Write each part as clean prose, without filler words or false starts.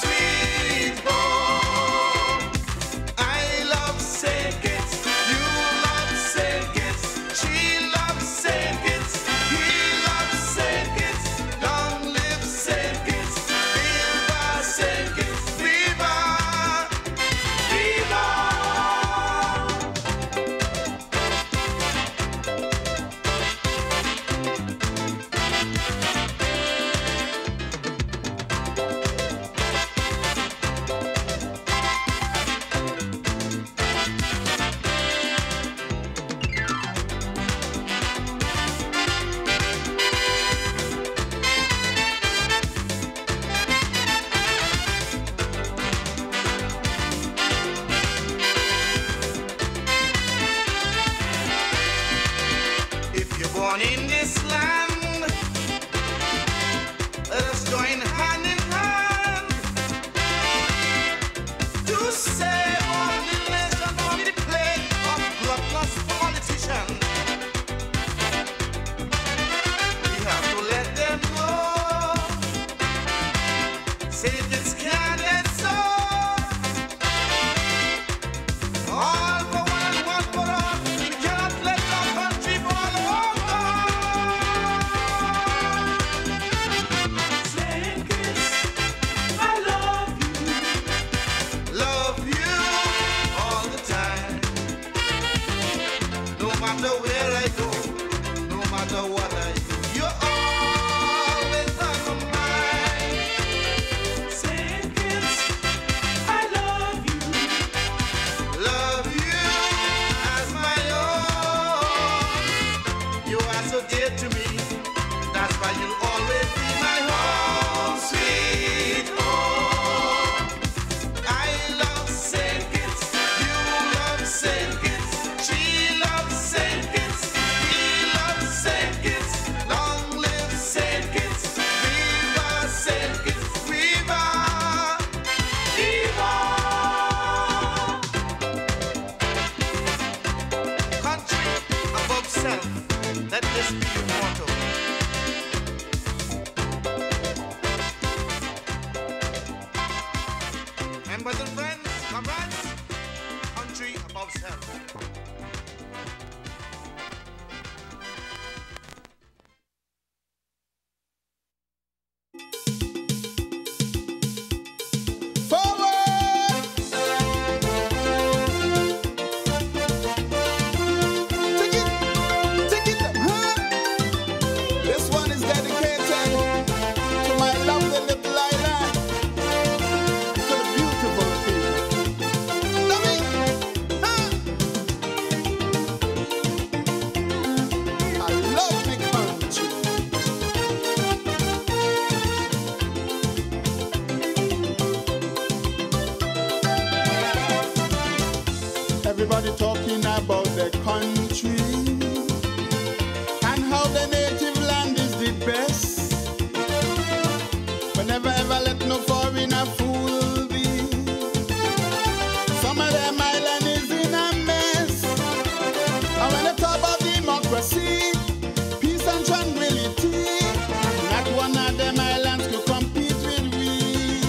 Sweet home. I love St. Kitts. You love matter where I go, no matter what I do, you're always on my mind. St. Kitts, I love you. Love you as my own. You are so dear to me. That's why you'll always be my home, sweet home. I love St. Kitts. You love St. Kitts. She loves St. Kitts. He loves St. Kitts. Long live St. Kitts. Viva St. Kitts. Viva! Viva! Country above self. Let this be your motto. Members and friends, comrades, country above self. Forward! Take it up, huh? This one is dedicated to my lovely little island, to the beautiful people. Love it, huh? I love my country. Everybody talking about the country and how the native land is the best. But never ever let no foreigner fool thee. Some of them island is in a mess. And when they talk about democracy, peace and tranquility, not one of them islands could compete with we.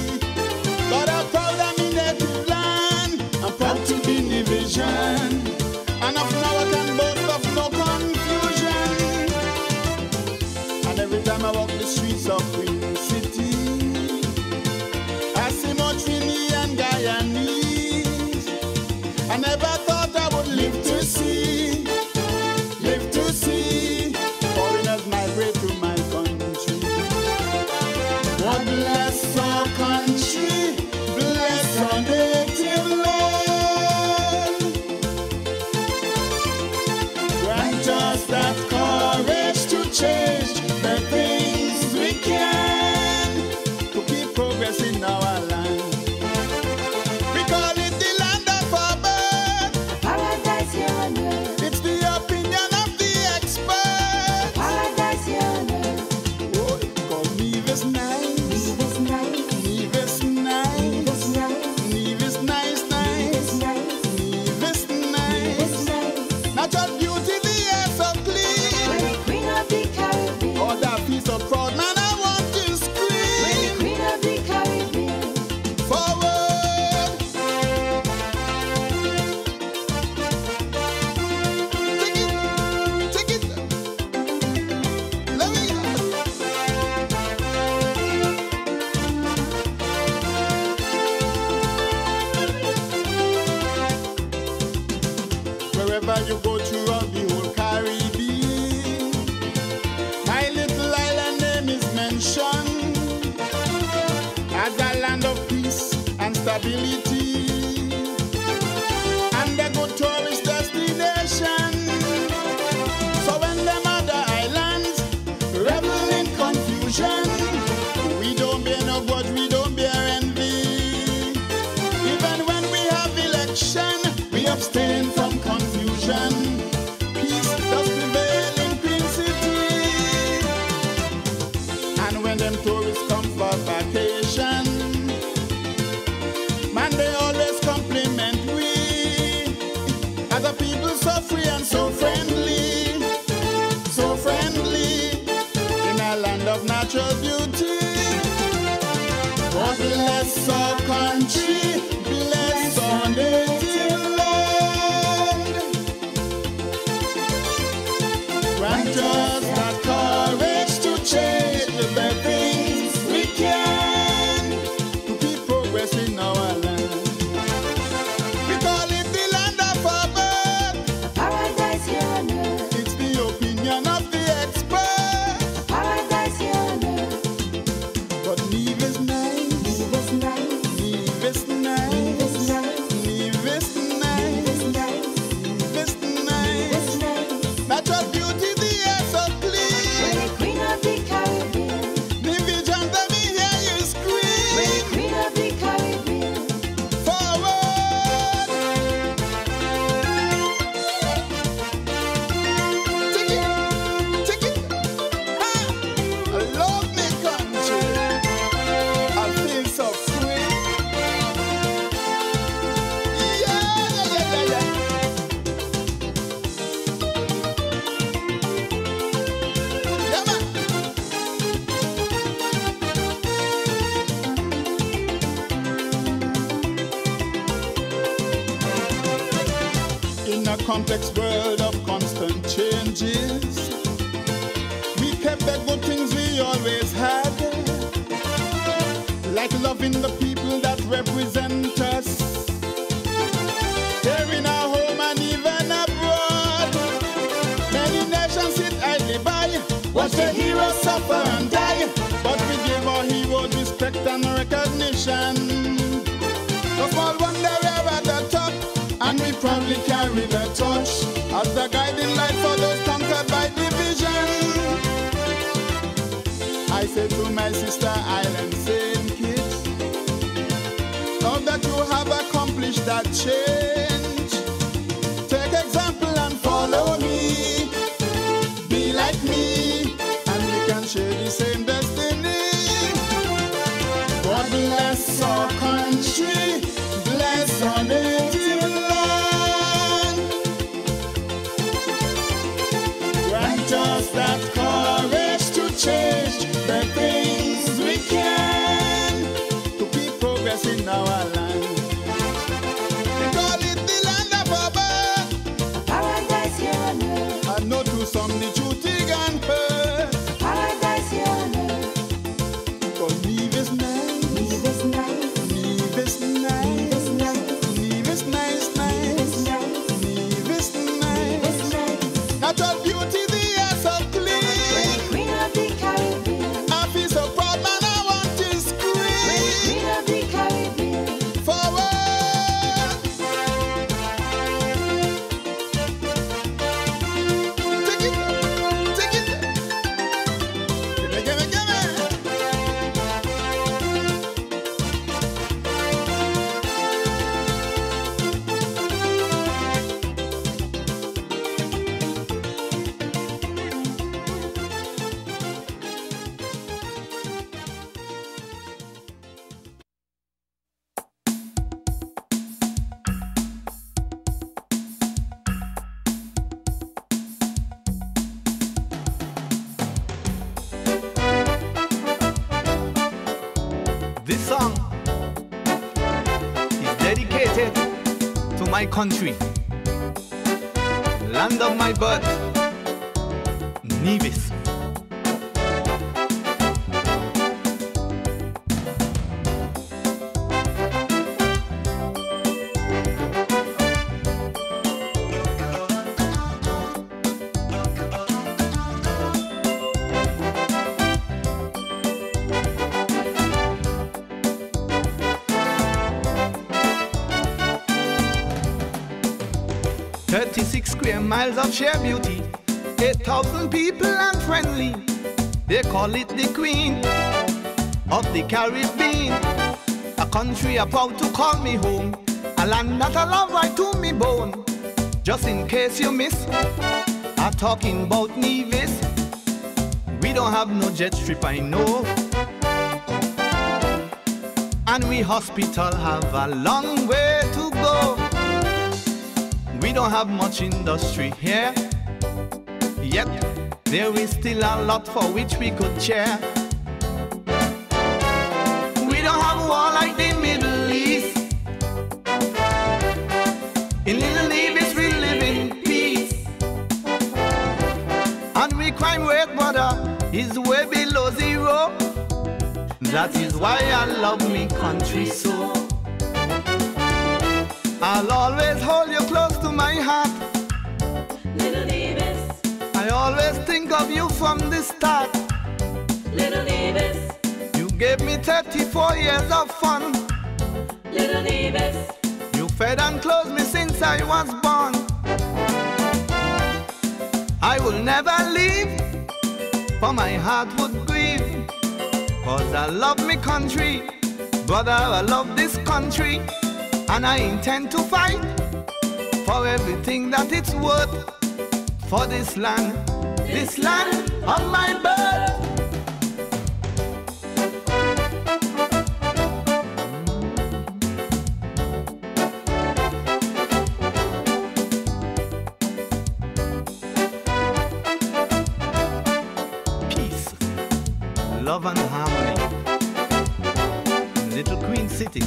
But I'm proud of me native land. I'm proud to be Nevision. And of now I can boast of no confusion. And every time I walk the streets of Queen City, I see more Trini and Guyanese. I never thought I would live to see foreigners migrate to my country. God bless our country, bless our native land. Grant us that courage to change the things we can to keep progress in our land. We call it the land of our birth. Paradise here on earth. It's the opinion of the expert. Paradise here on earth. Oh, it's called Nevis nice. Nevis nice. Nevis nice. Nevis nice. Nevis nice, Nevis nice. nice. Nevis Nevis nice. nice. Natural beauty, the air so We're clean. the queen of the Caribbean. Oh, that piece of fraud, man, I want to We're the scream. queen of the Caribbean. Forward. Take it. Let me go. Wherever you go throughout the whole Caribbean, my little island name is mentioned as a land of peace and stability, and a good tourist destination. So when them other islands revel in confusion, we don't bear no grudge, we don't bear envy. Even when we have election, we abstain from confusion. Peace does prevail in Queen City. And when them tourists come for vacation, man, they always compliment we as a people so free and so friendly in a land of natural beauty. God bless our country, bless our native land. Grant us that courage to change the things we can to keep progress in our land. We call it the land of our birth. Paradise here on earth. Natural beauty, the air so clean. We're the queen of the Caribbean. Nevis, and let me hear you scream. We're the queen of the Caribbean. Forward. Take it. I love me country. I feel so free. Yeah. Yeah, man. In a complex world of constant changes, we kept the good things we always had, like loving the people that represent us, here in our home and even abroad. Many nations sit idly by, watch the heroes suffer and die, but we give our heroes respect and recognition. The small wonder we're at the top, and we proudly carry the torch as the guiding light for those conquered by division. I say to my sister island saying, kids, now that you have accomplished that change, take example and follow me. Be like me, and we can share the same destiny. God bless our country, bless our native land. Grant us that courage to change the things we can to keep progress in our land. We call it the land of our birth. Paradise here on earth. I know to some the truth can hurt. Paradise here on earth. Cause Nevis nice, Nevis nice. Nevis Nevis nice, nice. Nevis nice, Nevis nice. Nevis Nevis nice. nice. Natural beauty, the air so We're the clean. queen of the Caribbean. I feel so proud, man, I want to We're the scream. queen of the Caribbean. Forward. Take it. Give me. This song is dedicated to my country, land of my birth, Nevis. Square miles of sheer beauty, 8,000 people and friendly. They call it the Queen of the Caribbean, a country I'm proud to call me home, a land that I love right to me bone. Just in case you miss, I'm talking about Nevis. We don't have no jet strip, I know, and we hospital have a long way to go. We don't have much industry here, yet there is still a lot for which we could share. We don't have war like the Middle East. In little Nevis we live in peace, and we crime rate brother is way below zero. That is why I love me country so. I'll always hold you close to my heart, Little Nevis, I always think of you from the start. Little Nevis, You gave me 34 years of fun. Little Nevis, You fed and clothed me since I was born. I will never leave, for my heart would grieve. Cause I love me country, brother, I love this country, and I intend to fight for everything that it's worth, for this land of my birth. Peace, love and harmony, little Queen City.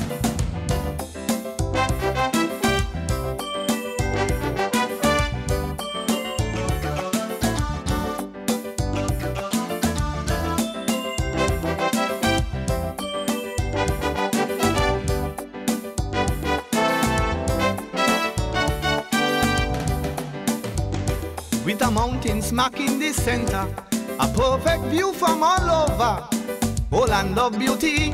With a mountain smack in the center, a perfect view from all over. Oh, land of beauty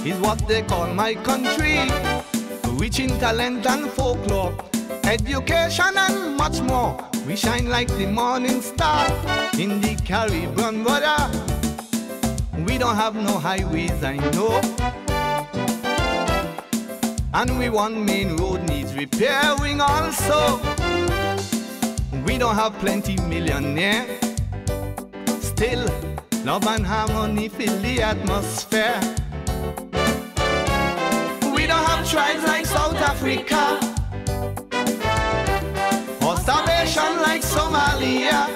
is what they call my country. Rich in talent and folklore, education and much more. We shine like the morning star in the Caribbean, brother. We don't have no highways, I know, and we one main road needs repairing also. We don't have plenty millionaire, still love and harmony fill the atmosphere. We don't have tribes like South Africa, or starvation like Somalia,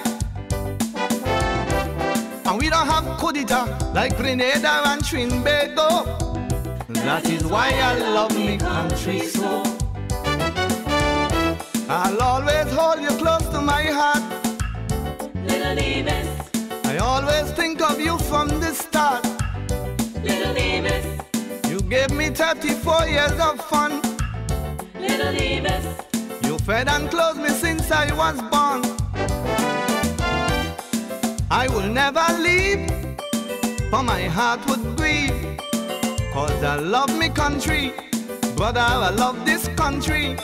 and we don't have coup d'etat like Grenada and Trinbago. That is why I love me country so. I'll always hold you close to my heart, Little Nevis, I always think of you from the start. Little Nevis, You gave me 34 years of fun. Little Nevis, You fed and clothed me since I was born. I will never leave, for my heart would grieve. Cause I love me country, brother, I love this country,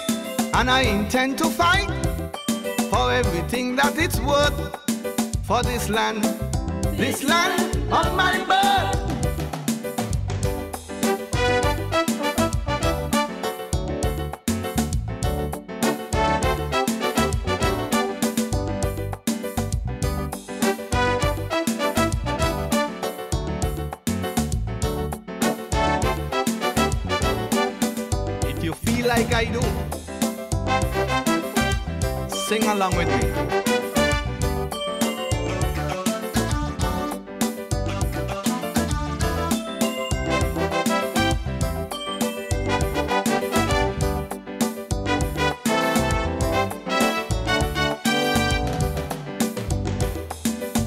and I intend to fight for everything that it's worth, for this land of my birth. If you feel like I do, sing along with me.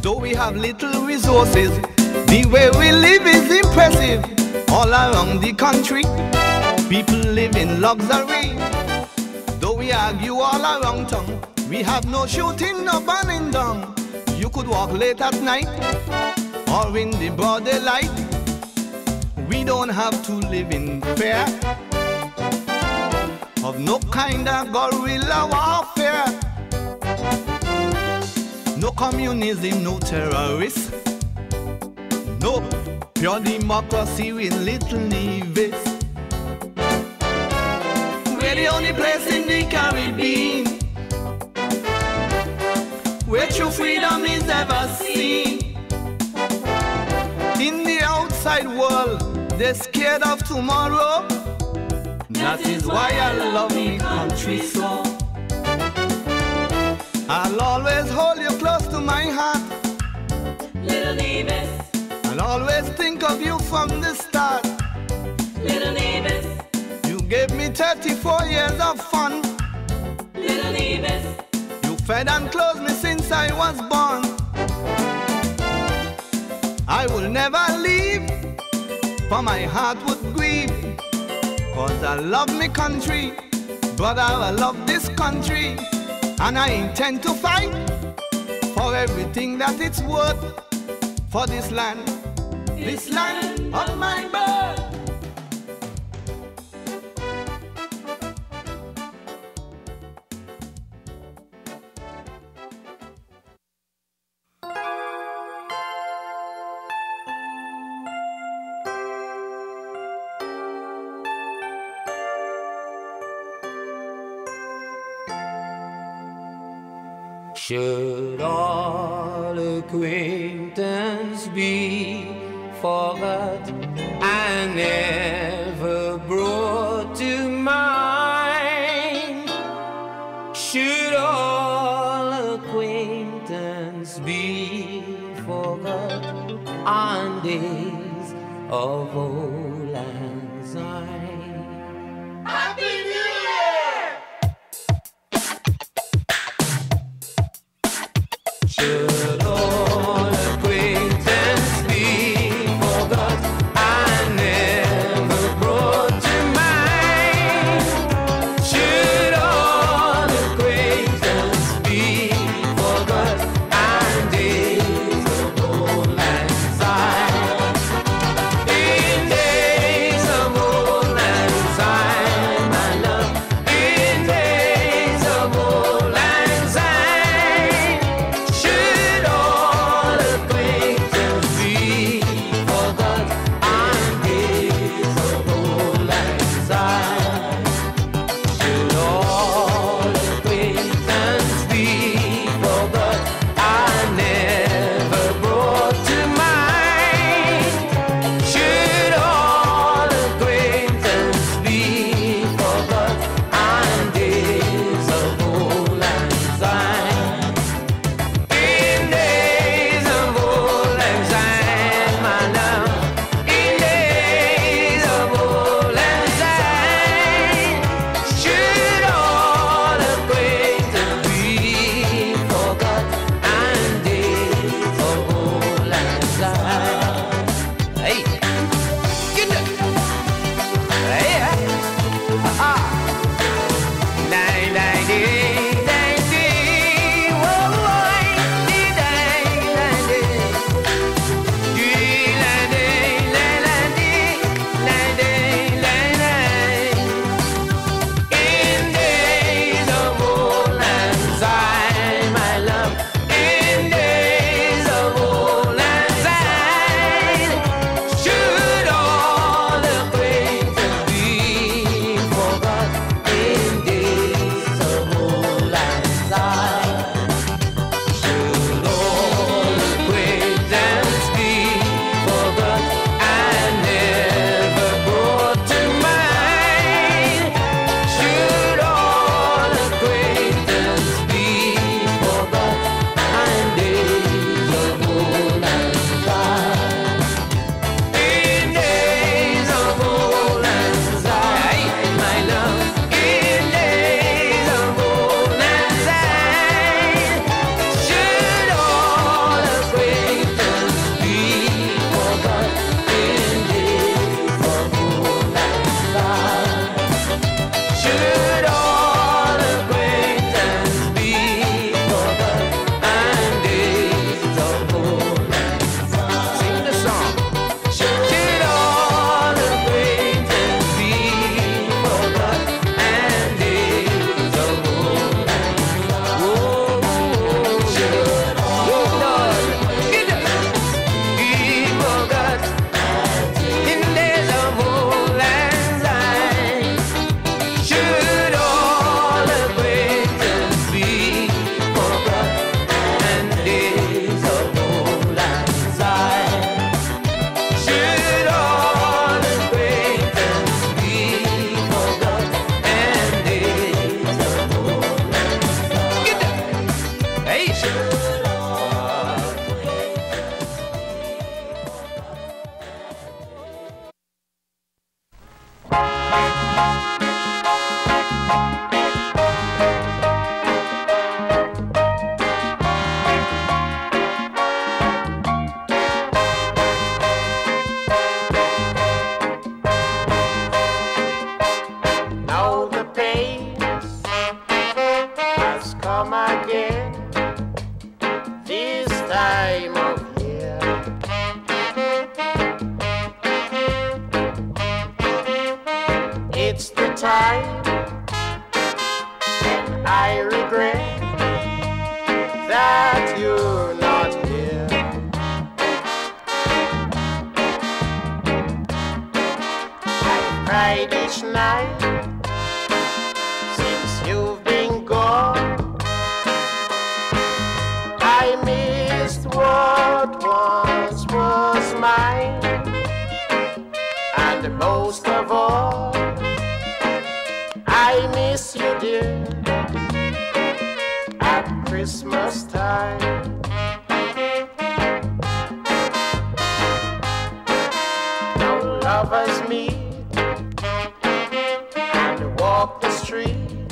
Though we have little resources, the way we live is impressive. All around the country, people live in luxury. Though we argue all around town, we have no shooting, no burning down. You could walk late at night or in the broad daylight. We don't have to live in fear of no kind of guerrilla warfare. No communism, no terrorists, no pure democracy with Little Nevis. We're the only place in the Caribbean where true freedom is ever seen. In the outside world, they're scared of tomorrow. That is why I love me country so. I'll always hold you close to my heart, Little Nevis, I'll always think of you from the start. Little Nevis, You gave me 34 years of fun. Little Nevis, You fed and clothed me since I was born. I will never leave, for my heart would grieve. Cause I love me country, brother, I love this country, and I intend to fight for everything that it's worth, for this land of my birth. Should all acquaintance be forgot I never brought to mind? Should all acquaintance be forgot on days of old lang syne? Happy New Year! Should all acquaintance be forgot I never brought to mind? Should all acquaintance be forgot on days of old lang syne? In days of old lang syne, my love. In days of old lang syne, should all acquaintance be forgot on days of old lang syne? Should all acquaintance be forgot I never brought to mind? Should all acquaintance be forgot on days of old lang syne? In days of old lang syne, my love. In days of old lang syne, should all acquaintance be forgot on days of old lang syne? Hey, get it. Hey, ha. Dang, dang, ding, dang, ding. Whoa, whoa, ding, dang, dang, ding. Ding, dang, ding, dang, dang, ding. Dang, ding, dang, dang. In days of old lang syne, my love. In days of old lang syne, should all acquaintance be forgot? In days of old lang syne, should all acquaintance be forgot I never brought to mind? Should all acquaintance be forgot on days of old lang syne? In days of old lang syne, my love. In days of old lang syne, should all acquaintance be forgot? In days of old lang syne, should all acquaintance be forgot on days of old lang syne? Sing the song. Should all acquaintance be forgot on days of old lang syne? Whoa, should all acquaintance be forgot in days of old lang syne? Should all acquaintance be forgot on days of old lang syne? Should all acquaintance be forgot on days of old lang syne? Get that. Hey, should all Now the pain has come again this time of year. It's the time when I regret that you're not here. I've cried each night since you've been gone. what once was mine. And most of all, I miss you, dear, at Christmas time. Now lovers meet and walk the street,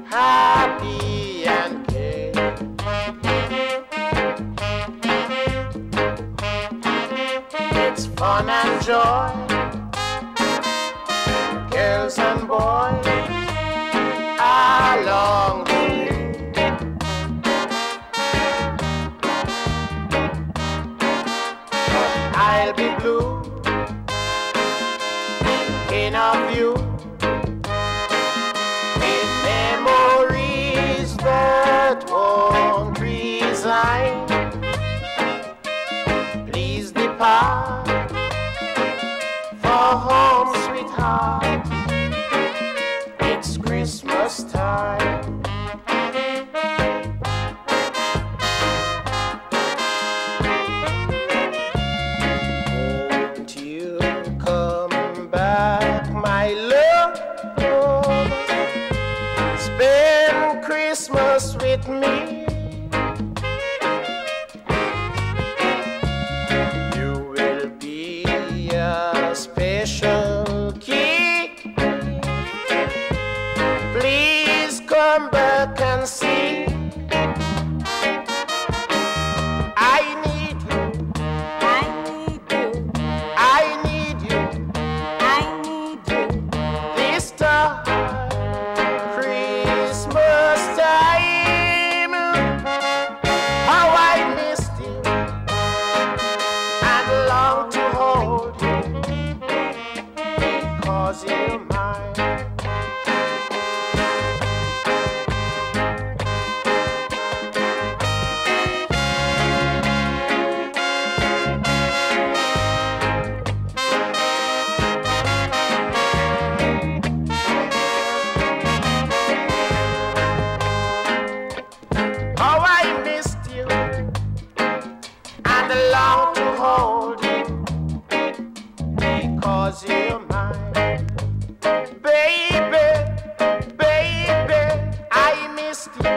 happy and gay. It's fun and joy, girls and boys, along the way. But I'll be blue thinking of you, with memories that won't resign. Please depart for home, sweetheart. It's Christmas time. Won't you come back, my love? Spend Christmas with me. You will be a special kid. Please come back and see. I need you. I need you. I need you. I need you. This time, Christmas time. How I missed you and long to hold you, because you're mine. How I missed you and long to hold you, because you're mine. Baby, baby, I missed you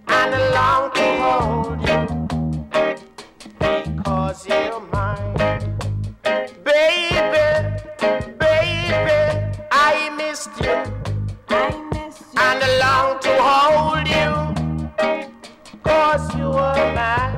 and long to hold you, because you're mine. Baby, baby, I missed you I miss you. and long to hold you, 'cause you are mine.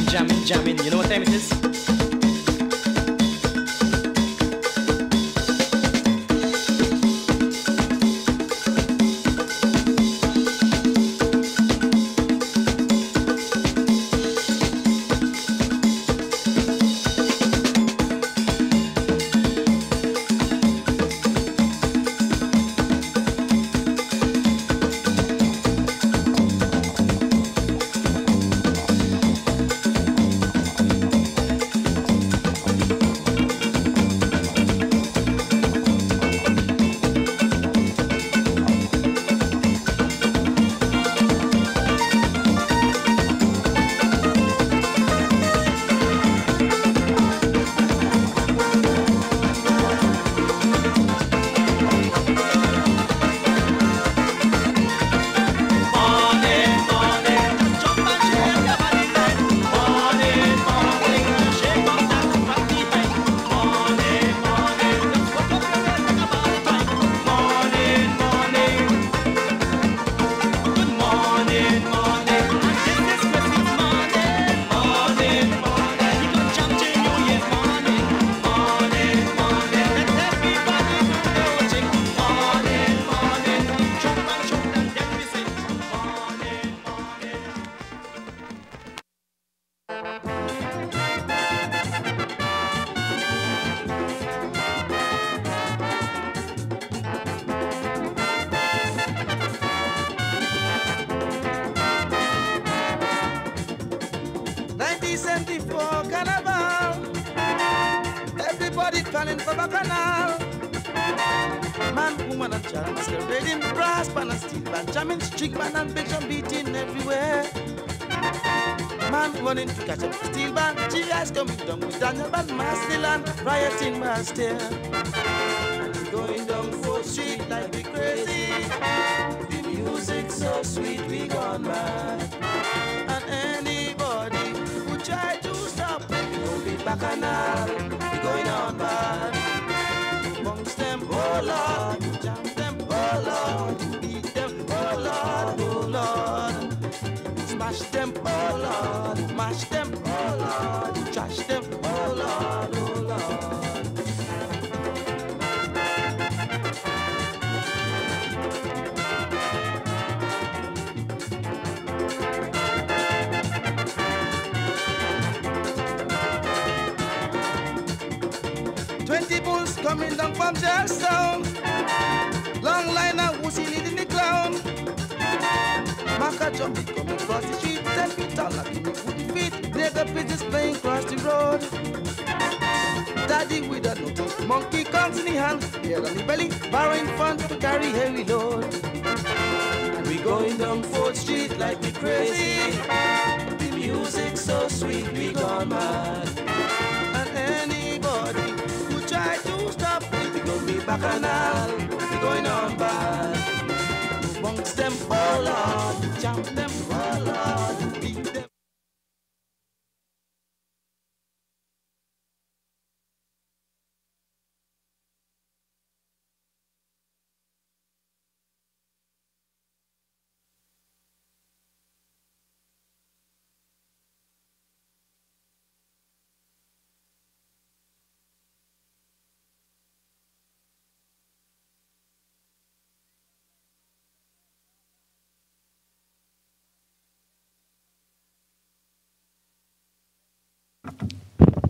jamming. You know what time it is? calling for bacchanal. Man, woman, and child masquerading, brass band and steel band, jamming, street band and big drum beating everywhere. Man running to catch up the steel band, G.I.'s coming down with Daniel Band, Mastill rioting Mastill. And we going down 4th Street like we crazy. The music so sweet, we gone mad. And anybody who try to stop, we won't be bacchanal. We going on bad. Amongst them, oh Lord, jam them, oh Lord, beat them, oh Lord, oh Lord. Smash them, oh Lord, mash them, oh Lord, trash them, oh Lord, oh Lord. 20 bulls coming down from Jackson. Long line of who's leading the clown. Maka jumping coming across the street. 10 feet tall, like in the feet. Nigga pigeons playing across the road. Daddy with a notice. Monkey comes in the hand. Bear on the belly. Barrow in front to carry heavy load. And we going down 4th Street like we crazy. The music so sweet, we gone mad. And anybody try to stop, we gon' be bacchanal, we going on bad. Amongst them, oh Lord, jump them, oh Lord, beat them.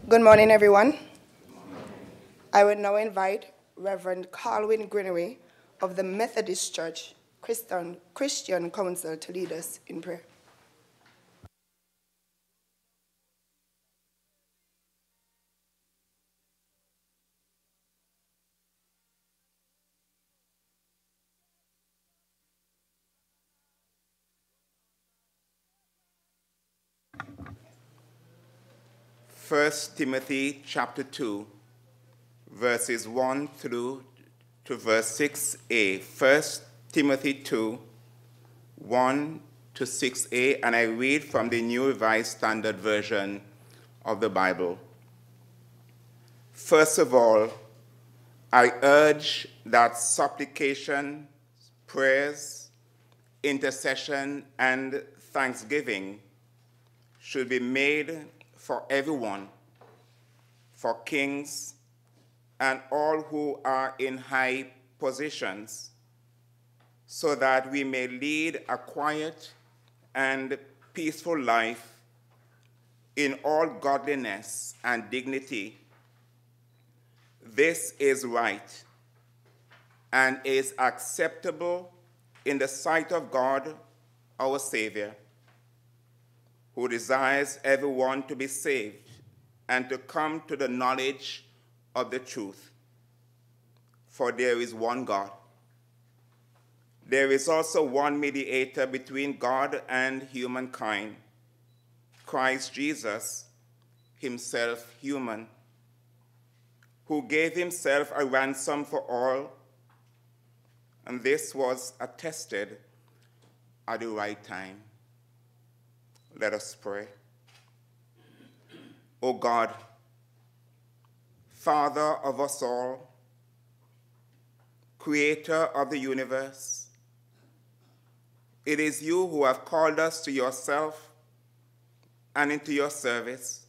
Good morning, everyone. I would now invite Reverend Carlwyn Greenaway of the Methodist Church Christian Council to lead us in prayer. First Timothy chapter 2, verses 1 through to verse 6a. 1 Timothy 2, 1 to 6a, and I read from the New Revised Standard Version of the Bible. First of all, I urge that supplication, prayers, intercession, and thanksgiving should be made for everyone, for kings and all who are in high positions, so that we may lead a quiet and peaceful life in all godliness and dignity. This is right and is acceptable in the sight of God, our Savior, who desires everyone to be saved and to come to the knowledge of the truth. For there is one God. There is also one mediator between God and humankind, Christ Jesus, himself human, who gave himself a ransom for all, and this was attested at the right time. Let us pray. O God, Father of us all, Creator of the universe, it is you who have called us to yourself and into your service.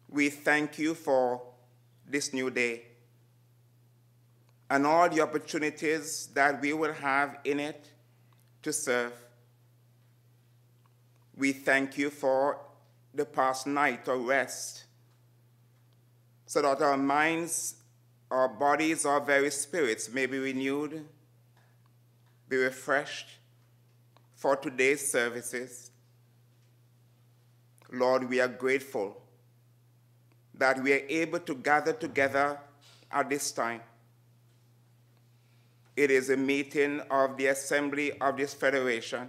We thank you for this new day and all the opportunities that we will have in it to serve. We thank you for the past night of rest, so that our minds, our bodies, our very spirits may be renewed, be refreshed for today's services. Lord, we are grateful that we are able to gather together at this time. It is a meeting of the assembly of this federation.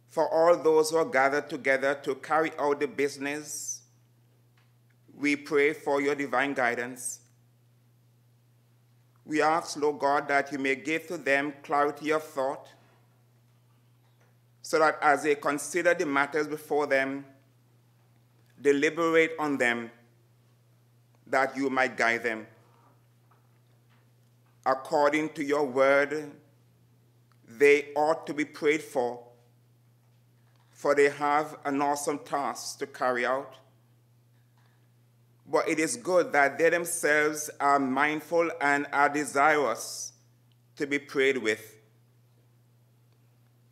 For all those who are gathered together to carry out the business, we pray for your divine guidance. We ask, Lord God, that you may give to them clarity of thought, so that as they consider the matters before them, deliberate on them, that you might guide them. According to your word, they ought to be prayed for they have an awesome task to carry out. But it is good that they themselves are mindful and are desirous to be prayed with.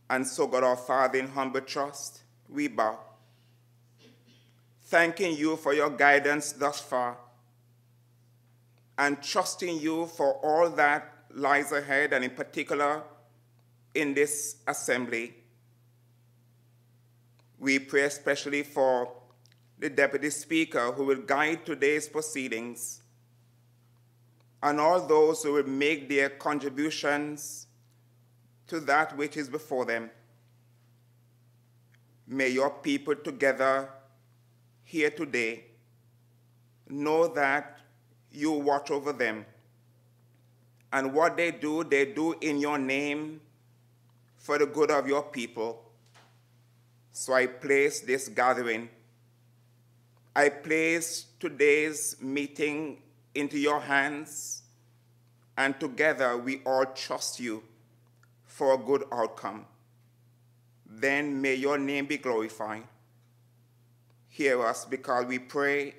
And so, God our Father, in humble trust, we bow, thanking you for your guidance thus far, and trusting you for all that lies ahead, and in particular in this assembly. We pray especially for the Deputy Speaker who will guide today's proceedings, and all those who will make their contributions to that which is before them. May your people together here today know that you watch over them, and what they do in your name for the good of your people. So I place this gathering, I place today's meeting into your hands, and together we all trust you for a good outcome. Then may your name be glorified. Hear us, because we pray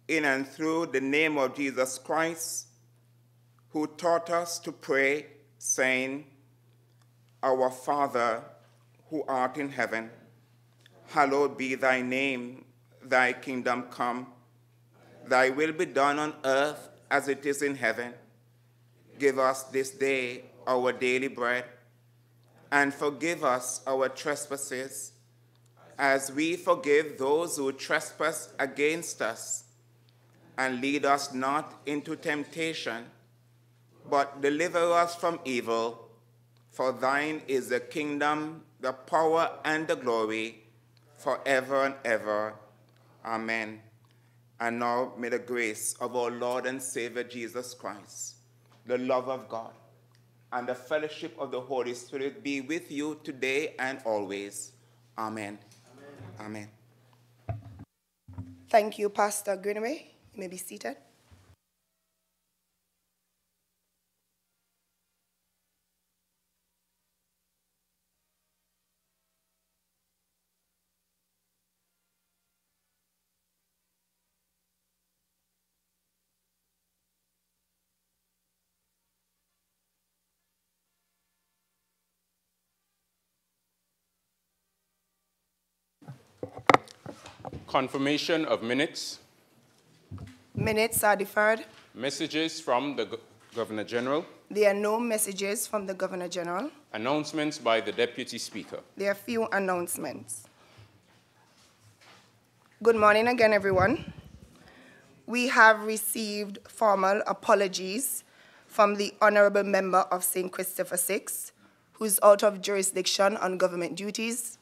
in and through the name of Jesus Christ, who taught us to pray, saying, Our Father, who art in heaven, hallowed be thy name, thy kingdom come, thy will be done on earth as it is in heaven. Give us this day our daily bread, and forgive us our trespasses, as we forgive those who trespass against us. And lead us not into temptation, but deliver us from evil. For thine is the kingdom, the power, and the glory, forever and ever. Amen. And now may the grace of our Lord and Savior Jesus Christ, the love of God, and the fellowship of the Holy Spirit be with you today and always. Amen. Amen. Amen. Thank you, Pastor Greenaway. You may be seated. Confirmation of minutes. Minutes are deferred. Messages from the Governor General. There are no messages from the Governor General. Announcements by the Deputy Speaker. There are few announcements. Good morning again, everyone. We have received formal apologies from the Honorable Member of St. Christopher VI, who's out of jurisdiction on government duties.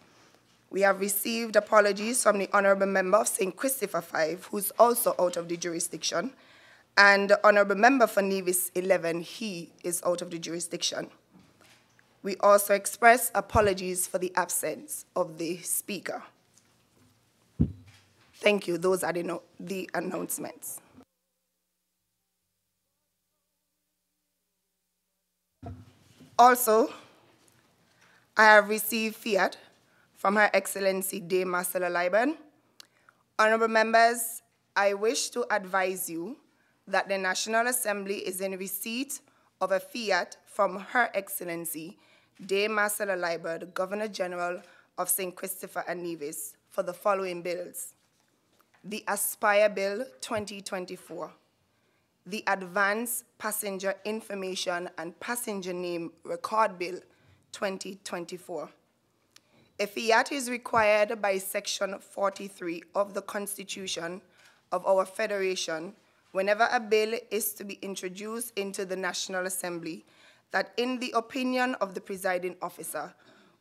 We have received apologies from the Honorable Member of St. Christopher V, who's also out of the jurisdiction, and the Honorable Member for Nevis 11, he is out of the jurisdiction. We also express apologies for the absence of the Speaker. Thank you. Those are the announcements. Also, I have received fiat from Her Excellency Dame Marcella Liban. Honorable members, I wish to advise you that the National Assembly is in receipt of a fiat from Her Excellency Dame Marcella Liban, the Governor General of St. Christopher and Nevis, for the following bills: the Aspire Bill 2024, the Advanced Passenger Information and Passenger Name Record Bill 2024. A fiat is required by Section 43 of the Constitution of our Federation whenever a bill is to be introduced into the National Assembly that, in the opinion of the presiding officer,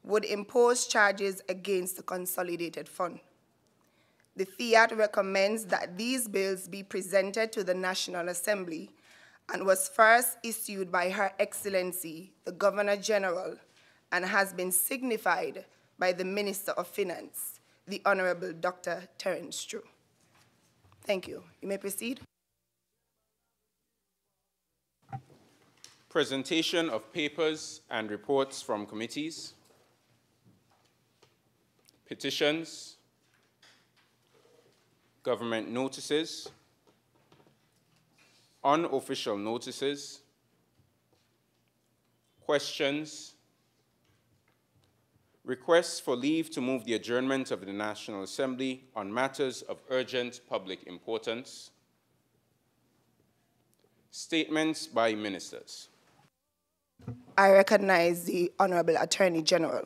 would impose charges against the consolidated fund. The fiat recommends that these bills be presented to the National Assembly and was first issued by Her Excellency, the Governor General, and has been signified by the Minister of Finance, the Honorable Dr. Terence True. Thank you. You may proceed. Presentation of papers and reports from committees. Petitions. Government notices. Unofficial notices. Questions. Requests for leave to move the adjournment of the National Assembly on matters of urgent public importance. Statements by ministers. I recognize the Honorable Attorney General.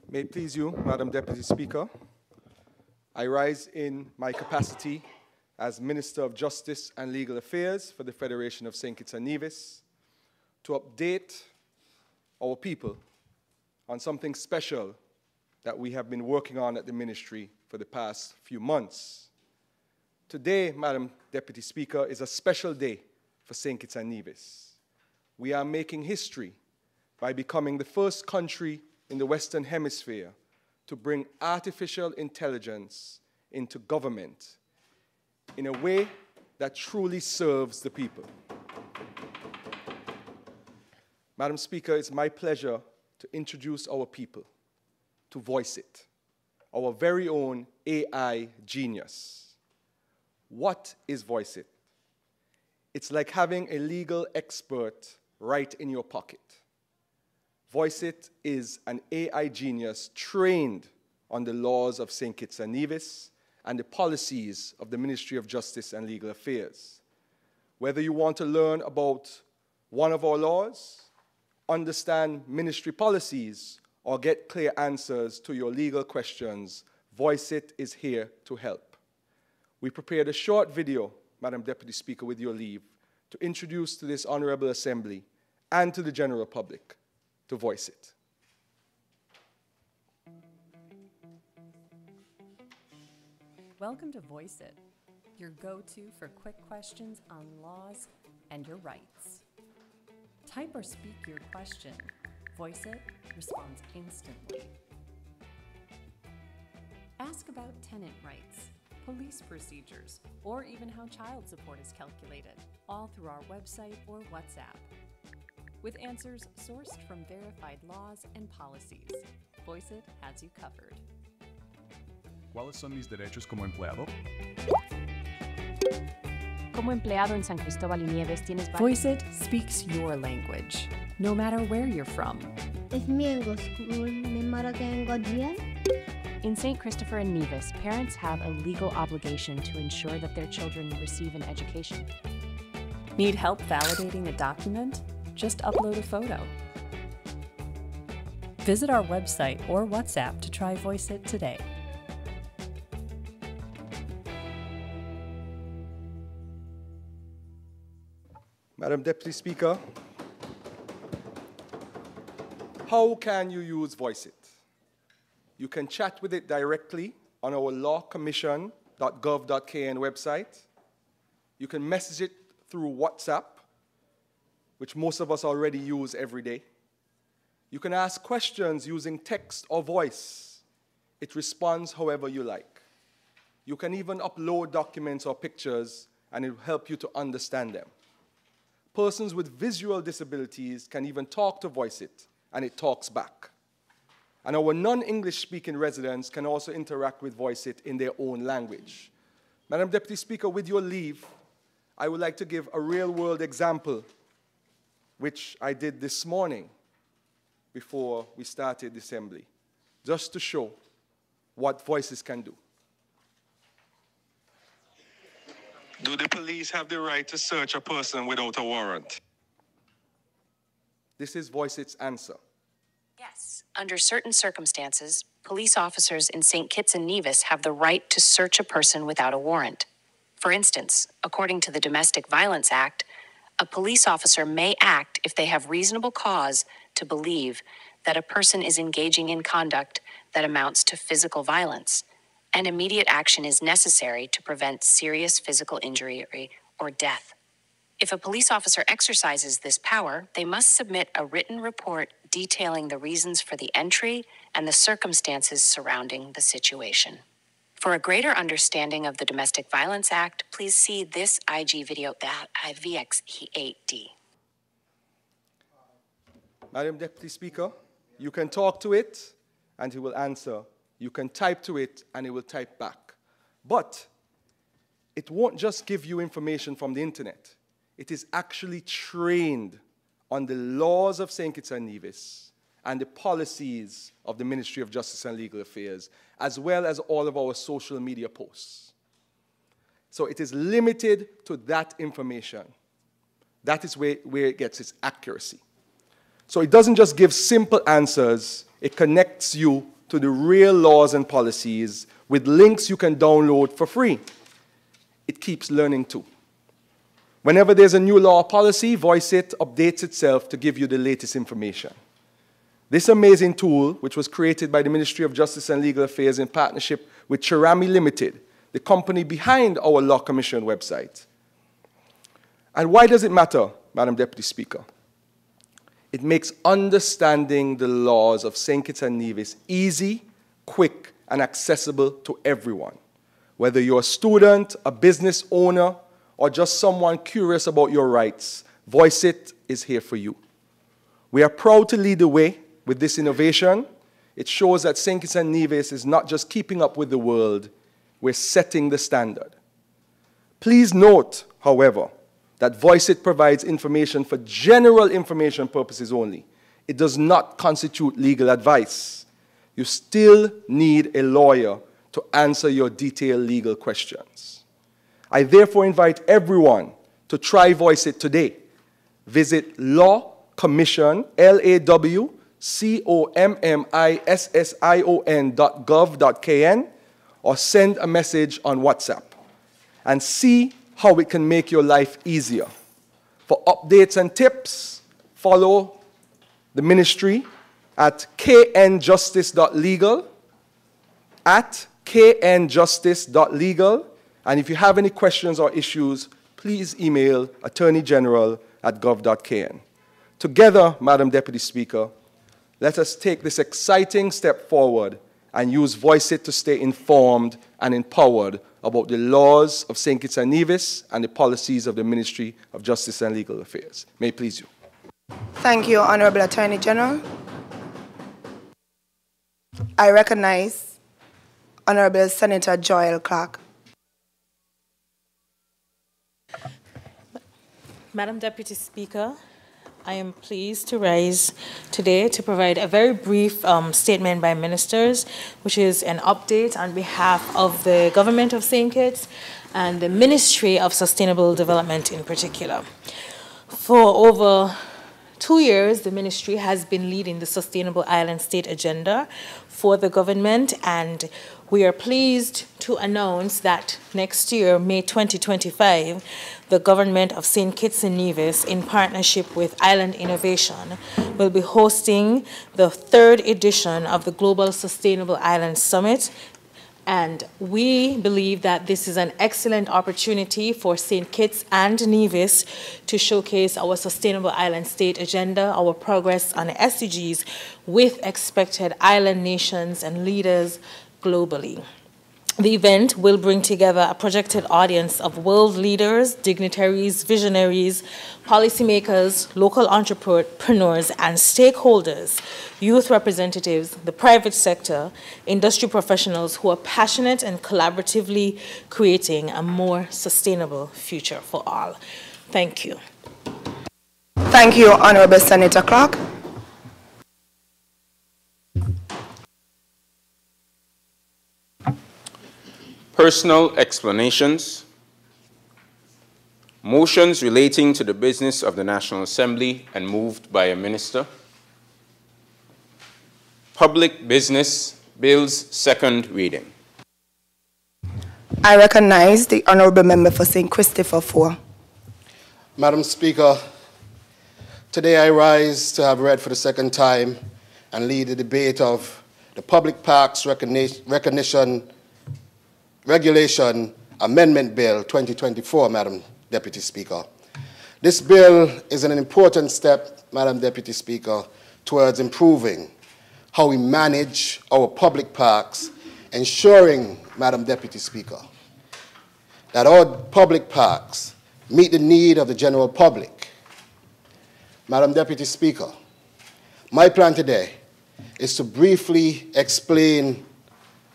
May it please you, Madam Deputy Speaker, I rise in my capacity as Minister of Justice and Legal Affairs for the Federation of St. Kitts and Nevis to update our people on something special that we have been working on at the ministry for the past few months. Today, Madam Deputy Speaker, is a special day for St. Kitts and Nevis. We are making history by becoming the first country in the Western Hemisphere to bring artificial intelligence into government in a way that truly serves the people. Madam Speaker, it's my pleasure to introduce our people to Voice It, our very own AI genius. What is Voice It? It's like having a legal expert right in your pocket. Voice It is an AI genius trained on the laws of St. Kitts and Nevis and the policies of the Ministry of Justice and Legal Affairs. Whether you want to learn about one of our laws, understand ministry policies, or get clear answers to your legal questions, Voice It is here to help. We prepared a short video, Madam Deputy Speaker, with your leave, to introduce to this Honorable Assembly and to the general public to Voice It. Welcome to Voice It, your go-to for quick questions on laws and your rights. Type or speak your question. Voice It responds instantly. Ask about tenant rights, police procedures, or even how child support is calculated, all through our website or WhatsApp. With answers sourced from verified laws and policies, Voice It has you covered. ¿Cuáles son mis derechos como empleado? Como empleado en San Cristóbal y Nieves tienes... Voice It speaks your language, no matter where you're from. If me ain't go school, my mother can go jail. In St. Christopher and Nevis, parents have a legal obligation to ensure that their children receive an education. Need help validating a document? Just upload a photo. Visit our website or WhatsApp to try Voice It today. Madam Deputy Speaker, how can you use Voice It? You can chat with it directly on our lawcommission.gov.kn website. You can message it through WhatsApp, which most of us already use every day. You can ask questions using text or voice. It responds however you like. You can even upload documents or pictures, and it will help you to understand them. Persons with visual disabilities can even talk to Voice It, and it talks back. And our non-English speaking residents can also interact with Voice It in their own language. Madam Deputy Speaker, with your leave, I would like to give a real-world example, which I did this morning before we started the assembly, just to show what Voices can do. Do the police have the right to search a person without a warrant? This is Voice It's answer. Yes. Under certain circumstances, police officers in St. Kitts and Nevis have the right to search a person without a warrant. For instance, according to the Domestic Violence Act, a police officer may act if they have reasonable cause to believe that a person is engaging in conduct that amounts to physical violence, and immediate action is necessary to prevent serious physical injury or death. If a police officer exercises this power, they must submit a written report detailing the reasons for the entry and the circumstances surrounding the situation. For a greater understanding of the Domestic Violence Act, please see this IG video that VX8D. Madam Deputy Speaker, you can talk to it and it will answer. You can type to it and it will type back. But it won't just give you information from the internet. It is actually trained on the laws of St. Kitts and Nevis and the policies of the Ministry of Justice and Legal Affairs, as well as all of our social media posts. So it is limited to that information. That is where it gets its accuracy. So it doesn't just give simple answers, it connects you to the real laws and policies with links you can download for free. It keeps learning too. Whenever there's a new law or policy, Voice It updates itself to give you the latest information. This amazing tool, which was created by the Ministry of Justice and Legal Affairs in partnership with Cherami Limited, the company behind our Law Commission website. And why does it matter, Madam Deputy Speaker? It makes understanding the laws of St. Kitts and Nevis easy, quick, and accessible to everyone. Whether you're a student, a business owner, or just someone curious about your rights, Voice It is here for you. We are proud to lead the way with this innovation. It shows that St. Kitts and Nevis is not just keeping up with the world, we're setting the standard. Please note, however, that Voice It provides information for general information purposes only. It does not constitute legal advice. You still need a lawyer to answer your detailed legal questions. I therefore invite everyone to try Voice It today. Visit lawcommission, lawcommission.gov.kn or send a message on WhatsApp and see how it can make your life easier. For updates and tips, follow the ministry at knjustice.legal, and if you have any questions or issues, please email attorneygeneral@gov.kn. Together, Madam Deputy Speaker, let us take this exciting step forward and use Voice It to stay informed and empowered about the laws of St. Kitts and Nevis and the policies of the Ministry of Justice and Legal Affairs. May it please you. Thank you, Honorable Attorney General. I recognize Honorable Senator Joel Clark. Madam Deputy Speaker, I am pleased to rise today to provide a very brief statement by ministers, which is an update on behalf of the government of St. Kitts and the Ministry of Sustainable Development in particular. For over 2 years, the ministry has been leading the Sustainable Island State agenda for the government, and we are pleased to announce that next year, May 2025, the government of St. Kitts and Nevis, in partnership with Island Innovation, will be hosting the 3rd edition of the Global Sustainable Island Summit. And we believe that this is an excellent opportunity for St. Kitts and Nevis to showcase our Sustainable Island State agenda, our progress on SDGs with expected island nations and leaders globally. The event will bring together a projected audience of world leaders, dignitaries, visionaries, policymakers, local entrepreneurs, and stakeholders, youth representatives, the private sector, industry professionals who are passionate and collaboratively creating a more sustainable future for all. Thank you. Thank you, Honorable Senator Clark. Personal explanations. Motions relating to the business of the National Assembly and moved by a minister. Public business bills, second reading. I recognize the Honorable Member for St. Christopher IV. Madam Speaker, today I rise to have read for the second time and lead the debate of the Public Parks Regulation Amendment Bill 2024, Madam Deputy Speaker. This bill is an important step, Madam Deputy Speaker, towards improving how we manage our public parks, ensuring, Madam Deputy Speaker, that our public parks meet the need of the general public. Madam Deputy Speaker, my plan today is to briefly explain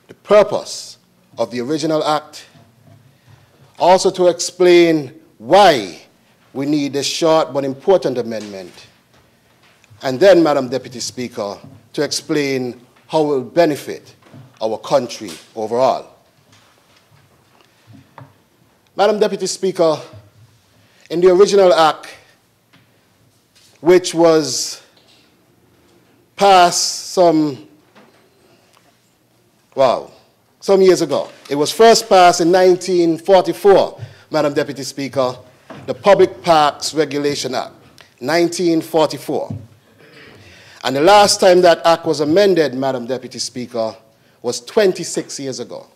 the purpose of the original act, also to explain why we need this short but important amendment, and then, Madam Deputy Speaker, to explain how it will benefit our country overall. Madam Deputy Speaker, in the original act, which was passed some years ago. It was first passed in 1944, Madam Deputy Speaker, the Public Parks Regulation Act, 1944. And the last time that act was amended, Madam Deputy Speaker, was 26 years ago,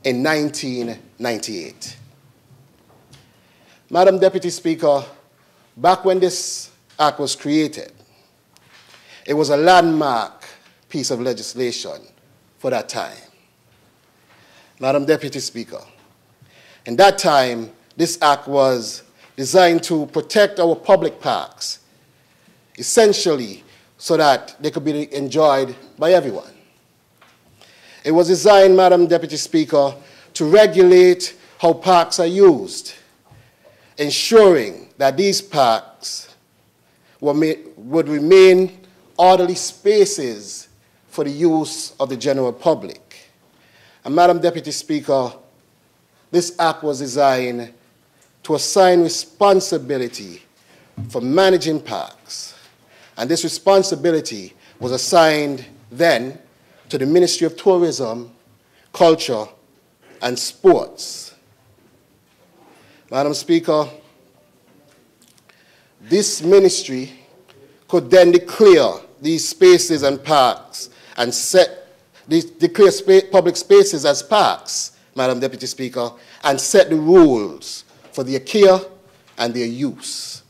in 1998. Madam Deputy Speaker, back when this act was created, it was a landmark piece of legislation for that time. Madam Deputy Speaker, in that time, this act was designed to protect our public parks, essentially so that they could be enjoyed by everyone. It was designed, Madam Deputy Speaker, to regulate how parks are used, ensuring that these parks would remain orderly spaces for the use of the general public. And Madam Deputy Speaker, this act was designed to assign responsibility for managing parks. And this responsibility was assigned then to the Ministry of Tourism, Culture, and Sports. Madam Speaker, this ministry could then declare these spaces and parks and declare public spaces as parks, Madam Deputy Speaker, and set the rules for their care and their use.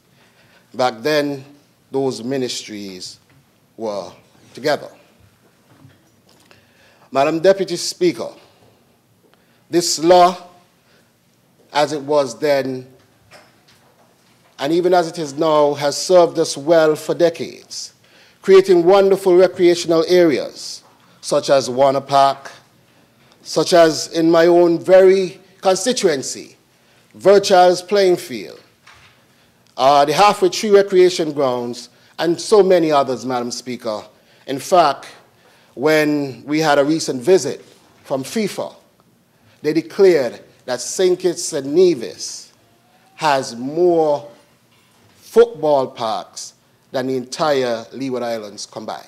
Back then, those ministries were together. Madam Deputy Speaker, this law, as it was then, and even as it is now, has served us well for decades, creating wonderful recreational areas, such as Warner Park, such as in my own very constituency, Virtual's Playing Field, the Halfway Tree Recreation Grounds, and so many others, Madam Speaker. In fact, when we had a recent visit from FIFA, they declared that St. Kitts and Nevis has more football parks than the entire Leeward Islands combined.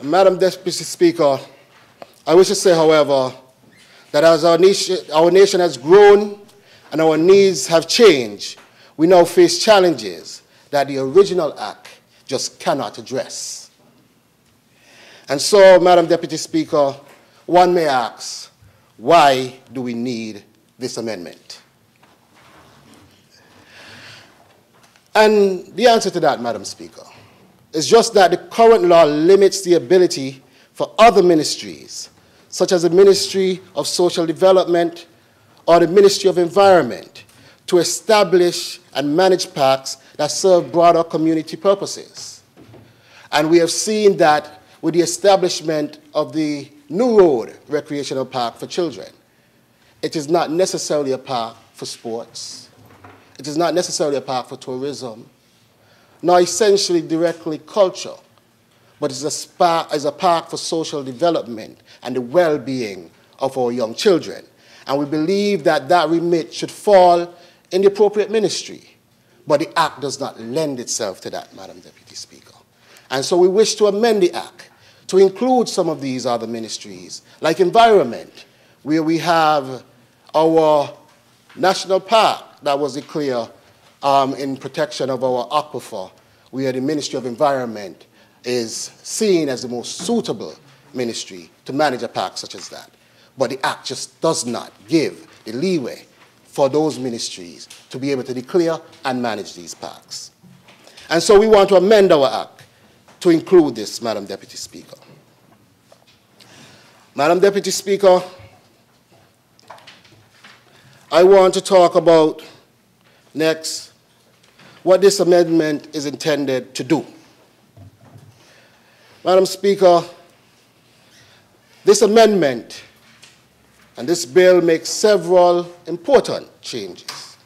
Madam Deputy Speaker, I wish to say, however, that as our nation has grown and our needs have changed, we now face challenges that the original Act just cannot address. And so, Madam Deputy Speaker, one may ask, why do we need this amendment? And the answer to that, Madam Speaker, is just that the current law limits the ability for other ministries, such as the Ministry of Social Development or the Ministry of Environment, to establish and manage parks that serve broader community purposes. And we have seen that with the establishment of the New Road Recreational Park for children. It is not necessarily a park for sports. It is not necessarily a park for tourism, nor essentially directly culture, but it's a park for social development and the well-being of our young children. And we believe that that remit should fall in the appropriate ministry, but the Act does not lend itself to that, Madam Deputy Speaker. And so we wish to amend the Act to include some of these other ministries, like environment, where we have our national park that was declared in protection of our aquifer, where the Ministry of Environment is seen as the most suitable ministry to manage a park such as that. But the Act just does not give the leeway for those ministries to be able to declare and manage these parks. And so we want to amend our Act to include this, Madam Deputy Speaker. Madam Deputy Speaker, I want to talk about next what this amendment is intended to do. Madam Speaker, this amendment and this bill makes several important changes.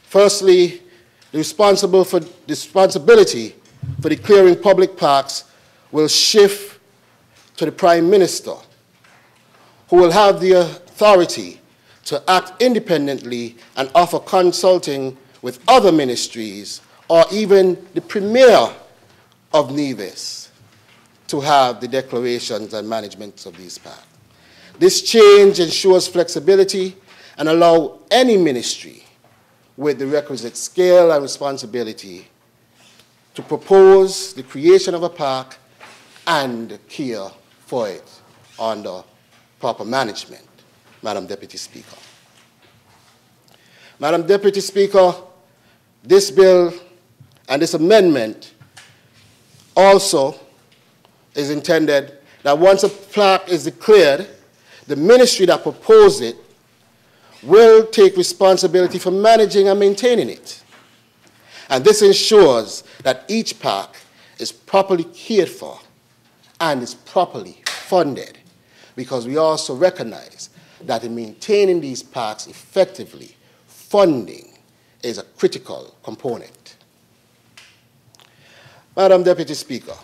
Firstly, the responsibility for declaring public parks will shift to the Prime Minister, who will have the authority to act independently and offer consulting with other ministries or even the Premier of Nevis to have the declarations and management of these parks. This change ensures flexibility and allows any ministry with the requisite scale and responsibility to propose the creation of a park and care for it under proper management, Madam Deputy Speaker. Madam Deputy Speaker, this bill and this amendment also is intended that once a park is declared, the ministry that proposed it will take responsibility for managing and maintaining it. And this ensures that each park is properly cared for and is properly funded, because we also recognize that in maintaining these parks effectively, funding is a critical component. Madam Deputy Speaker,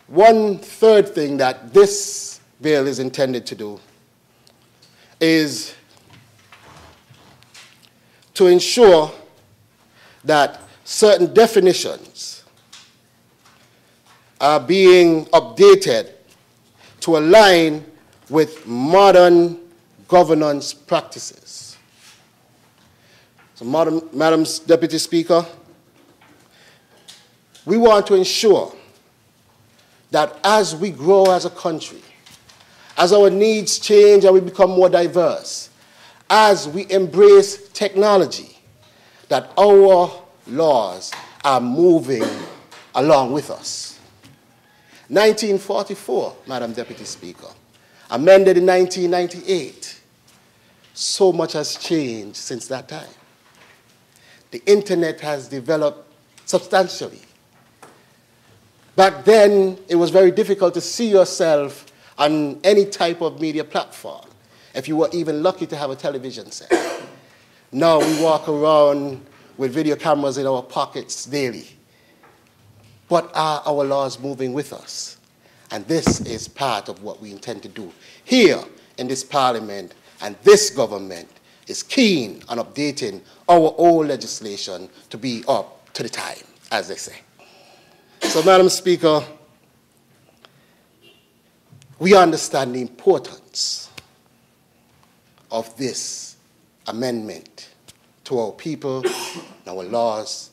one third thing that this bill is intended to do is to ensure that certain definitions are being updated to align with modern governance practices. So, Madam Deputy Speaker, we want to ensure that as we grow as a country, as our needs change and we become more diverse, as we embrace technology, that our laws are moving along with us. 1944, Madam Deputy Speaker, amended in 1998. So much has changed since that time. The internet has developed substantially. Back then, it was very difficult to see yourself on any type of media platform, if you were even lucky to have a television set. Now we walk around with video cameras in our pockets daily. But are our laws moving with us? And this is part of what we intend to do here in this parliament, and this government is keen on updating our old legislation to be up to the time, as they say. So, Madam Speaker, we understand the importance of this amendment to our people, our laws,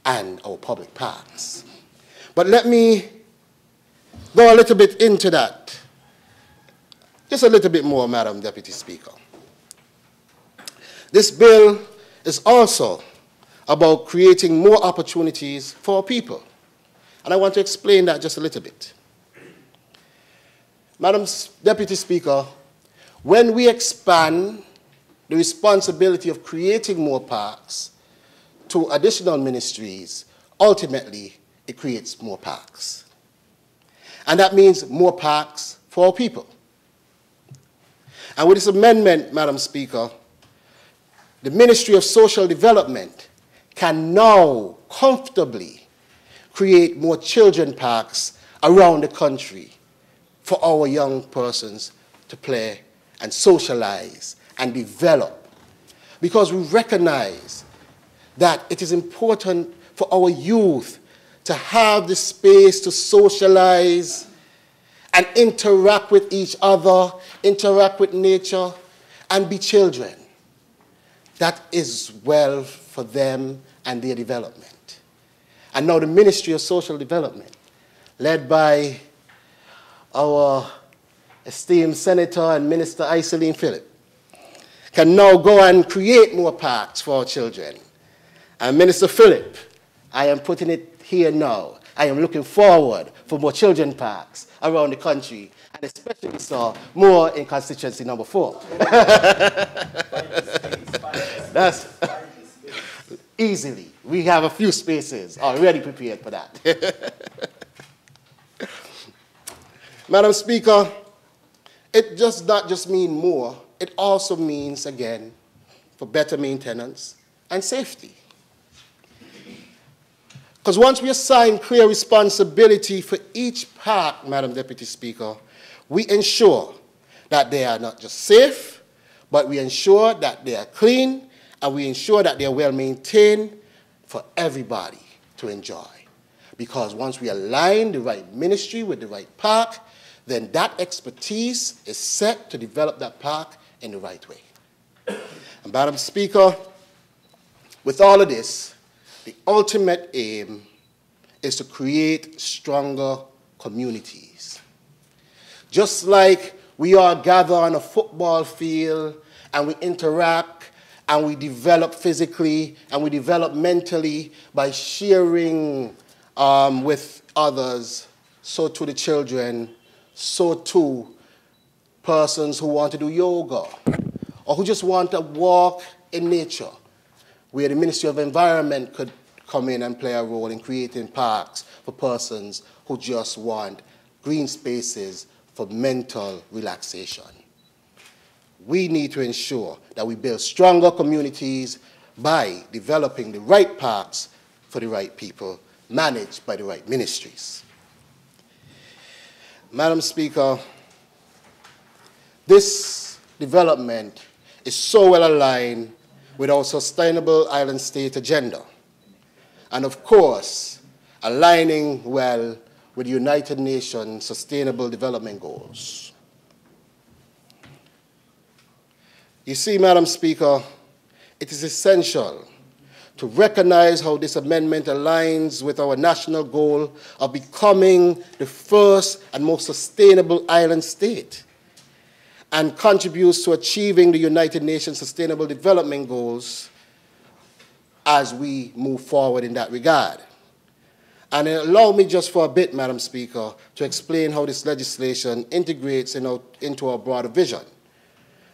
and our public parks. But let me go a little bit into that. Just a little bit more, Madam Deputy Speaker. This bill is also about creating more opportunities for our people. And I want to explain that just a little bit. Madam Deputy Speaker, when we expand the responsibility of creating more parks to additional ministries, ultimately it creates more parks. And that means more parks for our people. And with this amendment, Madam Speaker, the Ministry of Social Development can now comfortably create more children parks around the country for our young persons to play and socialize and develop. Because we recognize that it is important for our youth to have the space to socialize and interact with each other, interact with nature, and be children. That is well for them and their development. And now the Ministry of Social Development, led by our esteemed Senator and Minister Iselene Phillip, can now go and create more parks for our children. And Minister Phillip, I am putting it here now. I am looking forward for more children parks around the country, and especially so more in constituency number 4. That's easily. We have a few spaces already prepared for that. Madam Speaker, it does not just mean more, it also means, again, for better maintenance and safety. Because once we assign clear responsibility for each park, Madam Deputy Speaker, we ensure that they are not just safe, but we ensure that they are clean, and we ensure that they are well maintained for everybody to enjoy. Because once we align the right ministry with the right park, then that expertise is set to develop that park in the right way. And Madam Speaker, with all of this, the ultimate aim is to create stronger communities. Just like we all gather on a football field and we interact and we develop physically and we develop mentally by sharing with others, so too the children, so too persons who want to do yoga or who just want to walk in nature, where the Ministry of Environment could come in and play a role in creating parks for persons who just want green spaces for mental relaxation. We need to ensure that we build stronger communities by developing the right parks for the right people, managed by the right ministries. Madam Speaker, this development is so well aligned with our Sustainable Island State agenda, and of course, aligning well with the United Nations Sustainable Development Goals. You see, Madam Speaker, it is essential to recognize how this amendment aligns with our national goal of becoming the first and most sustainable island state, and contributes to achieving the United Nations Sustainable Development Goals as we move forward in that regard. And allow me just for a bit, Madam Speaker, to explain how this legislation integrates into our broader vision,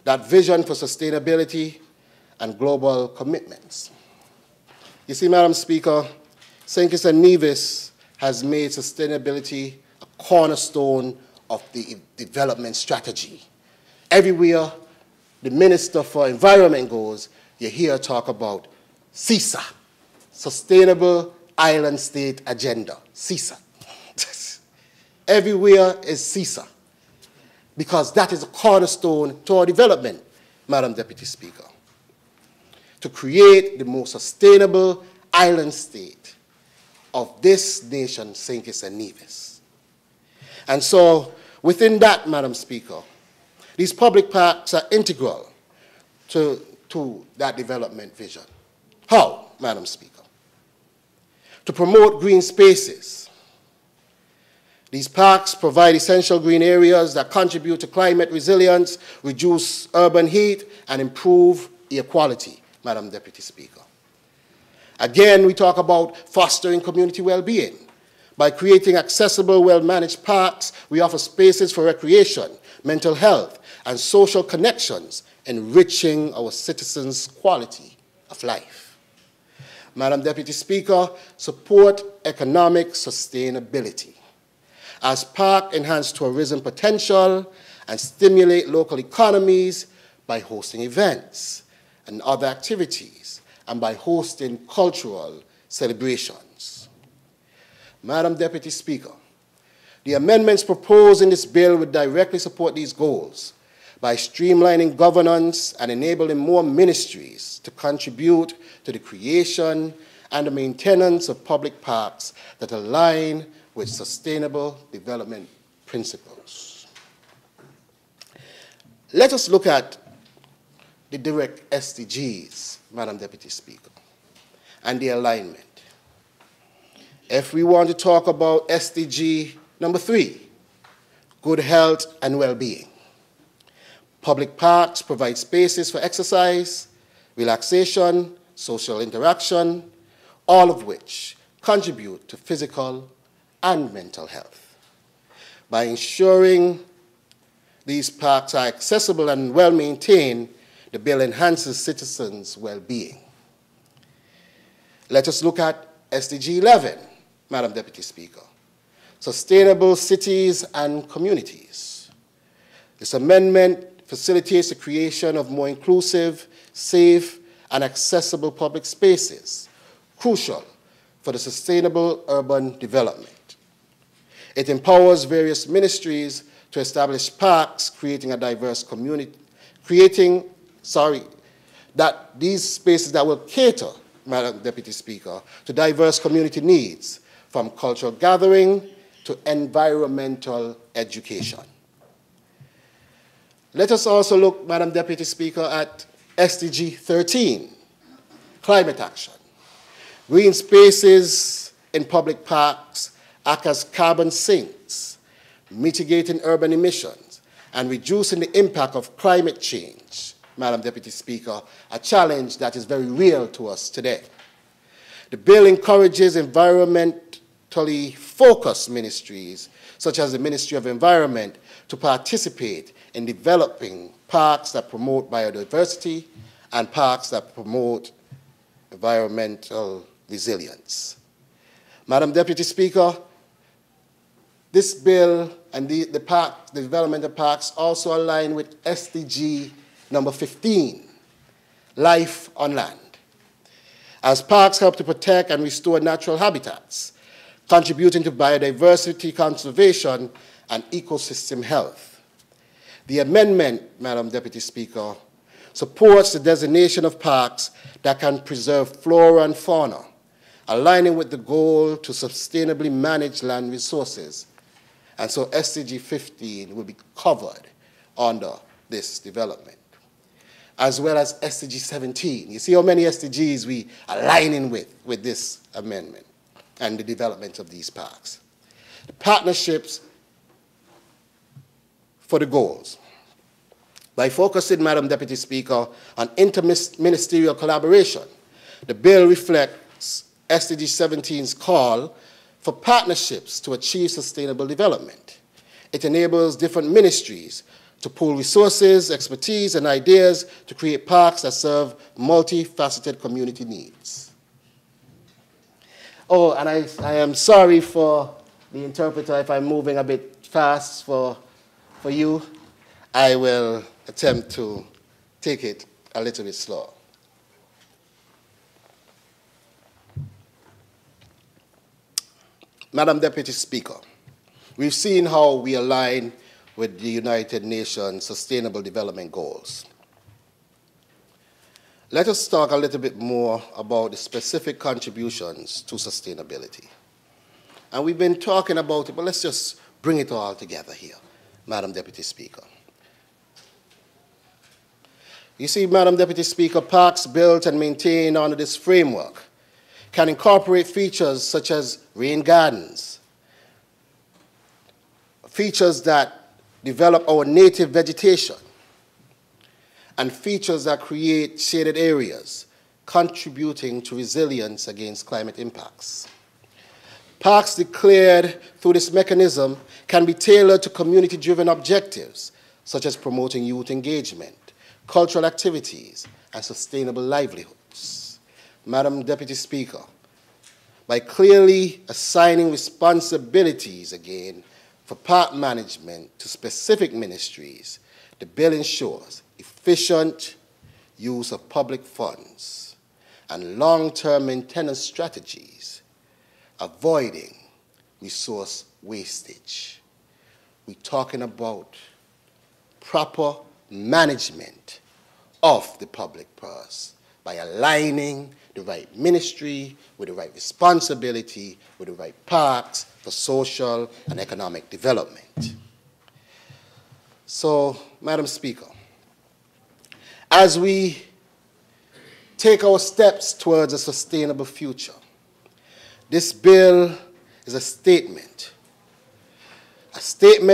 that vision for sustainability and global commitments. You see, Madam Speaker, St. Kitts and Nevis has made sustainability a cornerstone of the development strategy. Everywhere the Minister for Environment goes, you hear talk about CISA, Sustainable Island State Agenda, CISA. Everywhere is CISA, because that is a cornerstone to our development, Madam Deputy Speaker, to create the most sustainable island state of this nation, St. Kitts and Nevis. And so, within that, Madam Speaker, these public parks are integral to that development vision. How, Madam Speaker? To promote green spaces. These parks provide essential green areas that contribute to climate resilience, reduce urban heat, and improve air quality, Madam Deputy Speaker. Again, we talk about fostering community well-being. By creating accessible, well-managed parks, we offer spaces for recreation, mental health, and social connections, enriching our citizens' quality of life. Madam Deputy Speaker, support economic sustainability. As parks enhance tourism potential and stimulate local economies by hosting events and other activities, and by hosting cultural celebrations. Madam Deputy Speaker, the amendments proposed in this bill would directly support these goals by streamlining governance and enabling more ministries to contribute to the creation and the maintenance of public parks that align with sustainable development principles. Let us look at the direct SDGs, Madam Deputy Speaker, and the alignment. If we want to talk about SDG number 3, good health and well-being, public parks provide spaces for exercise, relaxation, social interaction, all of which contribute to physical and mental health. By ensuring these parks are accessible and well-maintained, the bill enhances citizens' well-being. Let us look at SDG 11, Madam Deputy Speaker, sustainable cities and communities. This amendment facilitates the creation of more inclusive, safe, and accessible public spaces, crucial for the sustainable urban development. It empowers various ministries to establish parks, creating a diverse community, that these spaces that will cater, Madam Deputy Speaker, to diverse community needs, from cultural gathering to environmental education. Let us also look, Madam Deputy Speaker, at SDG 13, climate action. Green spaces in public parks act as carbon sinks, mitigating urban emissions and reducing the impact of climate change, Madam Deputy Speaker, a challenge that is very real to us today. The bill encourages environmentally focused ministries, such as the Ministry of Environment, to participate in developing parks that promote biodiversity and parks that promote environmental resilience. Madam Deputy Speaker, this bill and the development of parks also align with SDG number 15, life on land. As parks help to protect and restore natural habitats, contributing to biodiversity conservation and ecosystem health. The amendment, Madam Deputy Speaker, supports the designation of parks that can preserve flora and fauna, aligning with the goal to sustainably manage land resources. And so SDG 15 will be covered under this development, as well as SDG 17. You see how many SDGs we are aligning with this amendment and the development of these parks. The partnerships for the goals. By focusing, Madam Deputy Speaker, on interministerial collaboration, the bill reflects SDG 17's call for partnerships to achieve sustainable development. It enables different ministries to pool resources, expertise, and ideas to create parks that serve multifaceted community needs. Oh, and I am sorry for the interpreter if I'm moving a bit fast for you. I will attempt to take it a little bit slow. Madam Deputy Speaker, we've seen how we align with the United Nations Sustainable Development Goals. Let us talk a little bit more about the specific contributions to sustainability. And we've been talking about it, but let's just bring it all together here, Madam Deputy Speaker. You see, Madam Deputy Speaker, parks built and maintained under this framework can incorporate features such as rain gardens, features that develop our native vegetation, and features that create shaded areas, contributing to resilience against climate impacts. Parks declared through this mechanism can be tailored to community-driven objectives, such as promoting youth engagement, cultural activities, and sustainable livelihoods. Madam Deputy Speaker, by clearly assigning responsibilities again for park management to specific ministries, the bill ensures efficient use of public funds and long-term maintenance strategies, avoiding resource wastage. We're talking about proper management of the public purse by aligning the right ministry with the right responsibility, with the right parks for social and economic development. So, Madam Speaker, as we take our steps towards a sustainable future, this bill is a statement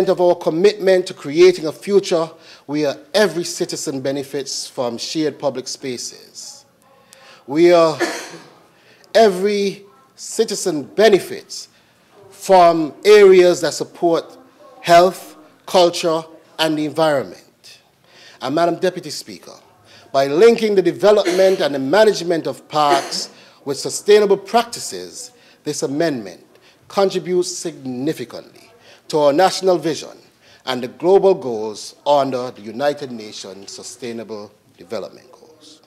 of our commitment to creating a future where every citizen benefits from shared public spaces, where every citizen benefits from areas that support health, culture, and the environment. And Madam Deputy Speaker, by linking the development and the management of parks with sustainable practices, this amendment contributes significantly to our national vision and the global goals under the United Nations Sustainable Development Goals.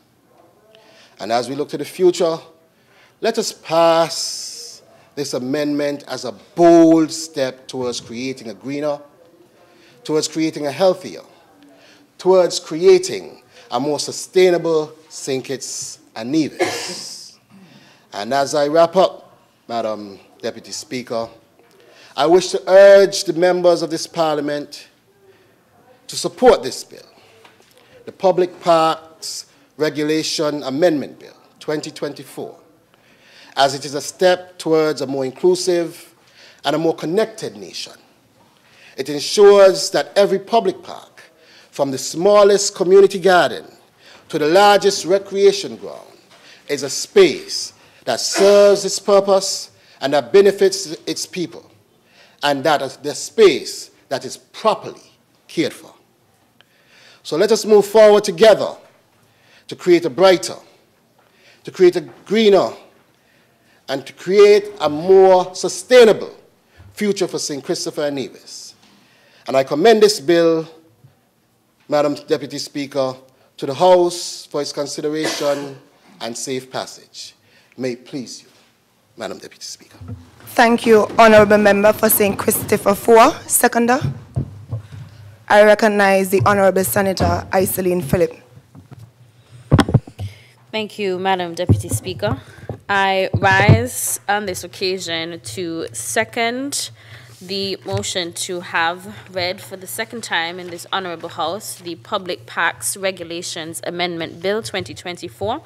And as we look to the future, let us pass this amendment as a bold step towards creating a greener, towards creating a healthier, towards creating a more sustainable St. Kitts and Nevis. And as I wrap up, Madam Deputy Speaker, I wish to urge the members of this Parliament to support this bill, the Public Parks Regulation Amendment Bill 2024, as it is a step towards a more inclusive and a more connected nation. It ensures that every public park, from the smallest community garden to the largest recreation ground, is a space that serves its purpose and that benefits its people, and that is the space that is properly cared for. So let us move forward together to create a brighter, to create a greener, and to create a more sustainable future for St. Christopher and Nevis. And I commend this bill, Madam Deputy Speaker, to the House for its consideration and safe passage. May it please you, Madam Deputy Speaker. Thank you, Honourable Member for St. Christopher 4. Seconder. I recognize the Honourable Senator Iseline Phillip. Thank you, Madam Deputy Speaker. I rise on this occasion to second the motion to have read for the second time in this Honourable House the Public Parks Regulations Amendment Bill 2024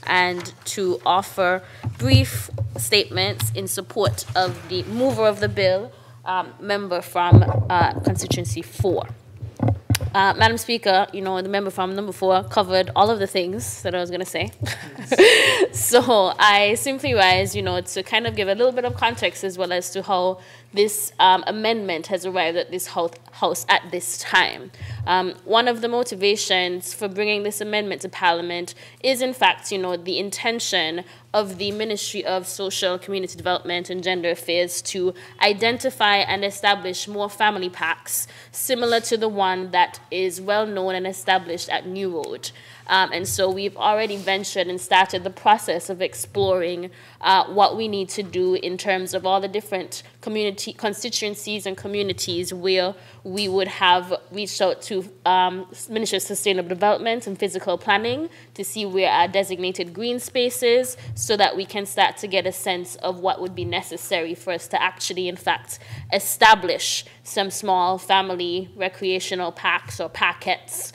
and to offer brief statements in support of the mover of the bill, member from constituency 4. Madam Speaker, you know, the member from number 4 covered all of the things that I was going to say. So I simply rise, you know, to kind of give a little bit of context as well as to how this amendment has arrived at this house at this time. One of the motivations for bringing this amendment to Parliament is, in fact, the intention of the Ministry of Social, Community Development and Gender Affairs to identify and establish more family packs, similar to the one that is well known and established at New Road. And so we've already ventured and started the process of exploring what we need to do in terms of all the different constituencies and communities where we would have reached out to Ministry of Sustainable Development and Physical Planning to see where our designated green spaces, so that we can start to get a sense of what would be necessary for us to actually, in fact, establish some small family recreational packs or packets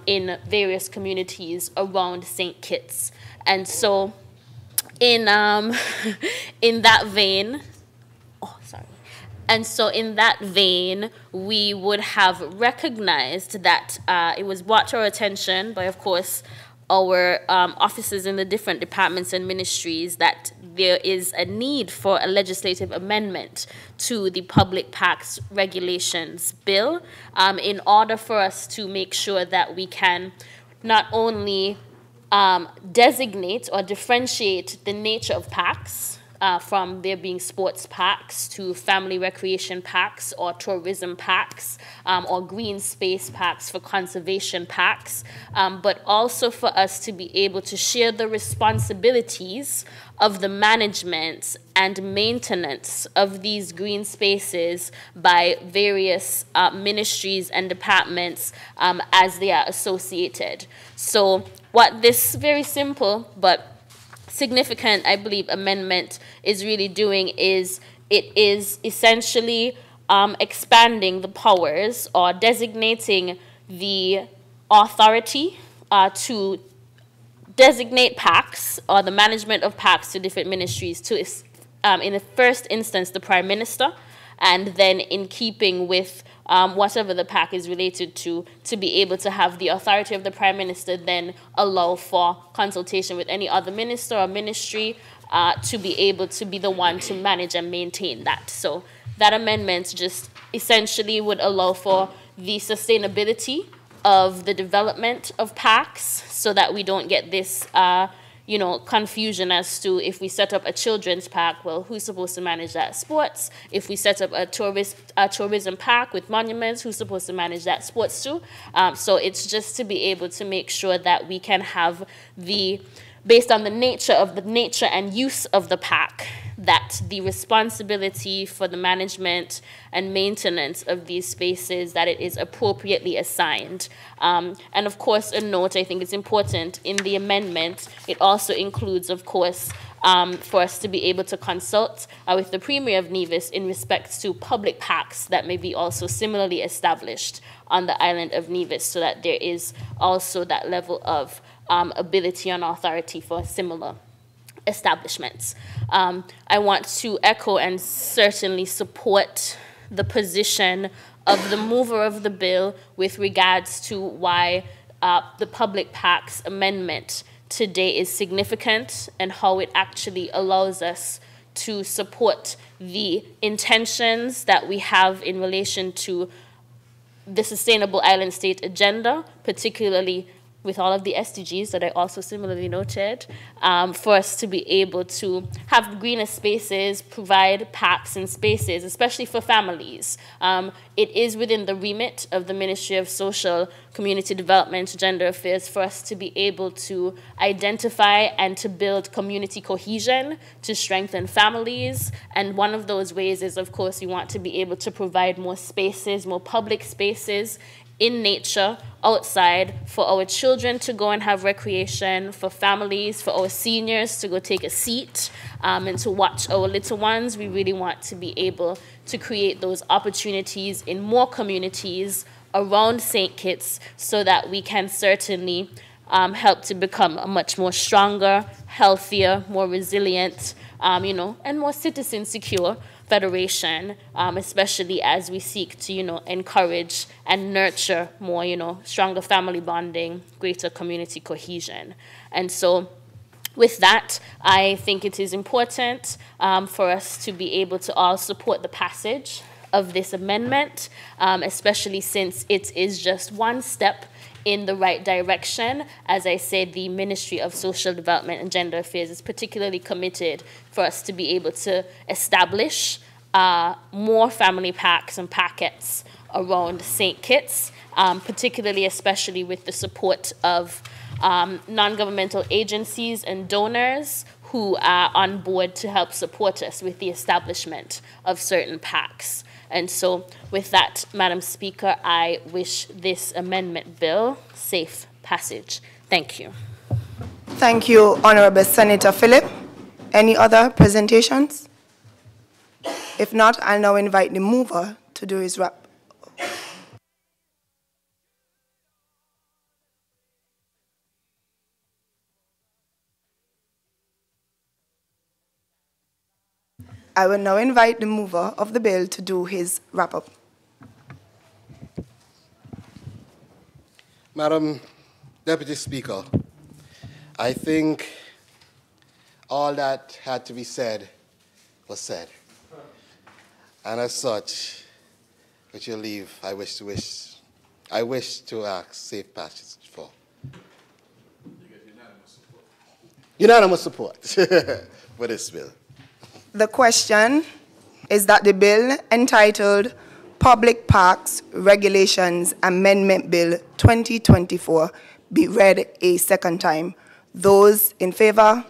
in various communities around St. Kitts. And so in that vein, we would have recognized that it was brought to our attention by, of course, our officers in the different departments and ministries that there is a need for a legislative amendment to the Public Parks Regulations Bill in order for us to make sure that we can not only designate or differentiate the nature of parks, from there being sports parks to family recreation parks or tourism parks or green space parks for conservation parks, but also for us to be able to share the responsibilities of the management and maintenance of these green spaces by various ministries and departments as they are associated. So what this very simple but significant, I believe, amendment is really doing is it is essentially expanding the powers or designating the authority to designate packs or the management of packs to different ministries to, in the first instance, the Prime Minister, and then in keeping with whatever the pack is related to be able to have the authority of the Prime Minister then allow for consultation with any other minister or ministry to be able to be the one to manage and maintain that. So that amendment just essentially would allow for the sustainability of the development of packs so that we don't get this confusion as to if we set up a children's park, well, who's supposed to manage that? Sports. If we set up a tourism park with monuments, who's supposed to manage that? Sports too. So it's just to be able to make sure that we can have based on the nature and use of the park, that the responsibility for the management and maintenance of these spaces, that it is appropriately assigned. And of course, a note, I think it's important, in the amendment, it also includes, of course, for us to be able to consult with the Premier of Nevis in respect to public parks that may be also similarly established on the island of Nevis, so that there is also that level of ability and authority for similar establishments. I want to echo and certainly support the position of the mover of the bill with regards to why the Public Parks Amendment today is significant and how it actually allows us to support the intentions that we have in relation to the Sustainable Island State Agenda, particularly with all of the SDGs that I also similarly noted, for us to be able to have greener spaces, provide parks and spaces, especially for families. It is within the remit of the Ministry of Social, Community Development, Gender Affairs for us to be able to identify and to build community cohesion, to strengthen families. And one of those ways is, of course, we want to be able to provide more spaces, more public spaces in nature, outside, for our children to go and have recreation, for families, for our seniors to go take a seat and to watch our little ones. We really want to be able to create those opportunities in more communities around St. Kitts so that we can certainly help to become a much more stronger, healthier, more resilient, and more citizen-secure federation, especially as we seek to, encourage and nurture more, stronger family bonding, greater community cohesion. And so With that, I think it is important for us to be able to all support the passage of this amendment, especially since it is just one step in the right direction. As I said, the Ministry of Social Development and Gender Affairs is particularly committed for us to be able to establish more family packs and packets around St. Kitts, particularly especially with the support of non-governmental agencies and donors who are on board to help support us with the establishment of certain packs. And so with that, Madam Speaker, I wish this amendment bill safe passage. Thank you. Thank you, Honorable Senator Phillip. Any other presentations? If not, I'll now invite the mover to do his wrap. I will now invite the mover of the bill to do his wrap-up. Madam Deputy Speaker, I think all that had to be said was said. And as such, with your leave, I wish to ask safe passage for. You get unanimous support. For this bill. The question is that the bill entitled Public Parks Regulations Amendment Bill 2024 be read a second time. Those in favor?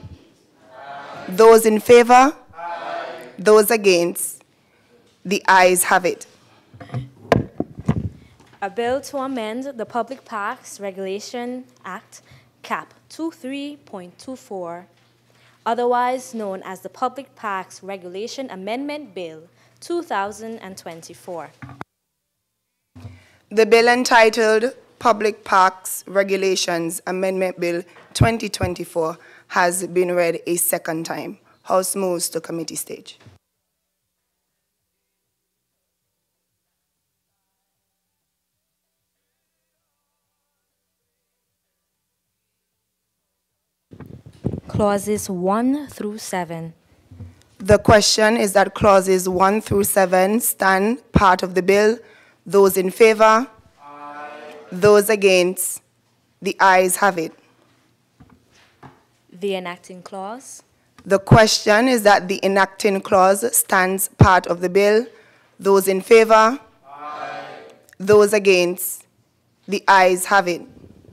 Aye. Those in favor? Aye. Those against? The ayes have it. A bill to amend the Public Parks Regulation Act, Cap 23.24, otherwise known as the Public Parks Regulation Amendment Bill 2024. The bill entitled Public Parks Regulations Amendment Bill 2024 has been read a second time. House moves to committee stage. Clauses 1 through 7. The question is that clauses 1 through 7 stand part of the bill. Those in favor? Aye. Those against? The ayes have it. The enacting clause. The question is that the enacting clause stands part of the bill. Those in favor? Aye. Those against? The ayes have it.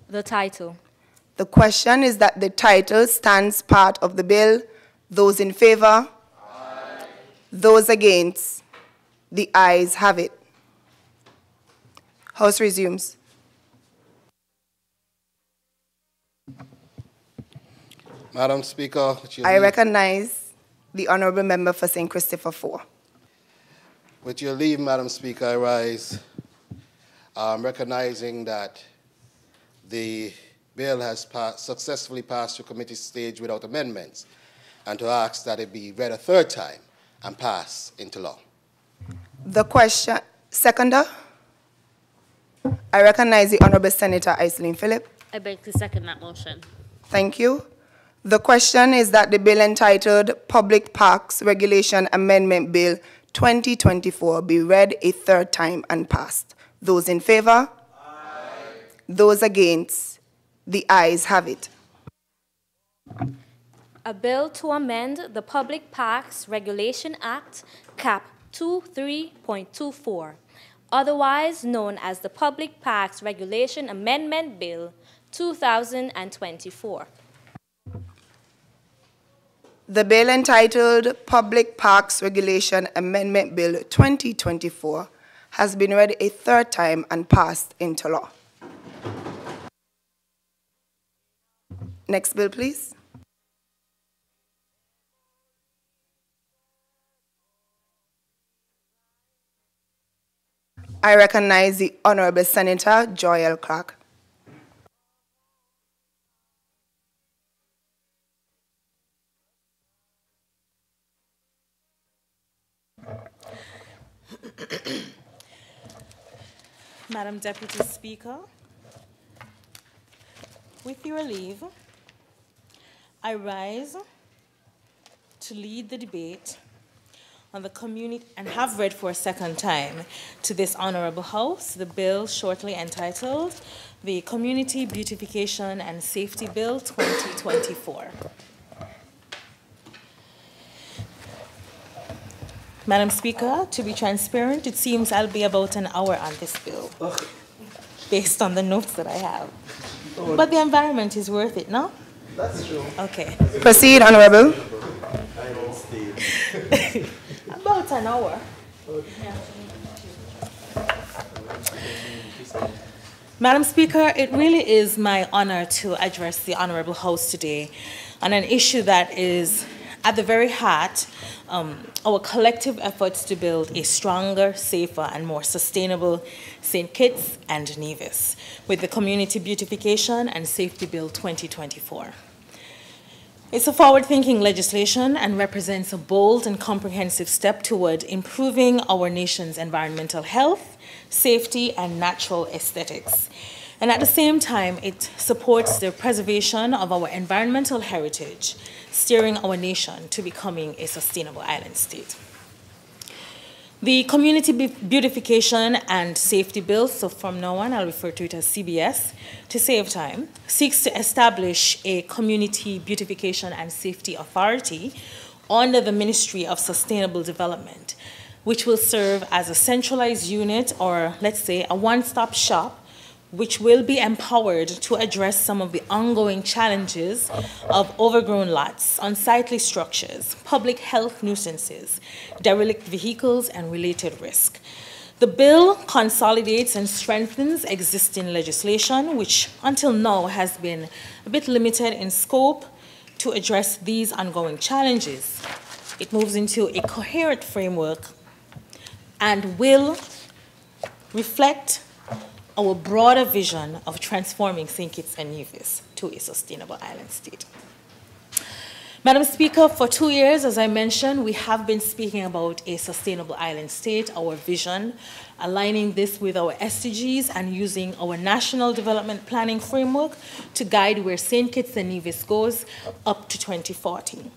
The title. The question is that the title stands part of the bill. Those in favor? Aye. Those against? The ayes have it. House resumes. Madam Speaker, I recognize the Honourable Member for St. Christopher 4. With your leave, Madam Speaker, I rise, recognizing that the bill has successfully passed through committee stage without amendments, and to ask that it be read a third time and pass into law. The question, seconder? I recognize the Honourable Senator Iselin Phillip. I beg to second that motion. Thank you. The question is that the bill entitled Public Parks Regulation Amendment Bill 2024 be read a third time and passed. Those in favor? Aye. Those against? The ayes have it. A bill to amend the Public Parks Regulation Act, Cap 23.24, otherwise known as the Public Parks Regulation Amendment Bill 2024. The bill entitled Public Parks Regulation Amendment Bill 2024 has been read a third time and passed into law. Next bill, please. I recognize the Honourable Senator Joy Clark. Madam Deputy Speaker, with your leave, I rise to lead the debate on the community and have read for a second time to this honorable House the bill shortly entitled the Community Beautification and Safety Bill 2024. Madam Speaker, to be transparent, it seems I'll be about an hour on this bill, based on the notes that I have. But the environment is worth it, no? That's true. Okay. Proceed, Honorable. About an hour. Madam Speaker, it really is my honor to address the Honorable House today on an issue that is at the very heart our collective efforts to build a stronger, safer, and more sustainable St. Kitts and Nevis with the Community Beautification and Safety Bill 2024. It's a forward-thinking legislation and represents a bold and comprehensive step toward improving our nation's environmental health, safety, and natural aesthetics. And at the same time, it supports the preservation of our environmental heritage, steering our nation to becoming a sustainable island state. The Community Beautification and Safety Bill, so from now on I'll refer to it as CBS, to save time, seeks to establish a Community Beautification and Safety Authority under the Ministry of Sustainable Development, which will serve as a centralized unit, or let's say a one-stop shop, which will be empowered to address some of the ongoing challenges of overgrown lots, unsightly structures, public health nuisances, derelict vehicles, and related risk. The bill consolidates and strengthens existing legislation, which until now has been a bit limited in scope to address these ongoing challenges. It moves into a coherent framework and will reflect our broader vision of transforming St. Kitts and Nevis to a sustainable island state. Madam Speaker, for 2 years, as I mentioned, we have been speaking about a sustainable island state, our vision, aligning this with our SDGs and using our National Development Planning Framework to guide where St. Kitts and Nevis goes up to 2040.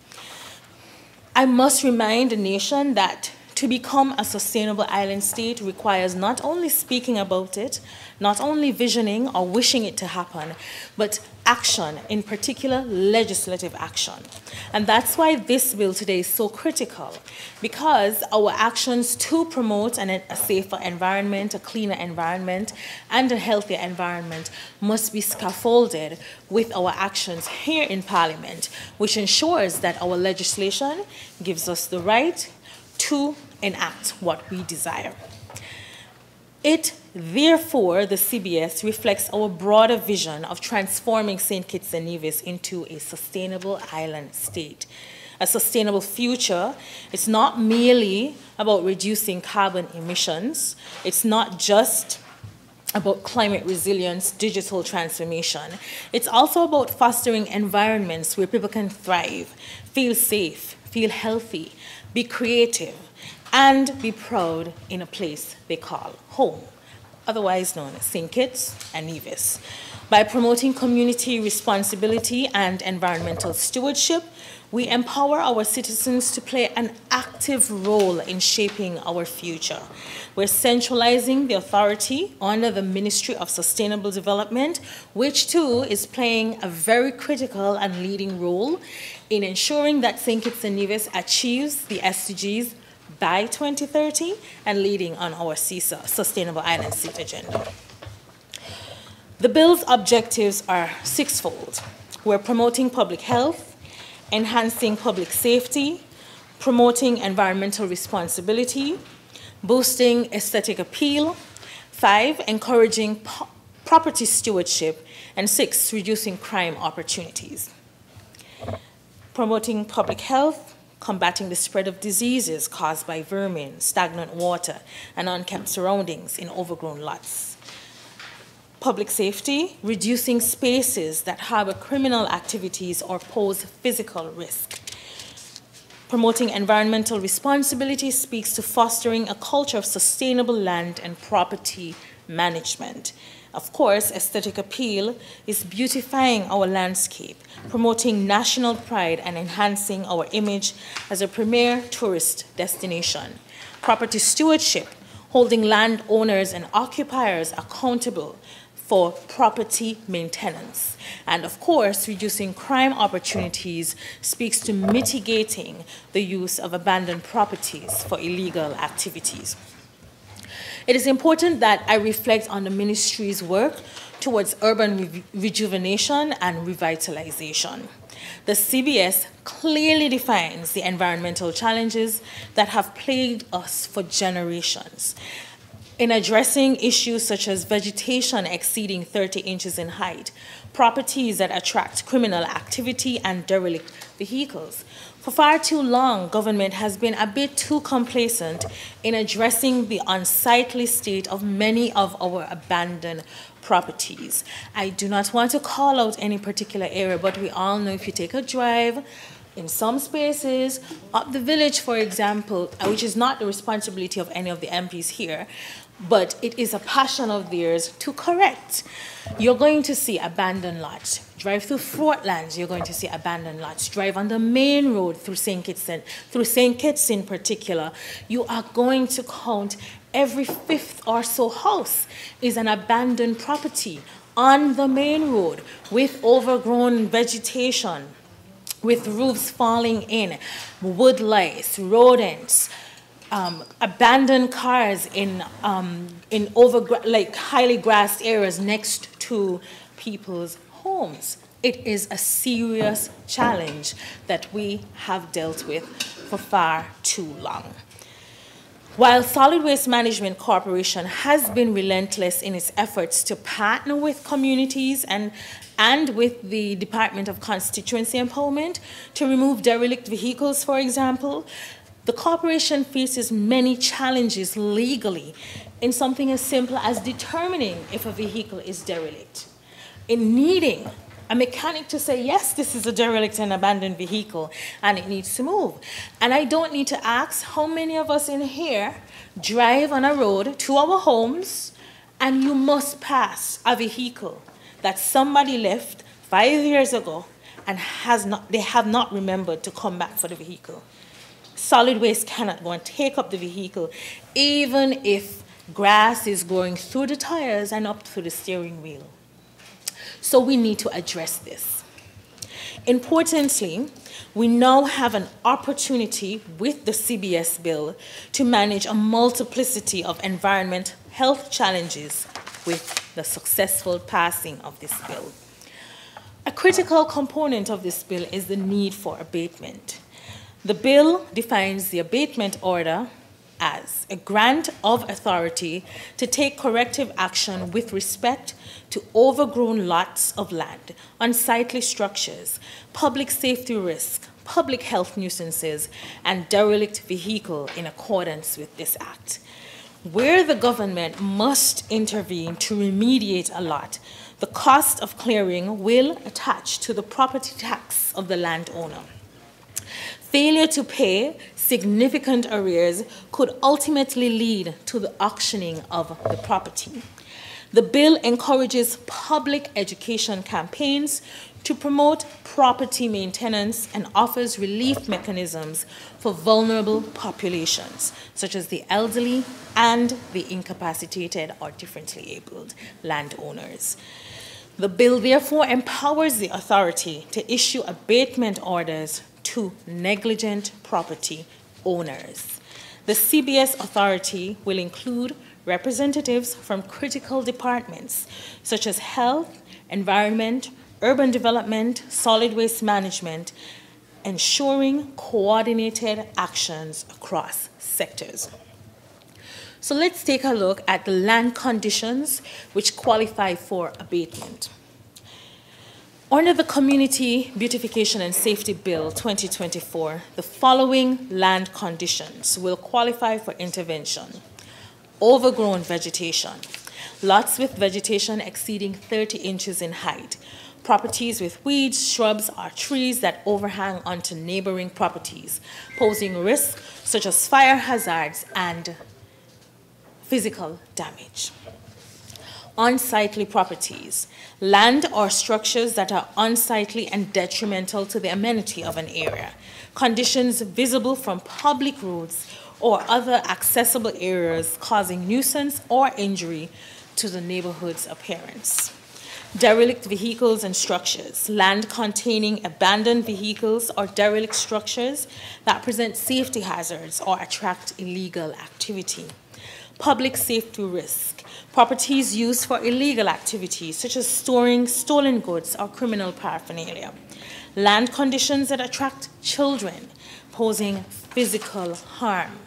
I must remind the nation that to become a sustainable island state requires not only speaking about it, not only visioning or wishing it to happen, but action, in particular legislative action. And that's why this bill today is so critical, because our actions to promote a safer environment, a cleaner environment, and a healthier environment must be scaffolded with our actions here in Parliament, which ensures that our legislation gives us the right to enact what we desire. It, therefore, the CBS reflects our broader vision of transforming St. Kitts and Nevis into a sustainable island state. A sustainable future, it's not merely about reducing carbon emissions. It's not just about climate resilience, digital transformation. It's also about fostering environments where people can thrive, feel safe, feel healthy, be creative, and be proud in a place they call home, otherwise known as St. Kitts and Nevis. By promoting community responsibility and environmental stewardship, we empower our citizens to play an active role in shaping our future. We're centralizing the authority under the Ministry of Sustainable Development, which too is playing a very critical and leading role in ensuring that St. Kitts and Nevis achieves the SDGs by 2030 and leading on our CISA, Sustainable Island State Agenda. The bill's objectives are sixfold. We're promoting public health, enhancing public safety, promoting environmental responsibility, boosting aesthetic appeal, 5, encouraging property stewardship, and 6, reducing crime opportunities. Promoting public health, combating the spread of diseases caused by vermin, stagnant water, and unkept surroundings in overgrown lots. Public safety, reducing spaces that harbor criminal activities or pose physical risk. Promoting environmental responsibility speaks to fostering a culture of sustainable land and property management. Of course, aesthetic appeal is beautifying our landscape, promoting national pride, and enhancing our image as a premier tourist destination. Property stewardship, holding landowners and occupiers accountable for property maintenance. And of course, reducing crime opportunities speaks to mitigating the use of abandoned properties for illegal activities. It is important that I reflect on the ministry's work towards urban rejuvenation and revitalization. The CBS clearly defines the environmental challenges that have plagued us for generations. In addressing issues such as vegetation exceeding 30 inches in height, properties that attract criminal activity, and derelict vehicles. For far too long, government has been a bit too complacent in addressing the unsightly state of many of our abandoned properties. I do not want to call out any particular area, but we all know if you take a drive, in some spaces, up the village, for example, which is not the responsibility of any of the MPs here, but it is a passion of theirs to correct. You're going to see abandoned lots. Drive through Fortlands, you're going to see abandoned lots. Drive on the main road through St. Kitts in particular, you are going to count every fifth or so house is an abandoned property on the main road with overgrown vegetation, with roofs falling in, wood lice, rodents, abandoned cars in highly grassed areas next to people's homes. It is a serious challenge that we have dealt with for far too long. While Solid Waste Management Corporation has been relentless in its efforts to partner with communities and with the Department of Constituency Empowerment to remove derelict vehicles, for example, the corporation faces many challenges legally in something as simple as determining if a vehicle is derelict, in needing a mechanic to say, yes, this is a derelict and abandoned vehicle and it needs to move. And I don't need to ask how many of us in here drive on a road to our homes and you must pass a vehicle that somebody left 5 years ago and they have not remembered to come back for the vehicle. Solid waste cannot go and take up the vehicle, even if grass is growing through the tires and up through the steering wheel. So we need to address this. Importantly, we now have an opportunity with the CBS bill to manage a multiplicity of environment health challenges with the successful passing of this bill. A critical component of this bill is the need for abatement. The bill defines the abatement order as a grant of authority to take corrective action with respect to overgrown lots of land, unsightly structures, public safety risk, public health nuisances, and derelict vehicle in accordance with this act. Where the government must intervene to remediate a lot, the cost of clearing will attach to the property tax of the landowner. Failure to pay significant arrears could ultimately lead to the auctioning of the property. The bill encourages public education campaigns to promote property maintenance and offers relief mechanisms for vulnerable populations, such as the elderly and the incapacitated or differently abled landowners. The bill therefore empowers the authority to issue abatement orders to negligent property owners. The CBS authority will include representatives from critical departments such as health, environment, urban development, solid waste management, ensuring coordinated actions across sectors. So let's take a look at the land conditions which qualify for abatement. Under the Community Beautification and Safety Bill 2024, the following land conditions will qualify for intervention. Overgrown vegetation, lots with vegetation exceeding 30 inches in height, properties with weeds, shrubs, or trees that overhang onto neighboring properties, posing risks such as fire hazards and physical damage. unsightly properties, land or structures that are unsightly and detrimental to the amenity of an area, conditions visible from public roads or other accessible areas causing nuisance or injury to the neighborhood's appearance. Derelict vehicles and structures, land containing abandoned vehicles or derelict structures that present safety hazards or attract illegal activity. Public safety risk, properties used for illegal activities such as storing stolen goods or criminal paraphernalia. Land conditions that attract children, posing physical harm.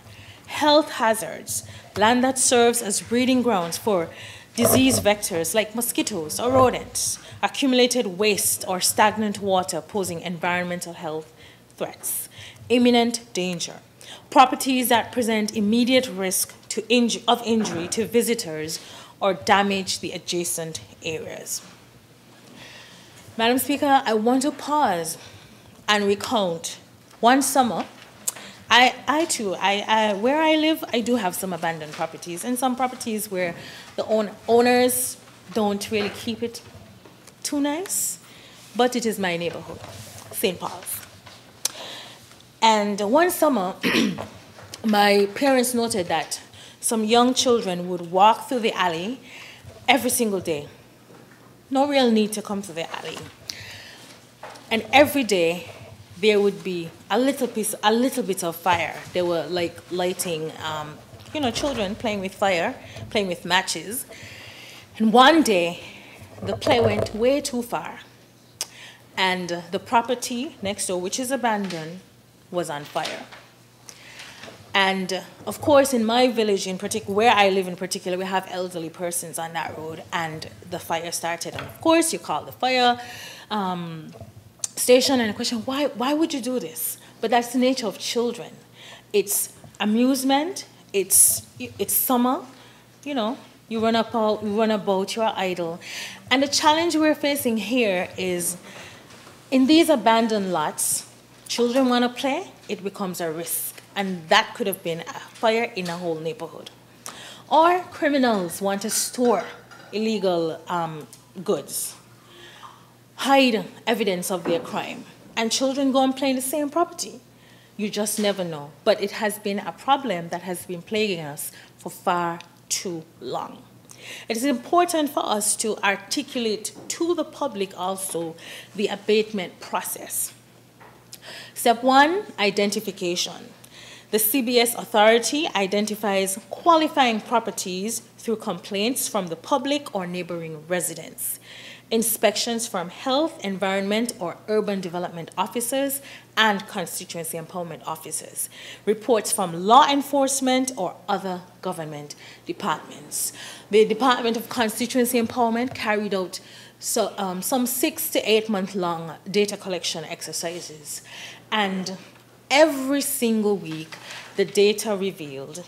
Health hazards, land that serves as breeding grounds for disease vectors like mosquitoes or rodents, accumulated waste or stagnant water posing environmental health threats, imminent danger, properties that present immediate risk of injury to visitors or damage the adjacent areas. Madam Speaker, I want to pause and recount one summer. Where I live, I do have some abandoned properties, and some properties where the owners don't really keep it too nice, but it is my neighborhood, St. Paul's. And one summer, my parents noted that some young children would walk through the alley every single day. No real need to come to the alley. And every day, there would be a little bit of fire. They were like lighting, children playing with fire, playing with matches. And one day, the play went way too far. And the property next door, which is abandoned, was on fire. And of course, in my village in particular, where I live in particular, we have elderly persons on that road, and the fire started. And of course, you call the fire station and question, why would you do this? But that's the nature of children. It's amusement, it's summer, you run about, you're idle. And the challenge we're facing here is, in these abandoned lots, children want to play, it becomes a risk. And that could have been a fire in a whole neighborhood. Or criminals want to store illegal goods, hide evidence of their crime, and children go and play in the same property. You just never know. But it has been a problem that has been plaguing us for far too long. It is important for us to articulate to the public also the abatement process. Step 1, identification. The CBS authority identifies qualifying properties through complaints from the public or neighboring residents, inspections from health, environment, or urban development officers and constituency empowerment officers, reports from law enforcement or other government departments. The Department of Constituency Empowerment carried out some 6 to 8 month long data collection exercises, and every single week, the data revealed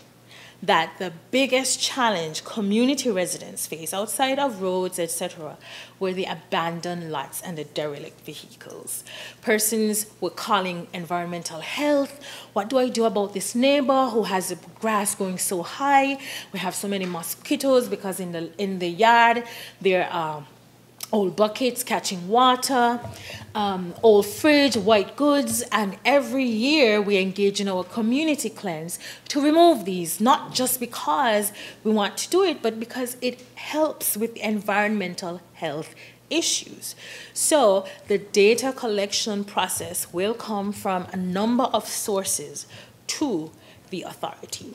that the biggest challenge community residents face outside of roads, etc., were the abandoned lots and the derelict vehicles. Persons were calling environmental health. What do I do about this neighbor who has the grass going so high? We have so many mosquitoes because in the yard there are old buckets catching water, old fridge, white goods, and every year we engage in our community cleanse to remove these, not just because we want to do it, but because it helps with environmental health issues. So the data collection process will come from a number of sources to the authority.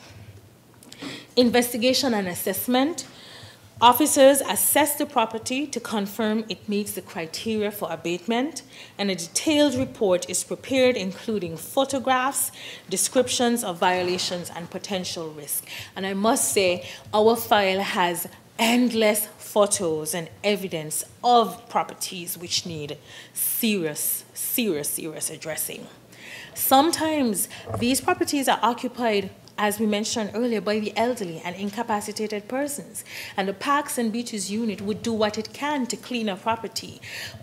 Investigation and assessment. Officers assess the property to confirm it meets the criteria for abatement, and a detailed report is prepared including photographs, descriptions of violations, and potential risk. And I must say, our file has endless photos and evidence of properties which need serious addressing. Sometimes these properties are occupied, as we mentioned earlier, by the elderly and incapacitated persons. And the Parks and Beaches unit would do what it can to clean a property.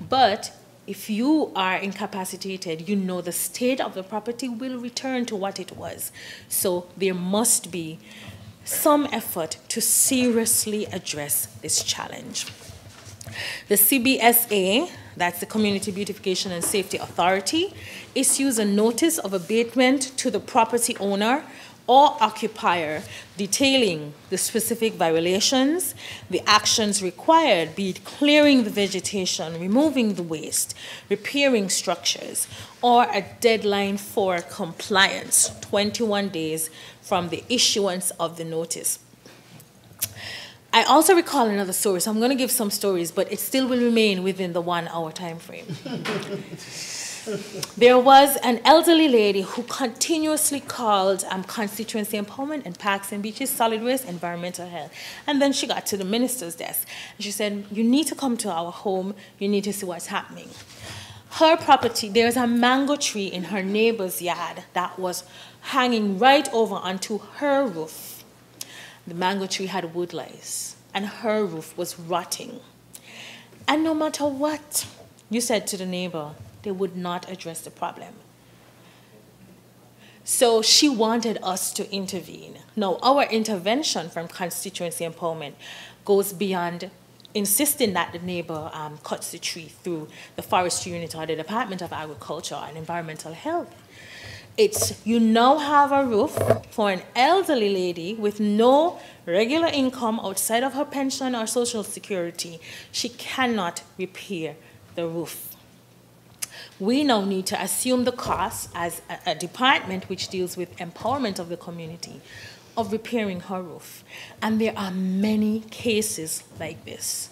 But if you are incapacitated, you know the state of the property will return to what it was. So there must be some effort to seriously address this challenge. The CBSA, that's the Community Beautification and Safety Authority, issues a notice of abatement to the property owner or occupier detailing the specific violations, the actions required, be it clearing the vegetation, removing the waste, repairing structures, or a deadline for compliance, 21 days from the issuance of the notice. I also recall another story, so I'm going to give some stories, but it still will remain within the 1 hour time frame. There was an elderly lady who continuously called Constituency Empowerment and Parks and Beaches, Solid Waste, Environmental Health. And then she got to the minister's desk. And she said, you need to come to our home. You need to see what's happening. Her property, there's a mango tree in her neighbor's yard that was hanging right over onto her roof. The mango tree had wood lice, and her roof was rotting. And no matter what you said to the neighbor, they would not address the problem. So she wanted us to intervene. Now, our intervention from Constituency Empowerment goes beyond insisting that the neighbor cuts the tree through the forestry unit or the Department of Agriculture and Environmental Health. It's, you now have a roof for an elderly lady with no regular income outside of her pension or Social Security. She cannot repair the roof. We now need to assume the cost as a department which deals with empowerment of the community of repairing her roof. And there are many cases like this.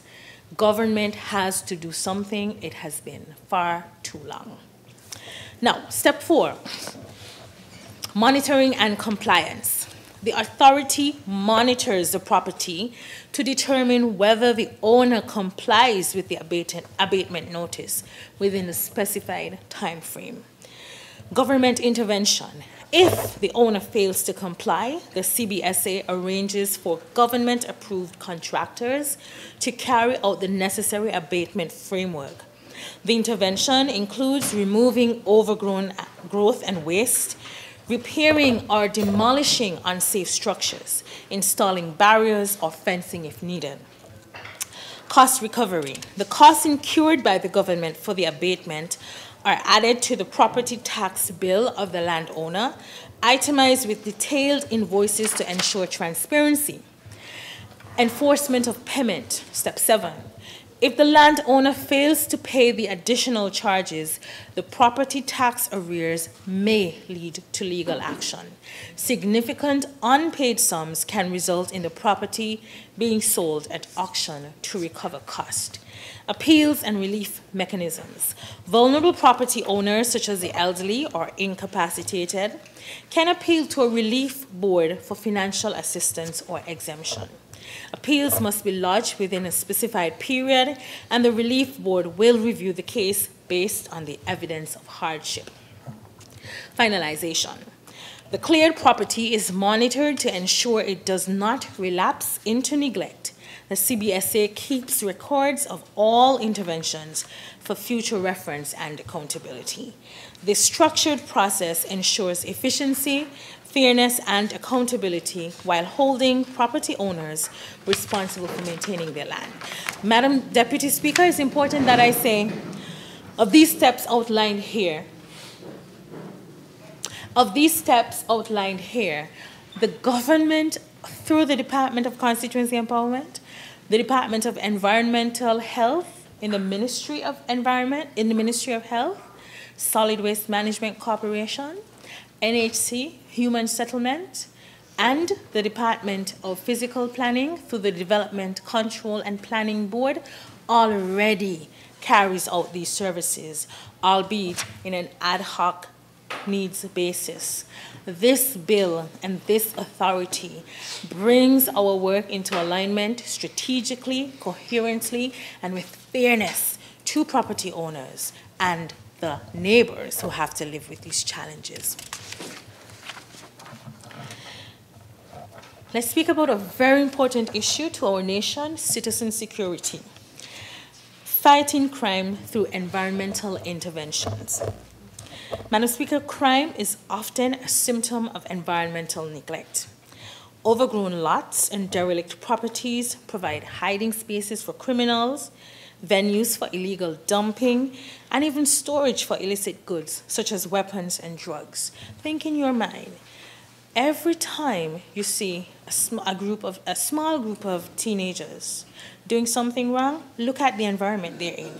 Government has to do something. It has been far too long. Now, step 4, monitoring and compliance. The authority monitors the property to determine whether the owner complies with the abatement notice within a specified time frame. Government intervention. If the owner fails to comply, the CBSA arranges for government-approved contractors to carry out the necessary abatement framework. The intervention includes removing overgrown growth and waste, repairing or demolishing unsafe structures, installing barriers or fencing if needed. Cost recovery. The costs incurred by the government for the abatement are added to the property tax bill of the landowner, itemized with detailed invoices to ensure transparency. Enforcement of payment, step 7. If the landowner fails to pay the additional charges, the property tax arrears may lead to legal action. Significant unpaid sums can result in the property being sold at auction to recover cost. Appeals and relief mechanisms. Vulnerable property owners, such as the elderly or incapacitated, can appeal to a relief board for financial assistance or exemption. Appeals must be lodged within a specified period, and the relief board will review the case based on the evidence of hardship. Finalization. The cleared property is monitored to ensure it does not relapse into neglect. The CBSA keeps records of all interventions for future reference and accountability. This structured process ensures efficiency, fairness, and accountability while holding property owners responsible for maintaining their land. Madam Deputy Speaker, it's important that I say, of these steps outlined here, the government, through the Department of Constituency Empowerment, the Department of Environmental Health in the Ministry of Environment, in the Ministry of Health, Solid Waste Management Corporation, NHC, Human Settlement, and the Department of Physical Planning through the Development Control and Planning Board already carries out these services, albeit in an ad hoc needs basis. This bill and this authority brings our work into alignment strategically, coherently, and with fairness to property owners and the neighbors who have to live with these challenges. Let's speak about a very important issue to our nation, citizen security. Fighting crime through environmental interventions. Madam Speaker, crime is often a symptom of environmental neglect. Overgrown lots and derelict properties provide hiding spaces for criminals, venues for illegal dumping, and even storage for illicit goods, such as weapons and drugs. Think in your mind, every time you see a small group of teenagers doing something wrong, look at the environment they're in.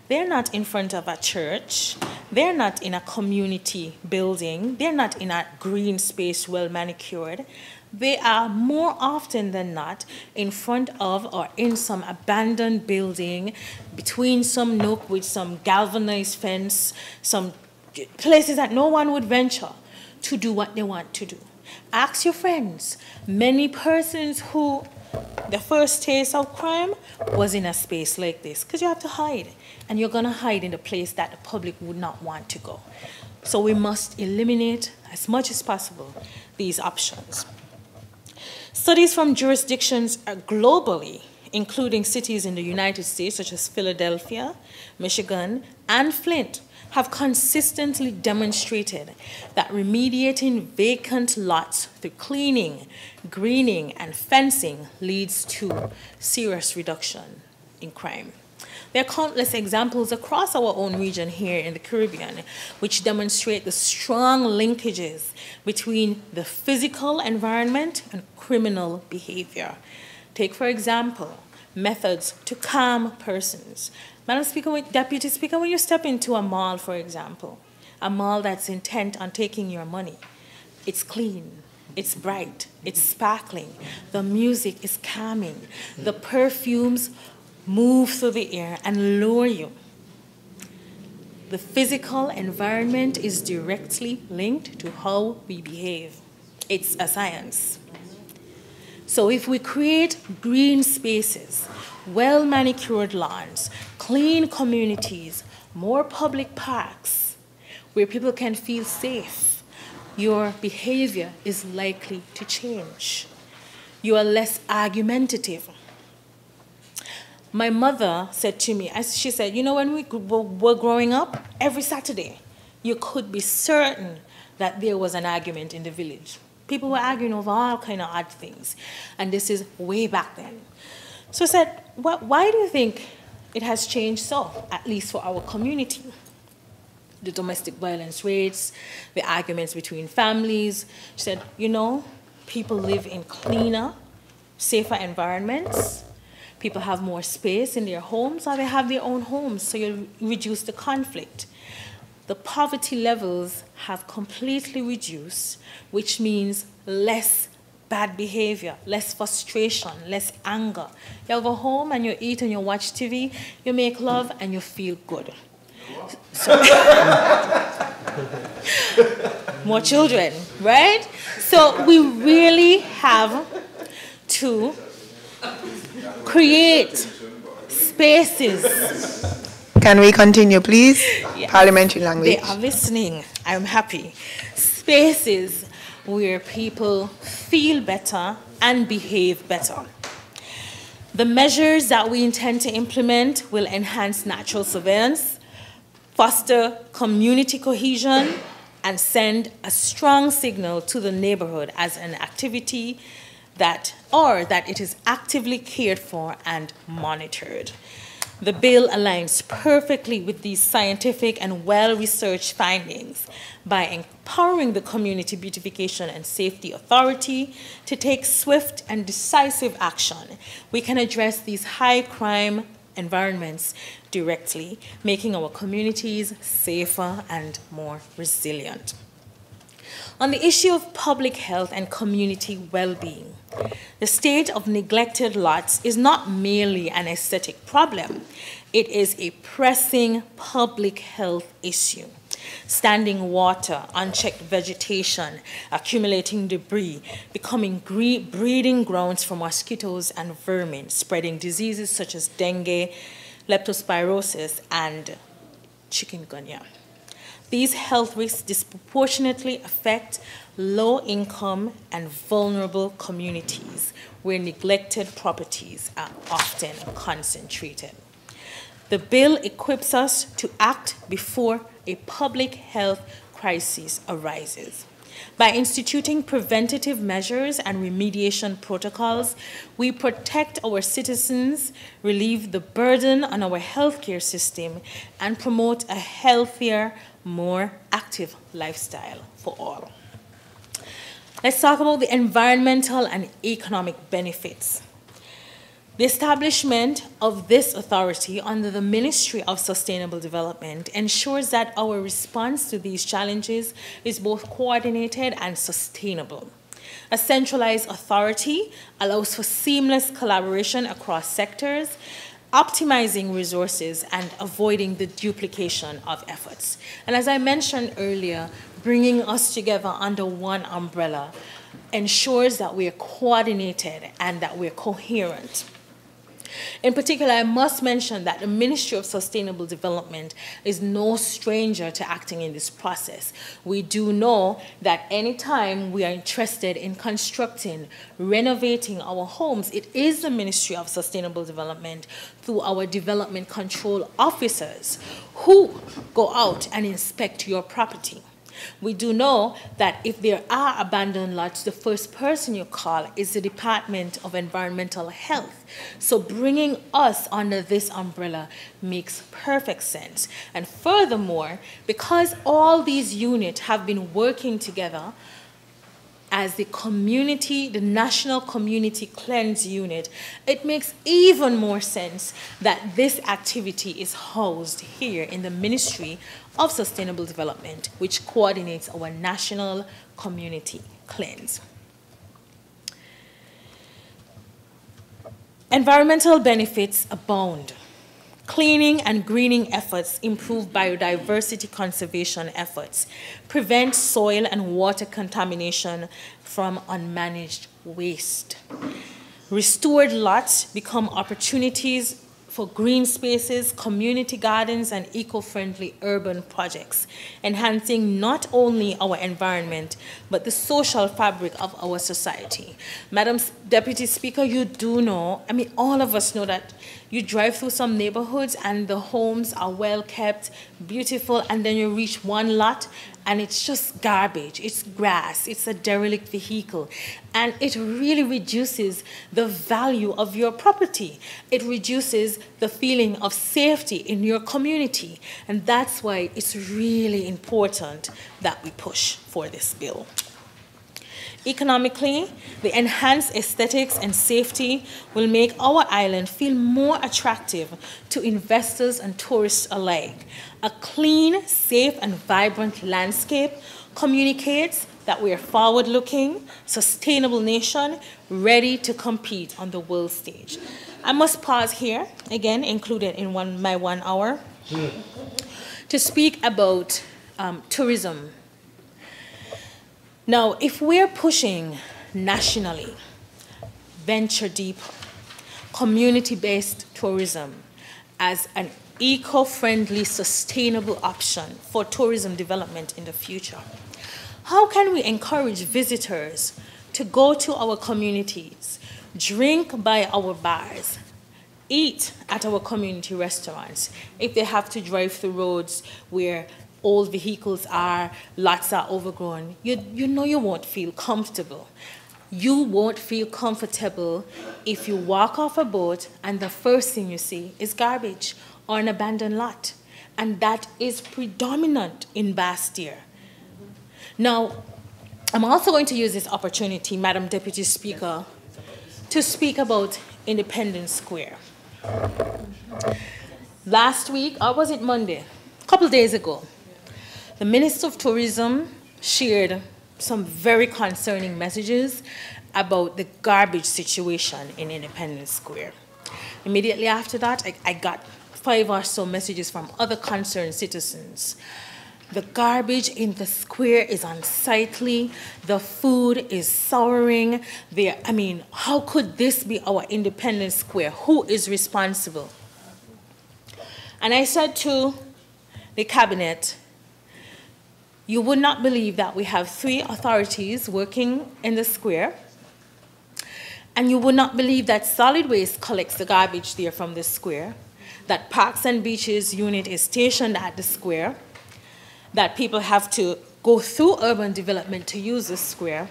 They're not in front of a church. They're not in a community building. They're not in a green space, well manicured. They are more often than not in front of or in some abandoned building, between some nook with some galvanized fence, some places that no one would venture to do what they want to do. Ask your friends. Many persons who the first taste of crime was in a space like this, because you have to hide, and you're going to hide in a place that the public would not want to go. So we must eliminate as much as possible these options. Studies from jurisdictions globally, including cities in the United States such as Philadelphia, Michigan, and Flint, have consistently demonstrated that remediating vacant lots through cleaning, greening, and fencing leads to serious reduction in crime. There are countless examples across our own region here in the Caribbean which demonstrate the strong linkages between the physical environment and criminal behavior. Take, for example, methods to calm persons. Madam Speaker, Deputy Speaker, when you step into a mall, for example, a mall that's intent on taking your money, it's clean, it's bright, it's sparkling, the music is calming, the perfumes move through the air and lure you. The physical environment is directly linked to how we behave. It's a science. So if we create green spaces, well-manicured lawns, clean communities, more public parks where people can feel safe, your behavior is likely to change. You are less argumentative. My mother said to me, as she said, you know, when we were growing up, every Saturday, you could be certain that there was an argument in the village. People were arguing over all kind of odd things. And this is way back then. So I said, why do you think it has changed so, at least for our community? The domestic violence rates, the arguments between families. She said, you know, people live in cleaner, safer environments. People have more space in their homes, or they have their own homes, so you reduce the conflict. The poverty levels have completely reduced, which means less bad behavior, less frustration, less anger. You go home and you eat and you watch TV, you make love and you feel good. So, more children, right? So we really have to create spaces. Can we continue, please? Yes. Parliamentary language. They are listening. I'm happy. Spaces where people feel better and behave better. The measures that we intend to implement will enhance natural surveillance, foster community cohesion, and send a strong signal to the neighborhood as an activity that it is actively cared for and monitored. The bill aligns perfectly with these scientific and well-researched findings by empowering the Community Beautification and Safety Authority to take swift and decisive action. We can address these high crime environments directly, making our communities safer and more resilient. On the issue of public health and community well-being, the state of neglected lots is not merely an aesthetic problem. It is a pressing public health issue. Standing water, unchecked vegetation, accumulating debris, becoming breeding grounds for mosquitoes and vermin, spreading diseases such as dengue, leptospirosis, and chikungunya. These health risks disproportionately affect low-income and vulnerable communities where neglected properties are often concentrated. The bill equips us to act before a public health crisis arises. By instituting preventative measures and remediation protocols, we protect our citizens, relieve the burden on our healthcare system, and promote a healthier, more active lifestyle for all. Let's talk about the environmental and economic benefits. The establishment of this authority under the Ministry of Sustainable Development ensures that our response to these challenges is both coordinated and sustainable. A centralized authority allows for seamless collaboration across sectors, optimizing resources and avoiding the duplication of efforts. And as I mentioned earlier, bringing us together under one umbrella ensures that we are coordinated and that we're coherent. In particular, I must mention that the Ministry of Sustainable Development is no stranger to acting in this process. We do know that anytime we are interested in constructing, renovating our homes, it is the Ministry of Sustainable Development through our development control officers who go out and inspect your property. We do know that if there are abandoned lots, the first person you call is the Department of Environmental Health. So bringing us under this umbrella makes perfect sense. And furthermore, because all these units have been working together as the community, the National Community Cleanse Unit, it makes even more sense that this activity is housed here in the Ministry of Sustainable Development, which coordinates our National Community Cleanse. Environmental benefits abound. Cleaning and greening efforts improve biodiversity conservation efforts, prevent soil and water contamination from unmanaged waste. Restored lots become opportunities for green spaces, community gardens, and eco-friendly urban projects, enhancing not only our environment, but the social fabric of our society. Madam Deputy Speaker, you do know, I mean, all of us know that you drive through some neighborhoods and the homes are well kept, beautiful, and then you reach one lot and it's just garbage, it's grass, it's a derelict vehicle. And it really reduces the value of your property. It reduces the feeling of safety in your community. And that's why it's really important that we push for this bill. Economically, the enhanced aesthetics and safety will make our island feel more attractive to investors and tourists alike. A clean, safe, and vibrant landscape communicates that we are forward-looking, sustainable nation ready to compete on the world stage. I must pause here, again included in my 1 hour, to speak about tourism. Now, if we're pushing nationally, venture deep, community-based tourism as an eco-friendly, sustainable option for tourism development in the future, how can we encourage visitors to go to our communities, drink by our bars, eat at our community restaurants, if they have to drive through roads where old vehicles are, lots are overgrown? You know you won't feel comfortable. You won't feel comfortable if you walk off a boat and the first thing you see is garbage or an abandoned lot. And that is predominant in Bastille. Now, I'm also going to use this opportunity, Madam Deputy Speaker, to speak about Independence Square. Last week, or was it Monday? A couple days ago, the Minister of Tourism shared some very concerning messages about the garbage situation in Independence Square. Immediately after that, I got 5 or so messages from other concerned citizens. The garbage in the square is unsightly. The food is souring. I mean, how could this be our Independence Square? Who is responsible? And I said to the cabinet, you would not believe that we have 3 authorities working in the square, and you would not believe that solid waste collects the garbage there from the square, that Parks and Beaches unit is stationed at the square, that people have to go through urban development to use the square,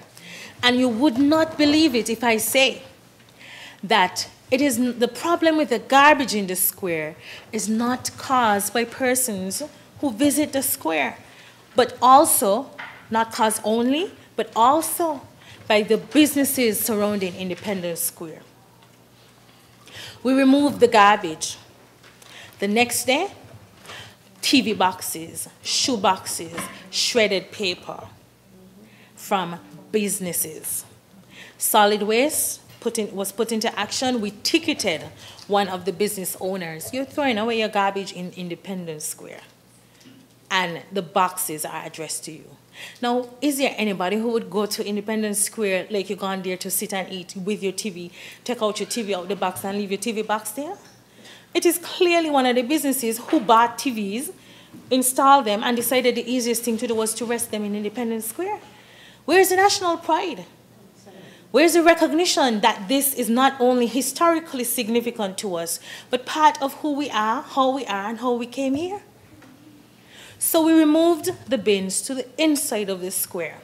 and you would not believe it if I say that it is the problem with the garbage in the square is not caused by persons who visit the square, but also, not caused only, but also by the businesses surrounding Independence Square. We removed the garbage. The next day, TV boxes, shoe boxes, shredded paper from businesses. Solid waste was put into action. We ticketed one of the business owners. You're throwing away your garbage in Independence Square, and the boxes are addressed to you. Now, is there anybody who would go to Independence Square, like you're gone there to sit and eat with your TV, take out your TV out the box and leave your TV box there? It is clearly one of the businesses who bought TVs, installed them, and decided the easiest thing to do was to rest them in Independence Square. Where's the national pride? Where's the recognition that this is not only historically significant to us, but part of who we are, and how we came here? So we removed the bins to the inside of the square.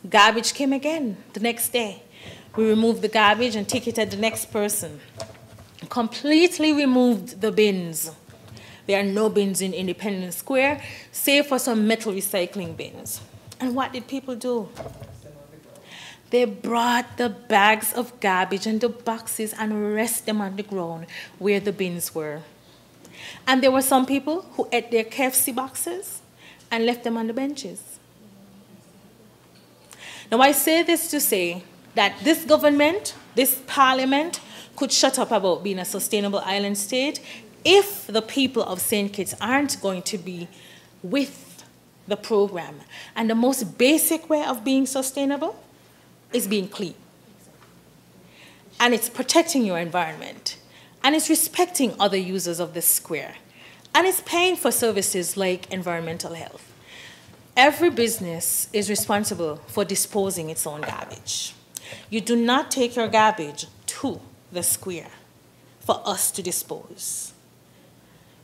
Garbage came again the next day. We removed the garbage and ticketed the next person. Completely removed the bins. There are no bins in Independence Square, save for some metal recycling bins. And what did people do? They brought the bags of garbage and the boxes and rested them on the ground where the bins were. And there were some people who ate their KFC boxes and left them on the benches. Now, I say this to say that this government, this parliament, could shut up about being a sustainable island state if the people of St. Kitts aren't going to be with the program. And the most basic way of being sustainable is being clean. And it's protecting your environment. And it's respecting other users of the square. And it's paying for services like environmental health. Every business is responsible for disposing its own garbage. You do not take your garbage to the square for us to dispose.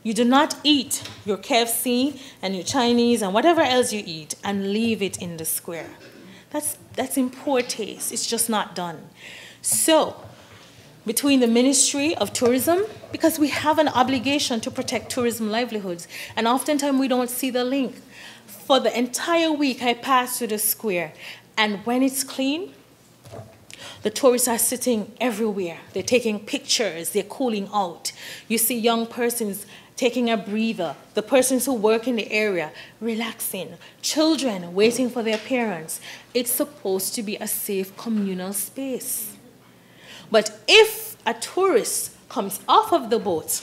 You do not eat your KFC and your Chinese and whatever else you eat and leave it in the square. That's in poor taste. It's just not done. So, between the Ministry of Tourism, because we have an obligation to protect tourism livelihoods, and oftentimes we don't see the link. For the entire week, I pass through the square, and when it's clean, the tourists are sitting everywhere. They're taking pictures, they're cooling out. You see young persons taking a breather, the persons who work in the area relaxing, children waiting for their parents. It's supposed to be a safe communal space. But if a tourist comes off of the boat,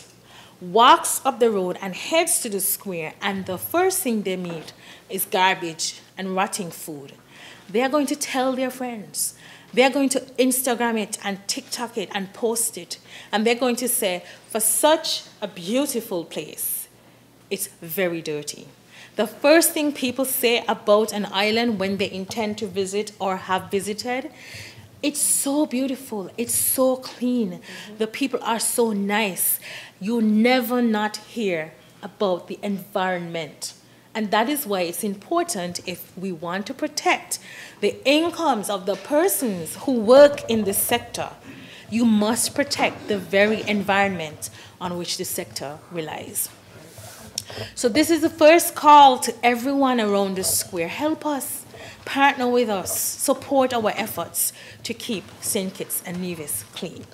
walks up the road and heads to the square, and the first thing they meet is garbage and rotting food, they are going to tell their friends. They're going to Instagram it and TikTok it and post it. And they're going to say, for such a beautiful place, it's very dirty. The first thing people say about an island when they intend to visit or have visited, it's so beautiful, it's so clean. The people are so nice. You never not hear about the environment. And that is why it's important, if we want to protect the incomes of the persons who work in this sector, you must protect the very environment on which the sector relies. So this is the first call to everyone around the square. Help us, partner with us, support our efforts to keep St. Kitts and Nevis clean.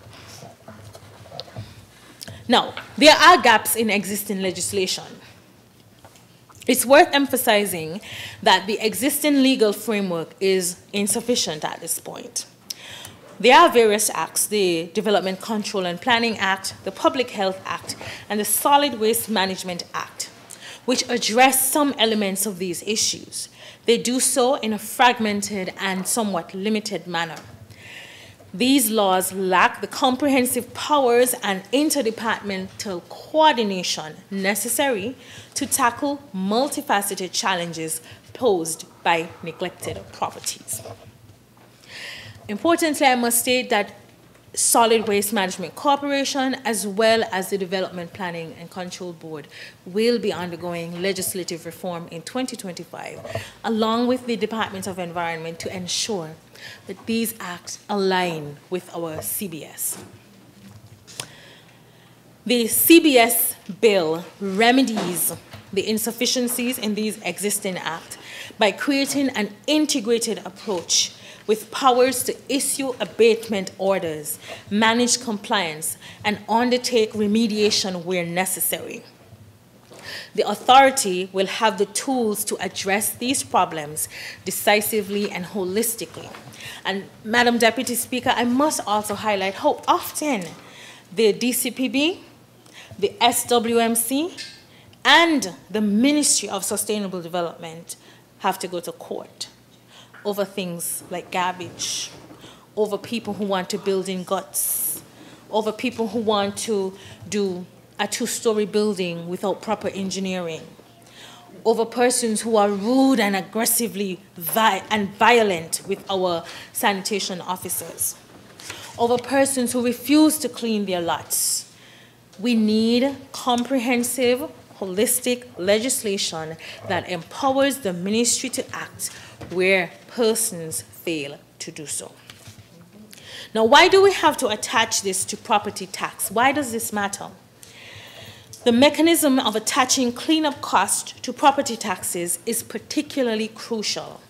Now, there are gaps in existing legislation. It's worth emphasizing that the existing legal framework is insufficient at this point. There are various acts, the Development Control and Planning Act, the Public Health Act, and the Solid Waste Management Act, which address some elements of these issues. They do so in a fragmented and somewhat limited manner. These laws lack the comprehensive powers and interdepartmental coordination necessary to tackle multifaceted challenges posed by neglected properties. Importantly, I must state that Solid Waste Management Corporation, as well as the Development Planning and Control Board, will be undergoing legislative reform in 2025, along with the Department of Environment, to ensure that these acts align with our CBS. The CBS bill remedies the insufficiencies in these existing acts by creating an integrated approach with powers to issue abatement orders, manage compliance, and undertake remediation where necessary. The authority will have the tools to address these problems decisively and holistically. And Madam Deputy Speaker, I must also highlight how often the DCPB, the SWMC, and the Ministry of Sustainable Development have to go to court over things like garbage, over people who want to build in guts, over people who want to do a two-story building without proper engineering, over persons who are rude and aggressively violent with our sanitation officers, over persons who refuse to clean their lots. We need comprehensive, holistic legislation that empowers the ministry to act where persons fail to do so. Now, why do we have to attach this to property tax? Why does this matter? The mechanism of attaching cleanup costs to property taxes is particularly crucial.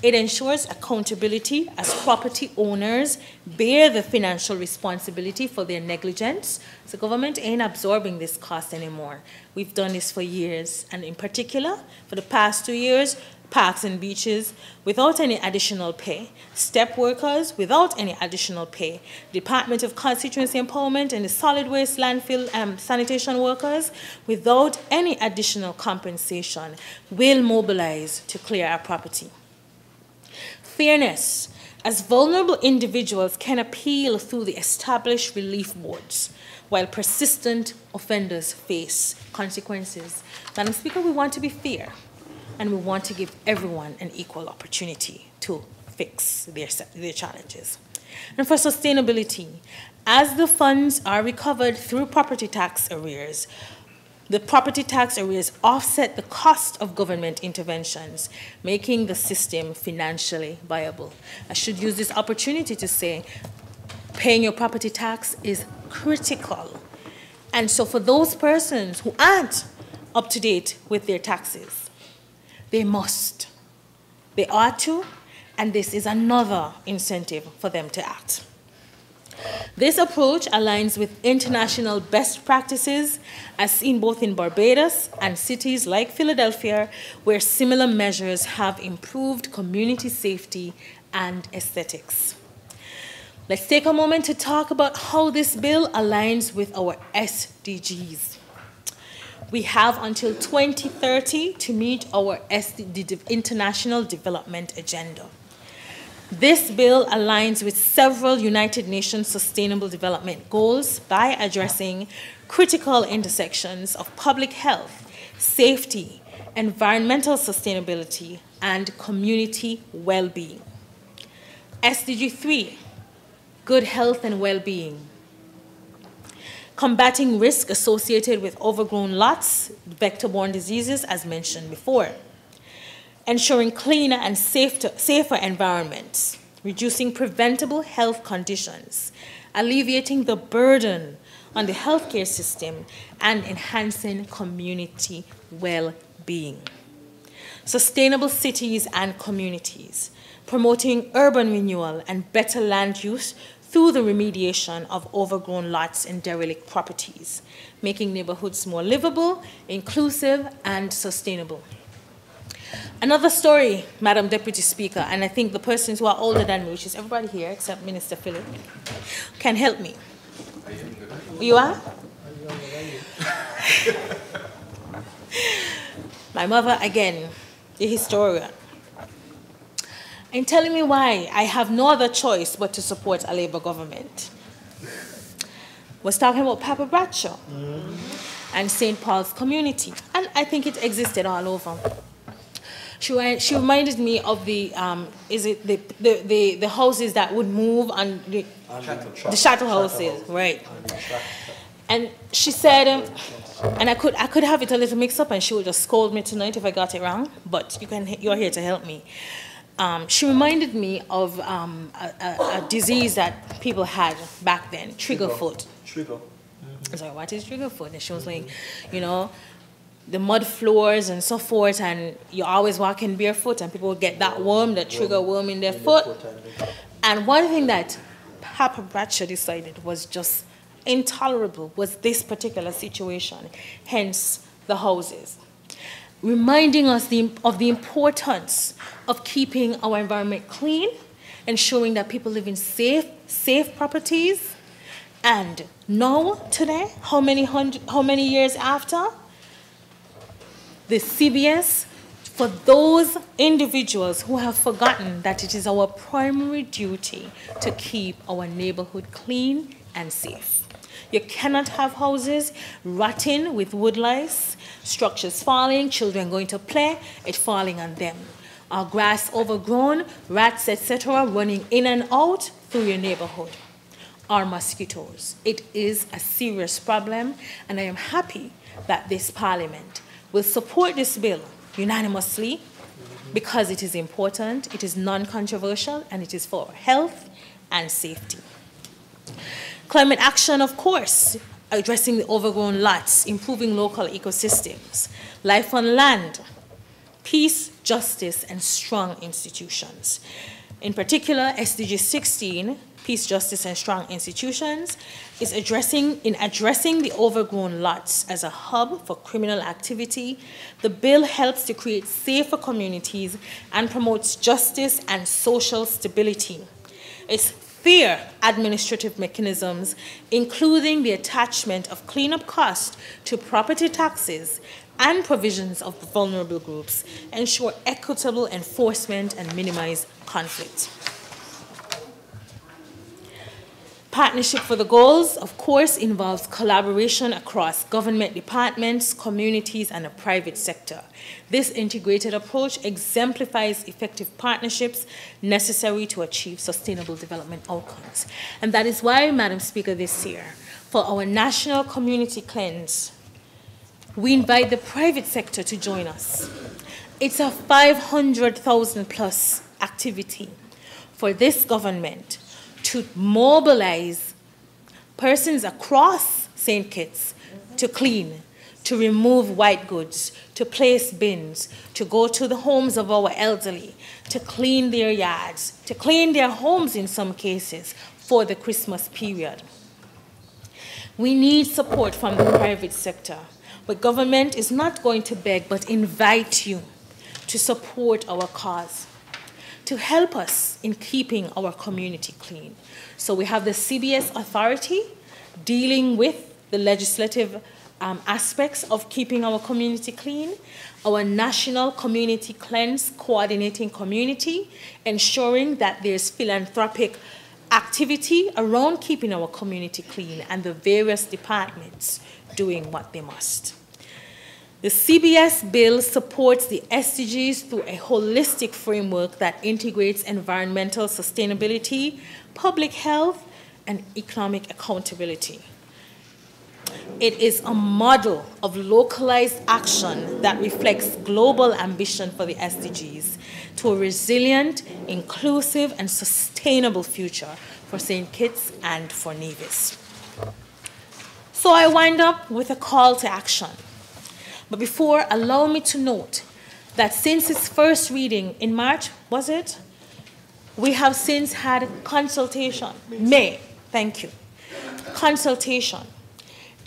It ensures accountability as property owners bear the financial responsibility for their negligence. The government ain't absorbing this cost anymore. We've done this for years, and in particular, for the past 2 years, parks and beaches without any additional pay, step workers without any additional pay, Department of Constituency Empowerment and the solid waste landfill sanitation workers without any additional compensation will mobilize to clear our property. Fairness, as vulnerable individuals can appeal through the established relief boards, while persistent offenders face consequences. Madam Speaker, we want to be fair, and we want to give everyone an equal opportunity to fix their challenges. And for sustainability, as the funds are recovered through property tax arrears, the property tax arrears offset the cost of government interventions, making the system financially viable. I should use this opportunity to say, paying your property tax is critical. And so for those persons who aren't up to date with their taxes, they must. They ought to, and this is another incentive for them to act. This approach aligns with international best practices as seen both in Barbados and cities like Philadelphia, where similar measures have improved community safety and aesthetics. Let's take a moment to talk about how this bill aligns with our SDGs. We have until 2030 to meet our International Development Agenda. This bill aligns with several United Nations Sustainable Development Goals by addressing critical intersections of public health, safety, environmental sustainability, and community well-being. SDG 3, good health and well-being. Combating risk associated with overgrown lots, vector-borne diseases, as mentioned before. Ensuring cleaner and safer environments, reducing preventable health conditions, alleviating the burden on the healthcare system, and enhancing community well-being. Sustainable cities and communities, promoting urban renewal and better land use through the remediation of overgrown lots and derelict properties, making neighborhoods more livable, inclusive, and sustainable. Another story, Madam Deputy Speaker, and I think the persons who are older than me, which is everybody here except Minister Philip, can help me. You are? My mother, again, the historian, in telling me why I have no other choice but to support a Labour government, was talking about Papa Bradshaw and St. Paul's community, and I think it existed all over. She reminded me of the the houses that would move on the shuttle houses, right? And she said, and I could have it a little mixed up, and she would just scold me tonight if I got it wrong. But you're here to help me. She reminded me of a disease that people had back then, trigger foot. Trigger. I was like, what is trigger foot? And she was like, you know, the mud floors and so forth, and you're always walking barefoot, and people get that worm, that trigger worm in their foot. And one thing that Papa Bradshaw decided was just intolerable was this particular situation, hence the houses. Reminding us of the importance of keeping our environment clean, ensuring that people live in safe properties. And now, today, how many years after, the CBS, for those individuals who have forgotten that it is our primary duty to keep our neighborhood clean and safe. You cannot have houses rotting with wood lice, structures falling, children going to play, it falling on them. Our grass overgrown, rats, etc., running in and out through your neighborhood. Our mosquitoes. It is a serious problem, and I am happy that this Parliament will support this bill unanimously because it is important, it is non-controversial, and it is for health and safety. Climate action, of course, addressing the overgrown lots, improving local ecosystems, life on land, peace, justice, and strong institutions. In particular, SDG 16, Peace, Justice, and Strong Institutions, is addressing the overgrown lots as a hub for criminal activity. The bill helps to create safer communities and promotes justice and social stability. It's fair administrative mechanisms, including the attachment of cleanup costs to property taxes and provisions of vulnerable groups, ensure equitable enforcement and minimize conflict. Partnership for the Goals, of course, involves collaboration across government departments, communities, and the private sector. This integrated approach exemplifies effective partnerships necessary to achieve sustainable development outcomes. And that is why, Madam Speaker, this year, for our National Community Cleanse, we invite the private sector to join us. It's a 500,000 plus activity for this government to mobilize persons across St. Kitts to clean, to remove white goods, to place bins, to go to the homes of our elderly, to clean their yards, to clean their homes in some cases for the Christmas period. We need support from the private sector, but government is not going to beg, but invite you to support our cause, to help us in keeping our community clean. So we have the CBS authority dealing with the legislative aspects of keeping our community clean, our National Community Cleanse coordinating community, ensuring that there's philanthropic activity around keeping our community clean, and the various departments doing what they must. The CBS bill supports the SDGs through a holistic framework that integrates environmental sustainability, public health, and economic accountability. It is a model of localized action that reflects global ambition for the SDGs to a resilient, inclusive, and sustainable future for St. Kitts and for Nevis. So I wind up with a call to action. But before, allow me to note that since its first reading in March, was it? We have since had consultation. May, thank you. Consultation.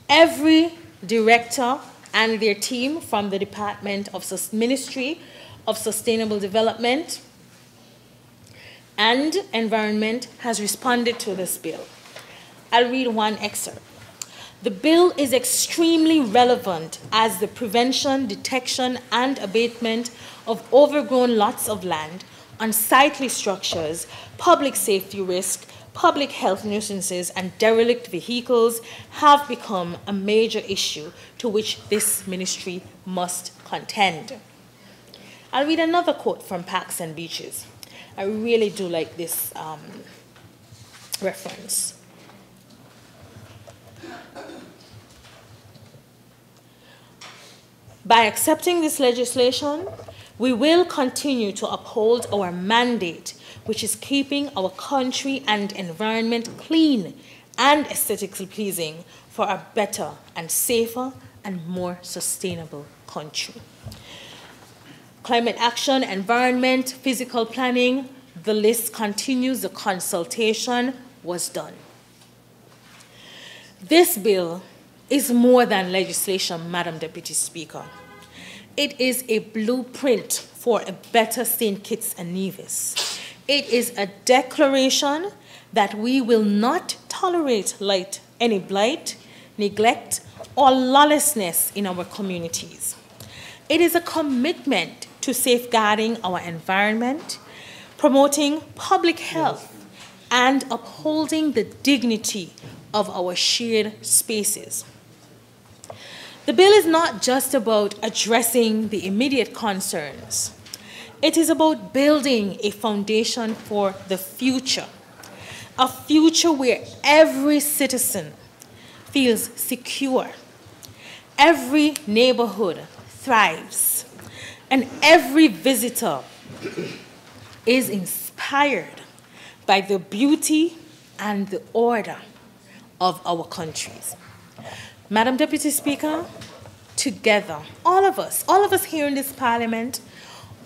Every director and their team from the Department of Ministry of Sustainable Development and Environment has responded to this bill. I'll read one excerpt. The bill is extremely relevant as the prevention, detection, and abatement of overgrown lots of land, unsightly structures, public safety risk, public health nuisances, and derelict vehicles have become a major issue to which this ministry must contend. I'll read another quote from Parks and Beaches. I really do like this reference. By accepting this legislation, we will continue to uphold our mandate, which is keeping our country and environment clean and aesthetically pleasing for a better and safer and more sustainable country. Climate action, environment, physical planning, the list continues. The consultation was done. This bill is more than legislation, Madam Deputy Speaker. It is a blueprint for a better St. Kitts and Nevis. It is a declaration that we will not tolerate any blight, neglect, or lawlessness in our communities. It is a commitment to safeguarding our environment, promoting public health, and upholding the dignity of our shared spaces. The bill is not just about addressing the immediate concerns. It is about building a foundation for the future, a future where every citizen feels secure, every neighborhood thrives, and every visitor is inspired by the beauty and the order of our countries. Madam Deputy Speaker, together, all of us here in this Parliament,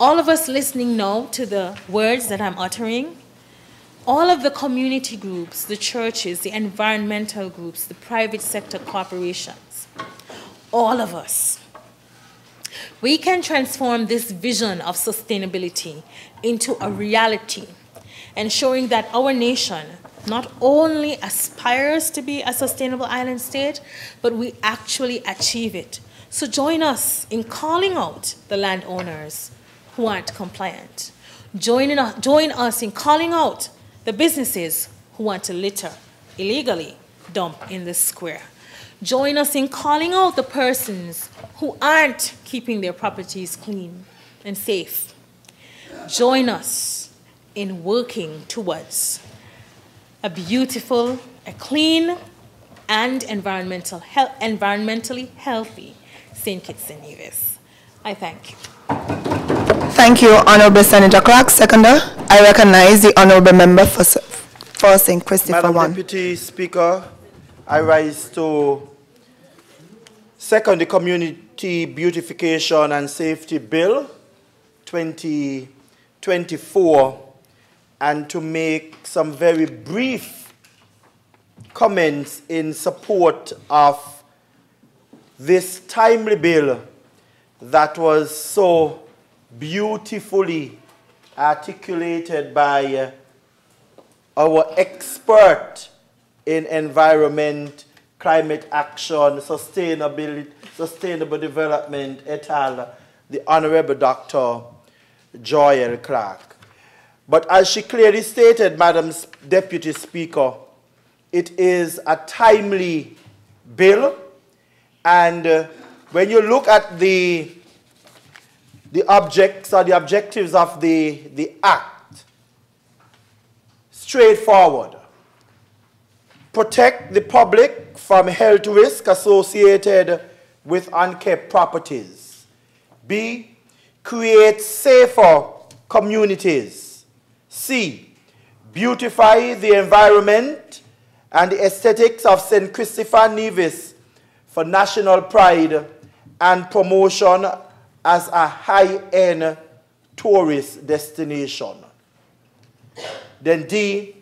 all of us listening now to the words that I'm uttering, all of the community groups, the churches, the environmental groups, the private sector corporations, all of us, we can transform this vision of sustainability into a reality, ensuring that our nation not only aspires to be a sustainable island state, but we actually achieve it. So join us in calling out the landowners who aren't compliant. Join us in calling out the businesses who want to litter, illegally dump in the square. Join us in calling out the persons who aren't keeping their properties clean and safe. Join us in working towards a beautiful, a clean, and environmentally healthy St. Kitts and Nevis. I thank you. Thank you, Honorable Senator Clark. Seconder, I recognize the Honorable Member for St. Christopher. Madam Deputy Speaker, I rise to second the Community Beautification and Safety Bill 2024 and to make some very brief comments in support of this timely bill that was so beautifully articulated by our expert in environment, climate action, sustainable development, et al., the Honorable Dr. Joy Clark. But as she clearly stated, Madam Deputy Speaker, it is a timely bill, and when you look at the objects or the objectives of the Act, straightforward. Protect the public from health risk associated with unkept properties. B, create safer communities. C, beautify the environment and the aesthetics of St. Christopher Nevis for national pride and promotion as a high-end tourist destination. Then D,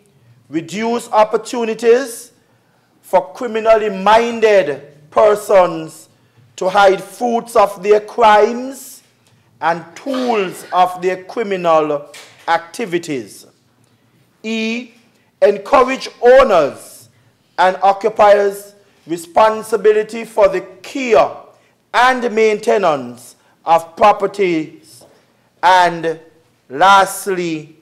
reduce opportunities for criminally minded persons to hide fruits of their crimes and tools of their criminal activities. E, encourage owners and occupiers responsibility for the care and maintenance of properties. And lastly,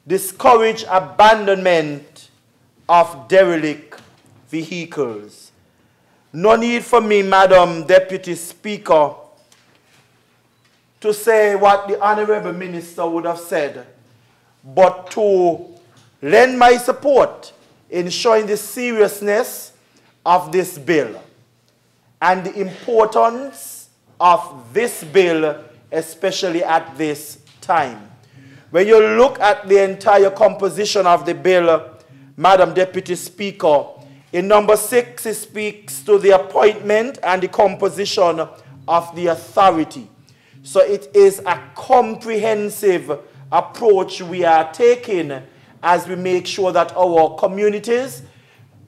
discourage abandonment of derelict vehicles. No need for me, Madam Deputy Speaker, to say what the Honorable Minister would have said, but to lend my support in showing the seriousness of this bill and the importance of this bill, especially at this time. When you look at the entire composition of the bill, Madam Deputy Speaker, in number 6, it speaks to the appointment and the composition of the authority. So it is a comprehensive approach we are taking as we make sure that our communities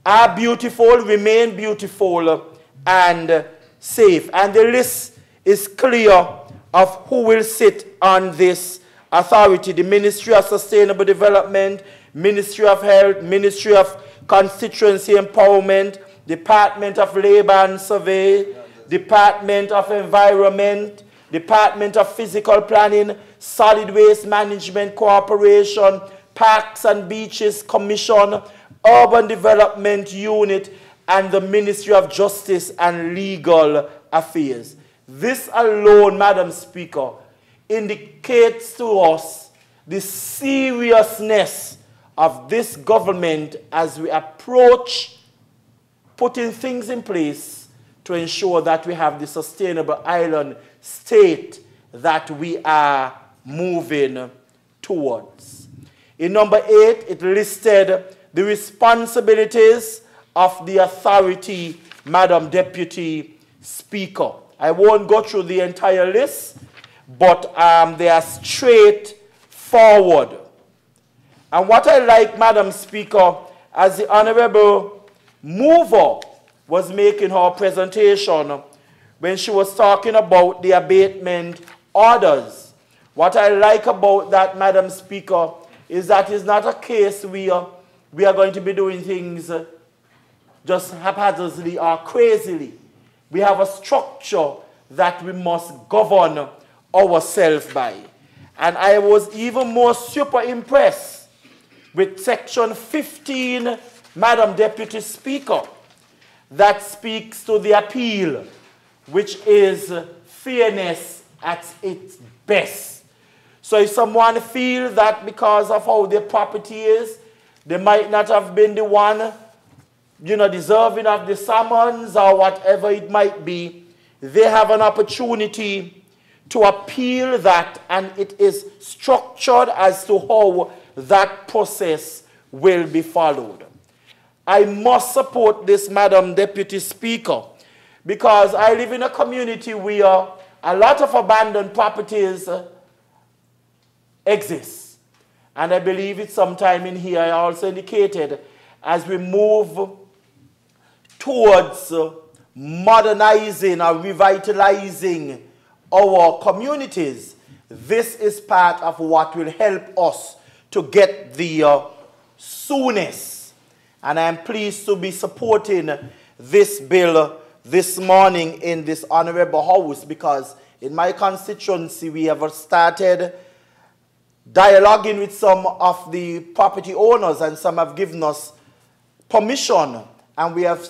are beautiful, remain beautiful, and safe. And the list is clear of who will sit on this authority: the Ministry of Sustainable Development, Ministry of Health, Ministry of Constituency Empowerment, Department of Labor and Survey, Department of Environment, Department of Physical Planning, Solid Waste Management Corporation, Parks and Beaches Commission, Urban Development Unit, and the Ministry of Justice and Legal Affairs. This alone, Madam Speaker, indicates to us the seriousness of this government as we approach putting things in place to ensure that we have the sustainable island state that we are moving towards. In number 8, it listed the responsibilities of the authority, Madam Deputy Speaker. I won't go through the entire list, but they are straightforward. And what I like, Madam Speaker, as the Honorable Mover was making her presentation, when she was talking about the abatement orders, what I like about that, Madam Speaker, is that it's not a case where we are going to be doing things just haphazardly or crazily. We have a structure that we must govern ourselves by. And I was even more super impressed with Section 15, Madam Deputy Speaker, that speaks to the appeal, which is fairness at its best. So if someone feels that because of how their property is, they might not have been the one, deserving of the summons or whatever it might be, they have an opportunity to appeal that, and it is structured as to how that process will be followed. I must support this, Madam Deputy Speaker, because I live in a community where a lot of abandoned properties exist. And I believe it's sometime in here I also indicated, as we move towards modernizing or revitalizing our communities, this is part of what will help us to get the soonest. And I am pleased to be supporting this bill this morning in this Honorable House, because in my constituency we have started dialoguing with some of the property owners, and some have given us permission, and we have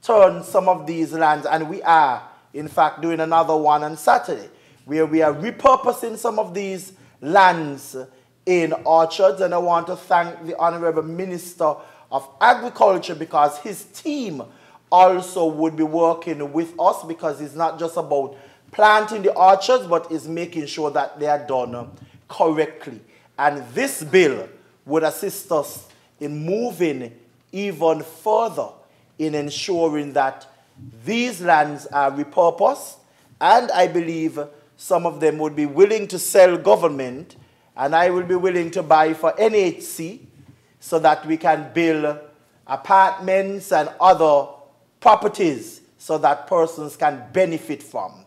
turned some of these lands, and we are in fact doing another one on Saturday, where we are repurposing some of these lands in orchards. And I want to thank the Honorable Minister of Agriculture, because his team also would be working with us, because it's not just about planting the orchards, but is making sure that they are done correctly. And this bill would assist us in moving even further in ensuring that these lands are repurposed, and I believe some of them would be willing to sell government, and I will be willing to buy for NHC, so that we can build apartments and other properties so that persons can benefit from.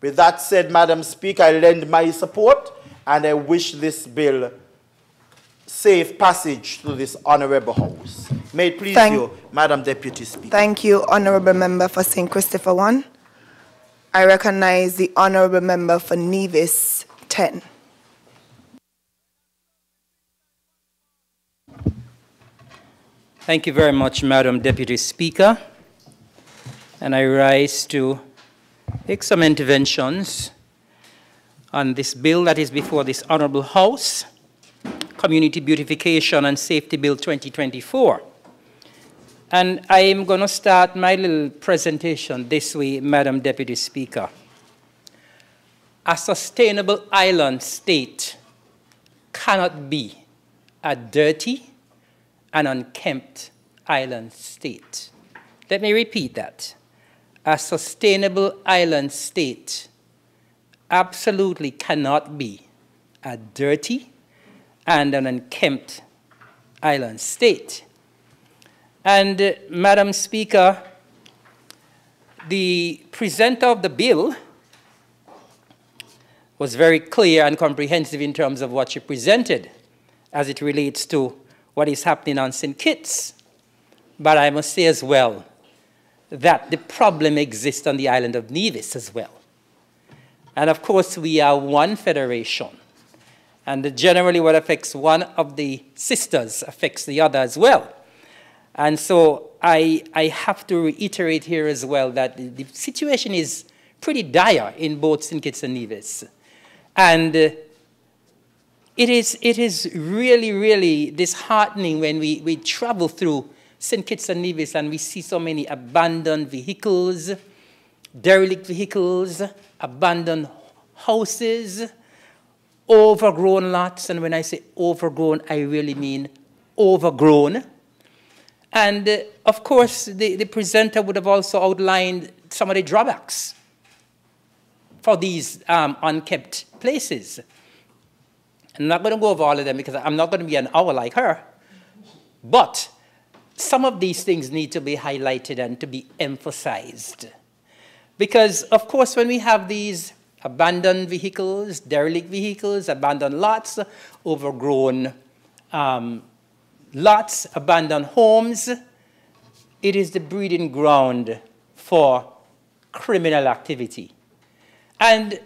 With that said, Madam Speaker, I lend my support, and I wish this bill safe passage to this Honorable House. May it please you, Madam Deputy Speaker. Thank you, Honorable Member for St. Christopher 1. I recognize the Honorable Member for Nevis 10. Thank you very much, Madam Deputy Speaker. And I rise to make some interventions on this bill that is before this Honorable House, Community Beautification and Safety Bill 2024. And I am going to start my little presentation this way, Madam Deputy Speaker. A sustainable island state cannot be a dirty and unkempt island state. Let me repeat that. A sustainable island state absolutely cannot be a dirty and an unkempt island state. And Madam Speaker, the presenter of the bill was very clear and comprehensive in terms of what she presented as it relates to what is happening on St. Kitts. But I must say as well that the problem exists on the island of Nevis as well. And of course, we are one federation. And generally what affects one of the sisters affects the other as well. And so I have to reiterate here as well that the situation is pretty dire in both St. Kitts and Nevis. And it is really, really disheartening when we travel through St. Kitts and Nevis and we see so many abandoned vehicles, derelict vehicles, abandoned houses, overgrown lots. And when I say overgrown, I really mean overgrown. And of course, the presenter would have also outlined some of the drawbacks for these unkept places. I'm not going to go over all of them because I'm not going to be an hour like her. But some of these things need to be highlighted and to be emphasized. Because, of course, when we have these abandoned vehicles, derelict vehicles, abandoned lots, overgrown lots, abandoned homes, it is the breeding ground for criminal activity. And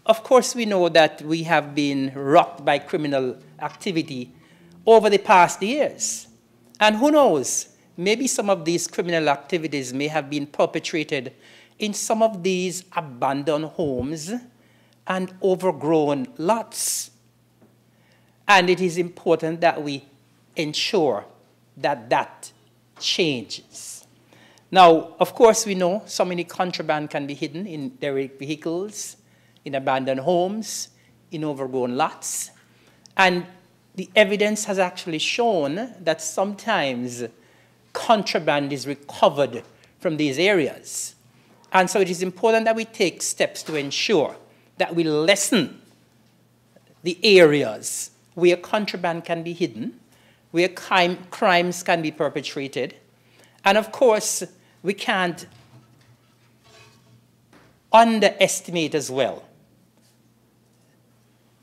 of course we know that we have been rocked by criminal activity over the past years. And who knows, maybe some of these criminal activities may have been perpetrated in some of these abandoned homes and overgrown lots. And it is important that we ensure that that changes. Now, of course, we know so many contraband can be hidden in derelict vehicles, in abandoned homes, in overgrown lots. And the evidence has actually shown that sometimes contraband is recovered from these areas. And so it is important that we take steps to ensure that we lessen the areas where contraband can be hidden, where crimes can be perpetrated. And of course, we can't underestimate as well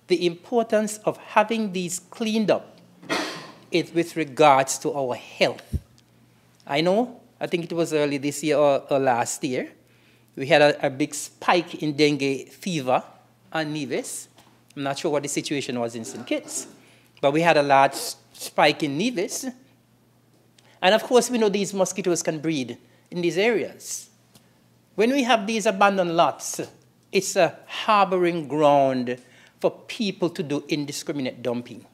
the importance of having these cleaned up with regards to our health. I know, I think it was early this year or last year, we had a big spike in dengue fever on Nevis. I'm not sure what the situation was in St. Kitts, but we had a large spike in Nevis. And of course, we know these mosquitoes can breed in these areas. When we have these abandoned lots, it's a harboring ground for people to do indiscriminate dumping.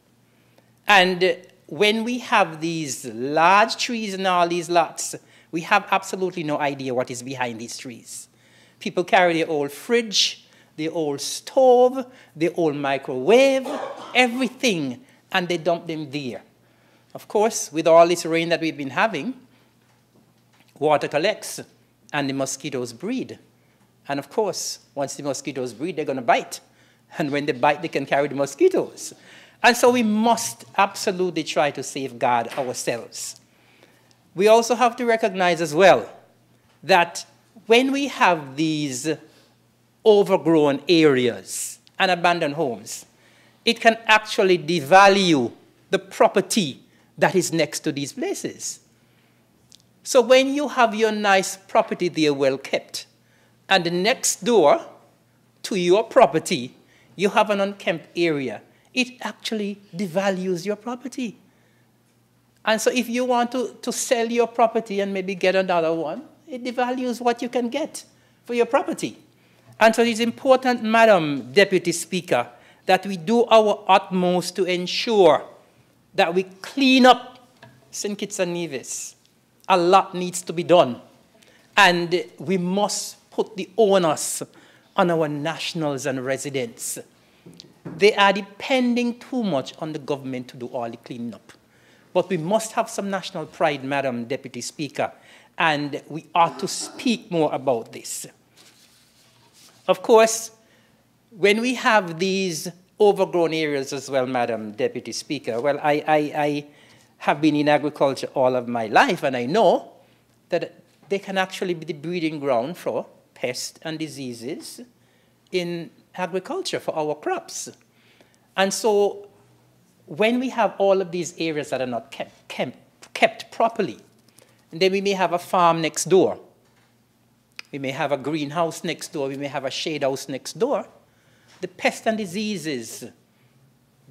And when we have these large trees in all these lots, we have absolutely no idea what is behind these trees. People carry their old fridge, their old stove, their old microwave, everything, and they dump them there. Of course, with all this rain that we've been having, water collects and the mosquitoes breed. And of course, once the mosquitoes breed, they're going to bite. And when they bite, they can carry the mosquitoes. And so we must absolutely try to safeguard ourselves. We also have to recognize as well that when we have these overgrown areas and abandoned homes, it can actually devalue the property that is next to these places. So when you have your nice property there well kept, and the next door to your property, you have an unkempt area, it actually devalues your property. And so if you want to sell your property and maybe get another one, it devalues what you can get for your property. And so it's important, Madam Deputy Speaker, that we do our utmost to ensure that we clean up St. Kitts and Nevis. A lot needs to be done. And we must put the onus on our nationals and residents. They are depending too much on the government to do all the cleaning up. But we must have some national pride, Madam Deputy Speaker, and we ought to speak more about this. Of course, when we have these overgrown areas as well, Madam Deputy Speaker, well, I have been in agriculture all of my life, and I know that they can actually be the breeding ground for pests and diseases in agriculture for our crops. And so when we have all of these areas that are not kept properly, and then we may have a farm next door, we may have a greenhouse next door, we may have a shade house next door, the pests and diseases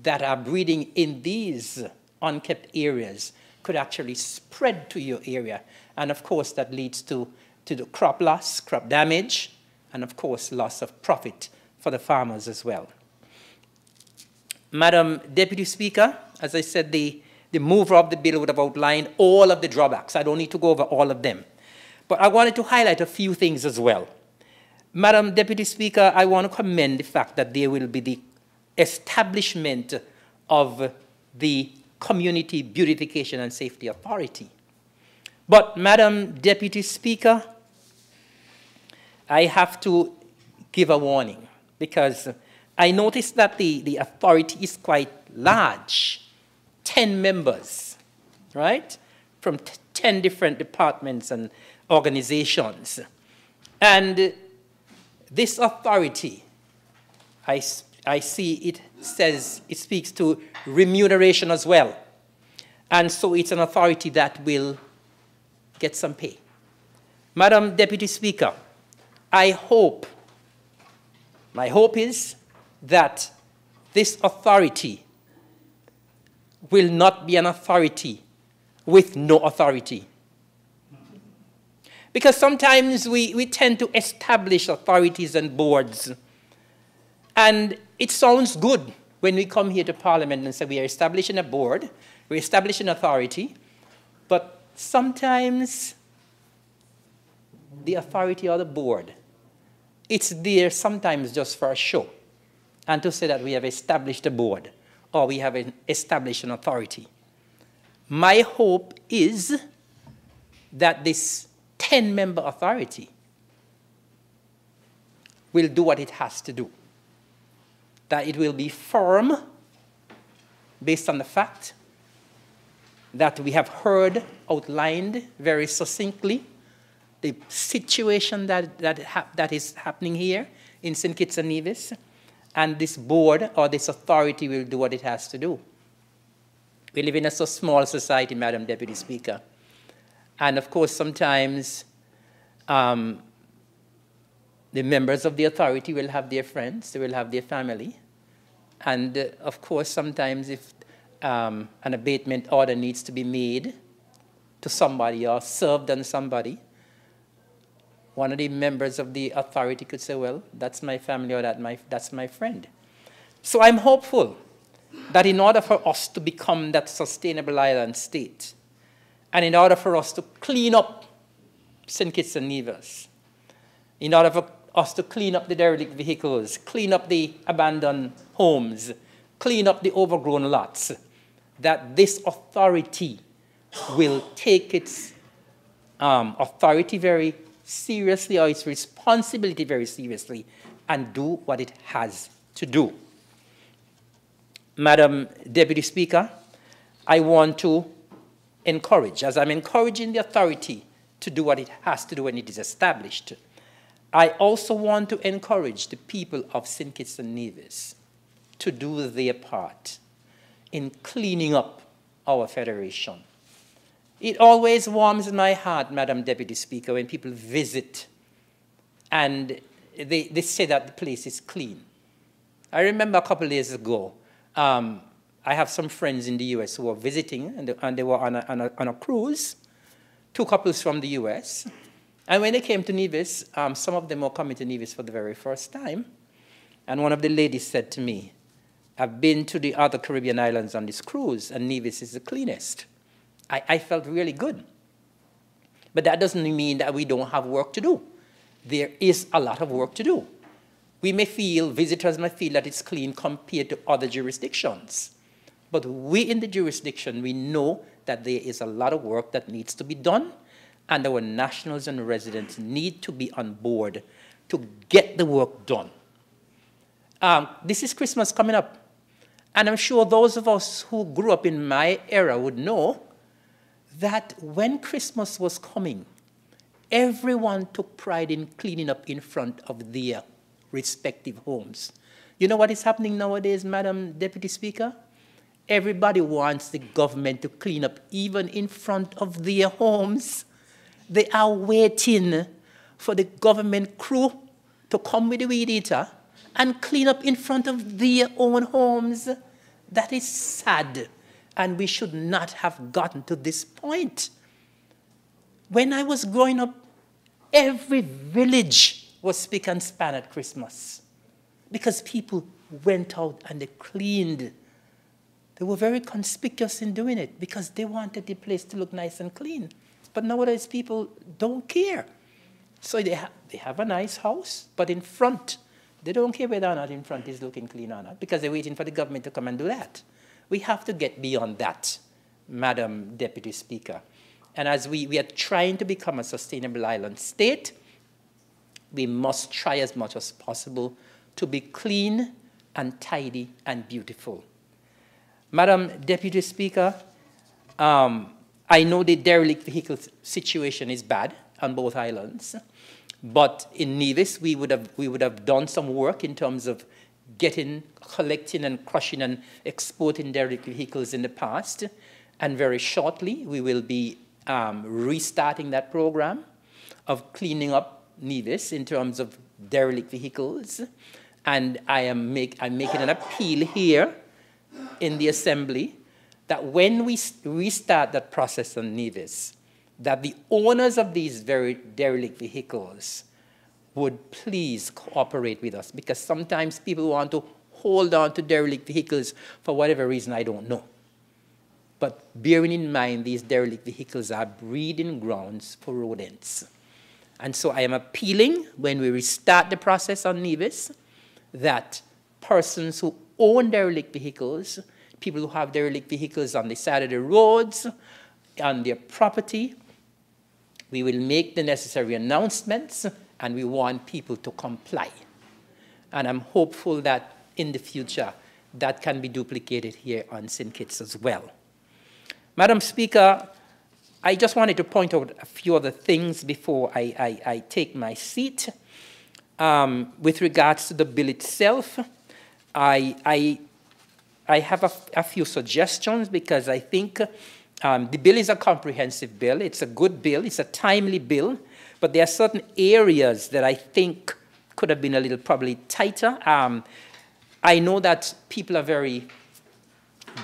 that are breeding in these unkept areas could actually spread to your area. And of course, that leads to the crop loss, crop damage, and of course, loss of profit for the farmers as well. Madam Deputy Speaker, as I said, the mover of the bill would have outlined all of the drawbacks. I don't need to go over all of them. But I wanted to highlight a few things as well. Madam Deputy Speaker, I want to commend the fact that there will be the establishment of the Community Beautification and Safety Authority. But, Madam Deputy Speaker, I have to give a warning because I noticed that the authority is quite large, 10 members, right, from 10 different departments and organizations. And this authority, I see it says, it speaks to remuneration as well. And so it's an authority that will get some pay. Madam Deputy Speaker, my hope is that this authority will not be an authority with no authority. Because sometimes we tend to establish authorities and boards, and it sounds good when we come here to Parliament and say we are establishing a board, we're establishing authority, but sometimes the authority or the board, it's there sometimes just for a show, and to say that we have established a board or we have established an authority. My hope is that this 10-member authority will do what it has to do, that it will be firm based on the fact that we have heard outlined very succinctly the situation that is happening here in St. Kitts and Nevis, and this board or this authority will do what it has to do. We live in a so small society, Madam Deputy Speaker, and of course sometimes the members of the authority will have their friends, they will have their family, and of course sometimes if an abatement order needs to be made to somebody or served on somebody, one of the members of the authority could say, well, that's my family or that's my friend. So I'm hopeful that in order for us to become that sustainable island state, and in order for us to clean up St. Kitts and Nevis, in order for us to clean up the derelict vehicles, clean up the abandoned homes, clean up the overgrown lots, that this authority will take its authority very seriously, or its responsibility very seriously, and do what it has to do. Madam Deputy Speaker, I want to encourage, as I'm encouraging the authority to do what it has to do when it is established, I also want to encourage the people of St. Kitts and Nevis to do their part in cleaning up our federation. It always warms my heart, Madam Deputy Speaker, when people visit and they say that the place is clean. I remember a couple of days ago, I have some friends in the US who were visiting, and they were on a cruise, two couples from the US, And when they came to Nevis, some of them were coming to Nevis for the very first time. And one of the ladies said to me, I've been to the other Caribbean islands on this cruise, and Nevis is the cleanest. I felt really good. But that doesn't mean that we don't have work to do. There is a lot of work to do. We may feel, visitors may feel that it's clean compared to other jurisdictions. But we in the jurisdiction, we know that there is a lot of work that needs to be done, and our nationals and residents need to be on board to get the work done. This is Christmas coming up, and I'm sure those of us who grew up in my era would know that when Christmas was coming, everyone took pride in cleaning up in front of their respective homes. You know what is happening nowadays, Madam Deputy Speaker? Everybody wants the government to clean up even in front of their homes. They are waiting for the government crew to come with the weed eater and clean up in front of their own homes. That is sad, and we should not have gotten to this point. When I was growing up, every village was spick and span at Christmas because people went out and they cleaned. They were very conspicuous in doing it because they wanted the place to look nice and clean. But nowadays, people don't care. So they have a nice house, but in front, they don't care whether or not in front is looking clean or not because they're waiting for the government to come and do that. We have to get beyond that, Madam Deputy Speaker. And as we are trying to become a sustainable island state, we must try as much as possible to be clean and tidy and beautiful. Madam Deputy Speaker, I know the derelict vehicle situation is bad on both islands, but in Nevis we would have done some work in terms of collecting and crushing and exporting derelict vehicles in the past, and very shortly we will be restarting that program of cleaning up Nevis in terms of derelict vehicles, and I'm making an appeal here in the Assembly that when we restart that process on Nevis, that the owners of these very derelict vehicles would please cooperate with us, because sometimes people want to hold on to derelict vehicles for whatever reason, I don't know. But bearing in mind these derelict vehicles are breeding grounds for rodents. And so I am appealing, when we restart the process on Nevis, that persons who own derelict vehicles, people who have derelict vehicles on the side of the roads, on their property, we will make the necessary announcements, and we want people to comply. And I'm hopeful that in the future, that can be duplicated here on St. Kitts as well. Madam Speaker, I just wanted to point out a few other things before I take my seat. With regards to the bill itself, I have a few suggestions, because I think the bill is a comprehensive bill. It's a good bill. It's a timely bill. But there are certain areas that I think could have been a little probably tighter. I know that people are very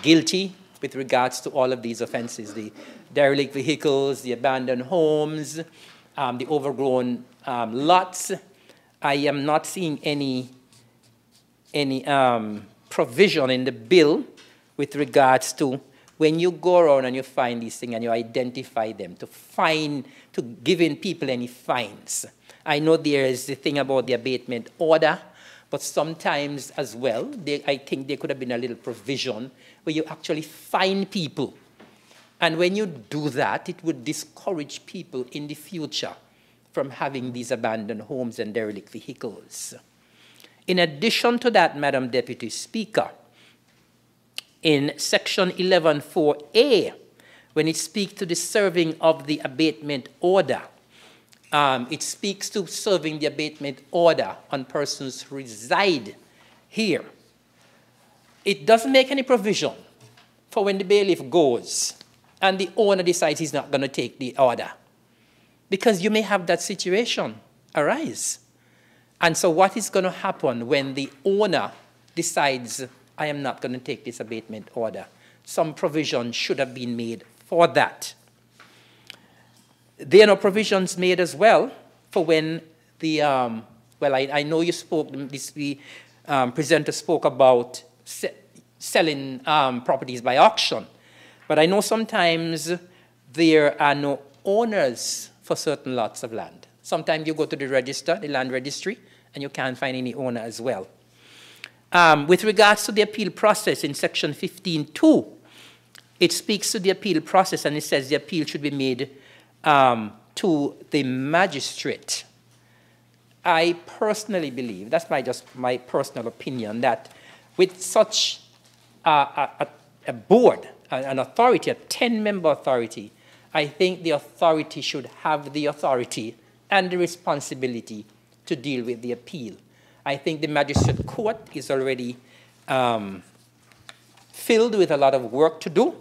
guilty with regards to all of these offenses, the derelict vehicles, the abandoned homes, the overgrown lots. I am not seeing any provision in the bill with regards to when you go around and you find these things and you identify them, to give in people any fines. I know there is the thing about the abatement order, but sometimes as well, I think there could have been a little provision where you actually fine people. And when you do that, it would discourage people in the future from having these abandoned homes and derelict vehicles. In addition to that, Madam Deputy Speaker, in section 11.4a, when it speaks to the serving of the abatement order, it speaks to serving the abatement order on persons who reside here. It doesn't make any provision for when the bailiff goes and the owner decides he's not going to take the order, because you may have that situation arise. And so what is going to happen when the owner decides, I am not going to take this abatement order? Some provision should have been made for that. There are no provisions made as well for when the, I know you spoke, the presenter spoke about selling properties by auction, but I know sometimes there are no owners for certain lots of land. Sometimes you go to the register, the land registry, and you can't find any owner as well. With regards to the appeal process in section 15.2, it speaks to the appeal process and it says the appeal should be made to the magistrate. I personally believe, that's just my personal opinion, that with such a board, an authority, a 10-member authority, I think the authority should have the authority and the responsibility to deal with the appeal. I think the magistrate court is already filled with a lot of work to do,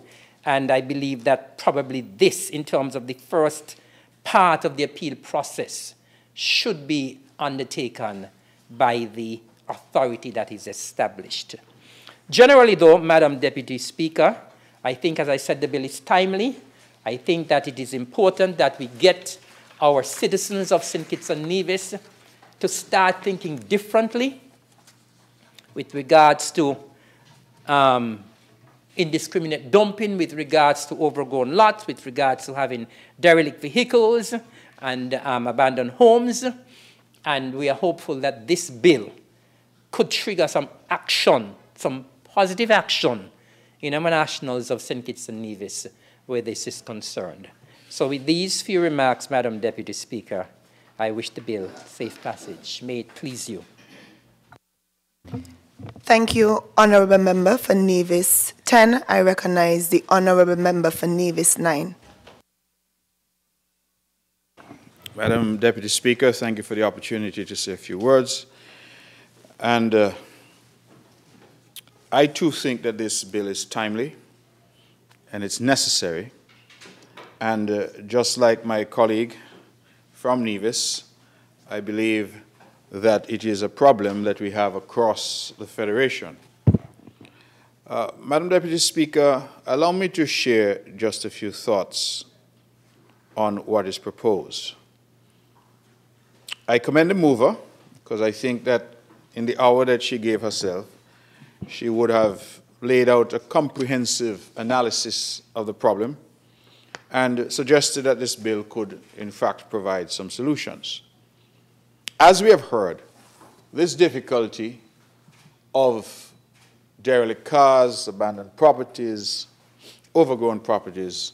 and I believe that probably this, in terms of the first part of the appeal process, should be undertaken by the authority that is established. Generally, though, Madam Deputy Speaker, I think, as I said, the bill is timely. I think that it is important that we get our citizens of St. Kitts and Nevis to start thinking differently with regards to indiscriminate dumping, with regards to overgrown lots, with regards to having derelict vehicles and abandoned homes. And we are hopeful that this bill could trigger some action, some positive action in our nationals of St. Kitts and Nevis where this is concerned. So with these few remarks, Madam Deputy Speaker, I wish the bill safe passage. May it please you. Thank you, Honourable Member for Nevis 10. I recognize the Honourable Member for Nevis 9. Madam Deputy Speaker, thank you for the opportunity to say a few words. And I too think that this bill is timely and it's necessary. And just like my colleague from Nevis, I believe that it is a problem that we have across the Federation. Madam Deputy Speaker, allow me to share just a few thoughts on what is proposed. I commend the mover, because I think that in the hour that she gave herself, she would have laid out a comprehensive analysis of the problem and suggested that this bill could, in fact, provide some solutions. As we have heard, this difficulty of derelict cars, abandoned properties, overgrown properties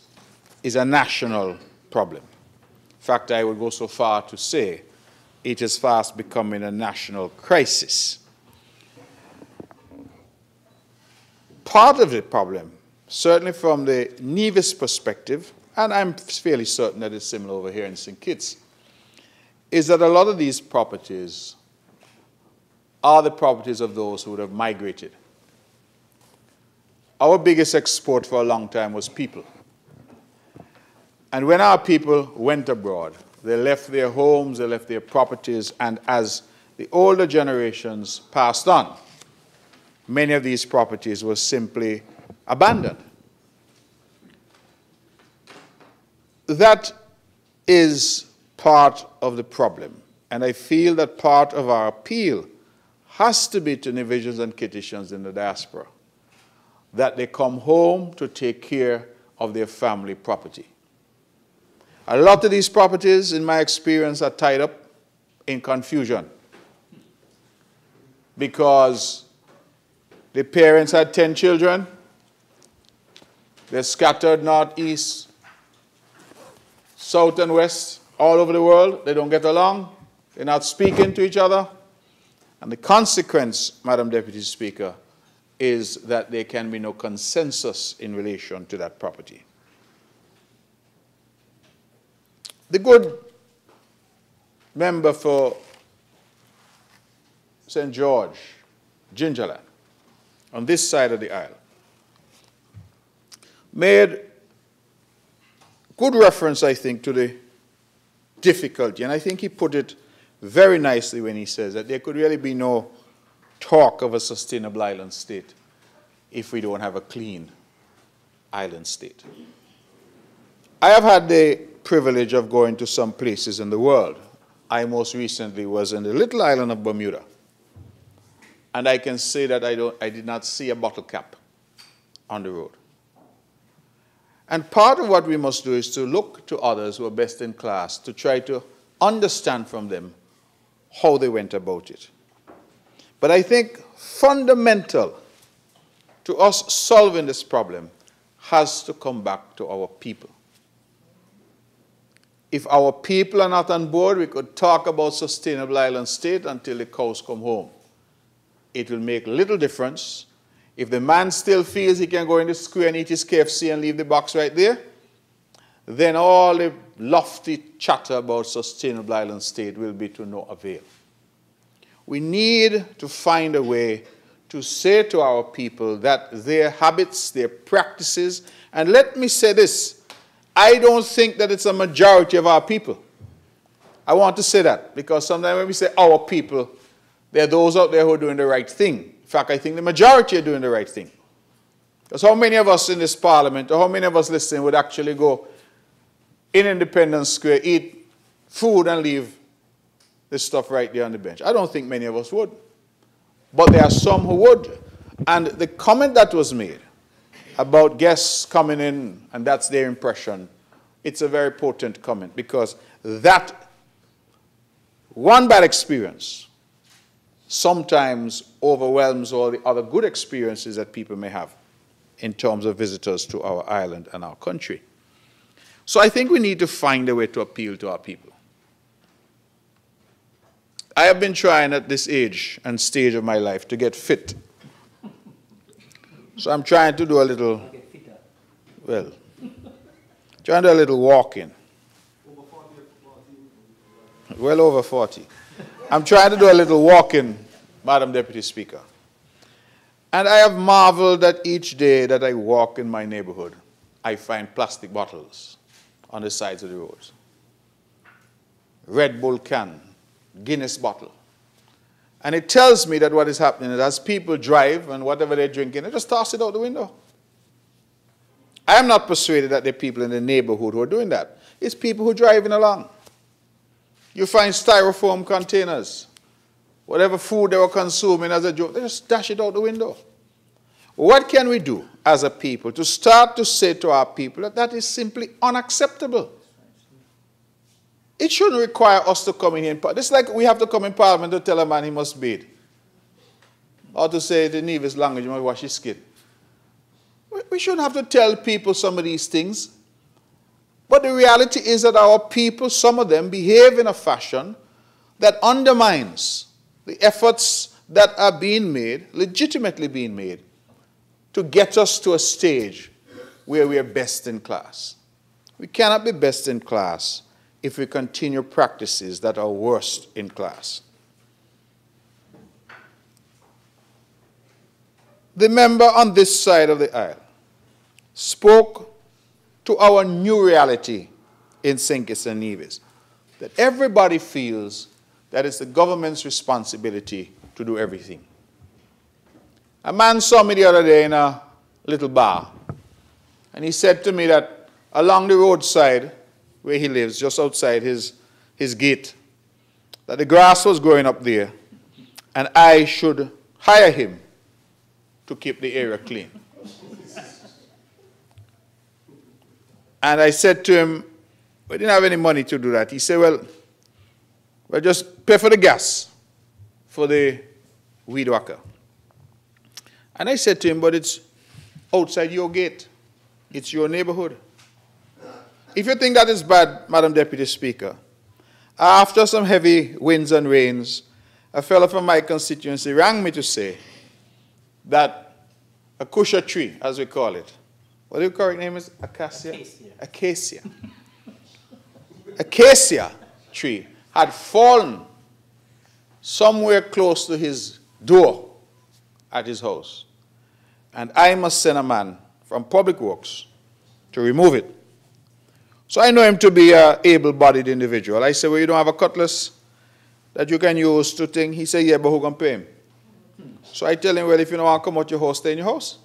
is a national problem. In fact, I would go so far to say it is fast becoming a national crisis. Part of the problem, certainly from the Nevis perspective, and I'm fairly certain that it's similar over here in St. Kitts, is that a lot of these properties are the properties of those who would have migrated. Our biggest export for a long time was people. And when our people went abroad, they left their homes, they left their properties, and as the older generations passed on, many of these properties were simply abandoned. That is part of the problem, and I feel that part of our appeal has to be to Nevisians and Kittitians in the diaspora, that they come home to take care of their family property. A lot of these properties, in my experience, are tied up in confusion because the parents had 10 children, they're scattered north, east, south and west, all over the world. They don't get along, they're not speaking to each other. And the consequence, Madam Deputy Speaker, is that there can be no consensus in relation to that property. The good member for St. George, Gingerland, on this side of the aisle, made good reference, I think, to the difficulty, and I think he put it very nicely when he says that there could really be no talk of a sustainable island state if we don't have a clean island state. I have had the privilege of going to some places in the world. I most recently was in the little island of Bermuda. And I can say that I did not see a bottle cap on the road. And part of what we must do is to look to others who are best in class, to try to understand from them how they went about it. But I think fundamental to us solving this problem has to come back to our people. If our people are not on board, we could talk about sustainable island state until the cows come home. It will make little difference. If the man still feels he can go in the square and eat his KFC and leave the box right there, then all the lofty chatter about sustainable island state will be to no avail. We need to find a way to say to our people that their habits, their practices, and let me say this, I don't think that it's a majority of our people. I want to say that because sometimes when we say our people, there are those out there who are doing the right thing. In fact, I think the majority are doing the right thing. Because how many of us in this parliament, or how many of us listening would actually go in Independence Square, eat food and leave this stuff right there on the bench? I don't think many of us would. But there are some who would. And the comment that was made about guests coming in, and that's their impression, it's a very potent comment because that one bad experience sometimes overwhelms all the other good experiences that people may have in terms of visitors to our island and our country. So I think we need to find a way to appeal to our people. I have been trying at this age and stage of my life to get fit. So I'm trying to do a little, well, trying to do a little walking. Well over 40. I'm trying to do a little walking, Madam Deputy Speaker. And I have marveled that each day that I walk in my neighborhood, I find plastic bottles on the sides of the roads. Red Bull can, Guinness bottle. And it tells me that what is happening is as people drive and whatever they're drinking, they just toss it out the window. I am not persuaded that there are people in the neighborhood who are doing that. It's people who are driving along. You find styrofoam containers. Whatever food they were consuming as a joke, they just dash it out the window. What can we do as a people to start to say to our people that that is simply unacceptable? It shouldn't require us to come in here. This is like we have to come in Parliament to tell a man he must bathe. Or to say the Nevis language, he must wash his skin. We shouldn't have to tell people some of these things. But the reality is that our people, some of them, behave in a fashion that undermines the efforts that are being made, legitimately being made, to get us to a stage where we are best in class. We cannot be best in class if we continue practices that are worst in class. The member on this side of the aisle spoke to our new reality in St. Kitts and Nevis, that everybody feels that it's the government's responsibility to do everything. A man saw me the other day in a little bar, and he said to me that along the roadside where he lives, just outside his gate, that the grass was growing up there, and I should hire him to keep the area clean. And I said to him, we didn't have any money to do that. He said, well, just pay for the gas for the weed whacker. And I said to him, but it's outside your gate. It's your neighborhood. If you think that is bad, Madam Deputy Speaker, after some heavy winds and rains, a fellow from my constituency rang me to say that a acacia tree, as we call it, what the correct name is? Acacia? Acacia. Acacia tree had fallen somewhere close to his door at his house. And I must send a man from Public Works to remove it. So I know him to be an able-bodied individual. I said, well, you don't have a cutlass that you can use to think? He said, yeah, but who can pay him? So I tell him, well, if you don't want to come out your house, stay in your house.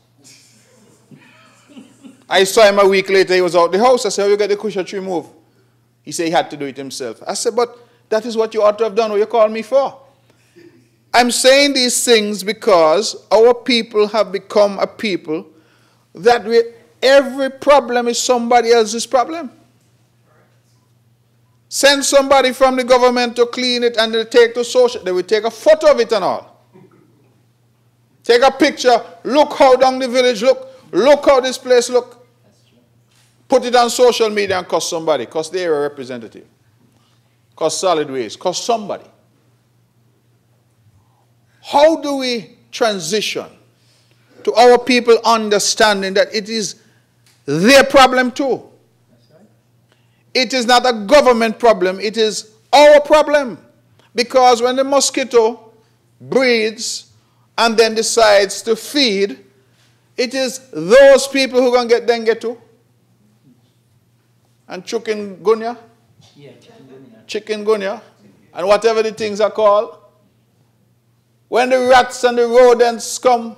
I saw him a week later, he was out the house. I said, how you get the acacia tree moved? He said he had to do it himself. I said, but that is what you ought to have done. What you called me for? I'm saying these things because our people have become a people that every problem is somebody else's problem. Send somebody from the government to clean it and they take to social. They will take a photo of it and all. Take a picture. Look how down the village look. Look how this place look. Put it on social media and cost somebody. Cost the area representative. Cost solid waste. Cost somebody. How do we transition to our people understanding that it is their problem too? It is not a government problem, it is our problem. Because when the mosquito breeds and then decides to feed, it is those people who are going to get dengue too. And chikungunya. Yeah, chikungunya. And whatever the things are called. When the rats and the rodents come,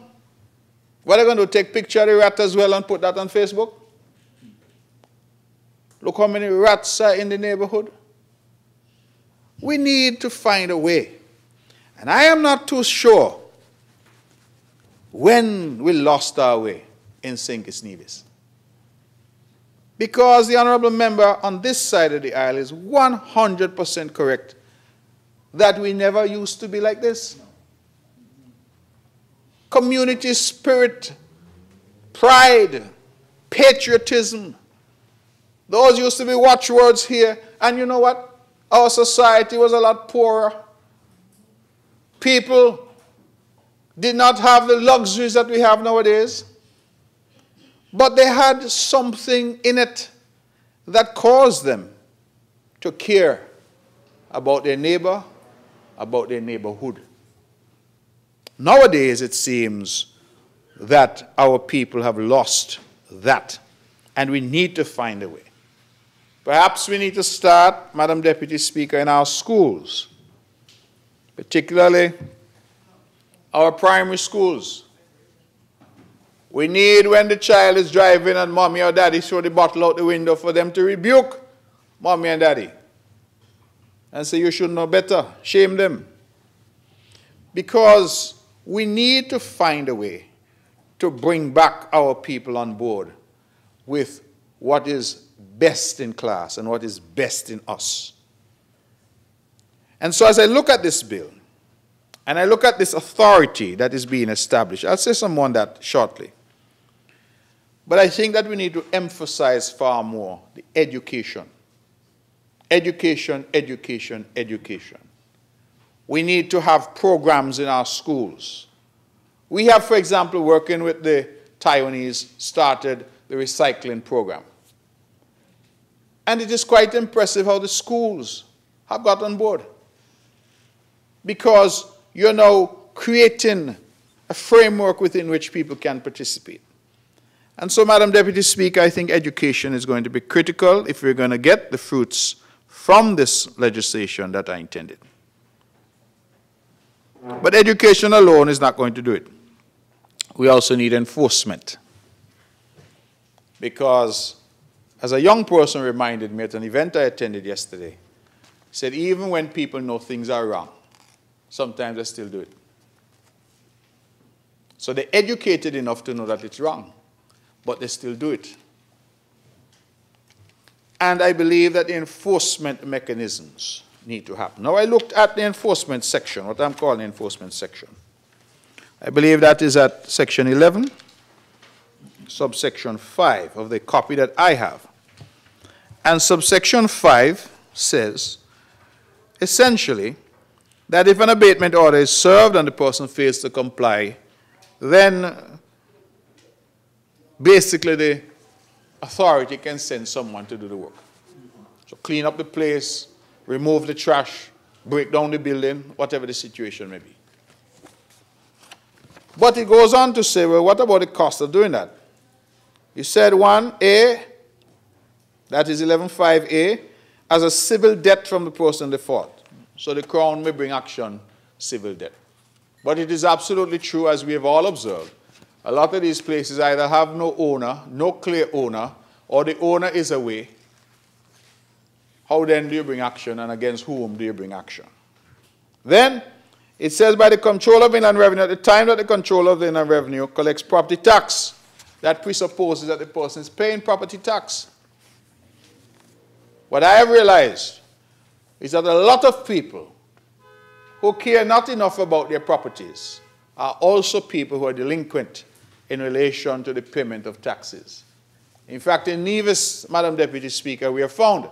what are they going to do? Take picture of the rat as well and put that on Facebook? Look how many rats are in the neighborhood. We need to find a way. And I am not too sure when we lost our way in St. Kitts Nevis. Because the honorable member on this side of the aisle is 100% correct that we never used to be like this. Community spirit, pride, patriotism, those used to be watchwords here. And you know what? Our society was a lot poorer. People did not have the luxuries that we have nowadays. But they had something in it that caused them to care about their neighbor, about their neighborhood. Nowadays, it seems that our people have lost that, and we need to find a way. Perhaps we need to start, Madam Deputy Speaker, in our schools, particularly our primary schools. We need, when the child is driving and mommy or daddy throw the bottle out the window, for them to rebuke mommy and daddy and say, you should know better, shame them. Because we need to find a way to bring back our people on board with what is best in class and what is best in us. And so as I look at this bill, and I look at this authority that is being established, I'll say some more on that shortly. But I think that we need to emphasize far more the education. Education, education, education. We need to have programs in our schools. We have, for example, working with the Taiwanese, started the recycling program. And it is quite impressive how the schools have got on board. Because you're now creating a framework within which people can participate. And so, Madam Deputy Speaker, I think education is going to be critical if we're going to get the fruits from this legislation that I intended. But education alone is not going to do it. We also need enforcement. Because, as a young person reminded me at an event I attended yesterday, he said, even when people know things are wrong, sometimes they still do it. So they're educated enough to know that it's wrong, but they still do it. And I believe that the enforcement mechanisms need to happen. Now I looked at the enforcement section, what I'm calling the enforcement section. I believe that is at section 11, subsection 5 of the copy that I have. And subsection 5 says, essentially, that if an abatement order is served and the person fails to comply, then basically the authority can send someone to do the work. So clean up the place, remove the trash, break down the building, whatever the situation may be. But it goes on to say, well, what about the cost of doing that? He said 1A, that is 11.5A, as a civil debt from the person in default. So the Crown may bring action, civil debt. But it is absolutely true, as we have all observed, a lot of these places either have no owner, no clear owner, or the owner is away, how then do you bring action, and against whom do you bring action? Then it says by the control of inland revenue, at the time that the controller of the inland revenue collects property tax, that presupposes that the person is paying property tax. What I have realized is that a lot of people who care not enough about their properties are also people who are delinquent in relation to the payment of taxes. In fact, in Nevis, Madam Deputy Speaker, we have found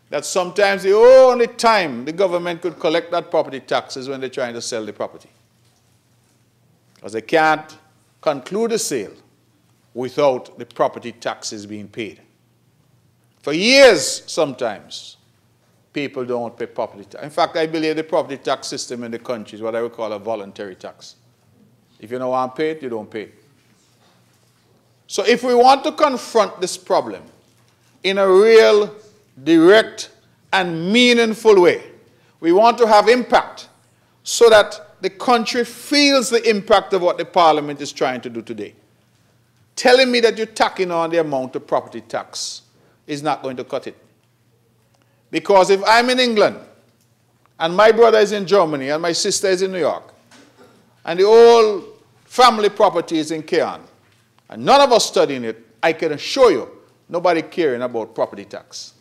that sometimes the only time the government could collect that property tax is when they're trying to sell the property, because they can't conclude a sale without the property taxes being paid. For years, sometimes, people don't pay property tax. In fact, I believe the property tax system in the country is what I would call a voluntary tax. If you don't want to pay it, you don't pay it. So if we want to confront this problem in a real, direct, and meaningful way, we want to have impact so that the country feels the impact of what the Parliament is trying to do today. Telling me that you're tacking on the amount of property tax is not going to cut it. Because if I'm in England, and my brother is in Germany, and my sister is in New York, and the whole family property is in Cairn, and none of us studying it, I can assure you, nobody caring about property tax.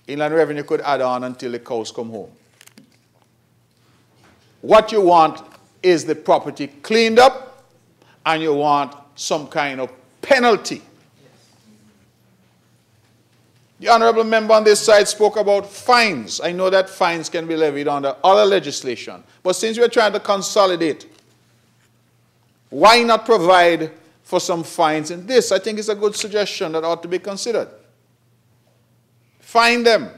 Inland Revenue could add on until the cows come home. What you want is the property cleaned up, and you want some kind of penalty. The honorable member on this side spoke about fines. I know that fines can be levied under other legislation. But since we're trying to consolidate, why not provide for some fines in this? I think it's a good suggestion that ought to be considered. Fine them.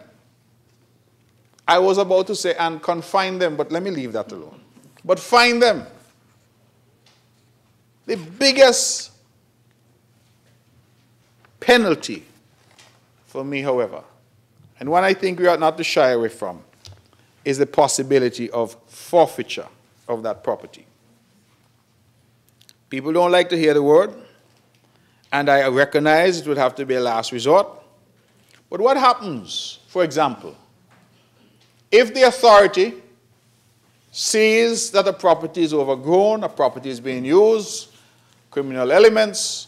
I was about to say, and confine them, but let me leave that alone. But fine them. The biggest penalty for me, however, and one I think we ought not to shy away from, is the possibility of forfeiture of that property. People don't like to hear the word, and I recognize it would have to be a last resort. But what happens, for example, if the authority sees that a property is overgrown, a property is being used, criminal elements,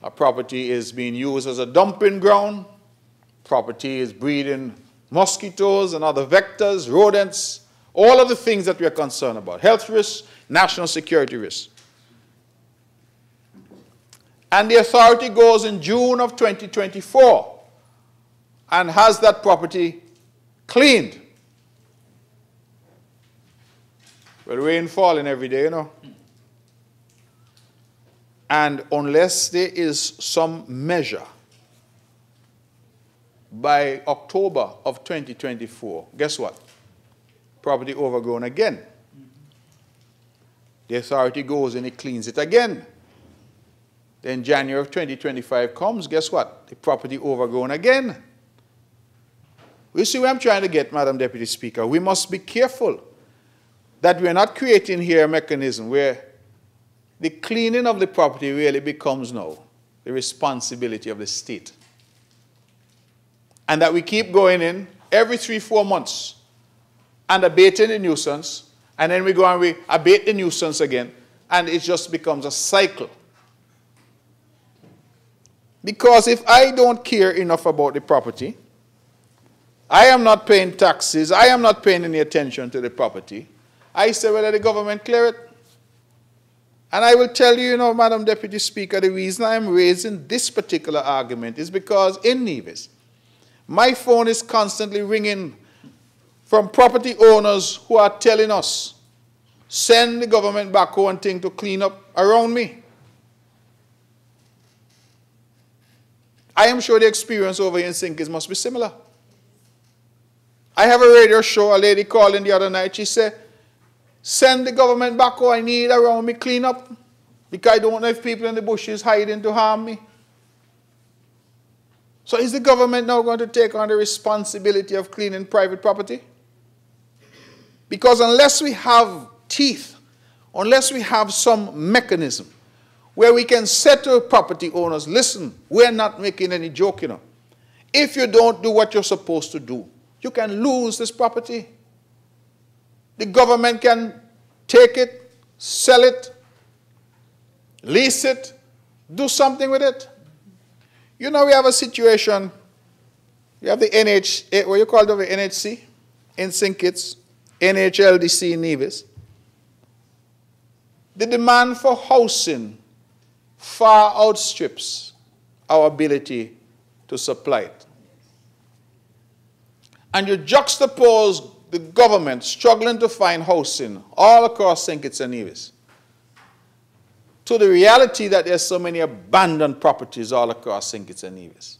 a property is being used as a dumping ground, property is breeding mosquitoes and other vectors, rodents, all of the things that we are concerned about, health risks, national security risks. And the authority goes in June of 2024 and has that property cleaned. Well, rain falling every day, you know. And unless there is some measure by October of 2024, guess what? Property overgrown again. The authority goes and it cleans it again. Then January of 2025 comes, guess what? The property overgrown again. You see where I'm trying to get, Madam Deputy Speaker? We must be careful that we're not creating here a mechanism where the cleaning of the property really becomes now the responsibility of the state. And that we keep going in every 3-4 months and abating the nuisance, and then we go and we abate the nuisance again, and it just becomes a cycle. Because if I don't care enough about the property, I am not paying taxes, I am not paying any attention to the property, I say, well, let the government clear it. And I will tell you, Madam Deputy Speaker, the reason I am raising this particular argument is because in Nevis, my phone is constantly ringing from property owners who are telling us, send the government back one thing to clean up around me. I am sure the experience over here in St. Kitts must be similar. I have a radio show, a lady called in the other night, she said, send the government back who I need around me clean up, because I don't know if people in the bushes hiding to harm me. So is the government now going to take on the responsibility of cleaning private property? Because unless we have teeth, unless we have some mechanism where we can say to property owners, listen, we're not making any joke, If you don't do what you're supposed to do, you can lose this property. The government can take it, sell it, lease it, do something with it. You know, we have a situation, we have the what you call it, the NHC in St. Kitts, NHLDC in Nevis. The demand for housing far outstrips our ability to supply it. And you juxtapose the government struggling to find housing all across St. Kitts and Nevis to the reality that there's so many abandoned properties all across St. Kitts and Nevis.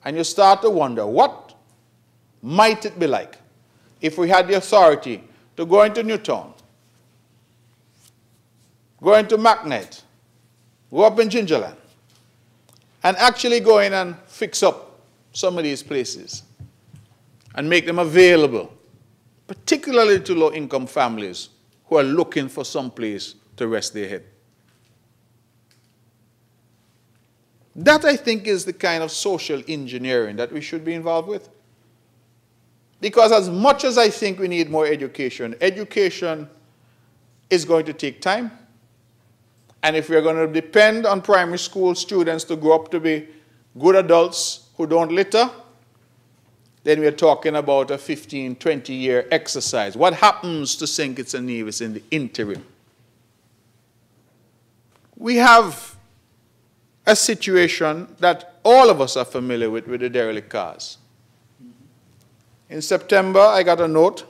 And you start to wonder, what might it be like if we had the authority to go into Newtown, go into McNett, go up in Gingerland, and actually go in and fix up some of these places and make them available, particularly to low-income families who are looking for some place to rest their head. That, I think, is the kind of social engineering that we should be involved with. Because as much as I think we need more education, education is going to take time. And if we're going to depend on primary school students to grow up to be good adults who don't litter, then we're talking about a 15, 20-year exercise. What happens to St. Kitts and Nevis in the interim? We have a situation that all of us are familiar with the derelict cars. In September, I got a note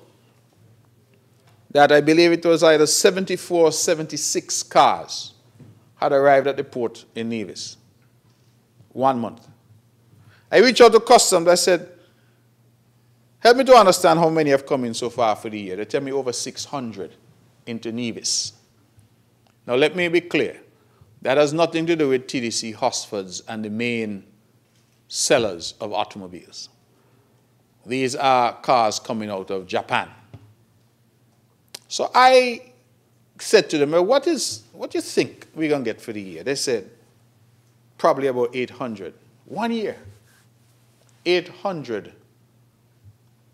that I believe it was either 74 or 76 cars had arrived at the port in Nevis. 1 month. I reached out to Customs. I said, help me to understand how many have come in so far for the year. They tell me over 600 into Nevis. Now let me be clear. That has nothing to do with TDC, Hosfords, and the main sellers of automobiles. These are cars coming out of Japan. So I said to them, well, what do you think we're going to get for the year? They said, probably about 800. 1 year. 800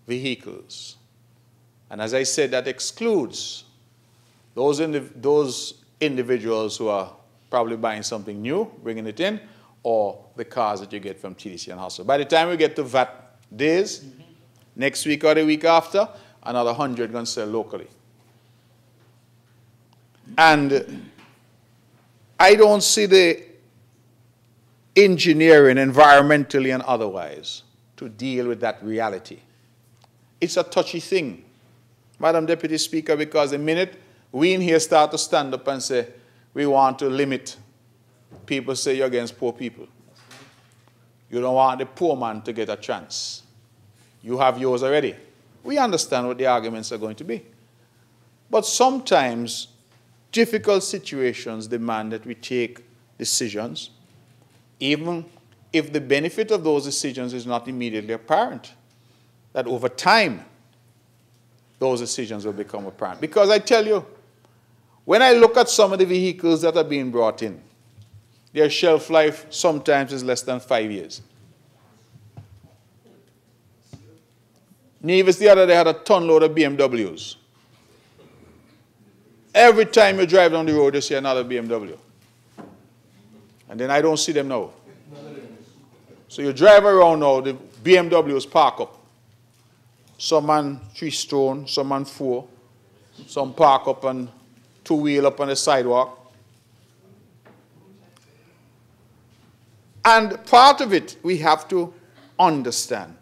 vehicles. And as I said, that excludes those individuals who are probably buying something new, bringing it in, or the cars that you get from TDC and Hustle. By the time we get to VAT days, next week or the week after, another 100 going to sell locally. And I don't see the engineering, environmentally and otherwise, to deal with that reality. It's a touchy thing, Madam Deputy Speaker, because the minute we in here start to stand up and say, we want to limit, people say you're against poor people. You don't want the poor man to get a chance. You have yours already. We understand what the arguments are going to be. But sometimes difficult situations demand that we take decisions, even if the benefit of those decisions is not immediately apparent, that over time, those decisions will become apparent. Because I tell you, when I look at some of the vehicles that are being brought in, their shelf life sometimes is less than 5 years. Nevis the other day had a ton load of BMWs. Every time you drive down the road, you see another BMW. And then I don't see them now. So you drive around now, the BMWs park up. Some on 3 stone, some on 4. Some park up on 2-wheel up on the sidewalk. And part of it we have to understand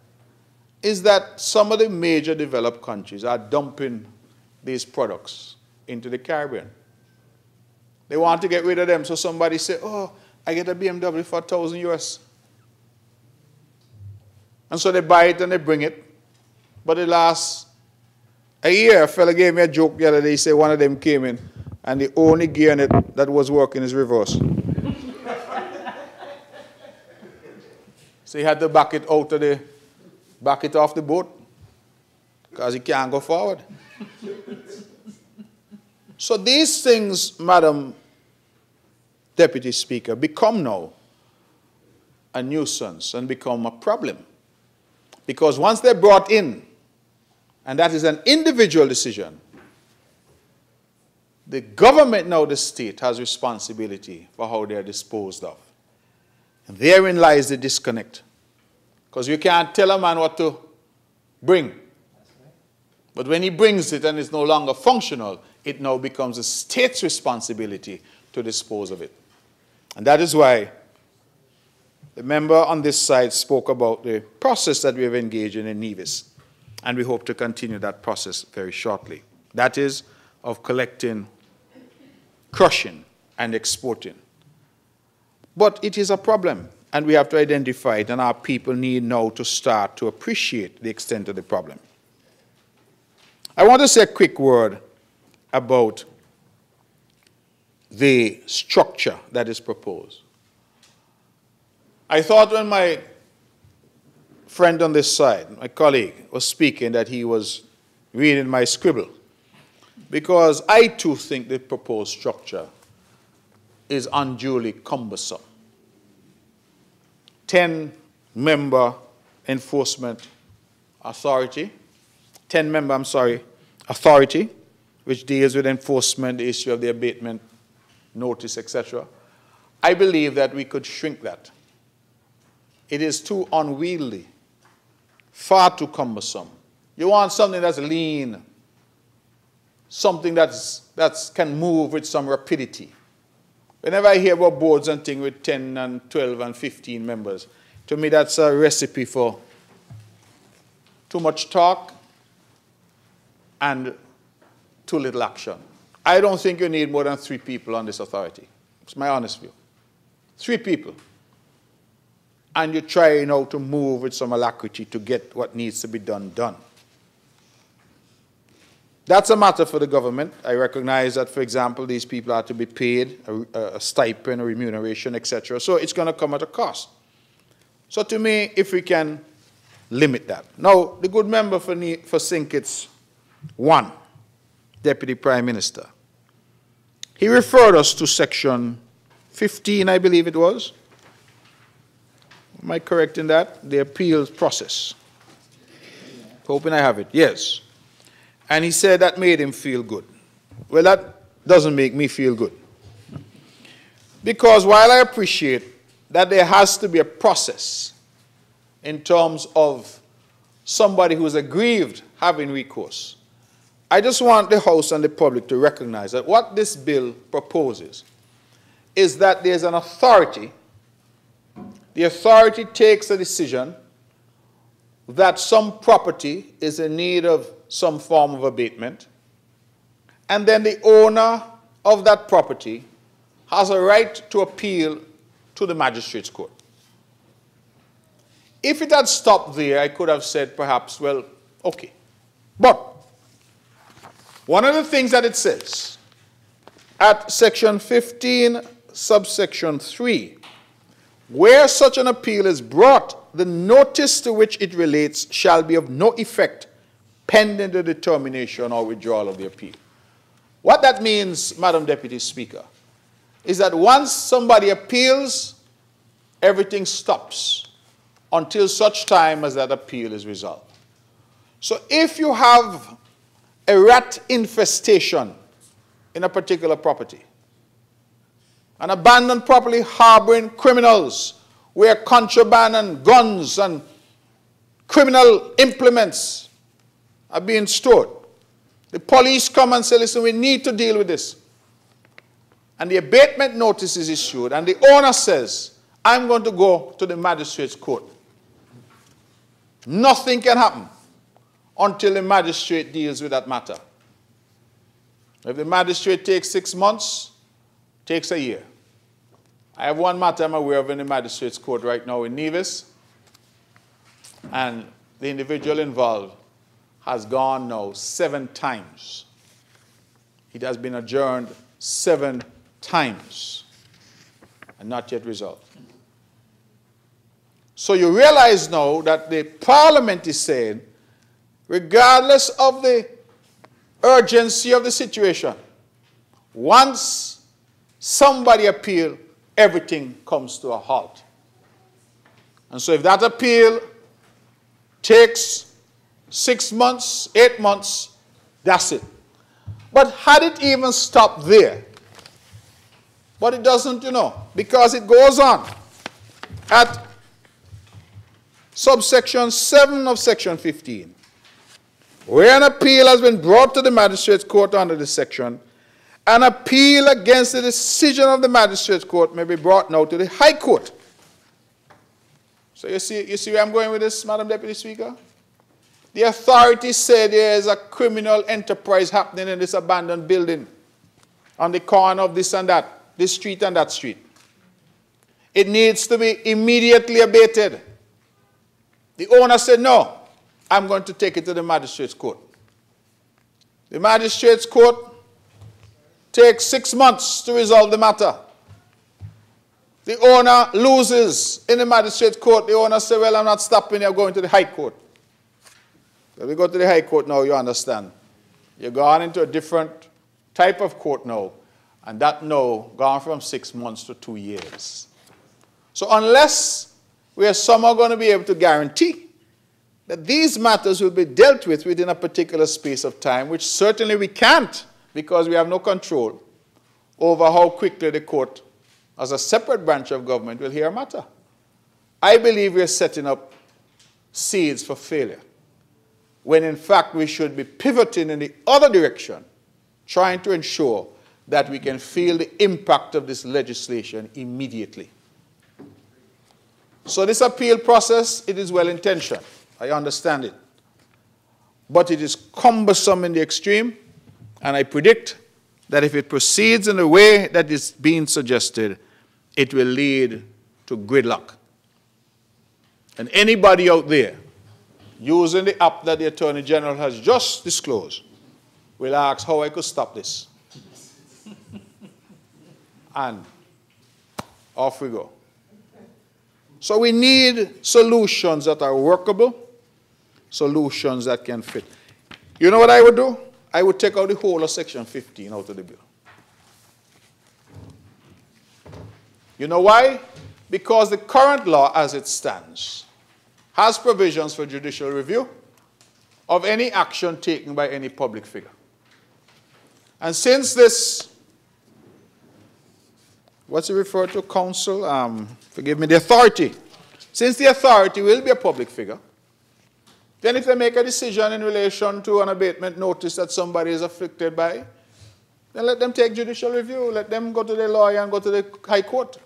is that some of the major developed countries are dumping these products into the Caribbean. They want to get rid of them, so somebody say, oh, I get a BMW for $1,000 US. And so they buy it and they bring it. But the last a year, a fella gave me a joke the other day. He said one of them came in and the only gear in it that was working is reverse. So he had to back it off the boat because he can't go forward. So these things, Madam Deputy Speaker, become now a nuisance and become a problem. Because once they're brought in, and that is an individual decision, the government, now the state, has responsibility for how they are disposed of. And therein lies the disconnect. Because you can't tell a man what to bring. But when he brings it and it's no longer functional, it now becomes the state's responsibility to dispose of it. And that is why the member on this side spoke about the process that we have engaged in Nevis. And we hope to continue that process very shortly. That is of collecting, crushing, and exporting. But it is a problem, and we have to identify it, and our people need now to start to appreciate the extent of the problem. I want to say a quick word about the structure that is proposed. I thought when my friend on this side, my colleague, was speaking that he was reading my scribble, because I too think the proposed structure is unduly cumbersome. 10-member enforcement authority, 10-member, authority, which deals with enforcement, the issue of the abatement notice, etc. I believe that we could shrink that. It is too unwieldy, far too cumbersome. You want something that's lean, something that can move with some rapidity. Whenever I hear about boards and things with 10 and 12 and 15 members, to me that's a recipe for too much talk and too little action. I don't think you need more than 3 people on this authority. It's my honest view. 3 people. And you try now to move with some alacrity to get what needs to be done. That's a matter for the government. I recognize that, for example, these people are to be paid a stipend, a remuneration, etc. So it's going to come at a cost. So to me, if we can limit that. Now, the good member for St. Kitts, 1, Deputy Prime Minister, he referred us to section 15, I believe it was. Am I correct in that? The appeals process. Hoping I have it. Yes. And he said that made him feel good. Well, that doesn't make me feel good. Because while I appreciate that there has to be a process in terms of somebody who is aggrieved having recourse, I just want the House and the public to recognize that what this bill proposes is that there's an authority. The authority takes a decision that some property is in need of some form of abatement, and then the owner of that property has a right to appeal to the magistrate's court. If it had stopped there, I could have said perhaps, well, okay. But one of the things that it says at section 15, subsection 3, where such an appeal is brought, the notice to which it relates shall be of no effect pending the determination or withdrawal of the appeal. What that means, Madam Deputy Speaker, is that once somebody appeals, everything stops until such time as that appeal is resolved. So if you have a rat infestation in a particular property, an abandoned property harboring criminals, where contraband and guns and criminal implements are being stored, the police come and say, listen, we need to deal with this. And the abatement notice is issued, and the owner says, I'm going to go to the magistrate's court. Nothing can happen until the magistrate deals with that matter. If the magistrate takes 6 months, takes a year. I have one matter I'm aware of in the magistrate's court right now in Nevis, and the individual involved has gone now 7 times. It has been adjourned 7 times and not yet resolved. So you realize now that the Parliament is saying, regardless of the urgency of the situation, once somebody appeals, everything comes to a halt. And so if that appeal takes 6 months, 8 months, that's it. But had it even stopped there, but it doesn't, you know, because it goes on. At subsection 7 of section 15, where an appeal has been brought to the magistrate's court under this section, an appeal against the decision of the magistrate's court may be brought now to the High Court. So you see where I'm going with this, Madam Deputy Speaker? The authorities say there is a criminal enterprise happening in this abandoned building on the corner of this and that, this street and that street. It needs to be immediately abated. The owner said, no, I'm going to take it to the magistrate's court. The magistrate's court takes 6 months to resolve the matter. The owner loses in the magistrate's court. The owner says, well, I'm not stopping you, I'm going to the High Court. When we go to the High Court now, you understand. You're gone into a different type of court now, and that now gone from 6 months to 2 years. So unless we are somehow going to be able to guarantee that these matters will be dealt with within a particular space of time, which certainly we can't because we have no control over how quickly the court, as a separate branch of government, will hear a matter. I believe we are setting up seeds for failure, when in fact we should be pivoting in the other direction, trying to ensure that we can feel the impact of this legislation immediately. So this appeal process, it is well-intentioned. I understand it. But it is cumbersome in the extreme, and I predict that if it proceeds in the way that is being suggested, it will lead to gridlock. And anybody out there using the app that the Attorney General has just disclosed will ask how I could stop this. And off we go. So we need solutions that are workable, solutions that can fit. You know what I would do? I would take out the whole of section 15 out of the bill. You know why? Because the current law as it stands has provisions for judicial review of any action taken by any public figure. And since this, what's it referred to, counsel? Forgive me, the authority. Since the authority will be a public figure, then if they make a decision in relation to an abatement notice that somebody is afflicted by, then let them take judicial review. Let them go to the lawyer and go to the High Court.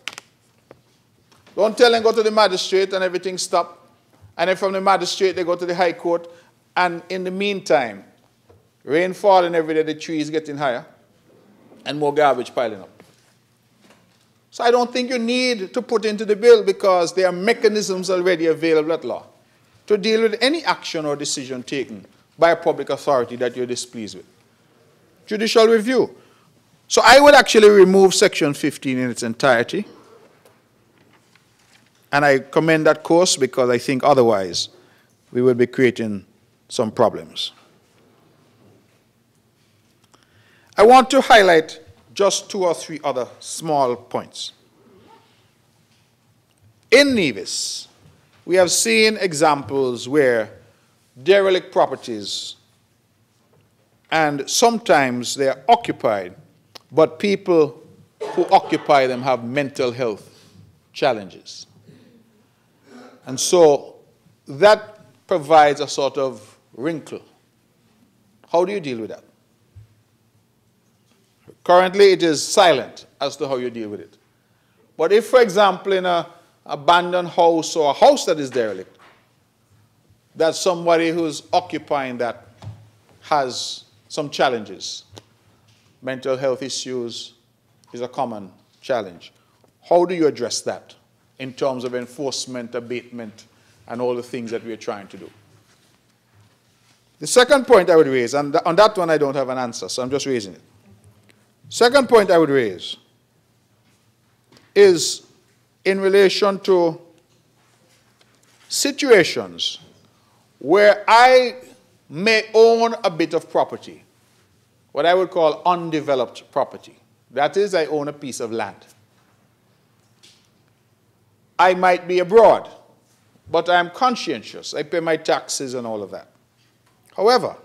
Don't tell them go to the magistrate and everything stop. And then from the magistrate they go to the High Court. And in the meantime, rain falling every day, the trees getting higher, and more garbage piling up. So I don't think you need to put into the bill, because there are mechanisms already available at law to deal with any action or decision taken by a public authority that you're displeased with. Judicial review. So I would actually remove section 15 in its entirety. And I commend that course, because I think otherwise we will be creating some problems. I want to highlight just 2 or 3 other small points. In Nevis, we have seen examples where derelict properties, and sometimes they are occupied, but people who occupy them have mental health challenges. And so that provides a sort of wrinkle. How do you deal with that? Currently, it is silent as to how you deal with it. But if, for example, in an abandoned house or a house that is derelict, that somebody who's occupying that has some challenges, mental health issues is a common challenge. How do you address that in terms of enforcement, abatement, and all the things that we are trying to do? The second point I would raise, and on that one I don't have an answer, so I'm just raising it. Second point I would raise is in relation to situations where I may own a bit of property, what I would call undeveloped property. That is, I own a piece of land. I might be abroad. but I'm conscientious. I pay my taxes and all of that. However,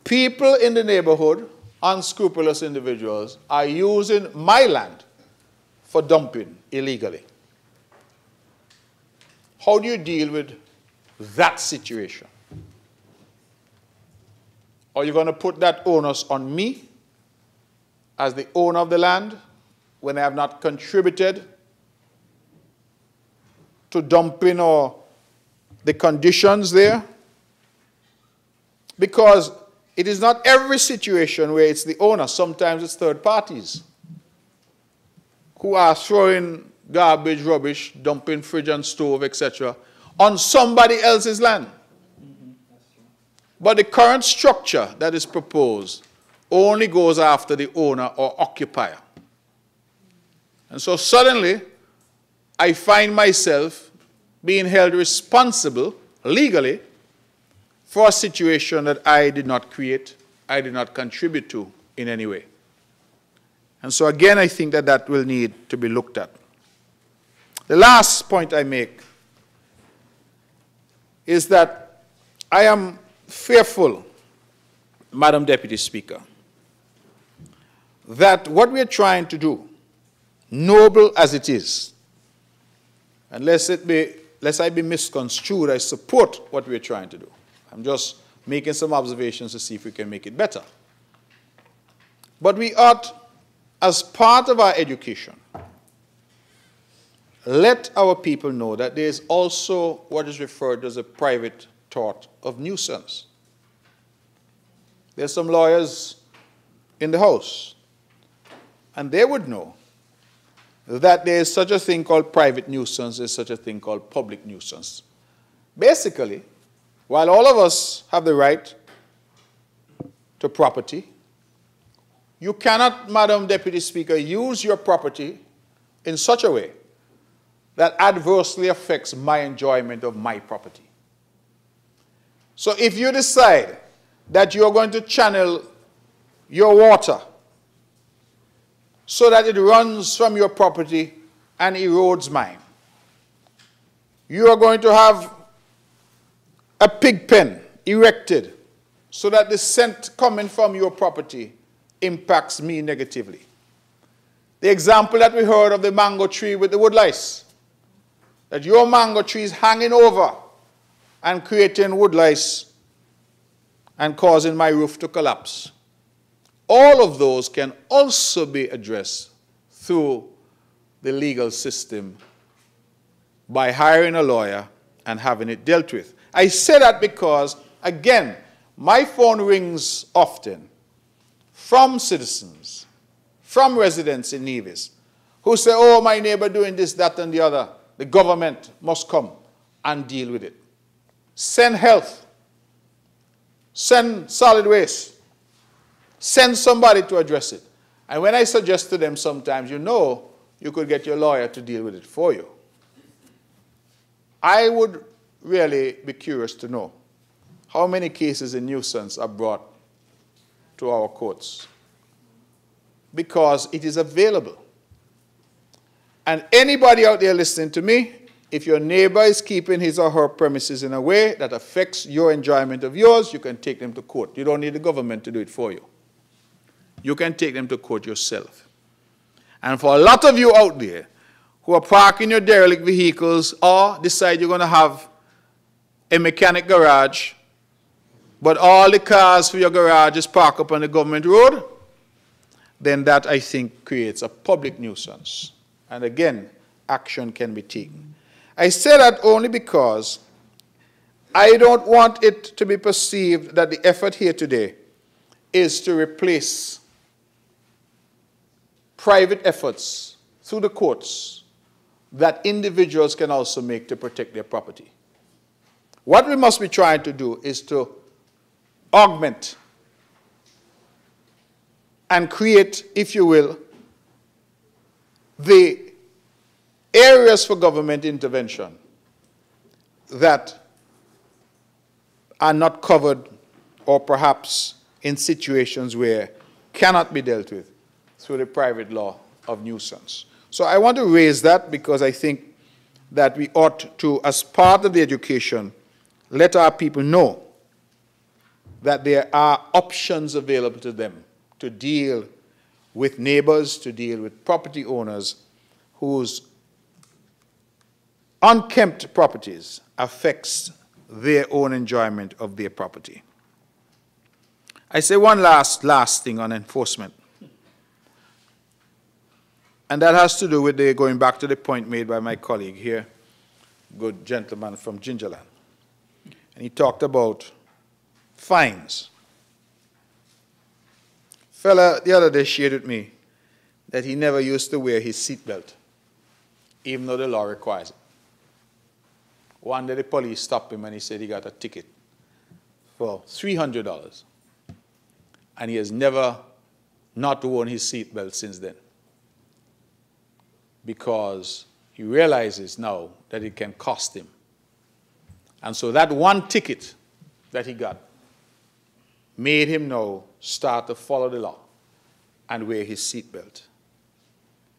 people in the neighborhood, unscrupulous individuals, are using my land for dumping illegally. How do you deal with that situation? Are you going to put that onus on me as the owner of the land when I have not contributed to dumping or the conditions there? Because it is not every situation where it's the owner. Sometimes it's third parties who are throwing garbage, rubbish, dumping fridge and stove, etc., on somebody else's land. But the current structure that is proposed only goes after the owner or occupier. And so suddenly, I find myself being held responsible legally for a situation that I did not create, I did not contribute to in any way. And so again, I think that that will need to be looked at. The last point I make is that I am fearful, Madam Deputy Speaker, that what we are trying to do, noble as it is, and lest I be misconstrued, I support what we are trying to do. I'm just making some observations to see if we can make it better. But we ought, as part of our education, let our people know that there is also what is referred to as a private tort of nuisance. There's some lawyers in the House, and they would know that there is such a thing called private nuisance, there's such a thing called public nuisance. Basically, while all of us have the right to property, you cannot, Madam Deputy Speaker, use your property in such a way that adversely affects my enjoyment of my property. So if you decide that you're going to channel your water so that it runs from your property and erodes mine, you are going to have a pig pen erected so that the scent coming from your property impacts me negatively. The example that we heard of the mango tree with the woodlice, that your mango tree is hanging over and creating woodlice and causing my roof to collapse. All of those can also be addressed through the legal system by hiring a lawyer and having it dealt with. I say that because, again, my phone rings often from citizens, from residents in Nevis, who say, oh, my neighbor doing this, that, and the other. The government must come and deal with it. Send health. Send solid waste. Send somebody to address it. And when I suggest to them sometimes, you could get your lawyer to deal with it for you. I would really be curious to know how many cases in nuisance are brought to our courts, because it is available. And anybody out there listening to me, if your neighbor is keeping his or her premises in a way that affects your enjoyment of yours, you can take them to court. You don't need the government to do it for you. You can take them to court yourself. And for a lot of you out there who are parking your derelict vehicles or decide you're going to have a mechanic garage, but all the cars for your garage is parked up on the government road, then that, I think, creates a public nuisance. And again, action can be taken. I say that only because I don't want it to be perceived that the effort here today is to replace private efforts through the courts that individuals can also make to protect their property. What we must be trying to do is to augment and create, if you will, the areas for government intervention that are not covered or perhaps in situations where cannot be dealt with through the private law of nuisance. So I want to raise that because I think that we ought to, as part of the education, let our people know that there are options available to them to deal with neighbors, to deal with property owners whose unkempt properties affects their own enjoyment of their property. I say one last thing on enforcement. And that has to do with going back to the point made by my colleague here, good gentleman from Gingerland. And he talked about fines. Fella the other day shared with me that he never used to wear his seatbelt, even though the law requires it. One day the police stopped him and he said he got a ticket for $300. And he has never not worn his seatbelt since then, because he realizes now that it can cost him. And so that one ticket that he got made him now start to follow the law and wear his seatbelt.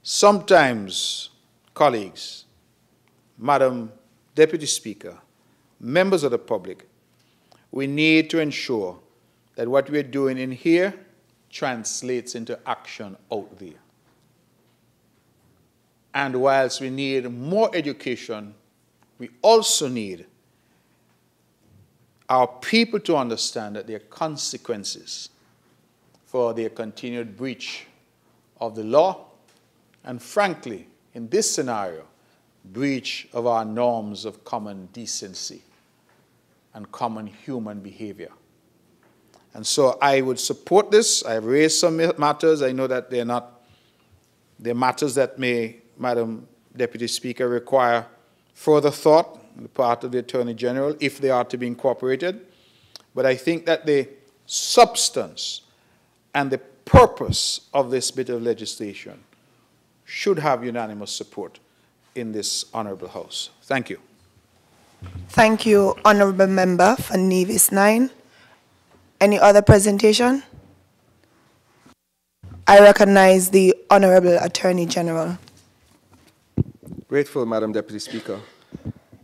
Sometimes, colleagues, Madam Deputy Speaker, members of the public, we need to ensure that what we're doing in here translates into action out there. And whilst we need more education, we also need our people to understand that there are consequences for their continued breach of the law, and frankly, in this scenario, breach of our norms of common decency and common human behavior. And so I would support this. I've raised some matters. I know that they're matters that may, Madam Deputy Speaker, require further thought on the part of the Attorney General if they are to be incorporated. But I think that the substance and the purpose of this bit of legislation should have unanimous support in this Honourable House. Thank you. Thank you, Honourable Member for Nevis 9. Any other presentation? I recognize the Honourable Attorney General. Grateful, Madam Deputy Speaker.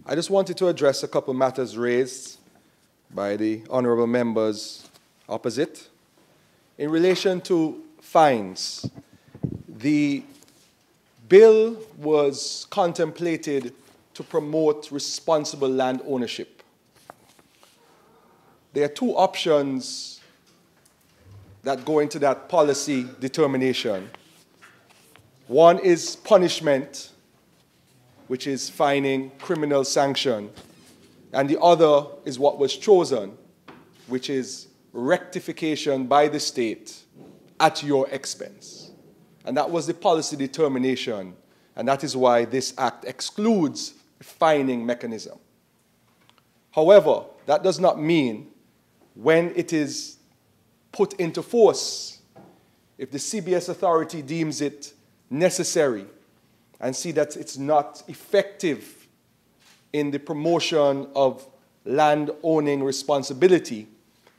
I just wanted to address a couple matters raised by the honourable members opposite. In relation to fines, the bill was contemplated to promote responsible land ownership. There are two options that go into that policy determination. One is punishment, which is fining, criminal sanction, and the other is what was chosen, which is rectification by the state at your expense. And that was the policy determination, and that is why this act excludes a fining mechanism. However, that does not mean when it is put into force, if the CBS authority deems it necessary and see that it's not effective in the promotion of land owning responsibility,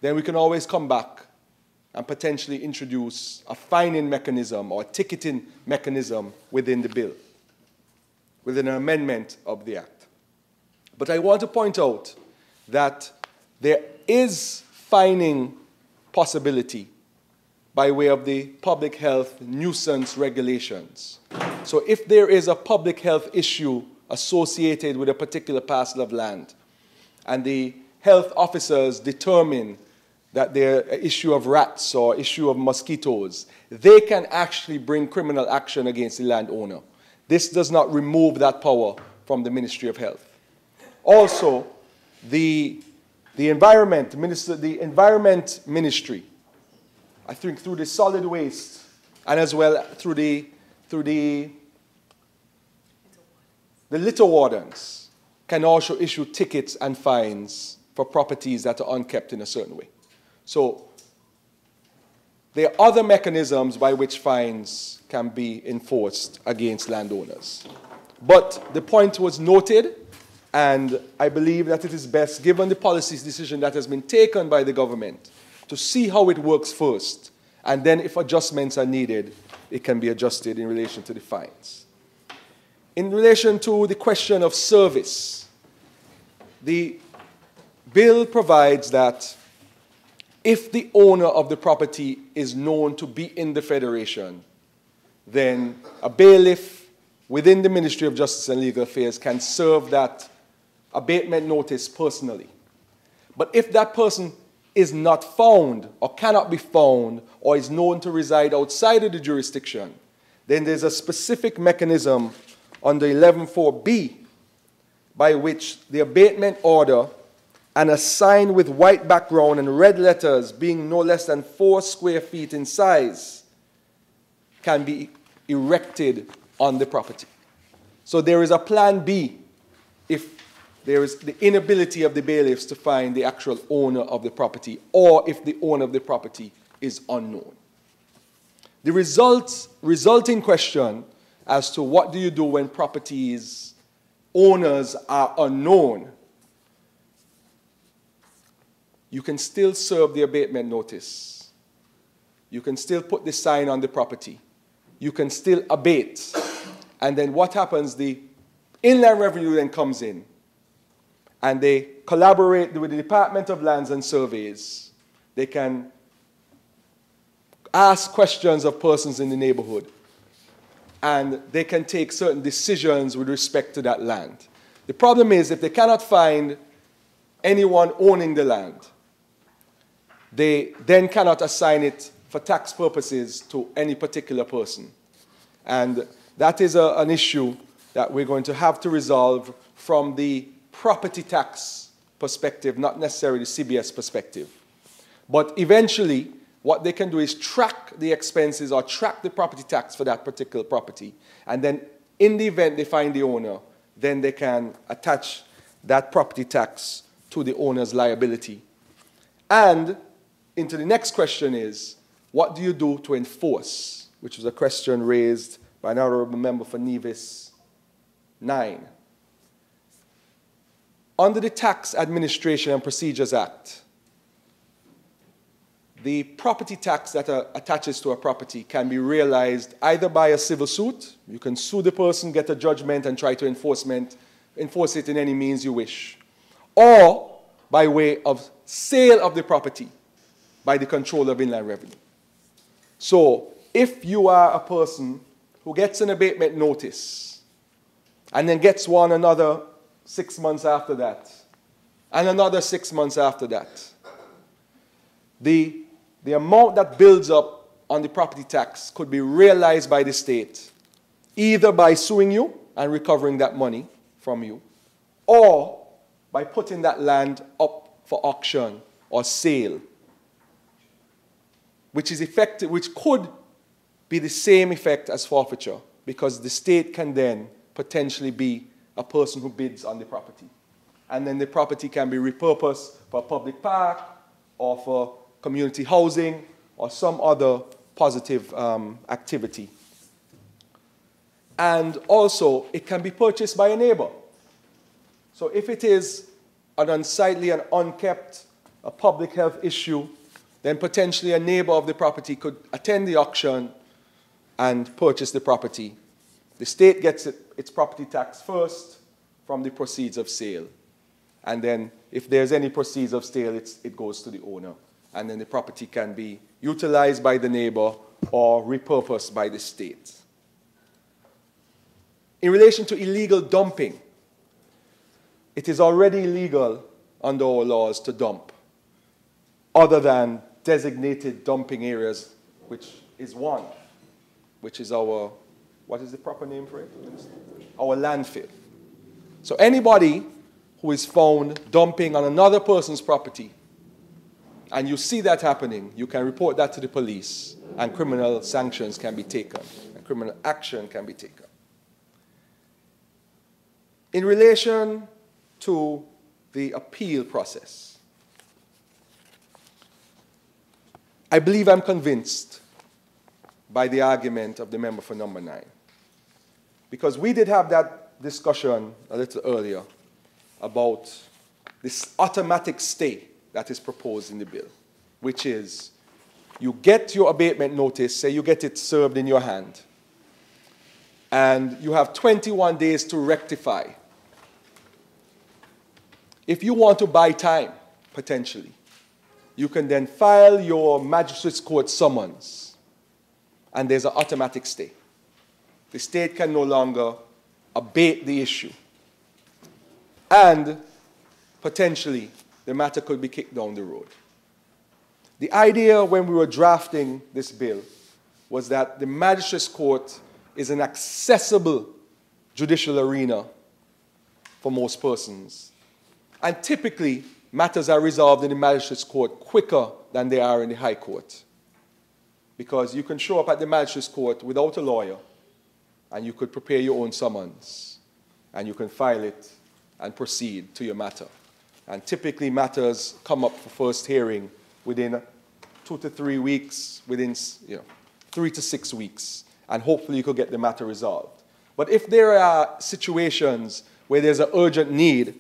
then we can always come back and potentially introduce a fining mechanism or a ticketing mechanism within the bill, within an amendment of the act. But I want to point out that there is fining possibility by way of the public health nuisance regulations. So if there is a public health issue associated with a particular parcel of land, and the health officers determine that there is an issue of rats or issue of mosquitoes, they can actually bring criminal action against the landowner. This does not remove that power from the Ministry of Health. Also, the Environment Ministry, I think through the solid waste and as well through the litter wardens, can also issue tickets and fines for properties that are unkept in a certain way. So there are other mechanisms by which fines can be enforced against landowners. But the point was noted, and I believe that it is best, given the policy decision that has been taken by the government, to see how it works first, and then if adjustments are needed, it can be adjusted in relation to the fines. In relation to the question of service, the bill provides that if the owner of the property is known to be in the Federation, then a bailiff within the Ministry of Justice and Legal Affairs can serve that abatement notice personally. But if that person is not found or cannot be found or is known to reside outside of the jurisdiction, then there's a specific mechanism under 11.4b by which the abatement order and a sign with white background and red letters being no less than 4 square feet in size can be erected on the property. So there is a plan B if there is the inability of the bailiffs to find the actual owner of the property or if the owner of the property is unknown. The resulting question as to what do you do when properties owners are unknown, you can still serve the abatement notice. You can still put the sign on the property. You can still abate. And then what happens, the Inland Revenue then comes in and they collaborate with the Department of Lands and Surveys. They can ask questions of persons in the neighborhood and they can take certain decisions with respect to that land. The problem is if they cannot find anyone owning the land, they then cannot assign it for tax purposes to any particular person. And that is an issue that we're going to have to resolve from the property tax perspective, not necessarily the CBS perspective. But eventually, what they can do is track the expenses or track the property tax for that particular property. And then in the event they find the owner, then they can attach that property tax to the owner's liability. And into the next question is, what do you do to enforce? Which was a question raised by an honorable member for Nevis 9. Under the Tax Administration and Procedures Act, the property tax that attaches to a property can be realized either by a civil suit, you can sue the person, get a judgment, and try to enforce it in any means you wish, or by way of sale of the property by the controller of Inland Revenue. So if you are a person who gets an abatement notice and then gets one another 6 months after that, and another 6 months after that, the amount that builds up on the property tax could be realized by the state, either by suing you and recovering that money from you, or by putting that land up for auction or sale, which is effective, which could be the same effect as forfeiture, because the state can then potentially be a person who bids on the property. And then the property can be repurposed for a public park or for community housing or some other positive activity. And also, it can be purchased by a neighbor. So if it is an unsightly and unkept, a public health issue, then potentially a neighbor of the property could attend the auction and purchase the property. The state gets its property tax first from the proceeds of sale. And then if there's any proceeds of sale, it goes to the owner. And then the property can be utilized by the neighbor or repurposed by the state. In relation to illegal dumping, it is already illegal under our laws to dump, other than designated dumping areas, which is one, which is our, what is the proper name for it? Our landfill. So anybody who is found dumping on another person's property, and you see that happening, you can report that to the police, and criminal sanctions can be taken, and criminal action can be taken. In relation to the appeal process, I believe I'm convinced by the argument of the member for number 9. Because we did have that discussion a little earlier about this automatic stay that is proposed in the bill, which is you get your abatement notice, say you get it served in your hand. and you have 21 days to rectify. If you want to buy time, potentially, you can then file your magistrate's court summons, and there's an automatic stay. The state can no longer abate the issue. And potentially, the matter could be kicked down the road. The idea when we were drafting this bill was that the magistrate's court is an accessible judicial arena for most persons. And typically, matters are resolved in the magistrate's court quicker than they are in the high court. Because you can show up at the magistrate's court without a lawyer, and you could prepare your own summons, and you can file it and proceed to your matter. And typically, matters come up for first hearing within 2 to 3 weeks, within 3 to 6 weeks, and hopefully you could get the matter resolved. But if there are situations where there's an urgent need,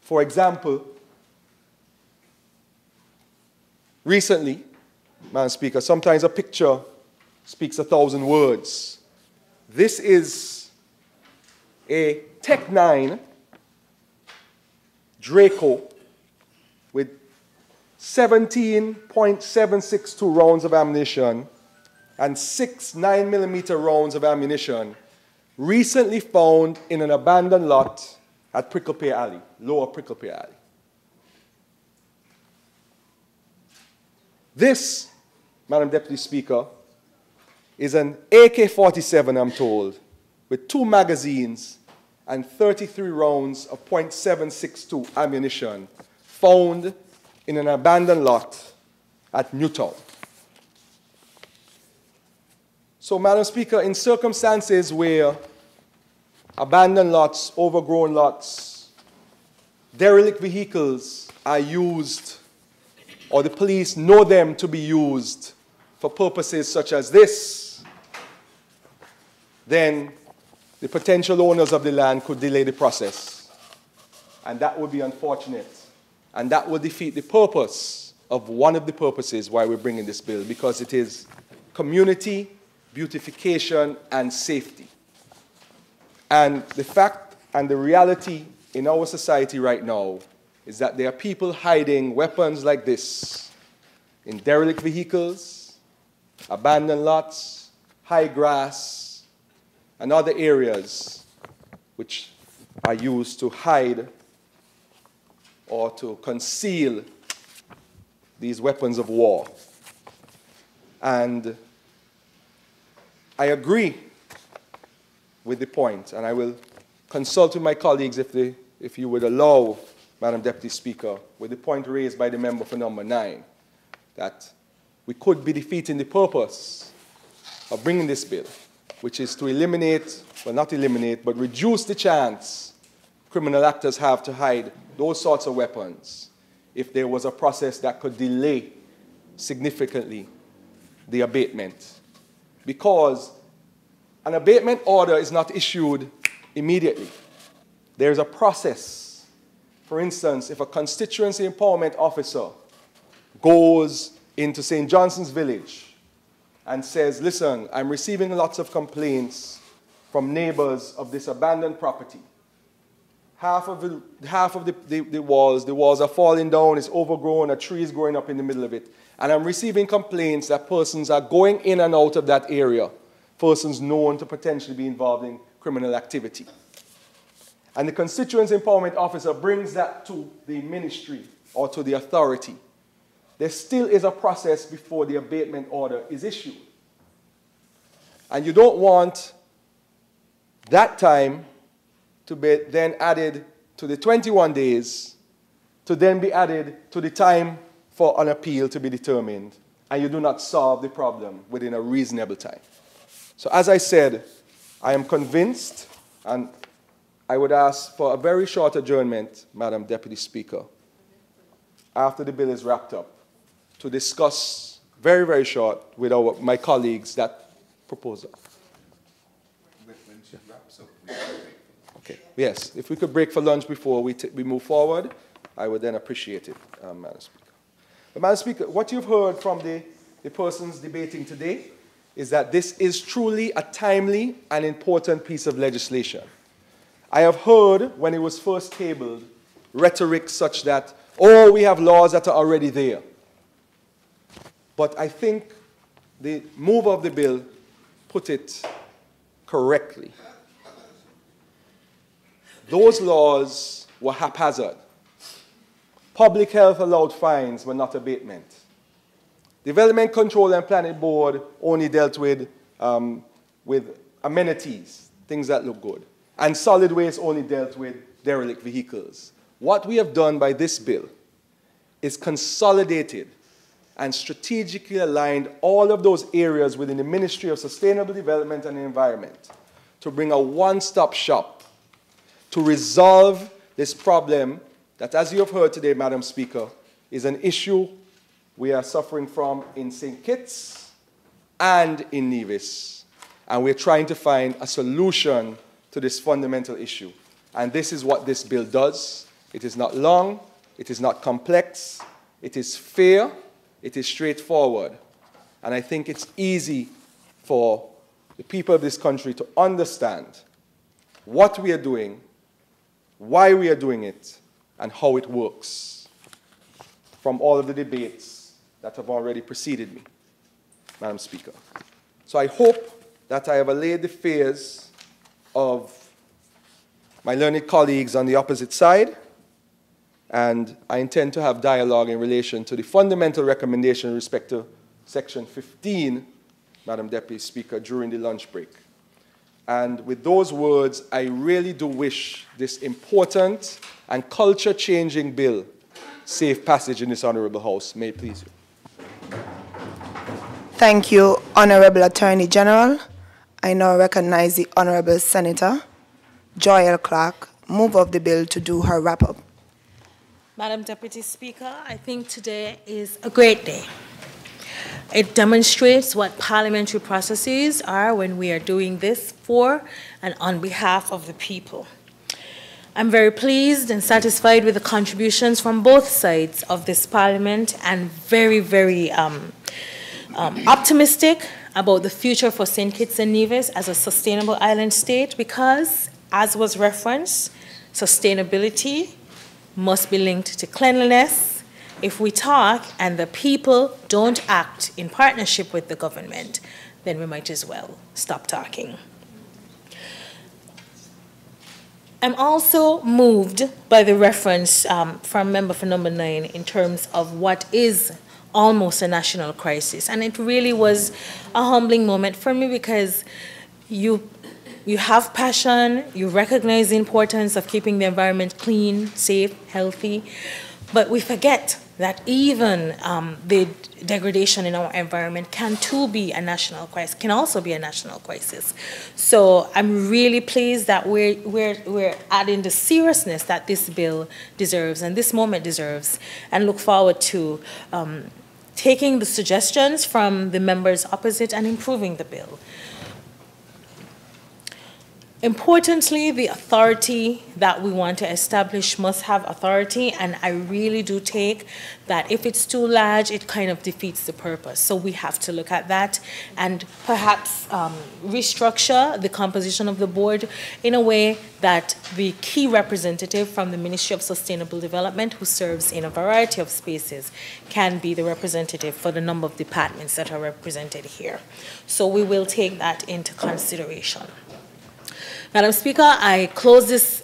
for example, recently, Madam Speaker, sometimes a picture speaks 1,000 words. This is a Tech 9 Draco with 17.762 rounds of ammunition and 6 9mm rounds of ammunition recently found in an abandoned lot at Pricklepear Alley, Lower Pricklepear Alley. This, Madam Deputy Speaker, is an AK-47, I'm told, with 2 magazines and 33 rounds of .762 ammunition found in an abandoned lot at Newtown. So, Madam Speaker, in circumstances where abandoned lots, overgrown lots, derelict vehicles are used, or the police know them to be used for purposes such as this, then the potential owners of the land could delay the process. And that would be unfortunate. And that would defeat the purpose of one of the purposes why we're bringing this bill, because it is community, beautification, and safety. And the fact and the reality in our society right now is that there are people hiding weapons like this in derelict vehicles, abandoned lots, high grass, and other areas which are used to hide or to conceal these weapons of war. And I agree with the point, and I will consult with my colleagues if you would allow, Madam Deputy Speaker, with the point raised by the member for number 9, that we could be defeating the purpose of bringing this bill, which is to eliminate, well, not eliminate, but reduce the chance criminal actors have to hide those sorts of weapons if there was a process that could delay significantly the abatement. Because an abatement order is not issued immediately. There's a process. For instance, if a constituency empowerment officer goes into St. Johnson's Village and says, listen, I'm receiving lots of complaints from neighbors of this abandoned property. Half of the walls are falling down, it's overgrown, a tree is growing up in the middle of it. And I'm receiving complaints that persons are going in and out of that area, persons known to potentially be involved in criminal activity. And the constituency empowerment officer brings that to the ministry or to the authority. There still is a process before the abatement order is issued. And you don't want that time to be then added to the 21 days, to then be added to the time for an appeal to be determined, and you do not solve the problem within a reasonable time. So as I said, I am convinced, and I would ask for a very short adjournment, Madam Deputy Speaker, after the bill is wrapped up, to discuss very, very short with my colleagues that proposal. When she wraps up, Okay. Yes, if we could break for lunch before we move forward, I would then appreciate it, Madam Speaker. But Madam Speaker, what you've heard from the persons debating today is that this is truly a timely and important piece of legislation. I have heard, when it was first tabled, rhetoric such that, oh, we have laws that are already there. But I think the mover of the bill put it correctly. Those laws were haphazard. Public health allowed fines, but not abatement. Development Control and Planning Board only dealt with amenities, things that look good. And solid waste only dealt with derelict vehicles. What we have done by this bill is consolidated and strategically aligned all of those areas within the Ministry of Sustainable Development and Environment to bring a one-stop shop to resolve this problem that, as you have heard today, Madam Speaker, is an issue we are suffering from in St. Kitts and in Nevis. And we're trying to find a solution to this fundamental issue. And this is what this bill does. It is not long, it is not complex, it is fair, it is straightforward. And I think it's easy for the people of this country to understand what we are doing, why we are doing it, and how it works from all of the debates that have already preceded me, Madam Speaker. So I hope that I have allayed the fears of my learned colleagues on the opposite side, and I intend to have dialogue in relation to the fundamental recommendation with respect to Section 15, Madam Deputy Speaker, during the lunch break. And with those words, I really do wish this important and culture-changing bill safe passage in this Honourable House. May it please you. Thank you, Honourable Attorney General. I now recognize the Honourable Senator Joy L. Clark, mover of the bill, to do her wrap-up. Madam Deputy Speaker, I think today is a great day. It demonstrates what parliamentary processes are when we are doing this for and on behalf of the people. I'm very pleased and satisfied with the contributions from both sides of this parliament, and very, very optimistic about the future for St. Kitts and Nevis as a sustainable island state, because, as was referenced, sustainability must be linked to cleanliness. If we talk and the people don't act in partnership with the government, then we might as well stop talking. I'm also moved by the reference from member for number 9 in terms of what is almost a national crisis. And it really was a humbling moment for me, because you have passion, you recognize the importance of keeping the environment clean, safe, healthy, but we forget that even the degradation in our environment can too be a national crisis, can also be a national crisis. So I'm really pleased that we're adding the seriousness that this bill deserves and this moment deserves, and look forward to taking the suggestions from the members opposite and improving the bill. Importantly, the authority that we want to establish must have authority, and I really do take that if it's too large, it kind of defeats the purpose. So we have to look at that and perhaps restructure the composition of the board in a way that the key representative from the Ministry of Sustainable Development, who serves in a variety of spaces, can be the representative for the number of departments that are represented here. So we will take that into consideration. Madam Speaker, I close this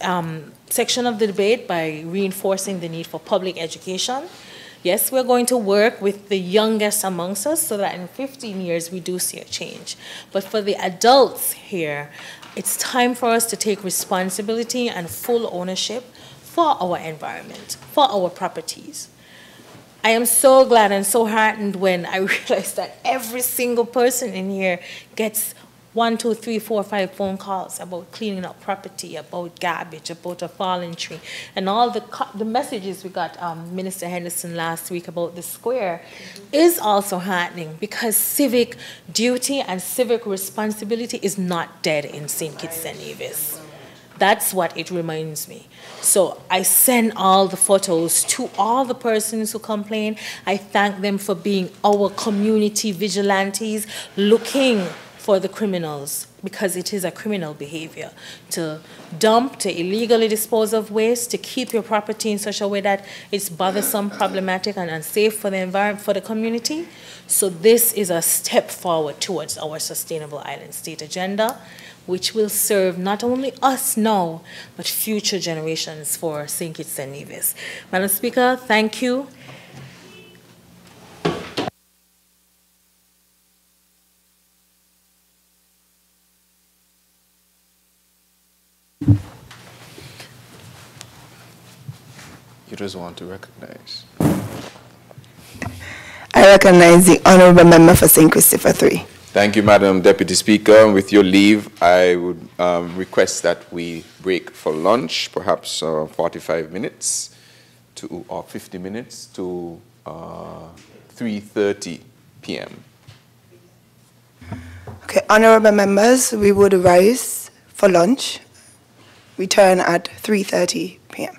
section of the debate by reinforcing the need for public education. Yes, we're going to work with the youngest amongst us so that in 15 years we do see a change. But for the adults here, it's time for us to take responsibility and full ownership for our environment, for our properties. I am so glad and so heartened when I realized that every single person in here gets 1, 2, 3, 4, 5 phone calls about cleaning up property, about garbage, about a fallen tree, and all the messages we got Minister Henderson last week about the square is also heartening, because civic duty and civic responsibility is not dead in St. Kitts and Nevis. That's what it reminds me. So I send all the photos to all the persons who complain. I thank them for being our community vigilantes, looking for the criminals, because it is a criminal behavior to dump, to illegally dispose of waste, to keep your property in such a way that it's bothersome, problematic, and unsafe for the environment, for the community. So this is a step forward towards our sustainable island state agenda, which will serve not only us now, but future generations for St. Kitts and Nevis. Madam Speaker, thank you. You just want to recognize. I recognize the Honourable Member for St. Christopher 3. Thank you, Madam Deputy Speaker. With your leave, I would request that we break for lunch, perhaps 45 minutes to, or 50 minutes to 3:30 p.m. Okay, Honourable Members, we would rise for lunch, return at 3:30 p.m.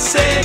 Say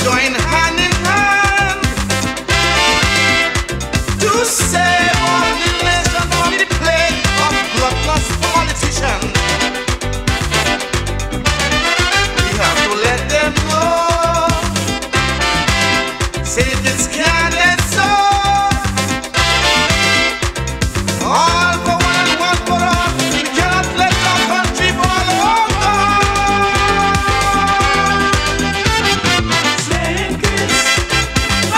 join hand in hand to save all the nation from the plague of gluttonous politicians. We have to let them know, say this can't end so. All for one and one for all. We cannot let our country fall over. Saint Kitts, I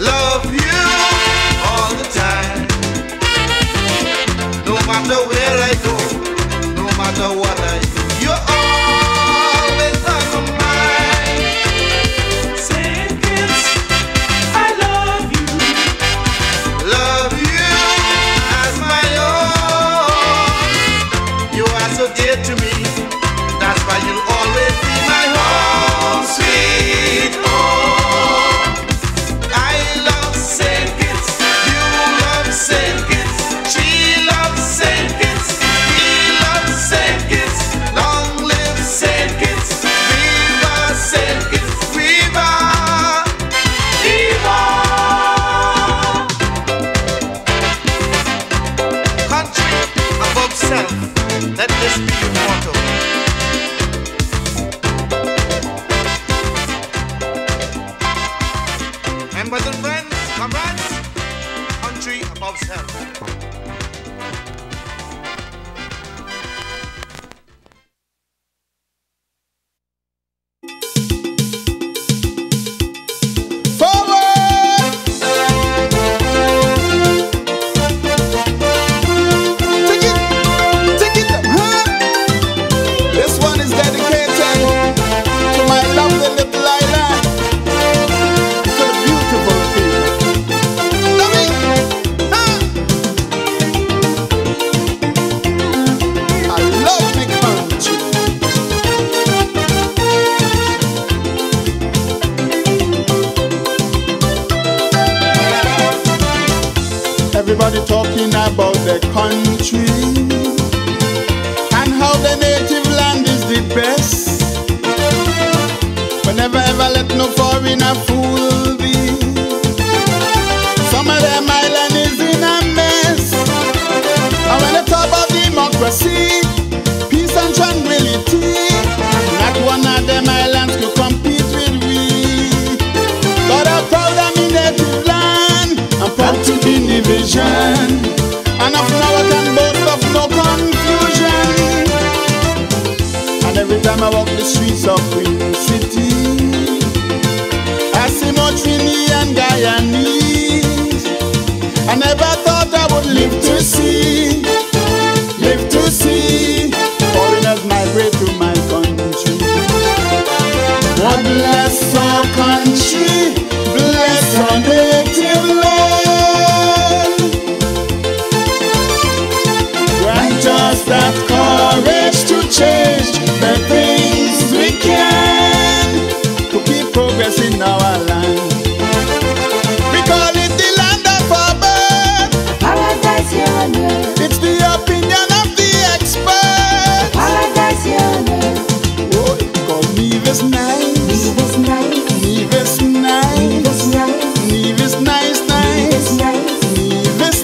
love you all the time. No matter where I go, no matter what I do, you're always on my mind. Saint Kitts, I love you as my own. You are so dear to me, that's why you'll always be my home, sweet home. I love Saint Kitts, you love Saint Kitts, she loves Saint Kitts, we love Saint Kitts. Long live Saint Kitts, viva Saint Kitts, viva, viva. Country above self, let this be your motto. And brothers and friends, comrades, country above self. This one is dedicated to my lovely little island, to the beautiful people. Love it. I love my country. Everybody talking about the country and how the native land is the best. But never ever let no foreigner fool thee. Some of them island is in a mess. And when they talk about democracy, peace and tranquility, not one of them islands could compete with we. But I'm proud of me native land, I'm proud to be division. And of now I can boast of no confusion. And every time I walk the streets of Queen City, I see more Trini and Guyanese. I never thought I would live to see foreigners migrate to my country. God bless our country, bless our native land. Grant us that courage to change the things we can to keep progress in our land. We call it the land of our birth, paradise here on earth. It's the opinion of the expert, paradise here on earth. Oh, it's called Nevis nice, Nevis nice, Nevis nice, Nevis nice, Nevis nice, Nevis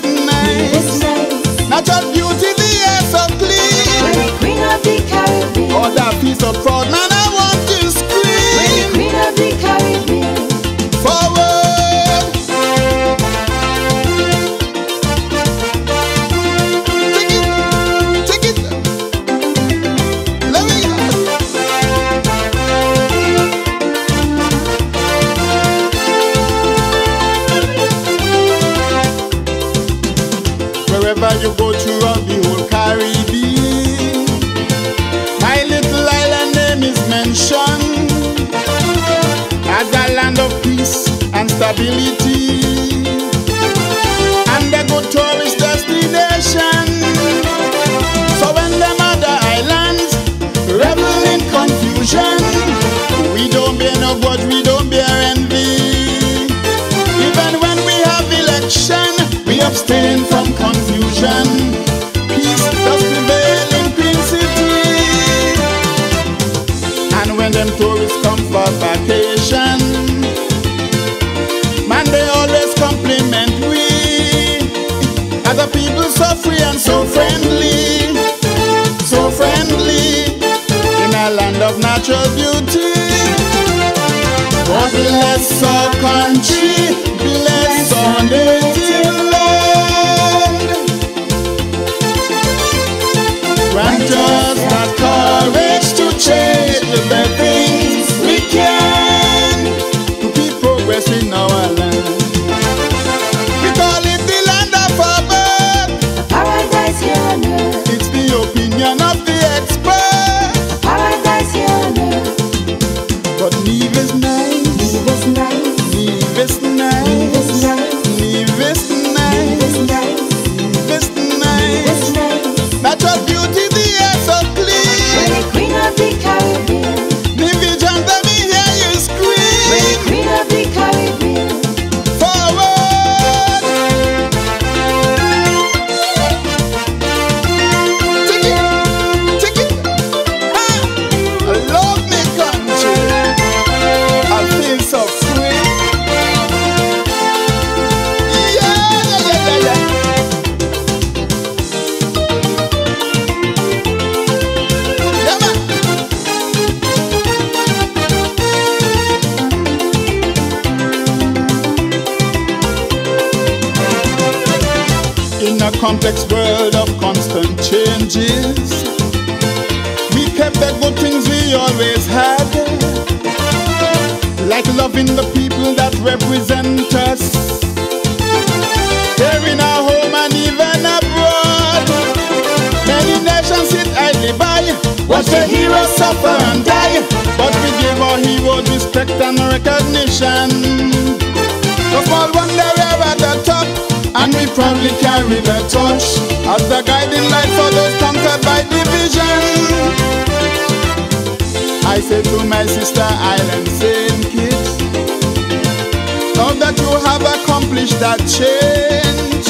nice. Natural beauty, the air so clean. When the Queen of the Caribbean, oh, that piece of fraud, man, I want to scream. When the Queen of the Caribbean, forward. Take it, let me. Wherever you go throughout the whole Caribbean, my little island name is mentioned as a land of peace and stability, and a good tourist destination. So when them other islands revel in confusion, we don't bear no grudge, we don't bear envy. Even when we have election, we abstain from confusion. Peace does prevail in Queen City. And when them tourists come for vacation. Man, they always compliment we. Other people so free and so friendly. So friendly in a land of natural beauty. God bless our country, bless our native land. Grant us that courage to change the things we can, to keep progress in our land. We call it the land of our birth, a paradise here on earth. It's the opinion of the expert, a paradise here on earth. But Nevis nice, Nevis nice, Nevis nice, Nevis nice, Nevis nice, Nevis nice. Natural beauty, the air so clean. When the Queen of the Caribbean, Nevis and let me hear you scream. When the Queen of the Caribbean, forward. Take it, take it. I love me country. I feel so free. Yeah. In a complex world of constant changes, we kept the good things we always had, like loving the people that represent us, here in our home and even abroad. Many nations sit idly by, watch the heroes suffer and die, but we give our heroes respect and recognition. The small one they were at the top, and we proudly carry the torch as the guiding light for those conquered by division. I say to my sister Island St. Kitts, now that you have accomplished that change,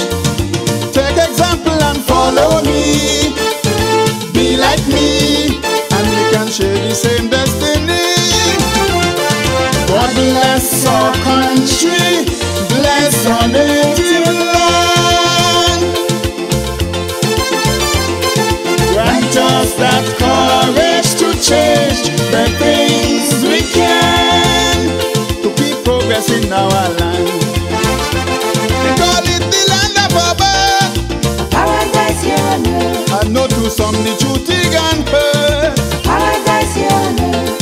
take example and follow me. Be like me, and we can share the same destiny. God bless our country, bless our native land. Grant us that courage to change the things we can, to keep progress in our land. We call it the land of our birth, a paradise here on earth. I know to some the truth can hurt, a paradise here on earth.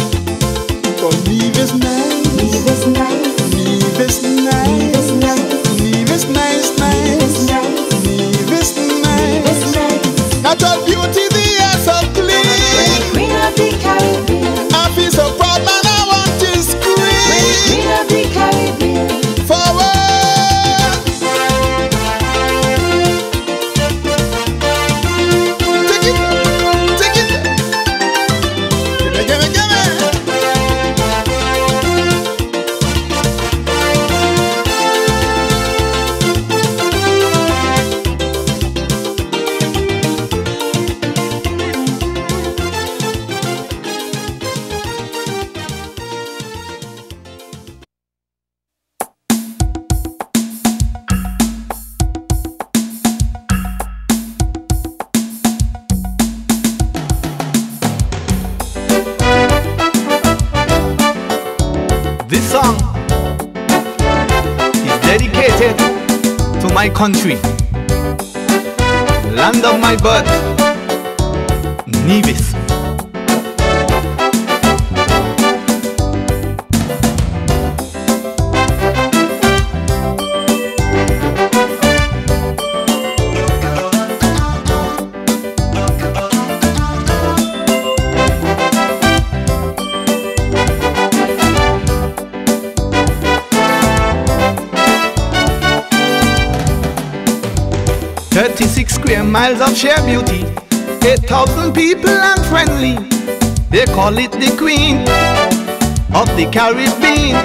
Cause Nevis nice, Nevis nice, Nevis nice, Nevis nice, Nevis nice, Nevis nice. Natural beauty, the air so clean. When the Queen of the Caribbean, I feel so proud, man, I want to scream. When the Queen of the Caribbean, forward. Take it, take it. Give me. This song is dedicated to my country, land of my birth, Nevis. Square miles of sheer beauty, 8,000 people and friendly. They call it the Queen of the Caribbean,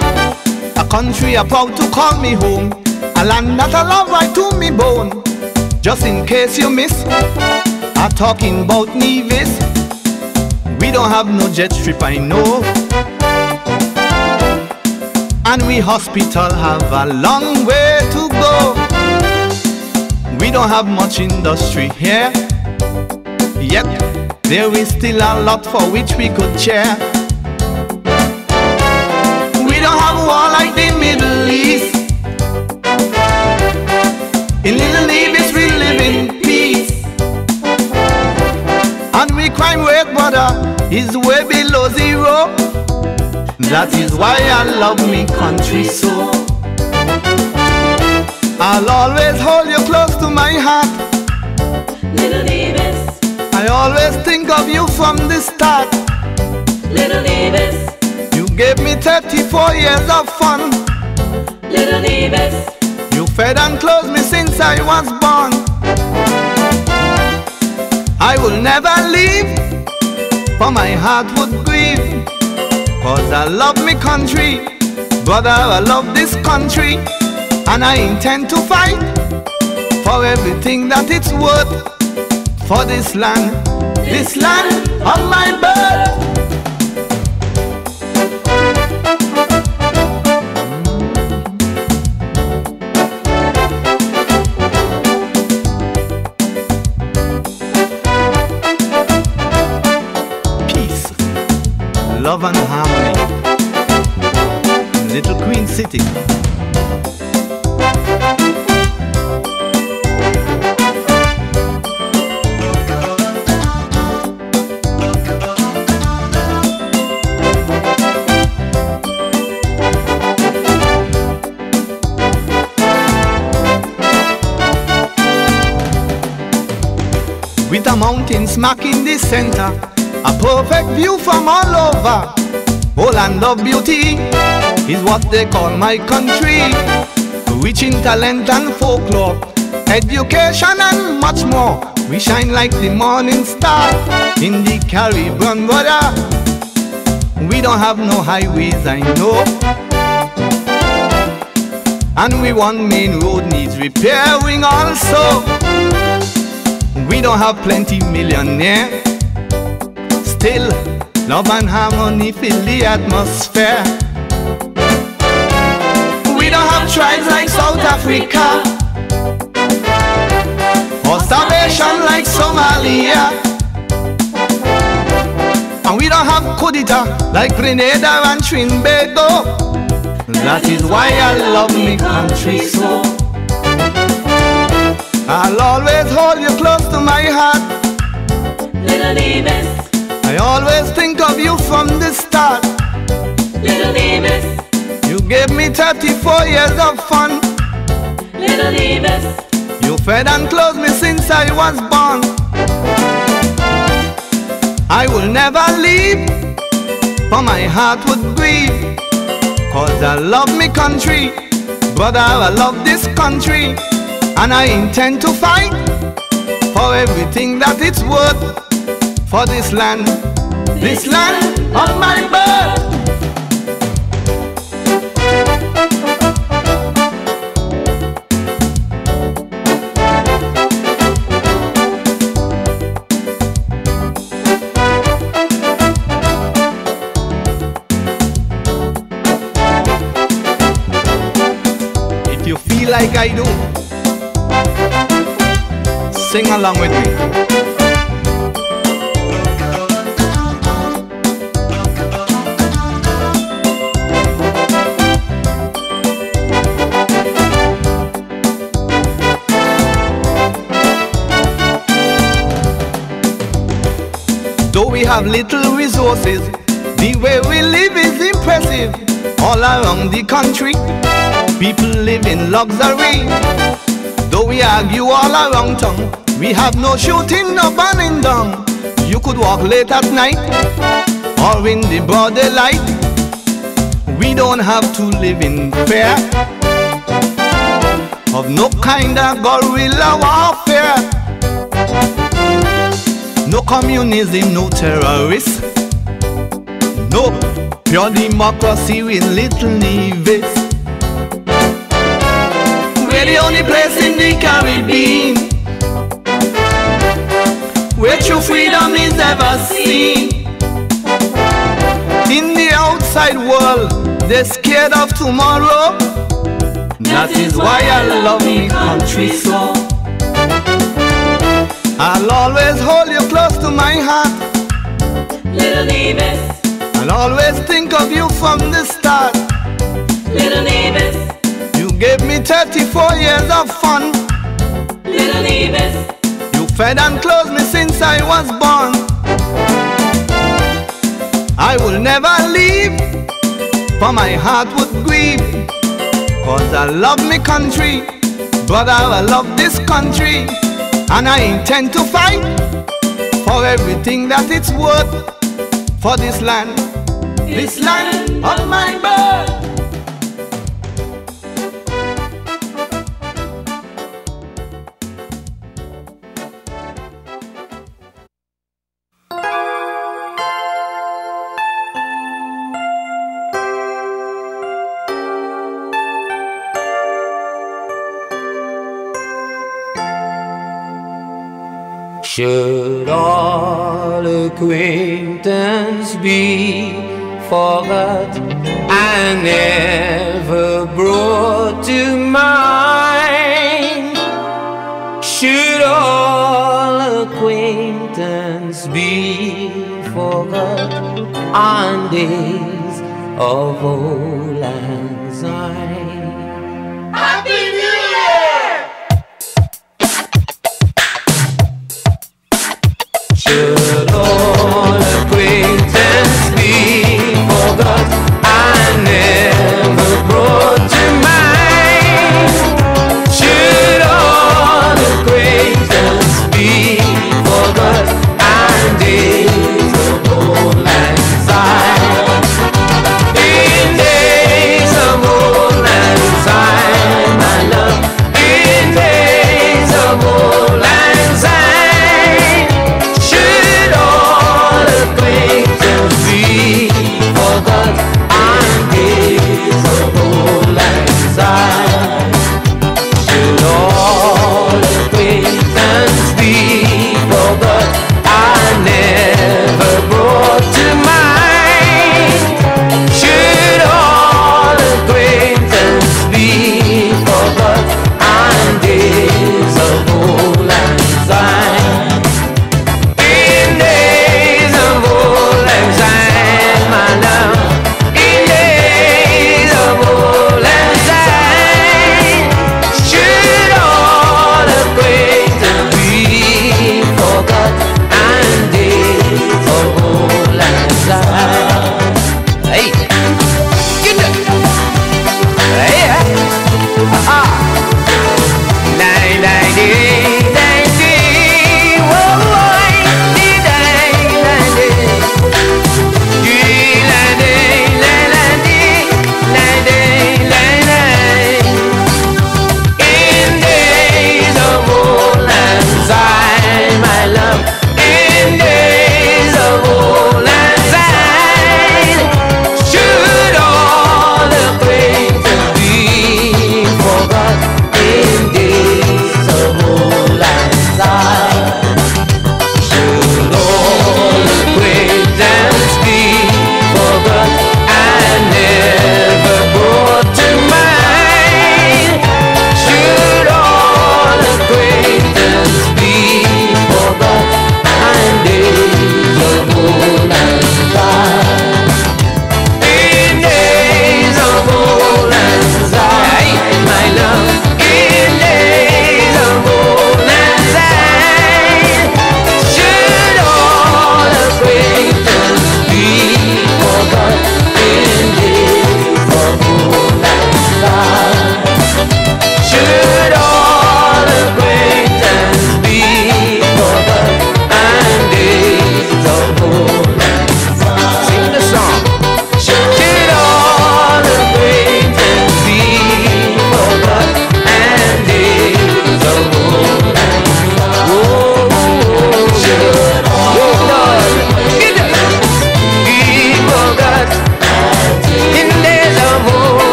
a country I'm proud to call me home, a land that I love right to me bone. Just in case you miss, I'm talking about Nevis. We don't have no jet strip, I know, and we hospital have a long way to go. We don't have much industry here, yet there is still a lot for which we could share. We don't have war like the Middle East. In little Nevis we live in peace, and we crime rate, brother, is way below zero. That is why I love me country so. I'll always hold you close to my heart, Little Nevis. I always think of you from the start, Little Nevis. You gave me 34 years of fun, Little Nevis. You fed and clothed me since I was born. I will never leave, for my heart would grieve, 'cause I love me country, brother, I love this country, and I intend to fight for everything that it's worth, for this land of my birth. Love and harmony, Little Queen City. With a mountain smack in the center, a perfect view from all over. Oh, land of beauty is what they call my country. Rich in talent and folklore, education and much more. We shine like the morning star in the Caribbean, brother. We don't have no highways, I know, and we one main road needs repairing also. We don't have plenty millionaire, still, love and harmony fill the atmosphere. We don't have tribes like South Africa, or starvation like Somalia, and we don't have coup d'etat like Grenada and Trinbago. That is why I love me country so. I'll always hold you close to my heart, Little Nevis. I always think of you from the start, Little Nevis. You gave me 34 years of fun, Little Nevis. You fed and clothed me since I was born. I will never leave, for my heart would grieve, 'cause I love me country, brother, I love this country, and I intend to fight for everything that it's worth, for this land of my birth. If you feel like I do, sing along with me. Though we have little resources, the way we live is impressive. All around the country, people live in luxury. Though we argue all around town, we have no shooting, no burning down. You could walk late at night or in the broad daylight. We don't have to live in fear of no kind of guerrilla warfare. No communism, no terrorists, no pure democracy with Little Nevis. We're the only place in the Caribbean where true freedom is ever seen. In the outside world, they're scared of tomorrow. That is why I love me country so. I'll always hold you close to my heart, Little Nevis. I'll always think of you from the start, Little Nevis. You gave me 34 years of fun, Little Nevis. You fed and clothed me since I was born. I will never leave, for my heart would grieve, 'cause I love me country, brother, I love this country, and I intend to fight for everything that it's worth, for this land of my birth. Should all acquaintance be forgot and never brought to mind? Should all acquaintance be forgot on days of old lang syne? Happy New Year! Should all acquaintance be forgot and never brought to mind? Should all acquaintance be forgot and days of old lang syne? In days of old lang syne, my love.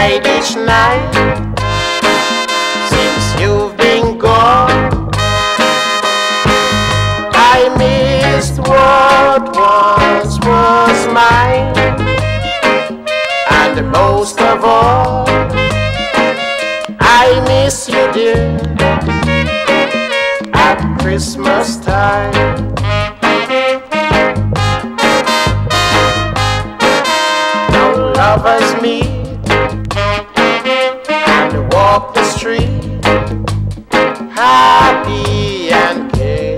cried each night since you've been gone. I missed what once was mine, and most of all, I miss you, dear, at Christmas time. Lovers meet and walk the street, happy and gay.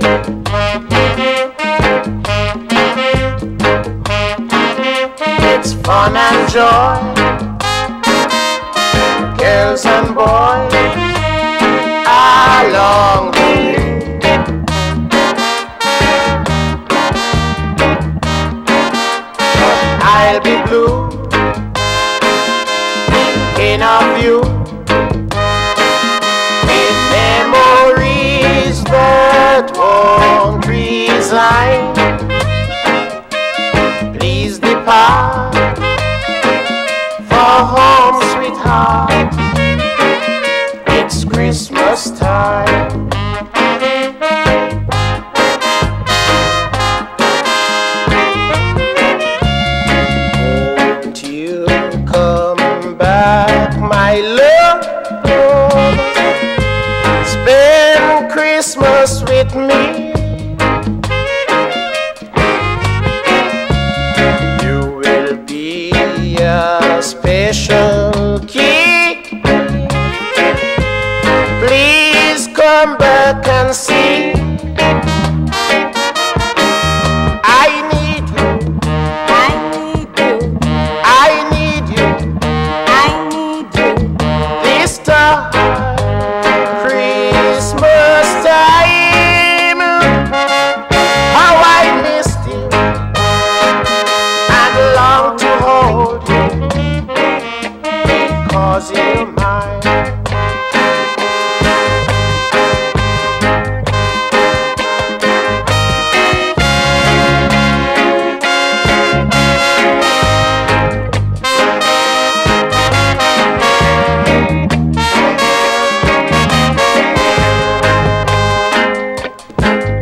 It's fun and joy, girls and boys, along the way. I'll be blue of you, with memories that won't resign. Please depart for home, sweetheart. It's Christmas time. Won't you come back, my love? Spend Christmas with me. You will be a special kid. Please come back and see. I need you. I need you. I need you. I need you. This time, Christmas time. How I missed you and long to hold you, because you're mine.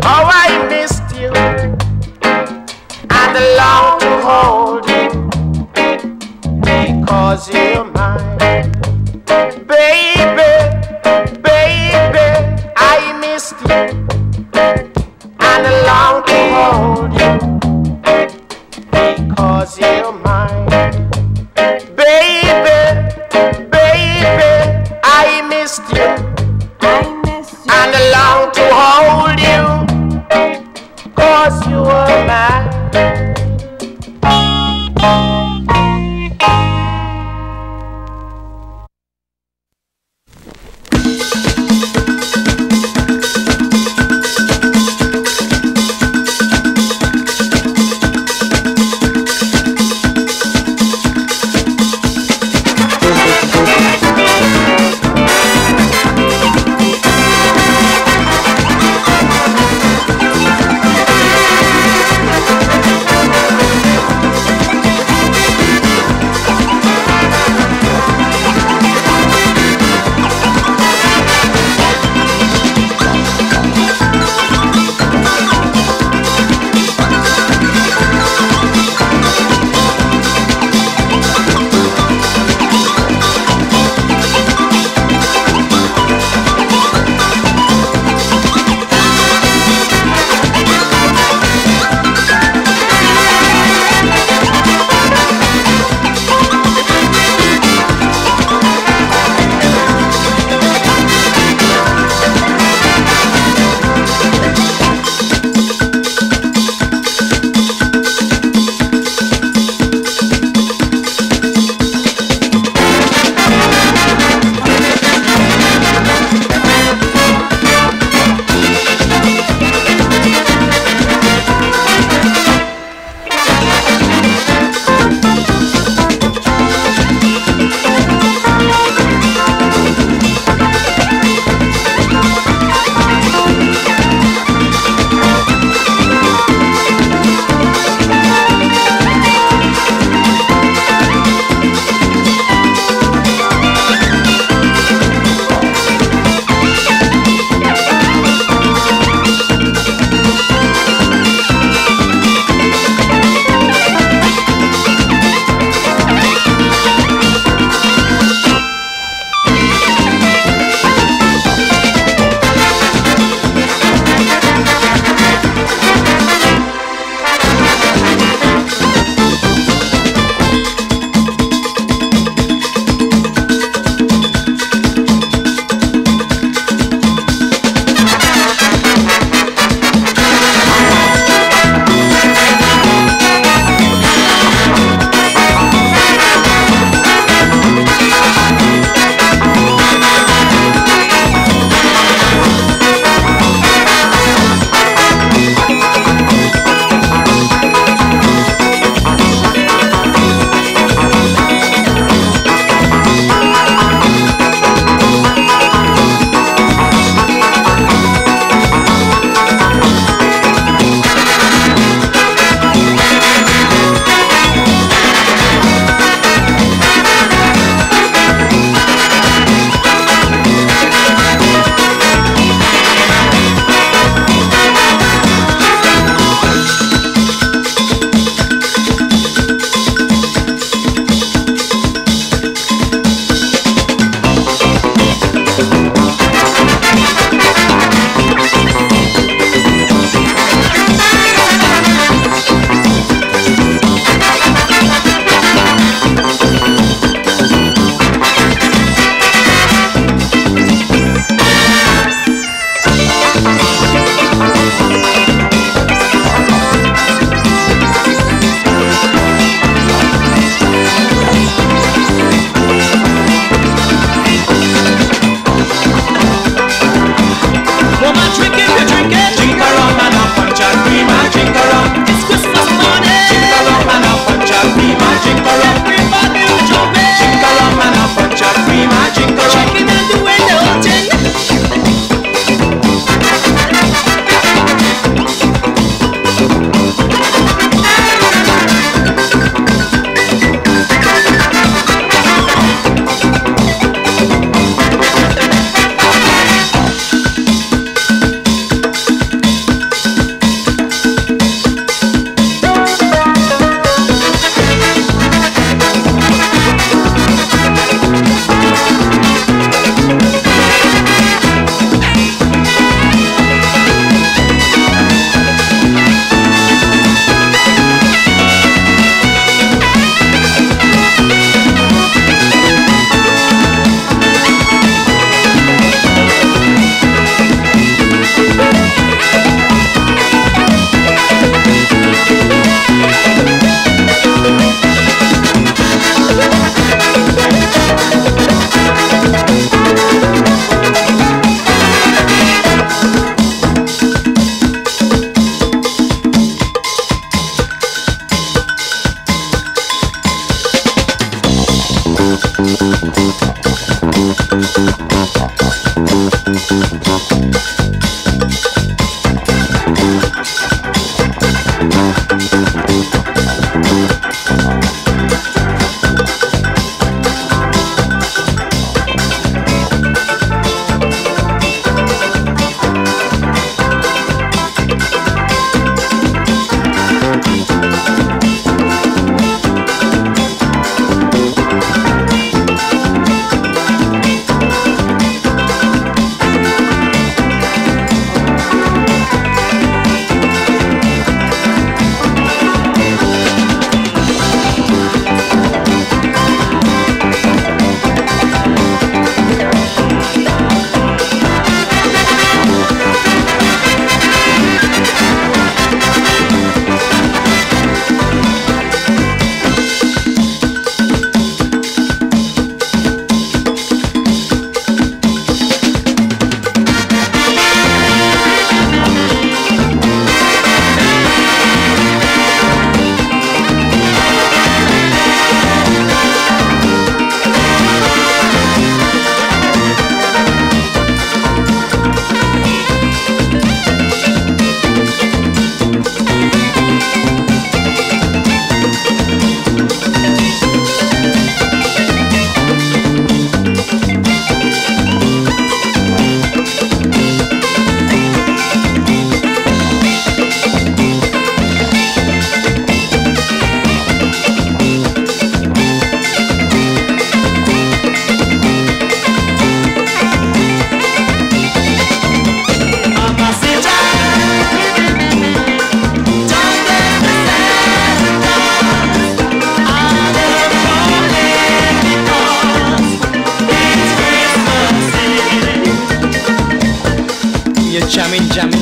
How I missed you and long to hold you, because you're mine. Baby, baby, I missed you and long to hold you, because you're mine. Baby, baby, I missed you and long to hold you, 'cause you are mine.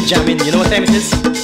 Jamming. You know what time it is?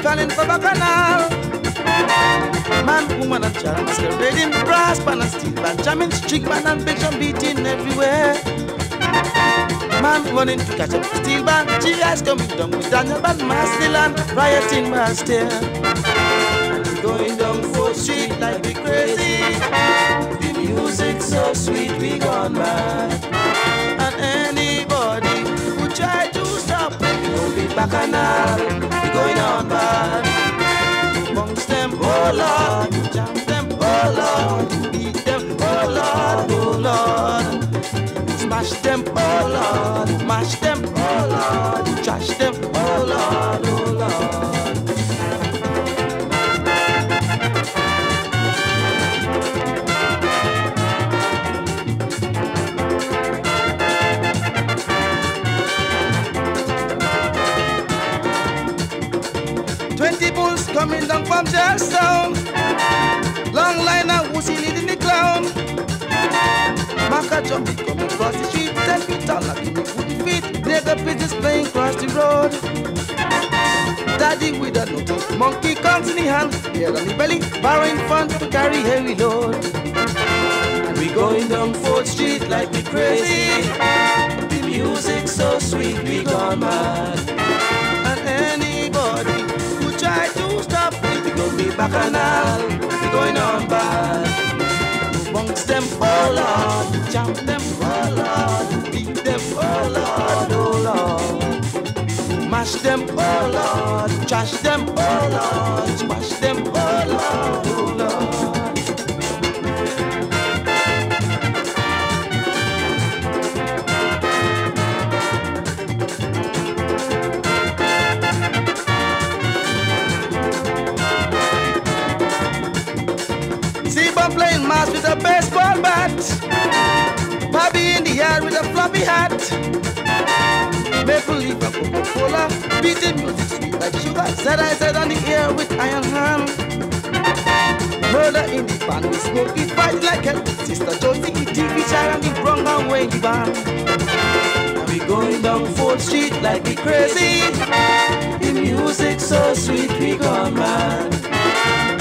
calling for bacchanal. Man, woman, and child masquerading, brass band and steel band, jamming, street band and big drum beating everywhere. Man running to catch up the steel band, G.I.'s coming down with Daniel Band, Mastill rioting Mastill. And going down 4th Street like we crazy. The music so sweet, we gone mad. And anybody who try to stop, we won't be bacchanal, we going on bad. Amongst them, oh Lord, jam them, oh Lord, beat them, oh Lord, oh Lord. Smash them, oh Lord, mash them, oh Lord, trash them, oh Lord, oh Lord. Coming down from Jackson, long line of pussy leading the clown. Maka jumping coming across the street, 10 feet tall, like in the wooden feet. Nigga pigeons playing across the road. Daddy with a note, monkey comes in the hand, beer on the belly, borrowing fun to carry heavy load. And we going down 4th Street like we crazy. The music so sweet, we gone mad. And anybody who try to stop it, we gon' be bacchanal. We going on bad. Bunks them, oh Lord, jump them, oh Lord, beat them, oh Lord, oh Lord. Mash them, oh Lord, trash them, oh Lord, smash them, oh Lord, oh Lord. See Bob playing mass with a baseball bat, Bobby in the yard with a floppy hat. Maple leaf and Coca-Cola, beating music sweet like sugar. Said I said on the air with iron hand. Murder in the pan, we smoke it, fight like hell. Sister Josie, the TV child and the wrong and way the band. And we going down 4th Street like we crazy. The music so sweet, we gone mad.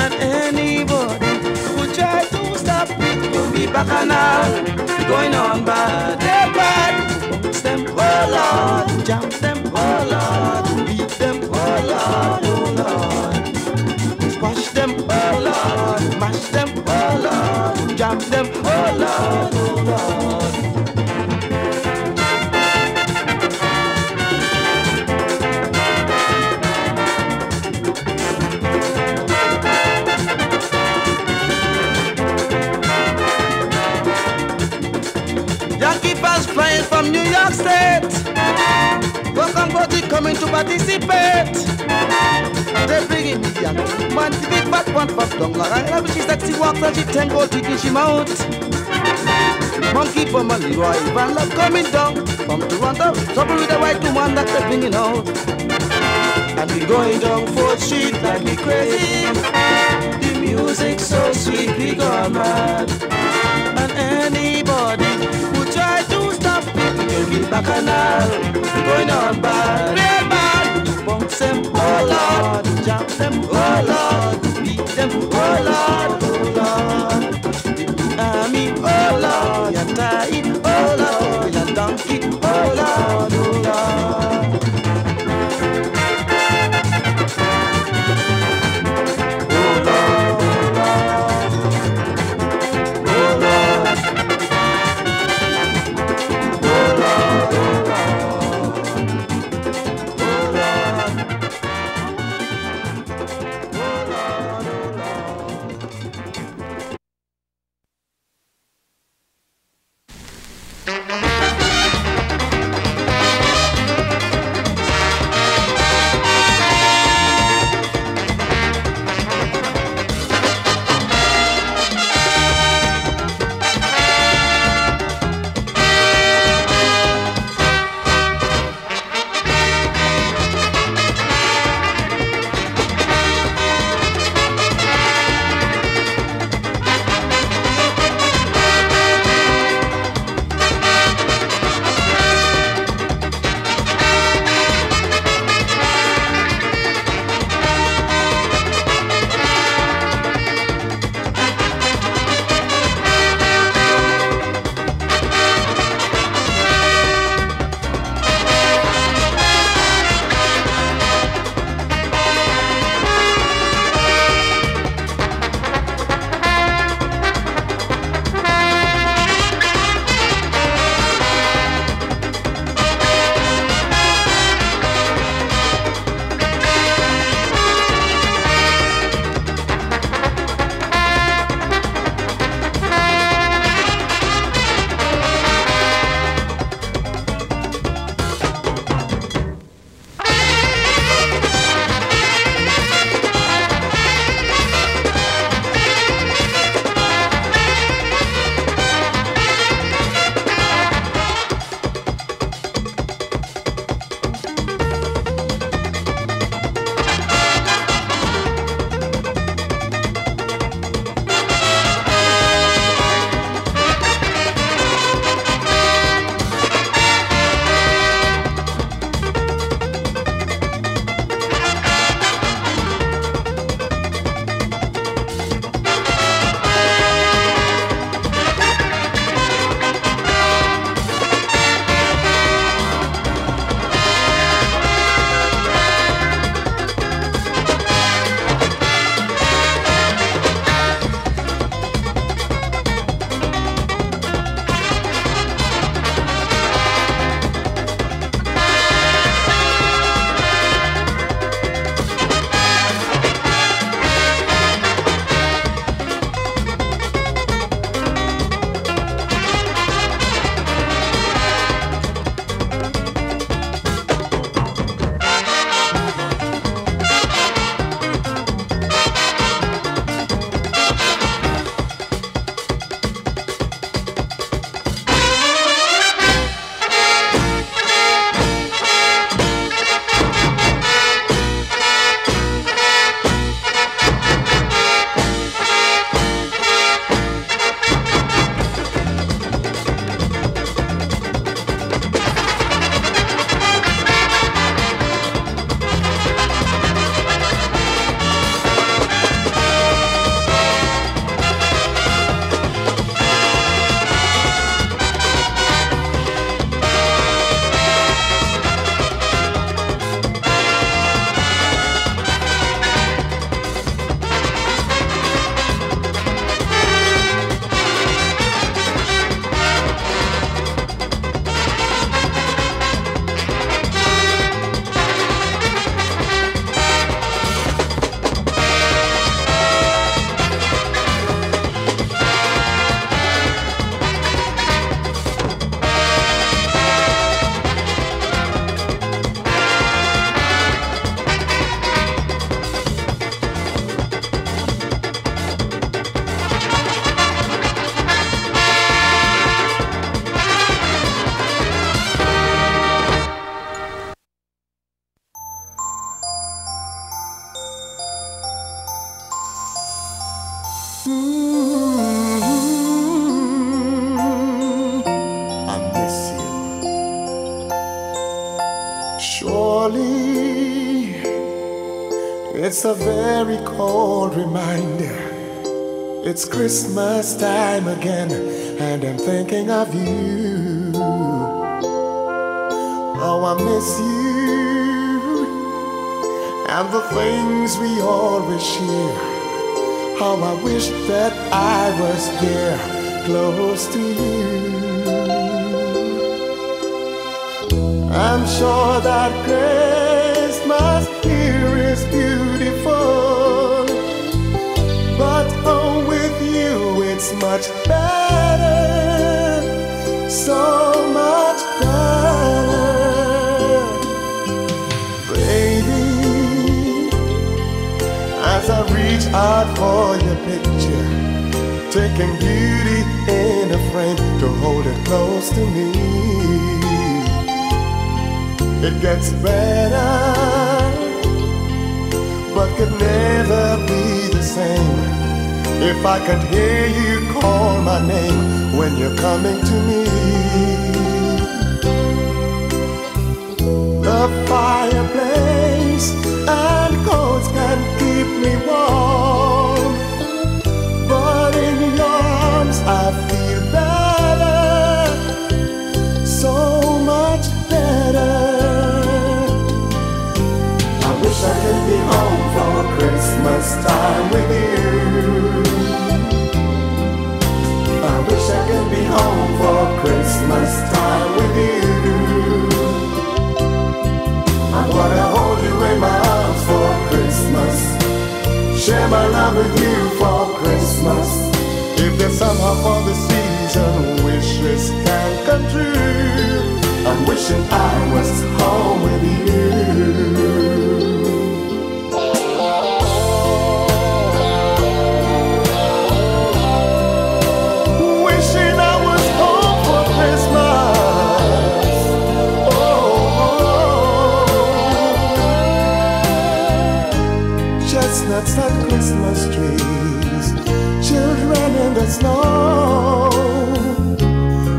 And anybody who try to stop it will be bacchanal. We going on bad, they're bad. Them, oh Lord, jump them, oh Lord, beat them, oh Lord, oh Lord, squash them, oh Lord, mash them, oh Lord, jump them, oh Lord, oh Lord. Yankee fans flying from New York State. Welcome, buddy, coming to participate. They're bringing me young man to be fat one from Dongla. I love she sexy walks and she tango to she mouth. Monkey from a Leroy Van Love coming down from Toronto. Trouble with the white woman that they're bringing out. And we going down 4th Street like we crazy. The music so sweet, we gone mad. And anybody who try to stop it, we will get bacchanal. We going on bad, real bad. Bounce them, oh Lord, jump them, oh Lord, beat them, oh Lord, oh Lord. The army, oh Lord, you're tight, oh Lord, you're donkey, oh Lord, oh Lord. Oh Lord. It's a very cold reminder. It's Christmas time again, and I'm thinking of you. Oh, I miss you, and the things we always share. How I wish that I was there, close to you. I'm sure that Christmas here is beautiful, but home with you it's much better, so much better. Baby, as I reach out for your picture, taking beauty in a frame to hold it close to me. It gets better, but could never be the same if I could hear you call my name when you're coming to me. The fireplace and coats can keep me warm, but in your arms I feel better, so much better. I wish I could be home for Christmas time with you. I wish I could be home for Christmas time with you. I wanna hold you in my arms for Christmas, share my love with you for Christmas. If there's somehow for the season wishes can come true, I'm wishing I was home with you. Wishing I was home for Christmas. Oh, chestnuts and Christmas trees, children in the snow,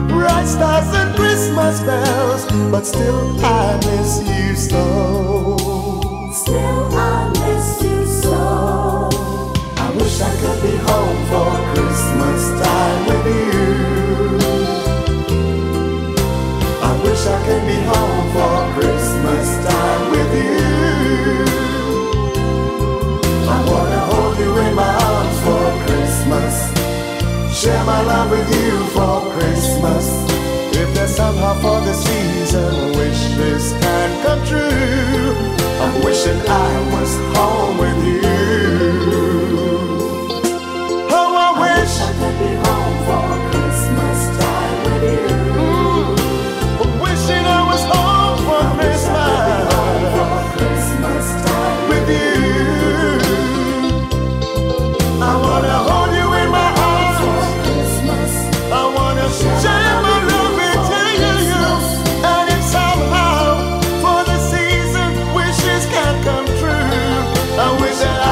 bright stars and Christmas bells, but still I miss you so. Still I miss you so. I wish I could be home for Christmas time with you. I wish I could be home for Christmas time with you. I wanna hold you in my arms for Christmas, share my love with you for Christmas. If there's somehow for the season wishes can come true, I'm wishing I was home with you. Oh, I wish I could be home for Christmas time with you. I'm wishing I was home for Christmas time with you. I wanna hold you in my arms for Christmas. I wanna share my love with you. And if somehow for the season wishes can come true, I wish that I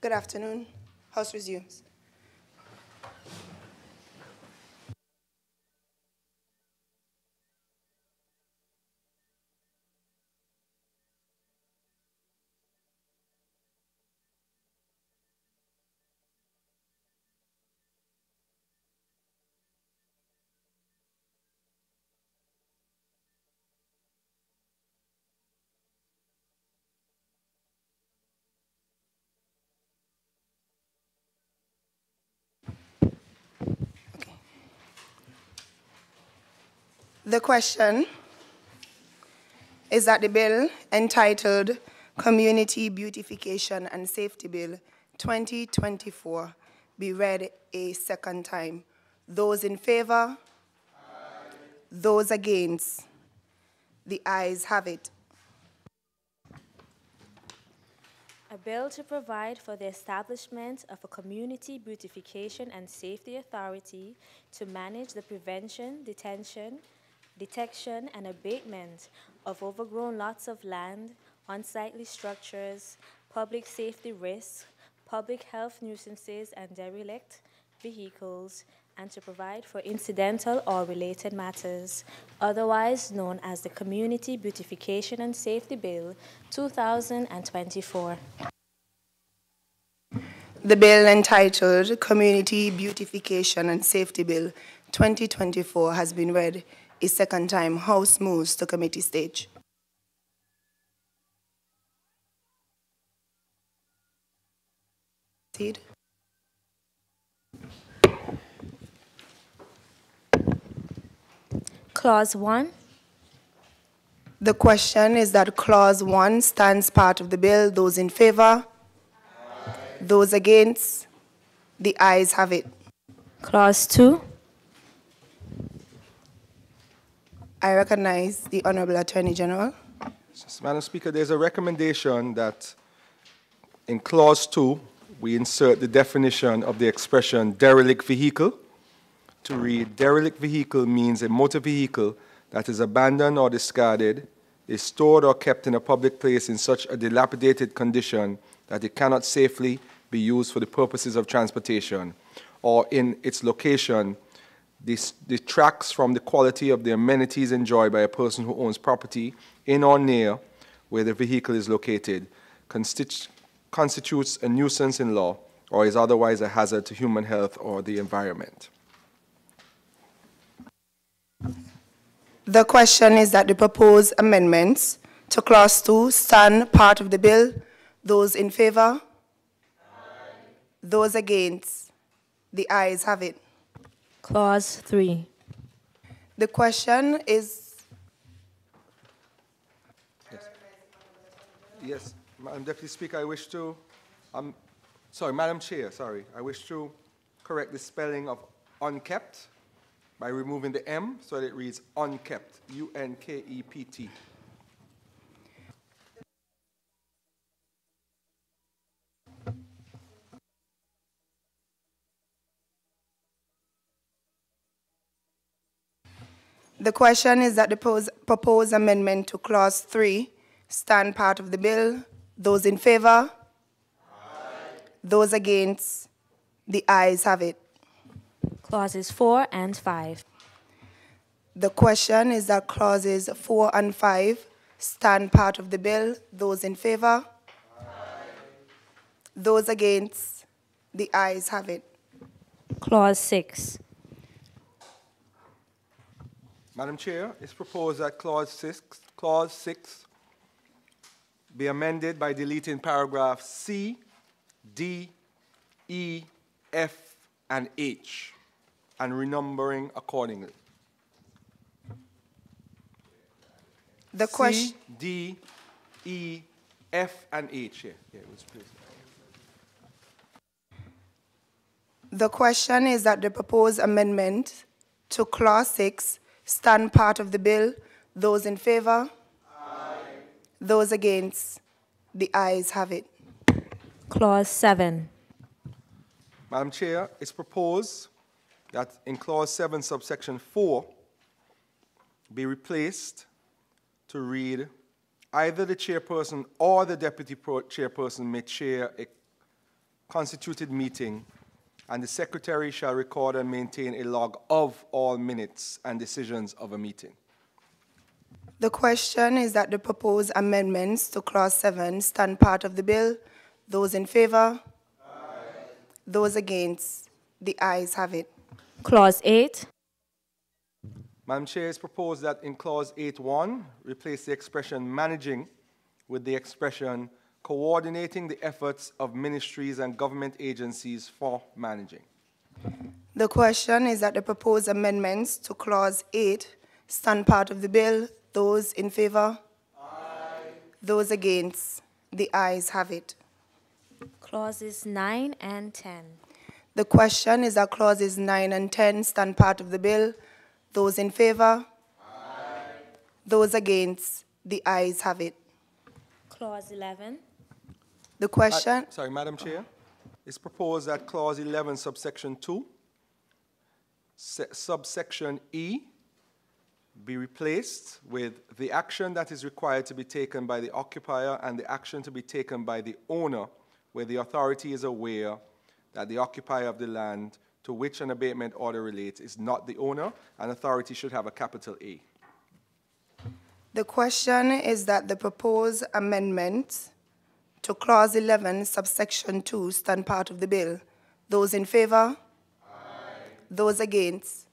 Good afternoon. House resumes. The question is that the bill entitled Community Beautification and Safety Bill 2024 be read a second time. Those in favor? Aye. Those against? The ayes have it. A bill to provide for the establishment of a Community Beautification and Safety Authority to manage the prevention, detection, and abatement of overgrown lots of land, unsightly structures, public safety risks, public health nuisances and derelict vehicles, and to provide for incidental or related matters, otherwise known as the Community Beautification and Safety Bill 2024. The bill entitled Community Beautification and Safety Bill 2024 has been read a second time. House moves to committee stage. Proceed. Clause 1. The question is that Clause 1 stands part of the bill. Those in favor? Aye. Those against? The ayes have it. Clause 2. I recognize the Honorable Attorney General. Madam Speaker, there's a recommendation that in Clause 2, we insert the definition of the expression derelict vehicle. To read, derelict vehicle means a motor vehicle that is abandoned or discarded, is stored or kept in a public place in such a dilapidated condition that it cannot safely be used for the purposes of transportation, or in its location detracts from the quality of the amenities enjoyed by a person who owns property in or near where the vehicle is located, constitutes a nuisance in law, or is otherwise a hazard to human health or the environment. The question is that the proposed amendments to Clause 2 stand part of the bill. Those in favor? Aye. Those against? The ayes have it. Clause 3. The question is... Yes, Madam Deputy Speaker, I wish to... Madam Chair, I wish to correct the spelling of unkept by removing the M so that it reads unkept, U-N-K-E-P-T. The question is that the proposed amendment to Clause 3 stand part of the bill. Those in favor? Aye. Those against? The ayes have it. Clauses 4 and 5. The question is that Clauses 4 and 5 stand part of the bill. Those in favor? Aye. Those against? The ayes have it. Clause 6. Madam Chair, it's proposed that Clause 6 be amended by deleting paragraphs C, D, E, F, and H, and renumbering accordingly. The question... C, D, E, F, and H. Yeah, it was please. The question is that the proposed amendment to Clause 6 stand part of the bill. Those in favor? Aye. Those against? The ayes have it. Clause 7. Madam Chair, it's proposed that in Clause 7, subsection 4, be replaced to read, either the chairperson or the deputy chairperson may chair a constituted meeting, and the secretary shall record and maintain a log of all minutes and decisions of a meeting. The question is that the proposed amendments to Clause 7 stand part of the bill. Those in favor? Aye. Those against? The ayes have it. Clause 8. Madam Chair, it's proposed that in Clause 8.1, replace the expression managing with the expression coordinating the efforts of ministries and government agencies for managing. The question is that the proposed amendments to Clause 8 stand part of the bill. Those in favor? Aye. Those against? The ayes have it. Clauses 9 and 10. The question is that Clauses 9 and 10 stand part of the bill. Those in favor? Aye. Those against? The ayes have it. Clause 11. The question... Sorry, Madam Chair. It's proposed that Clause 11, subsection 2, subsection E, be replaced with the action that is required to be taken by the occupier and the action to be taken by the owner, where the authority is aware that the occupier of the land to which an abatement order relates is not the owner, and authority should have a capital A. The question is that the proposed amendment to Clause 11, subsection 2, stand part of the bill. Those in favor? Aye. Those against?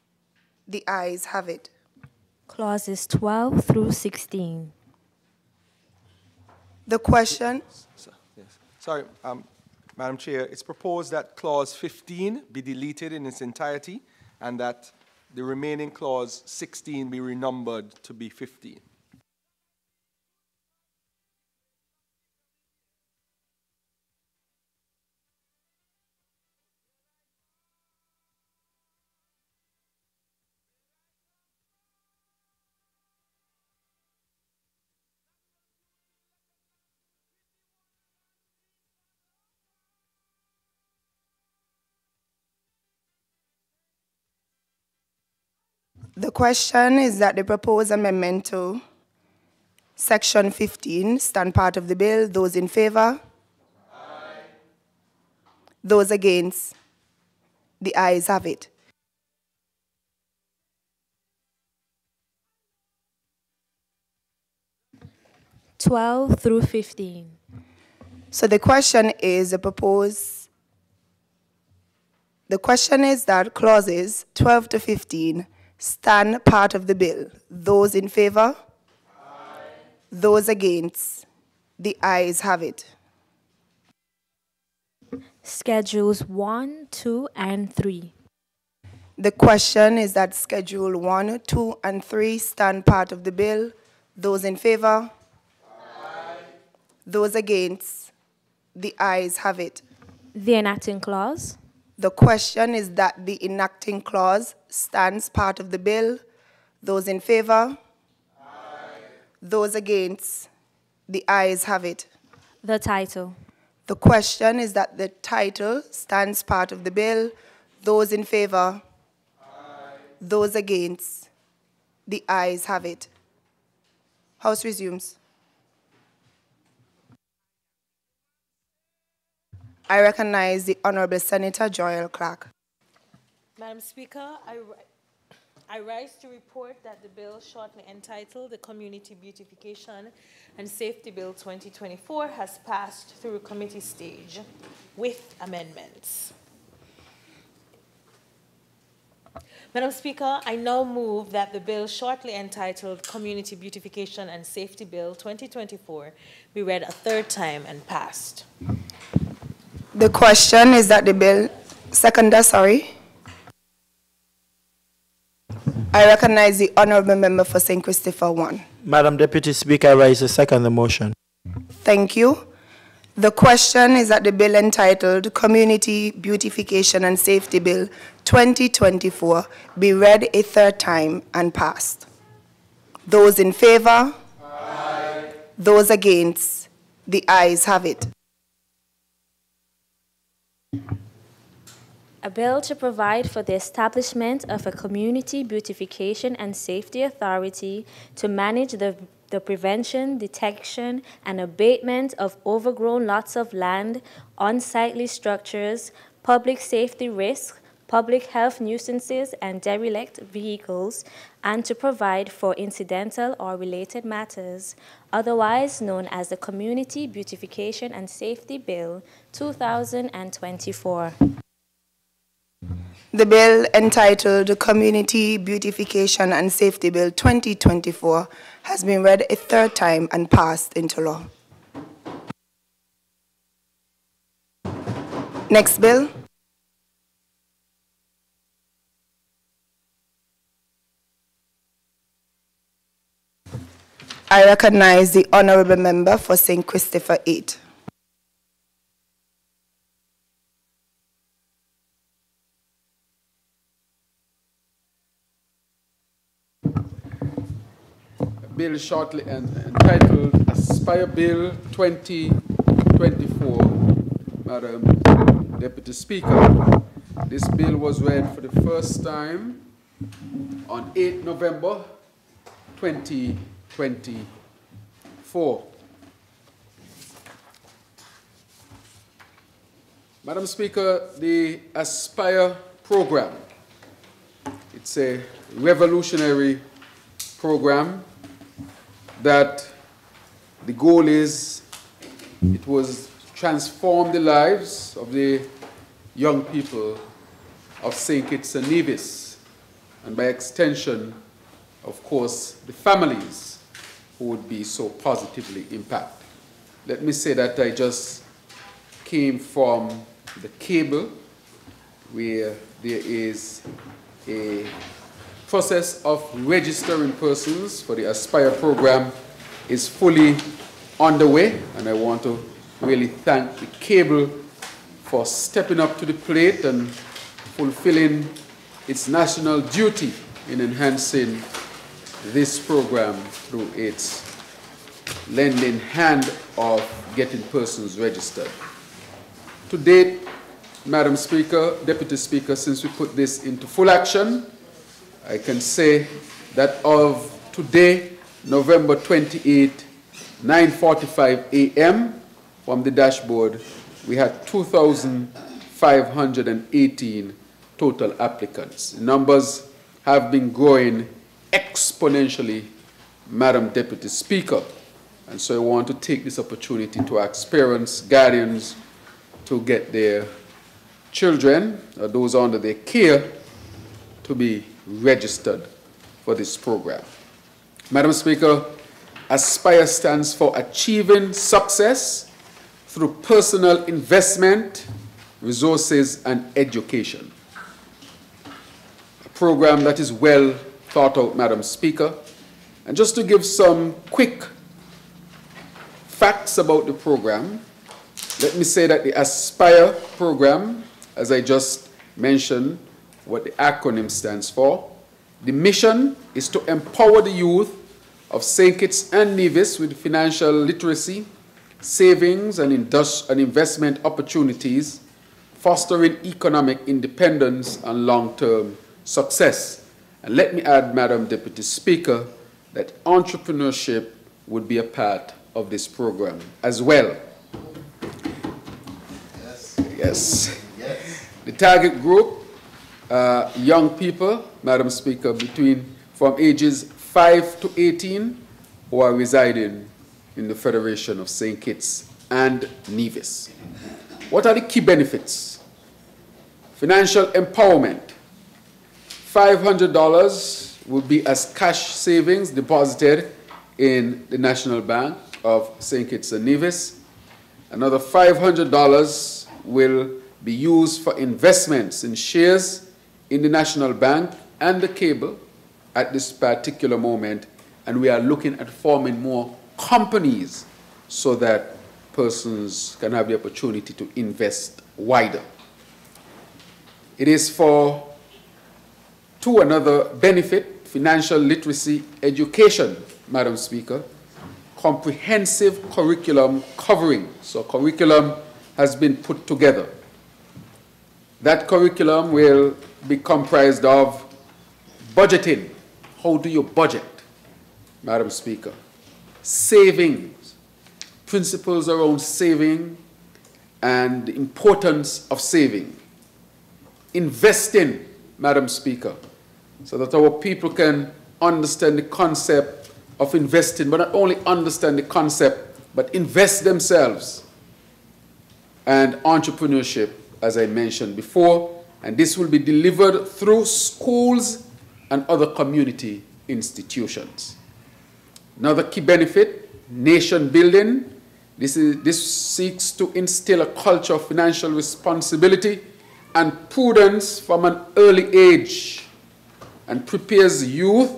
The ayes have it. Clauses 12 through 16. The question... Sorry, Madam Chair, it's proposed that Clause 15 be deleted in its entirety and that the remaining Clause 16 be renumbered to be 15. The question is that the proposed amendment to Section 15 stand part of the bill. Those in favor? Aye. Those against? The ayes have it. (12 through 15). So the question is the question is that clauses 12 to 15 stand part of the bill. Those in favor? Aye. Those against? The ayes have it. Schedules 1, 2, and 3. The question is that Schedule 1, 2, and 3 stand part of the bill. Those in favor? Aye. Those against? The ayes have it. The enacting clause. The question is that the enacting clause stands part of the bill. Those in favor? Aye. Those against? The ayes have it. The title. The question is that the title stands part of the bill. Those in favor? Aye. Those against? The ayes have it. House resumes. I recognize the Honorable Senator Joel Clark. Madam Speaker, I rise to report that the bill shortly entitled the Community Beautification and Safety Bill 2024 has passed through committee stage with amendments. Madam Speaker, I now move that the bill shortly entitled Community Beautification and Safety Bill 2024 be read a third time and passed. The question is that the bill, I recognize the Honourable Member for St. Christopher 1. Madam Deputy Speaker, I rise to second the motion. Thank you. The question is that the bill entitled Community Beautification and Safety Bill 2024 be read a third time and passed. Those in favor? Aye. Those against? The ayes have it. A bill to provide for the establishment of a community beautification and safety authority to manage the the prevention, detection, and abatement of overgrown lots of land, unsightly structures, public safety risks, public health nuisances, and derelict vehicles, and to provide for incidental or related matters, otherwise known as the Community Beautification and Safety Bill 2024. The bill, entitled the Community Beautification and Safety Bill 2024, has been read a third time and passed into law. Next bill. I recognize the Honorable Member for St. Christopher 8. Bill shortly entitled Aspire Bill 2024. Madam Deputy Speaker, this bill was read for the first time on 8 November 2024. Madam Speaker, the Aspire program, it's a revolutionary program that the goal is it was transform the lives of the young people of St. Kitts and Nevis, and by extension, of course, the families who would be so positively impacted. Let me say that I just came from the cable where there is a process of registering persons for the Aspire program is fully underway, and I want to really thank the cable for stepping up to the plate and fulfilling its national duty in enhancing this program through its lending hand of getting persons registered. To date, Madam Speaker, Deputy Speaker, since we put this into full action, I can say that of today, November 28, 9:45 a.m., from the dashboard, we had 2,518 total applicants. The numbers have been growing exponentially, Madam Deputy Speaker. And so I want to take this opportunity to ask parents, guardians, to get their children, or those under their care, to be registered for this program. Madam Speaker, Aspire stands for Achieving Success Through Personal Investment, Resources, and Education. A program that is well thought out, Madam Speaker. And just to give some quick facts about the program, let me say that the Aspire program, as I just mentioned, what the acronym stands for. The mission is to empower the youth of St. Kitts and Nevis with financial literacy, savings, and investment opportunities, fostering economic independence and long-term success. And let me add, Madam Deputy Speaker, that entrepreneurship would be a part of this program as well. Yes. The target group, young people, Madam Speaker, from ages 5 to 18 who are residing in the Federation of St. Kitts and Nevis. What are the key benefits? Financial empowerment. $500 would be as cash savings deposited in the National Bank of St. Kitts and Nevis. Another $500 will be used for investments in shares in the National Bank and the cable at this particular moment, and we are looking at forming more companies so that persons can have the opportunity to invest wider. It is for another benefit, financial literacy education, Madam Speaker, comprehensive curriculum covering. So curriculum has been put together. That curriculum will be comprised of budgeting. How do you budget, Madam Speaker? savings, principles around saving and the importance of saving. Investing, Madam Speaker, so that our people can understand the concept of investing, but not only understand the concept, but invest themselves. And entrepreneurship, as I mentioned before, and this will be delivered through schools and other community institutions. Another key benefit, nation building. This seeks to instill a culture of financial responsibility and prudence from an early age and prepares youth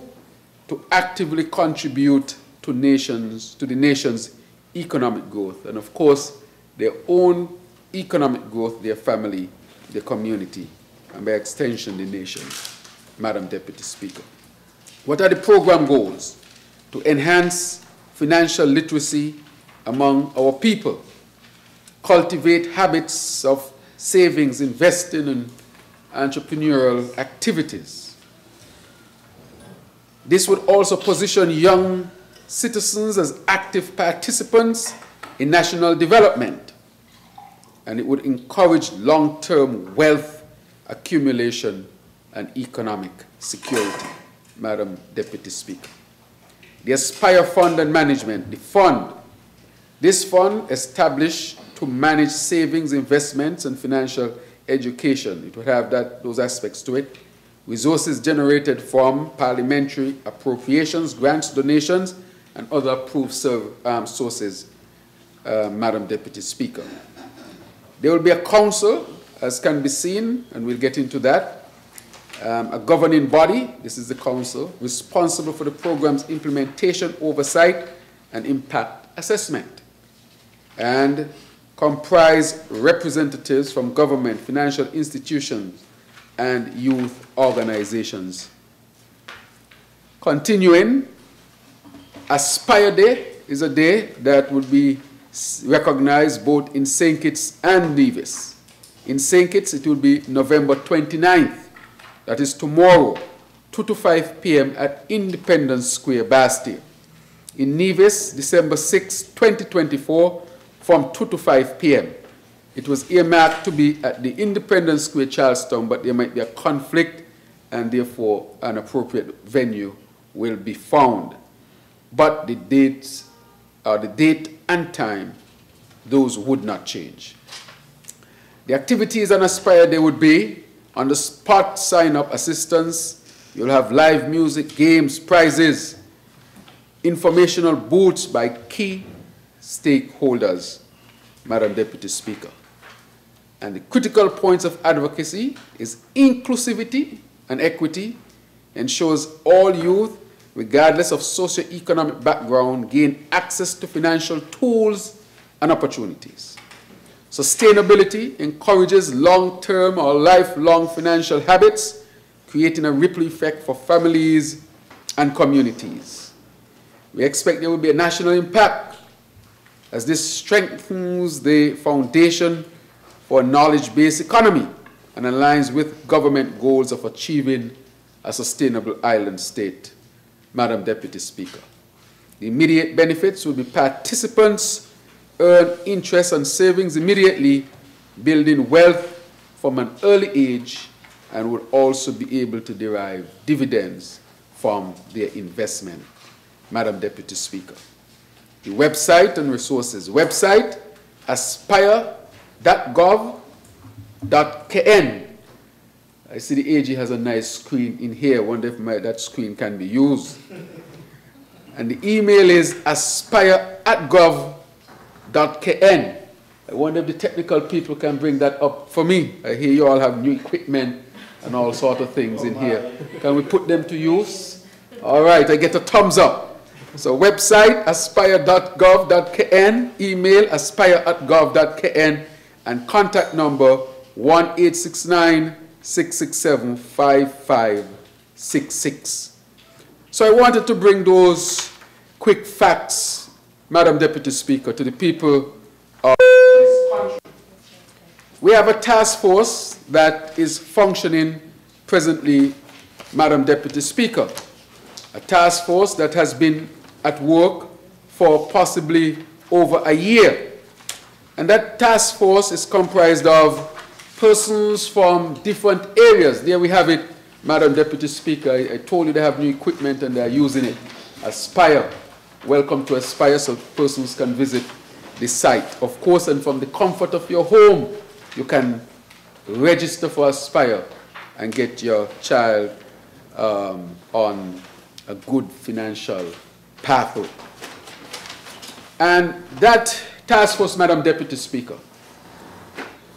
to actively contribute to the nation's economic growth. And of course, their own economic growth, their family, their community, and by extension, the nation. Madam Deputy Speaker. What are the program goals? To enhance financial literacy among our people, cultivate habits of savings, investing, and entrepreneurial activities. This would also position young citizens as active participants in national development, and it would encourage long-term wealth accumulation and economic security, Madam Deputy Speaker. The Aspire Fund and Management, this fund established to manage savings, investments, and financial education. It would have those aspects to it. Resources generated from parliamentary appropriations, grants, donations, and other approved sources, Madam Deputy Speaker. There will be a council, as can be seen, and we'll get into that. A governing body, this is the council, responsible for the program's implementation, oversight, and impact assessment, and comprise representatives from government, financial institutions, and youth organizations. Continuing, Aspire Day is a day that would be recognized both in St. Kitts and Nevis. In St. Kitts, it will be November 29th. That is tomorrow, 2 to 5 p.m. at Independence Square, Bastille. In Nevis, December 6, 2024, from 2 to 5 p.m. It was earmarked to be at the Independence Square, Charlestown, but there might be a conflict, and therefore an appropriate venue will be found. But the date and time, those would not change. The activities on Aspire Day would be on the spot sign-up assistance. You'll have live music, games, prizes, informational booths by key stakeholders, Madam Deputy Speaker. And the critical points of advocacy is inclusivity and equity, ensures all youth, regardless of socioeconomic background, gain access to financial tools and opportunities. Sustainability encourages long-term or lifelong financial habits, creating a ripple effect for families and communities. We expect there will be a national impact as this strengthens the foundation for a knowledge-based economy and aligns with government goals of achieving a sustainable island state. Madam Deputy Speaker, the immediate benefits will be participants earn interest and savings immediately, building wealth from an early age, and will also be able to derive dividends from their investment. Madam Deputy Speaker, the website and resources. Website, aspire.gov.kn. I see the AG has a nice screen in here. I wonder if that screen can be used. And the email is aspire@gov.kn. I wonder if the technical people can bring that up for me. I hear you all have new equipment and all sorts of things in here. Can we put them to use? All right, I get a thumbs up. So website, aspire.gov.kn, email, aspire@gov.kn, and contact number 1-869-667-5566. So I wanted to bring those quick facts, Madam Deputy Speaker, to the people of this country. We have a task force that is functioning presently, Madam Deputy Speaker. A task force that has been at work for possibly over a year. And that task force is comprised of persons from different areas. There we have it, Madam Deputy Speaker. I told you they have new equipment and they're using it. Aspire. Welcome to Aspire, so persons can visit the site. Of course, and from the comfort of your home, you can register for Aspire and get your child on a good financial pathway. And that task force, Madam Deputy Speaker,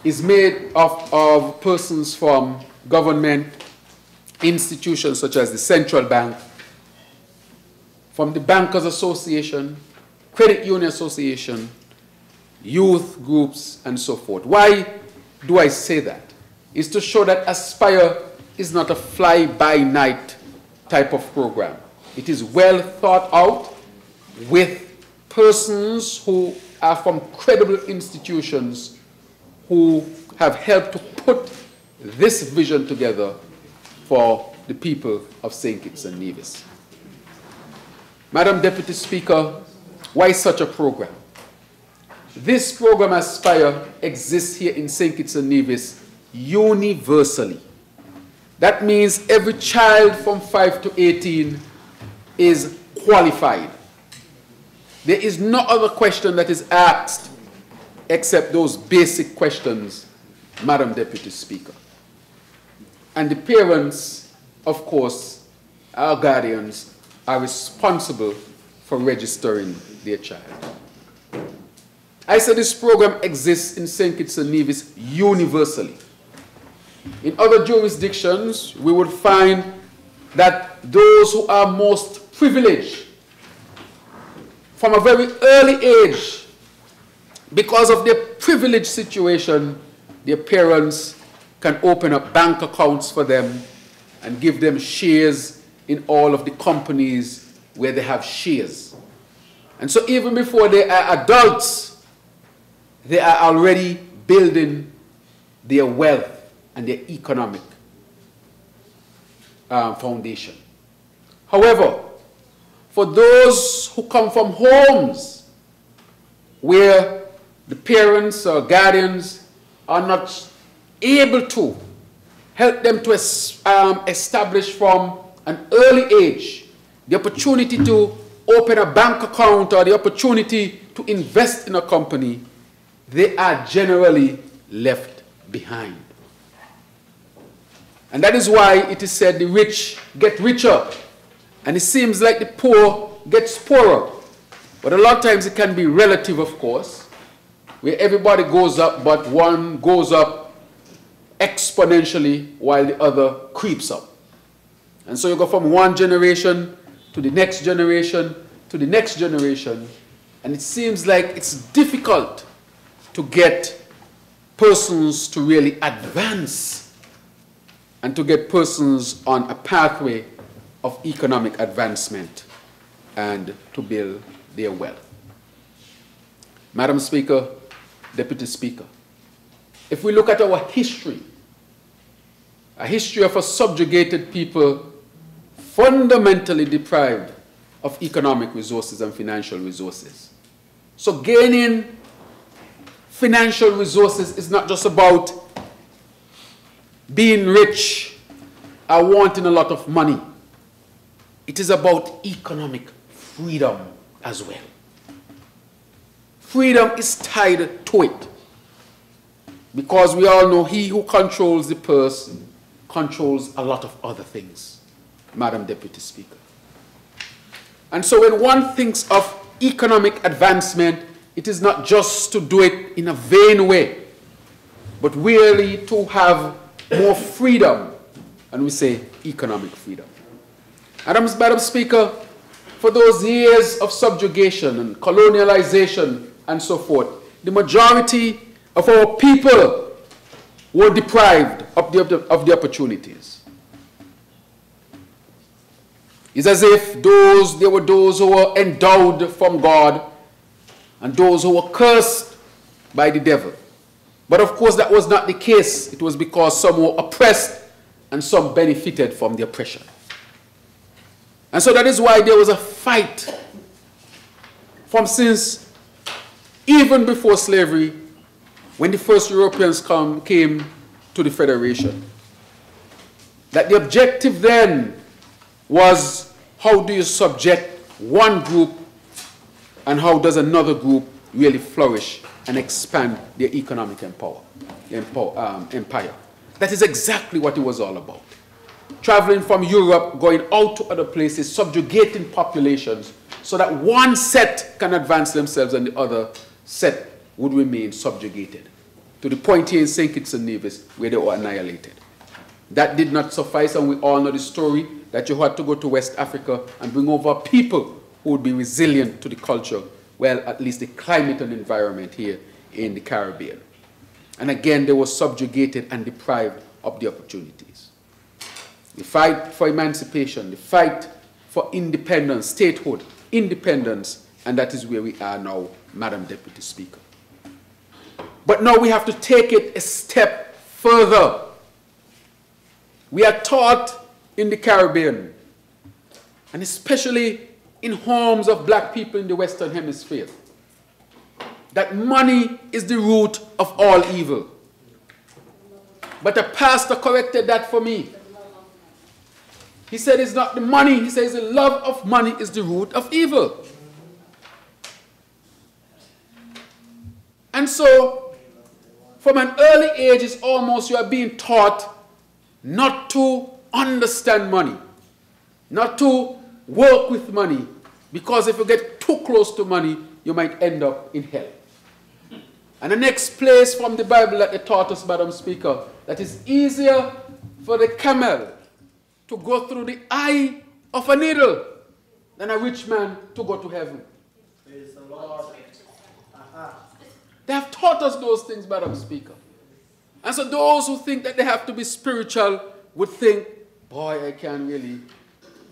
is made of persons from government institutions such as the Central Bank, from the Bankers Association, Credit Union Association, youth groups, and so forth. Why do I say that? It's to show that Aspire is not a fly-by-night type of program. It is well thought out with persons who are from credible institutions who have helped to put this vision together for the people of St. Kitts and Nevis. Madam Deputy Speaker, why such a program? This program Aspire exists here in St. Kitts and Nevis universally. That means every child from 5 to 18 is qualified. There is no other question that is asked except those basic questions, Madam Deputy Speaker. And the parents, of course, our guardians, are responsible for registering their child. I said this program exists in St. Kitts and Nevis universally. In other jurisdictions, we would find that those who are most privileged from a very early age, because of their privileged situation, their parents can open up bank accounts for them and give them shares in all of the companies where they have shares. And so even before they are adults, they are already building their wealth and their economic foundation. However, for those who come from homes where the parents or guardians are not able to help them to establish from an early age the opportunity to open a bank account or the opportunity to invest in a company, they are generally left behind. And that is why it is said the rich get richer, and it seems like the poor gets poorer. But a lot of times it can be relative, of course, where everybody goes up, but one goes up exponentially while the other creeps up. And so you go from one generation to the next generation to the next generation, and it seems like it's difficult to get persons to really advance and to get persons on a pathway of economic advancement and to build their wealth. Madam Speaker, Deputy Speaker, if we look at our history, a history of a subjugated people fundamentally deprived of economic resources and financial resources. So gaining financial resources is not just about being rich or wanting a lot of money. It is about economic freedom as well. Freedom is tied to it, because we all know he who controls the purse controls a lot of other things, Madam Deputy Speaker. And so when one thinks of economic advancement, it is not just to do it in a vain way, but really to have more freedom, and we say economic freedom. Madam Speaker, for those years of subjugation and colonialization and so forth, the majority of our people were deprived of the opportunities. It's as if there were those who were endowed from God and those who were cursed by the devil. But of course that was not the case. It was because some were oppressed and some benefited from the oppression. And so that is why there was a fight from since even before slavery, when the first Europeans came to the Federation. That the objective then was, how do you subject one group and how does another group really flourish and expand their economic empire. That is exactly what it was all about. Traveling from Europe, going out to other places, subjugating populations so that one set can advance themselves and the other set would remain subjugated. To the point here in St. Kitts and Nevis where they were annihilated. That did not suffice, and we all know the story that you had to go to West Africa and bring over people who would be resilient to the culture, well, at least the climate and environment here in the Caribbean. And again, they were subjugated and deprived of the opportunities. The fight for emancipation, the fight for independence, statehood, independence, and that is where we are now, Madam Deputy Speaker. But now we have to take it a step further. We are taught in the Caribbean, and especially in homes of black people in the Western Hemisphere, that money is the root of all evil. But a pastor corrected that for me. He said it's not the money, he says the love of money is the root of evil. And so, from an early age, it's almost you are being taught not to understand money, not to work with money, because if you get too close to money, you might end up in hell. And the next place from the Bible that they taught us, Madam Speaker, that is easier for the camel to go through the eye of a needle than a rich man to go to heaven. Praise the Lord. They have taught us those things, Madam Speaker. And so those who think that they have to be spiritual would think, boy, I can't really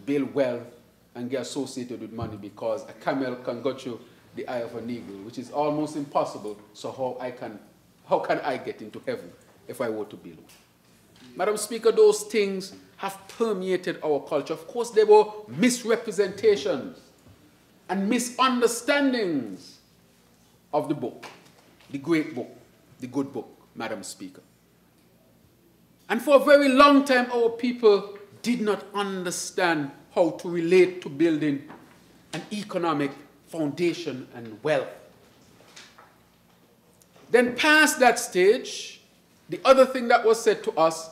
build wealth and get associated with money because a camel can go through the eye of an eagle, which is almost impossible. So how can I get into heaven if I were to build? Madam Speaker, those things have permeated our culture. Of course, there were misrepresentations and misunderstandings of the book, the great book, the good book, Madam Speaker. And for a very long time, our people did not understand how to relate to building an economic foundation and wealth. Then past that stage, the other thing that was said to us,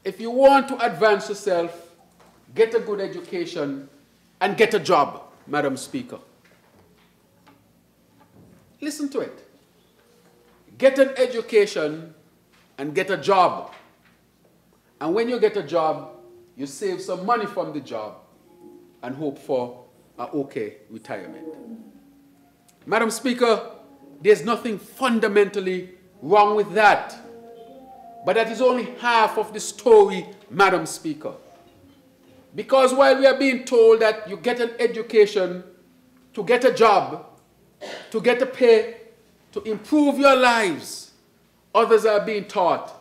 if you want to advance yourself, get a good education and get a job, Madam Speaker. Listen to it. Get an education and get a job. And when you get a job, you save some money from the job and hope for an okay retirement. Madam Speaker, there's nothing fundamentally wrong with that. But that is only half of the story, Madam Speaker. Because while we are being told that you get an education to get a job, to get a pay, to improve your lives, others are being taught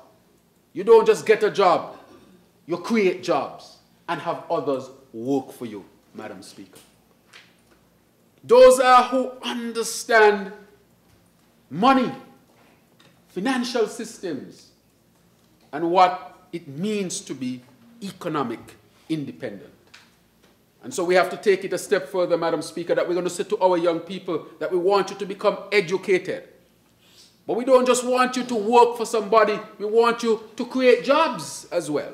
you don't just get a job, you create jobs and have others work for you, Madam Speaker. Those are who understand money, financial systems, and what it means to be economic independent. And so we have to take it a step further, Madam Speaker, that we're going to say to our young people that we want you to become educated. But we don't just want you to work for somebody, we want you to create jobs as well.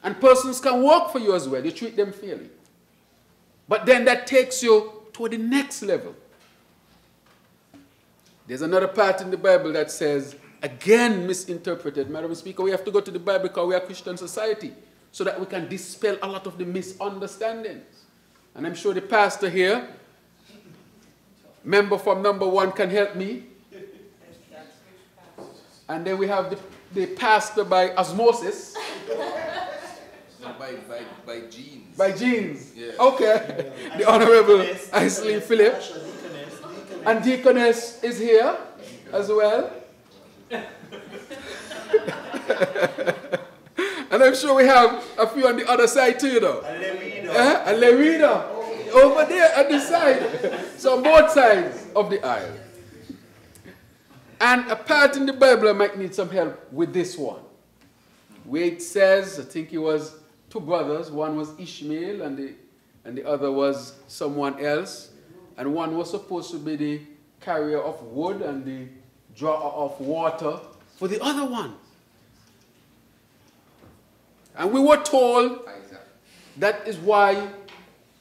And persons can work for you as well, you treat them fairly. But then that takes you to the next level. There's another part in the Bible that says, again misinterpreted, Madam Speaker, we have to go to the Bible because we are a Christian society, so that we can dispel a lot of the misunderstandings. And I'm sure the pastor here, member from number 1, can help me. And then we have the pastor by osmosis. By genes. By genes. Yeah. Okay. The Honorable Aislinn Phillip. And Deaconess is here as well. And I'm sure we have a few on the other side too, you know. A Lerida. Over there at the side. So on both sides of the aisle. And a part in the Bible I might need some help with this one. Where it says, I think it was two brothers. One was Ishmael and the other was someone else. And one was supposed to be the carrier of wood and the drawer of water for the other one. And we were told that is why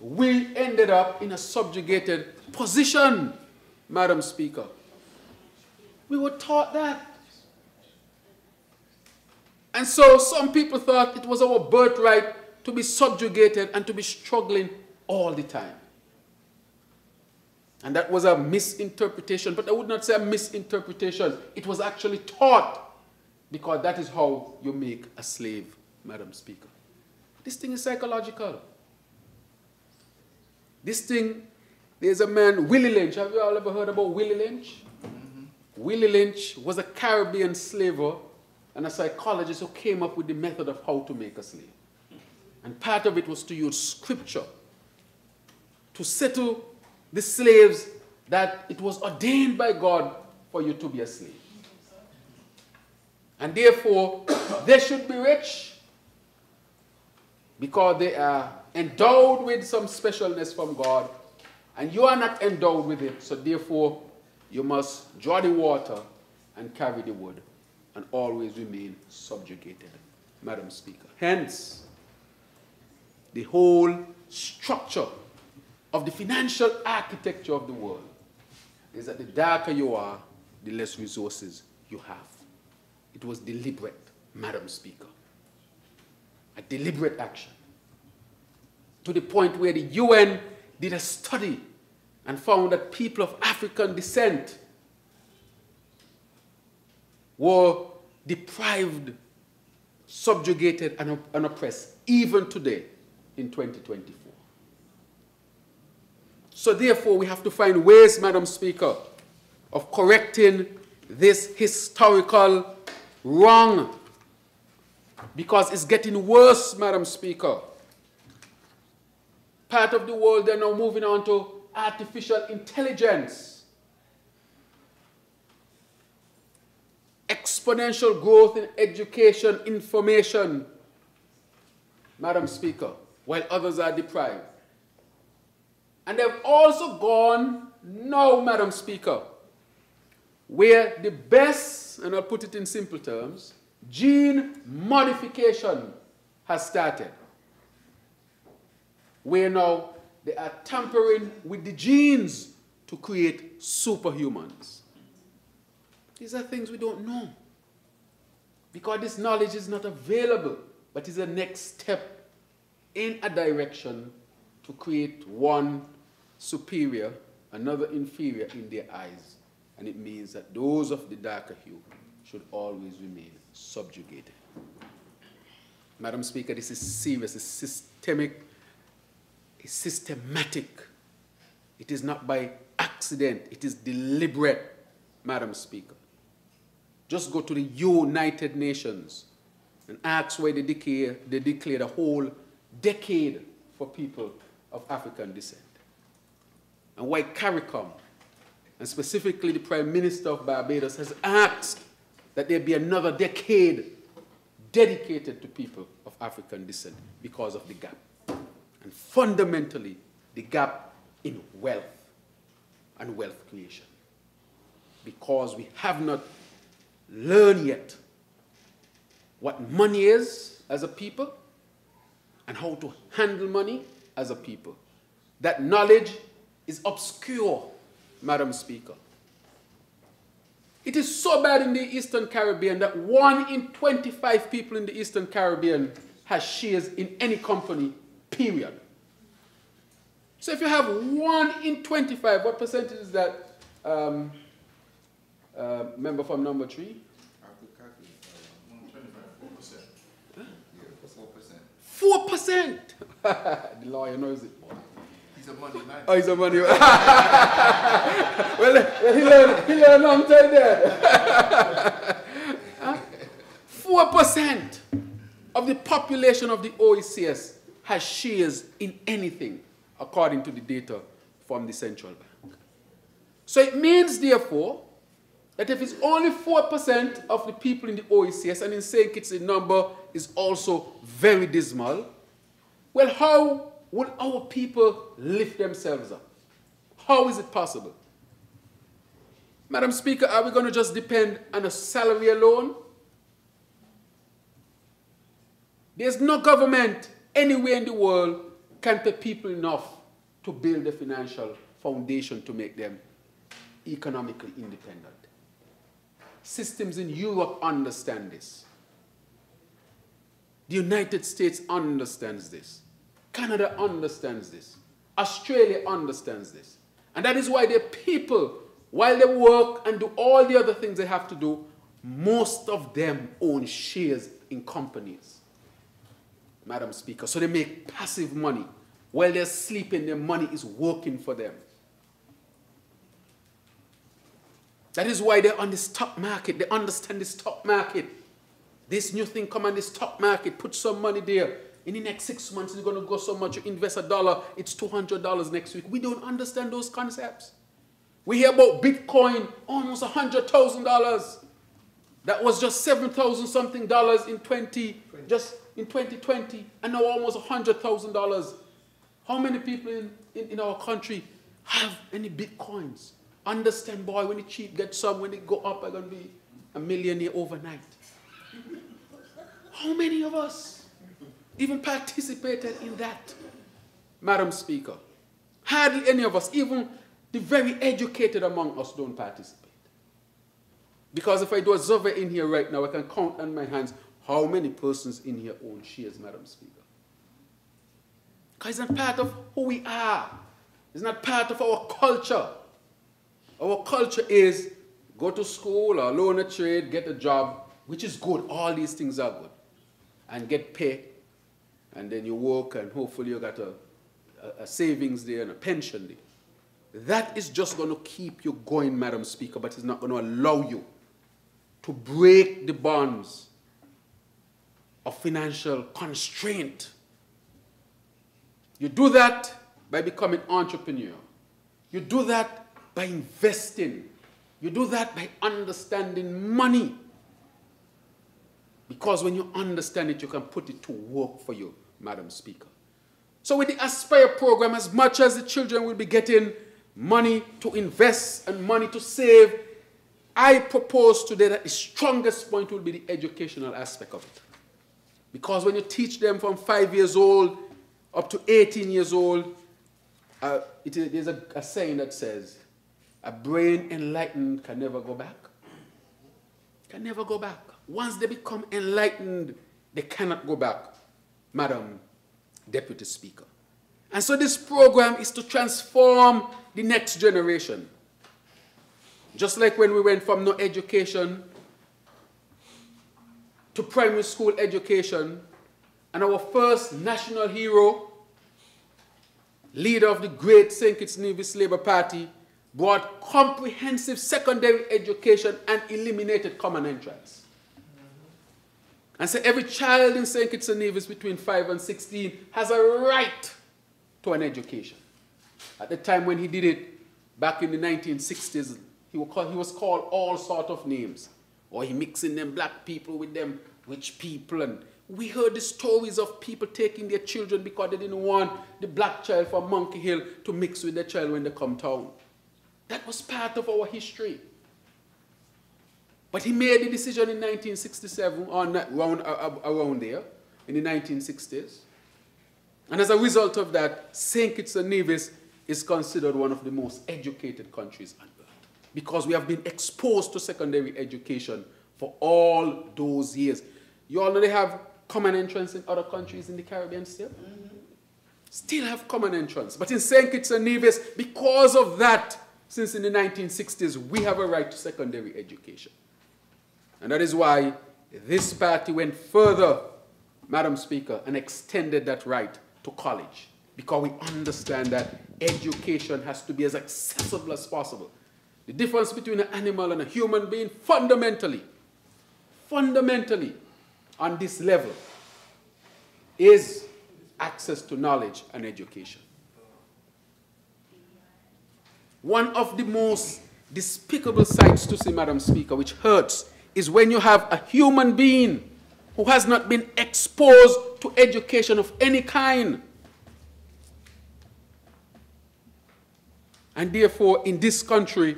we ended up in a subjugated position, Madam Speaker. We were taught that. And so some people thought it was our birthright to be subjugated and to be struggling all the time. And that was a misinterpretation, but I would not say a misinterpretation. It was actually taught, because that is how you make a slave, Madam Speaker. This thing is psychological. This thing, there's a man, Willie Lynch. Have you all ever heard about Willie Lynch? Mm-hmm. Willie Lynch was a Caribbean slaver and a psychologist who came up with the method of how to make a slave. And part of it was to use scripture to settle the slaves that it was ordained by God for you to be a slave. And therefore, they should be rich because they are endowed with some specialness from God, and you are not endowed with it, so therefore you must draw the water and carry the wood and always remain subjugated, Madam Speaker. Hence, the whole structure of the financial architecture of the world is that the darker you are, the less resources you have. It was deliberate, Madam Speaker. A deliberate action. To the point where the UN did a study and found that people of African descent were deprived, subjugated, and oppressed, even today in 2024. So therefore, we have to find ways, Madam Speaker, of correcting this historical wrong, because it's getting worse, Madam Speaker. Part of the world, they're now moving on to artificial intelligence. Exponential growth in education, information, Madam Speaker, while others are deprived. And they've also gone now, Madam Speaker, where the best, and I'll put it in simple terms, gene modification has started. Where now they are tampering with the genes to create superhumans. These are things we don't know, because this knowledge is not available, but is a next step in a direction to create one superior, another inferior in their eyes. And it means that those of the darker hue should always remain subjugated. Madam Speaker, this is serious, it's systemic, it's systematic. It is not by accident, it is deliberate, Madam Speaker. Just go to the United Nations and ask why they declared a whole decade for people of African descent. And why CARICOM, and specifically the Prime Minister of Barbados, has asked that there be another decade dedicated to people of African descent because of the gap. And fundamentally, the gap in wealth and wealth creation. Because we have not learned yet what money is as a people and how to handle money as a people. That knowledge is obscure, Madam Speaker. It is so bad in the Eastern Caribbean that 1 in 25 people in the Eastern Caribbean has shares in any company, period. So if you have 1 in 25, what percentage is that? Member from number 3? 4%. The lawyer knows it. He's a money man. Oh, he's a money man. well, he learned long time there. 4% of the population of the OECS has shares in anything according to the data from the central bank. So it means, therefore, that if it's only 4% of the people in the OECS, and in St. Kitts the number is also very dismal, well, how will our people lift themselves up? How is it possible? Madam Speaker, are we going to just depend on a salary alone? There's no government anywhere in the world can pay people enough to build a financial foundation to make them economically independent. Systems in Europe understand this. The United States understands this. Canada understands this. Australia understands this. And that is why their people, while they work and do all the other things they have to do, most of them own shares in companies, Madam Speaker. So they make passive money. While they're sleeping, their money is working for them. That is why they're on the stock market. They understand the stock market. This new thing come on the stock market, put some money there. In the next 6 months, it's going to go so much. You invest $1, it's $200 next week. We don't understand those concepts. We hear about Bitcoin, almost $100,000. That was just $7,000 something in 2020, and now almost $100,000. How many people in our country have any Bitcoins? Understand, boy, when it's cheap, get some. When it go up, I'm going to be a millionaire overnight. How many of us even participated in that, Madam Speaker? Hardly any of us, even the very educated among us, don't participate. Because if I do a survey in here right now, I can count on my hands how many persons in here own shares, Madam Speaker. Because it's not part of who we are. It's not part of our culture. Our culture is go to school or learn a trade, get a job, which is good. All these things are good. And get paid. And then you work and hopefully you got a savings there and a pension there. That is just going to keep you going, Madam Speaker, but it's not going to allow you to break the bonds of financial constraint. You do that by becoming entrepreneur. You do that by investing. You do that by understanding money. Because when you understand it, you can put it to work for you, Madam Speaker. So with the Aspire program, as much as the children will be getting money to invest and money to save, I propose today that the strongest point will be the educational aspect of it. Because when you teach them from 5 years old up to 18 years old, there's a saying that says, a brain enlightened can never go back. Can never go back. Once they become enlightened, they cannot go back, Madam Deputy Speaker. And so this program is to transform the next generation. Just like when we went from no education to primary school education, and our first national hero, leader of the great St. Kitts Nevis Labour Party, brought comprehensive secondary education and eliminated common entrance. And so every child in St. Kitts and Nevis between 5 and 16 has a right to an education. At the time when he did it, back in the 1960s, he was called all sorts of names. Or he mixing them black people with them rich people. And we heard the stories of people taking their children because they didn't want the black child from Monkey Hill to mix with their child when they come town. That was part of our history. But he made the decision in 1967, or around there, in the 1960s. And as a result of that, St. Kitts and Nevis is considered one of the most educated countries on earth. Because we have been exposed to secondary education for all those years. You all know they have common entrance in other countries in the Caribbean still? Mm-hmm. Still have common entrance. But in St. Kitts and Nevis, because of that, since in the 1960s, we have a right to secondary education. And that is why this party went further, Madam Speaker, and extended that right to college. Because we understand that education has to be as accessible as possible. The difference between an animal and a human being, fundamentally, on this level, is access to knowledge and education. One of the most despicable sights to see, Madam Speaker, which hurts, is when you have a human being who has not been exposed to education of any kind. And therefore, in this country,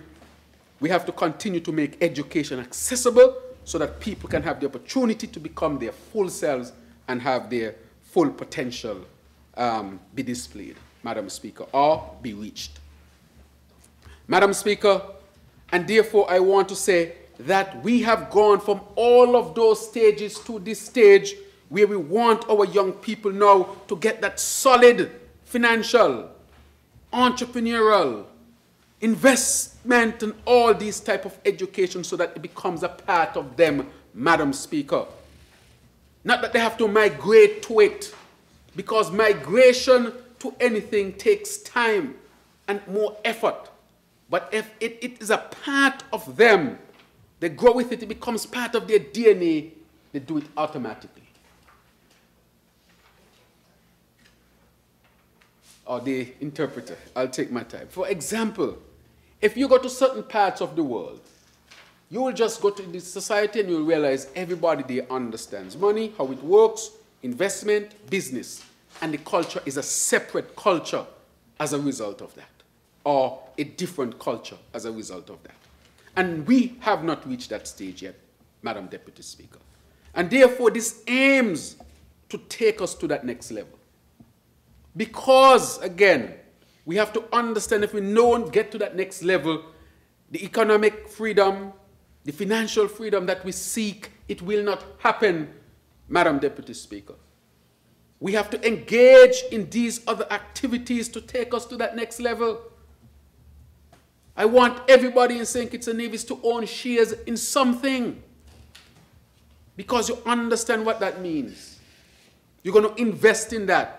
we have to continue to make education accessible so that people can have the opportunity to become their full selves and have their full potential be displayed, Madam Speaker, or be reached. Madam Speaker, and therefore I want to say that we have gone from all of those stages to this stage where we want our young people now to get that solid financial, entrepreneurial, investment and all these type of education so that it becomes a part of them, Madam Speaker. Not that they have to migrate to it, because migration to anything takes time and more effort. But if it is a part of them, they grow with it, it becomes part of their DNA, they do it automatically. Or the interpreter, I'll take my time. For example, if you go to certain parts of the world, you will just go to this society and you'll realize everybody there understands money, how it works, investment, business, and the culture is a separate culture as a result of that, or a different culture as a result of that. And we have not reached that stage yet, Madam Deputy Speaker. And therefore, this aims to take us to that next level. Because, again, we have to understand if we don't get to that next level, the economic freedom, the financial freedom that we seek, it will not happen, Madam Deputy Speaker. We have to engage in these other activities to take us to that next level. I want everybody in St. Kitts and Nevis to own shares in something, because you understand what that means. You're going to invest in that.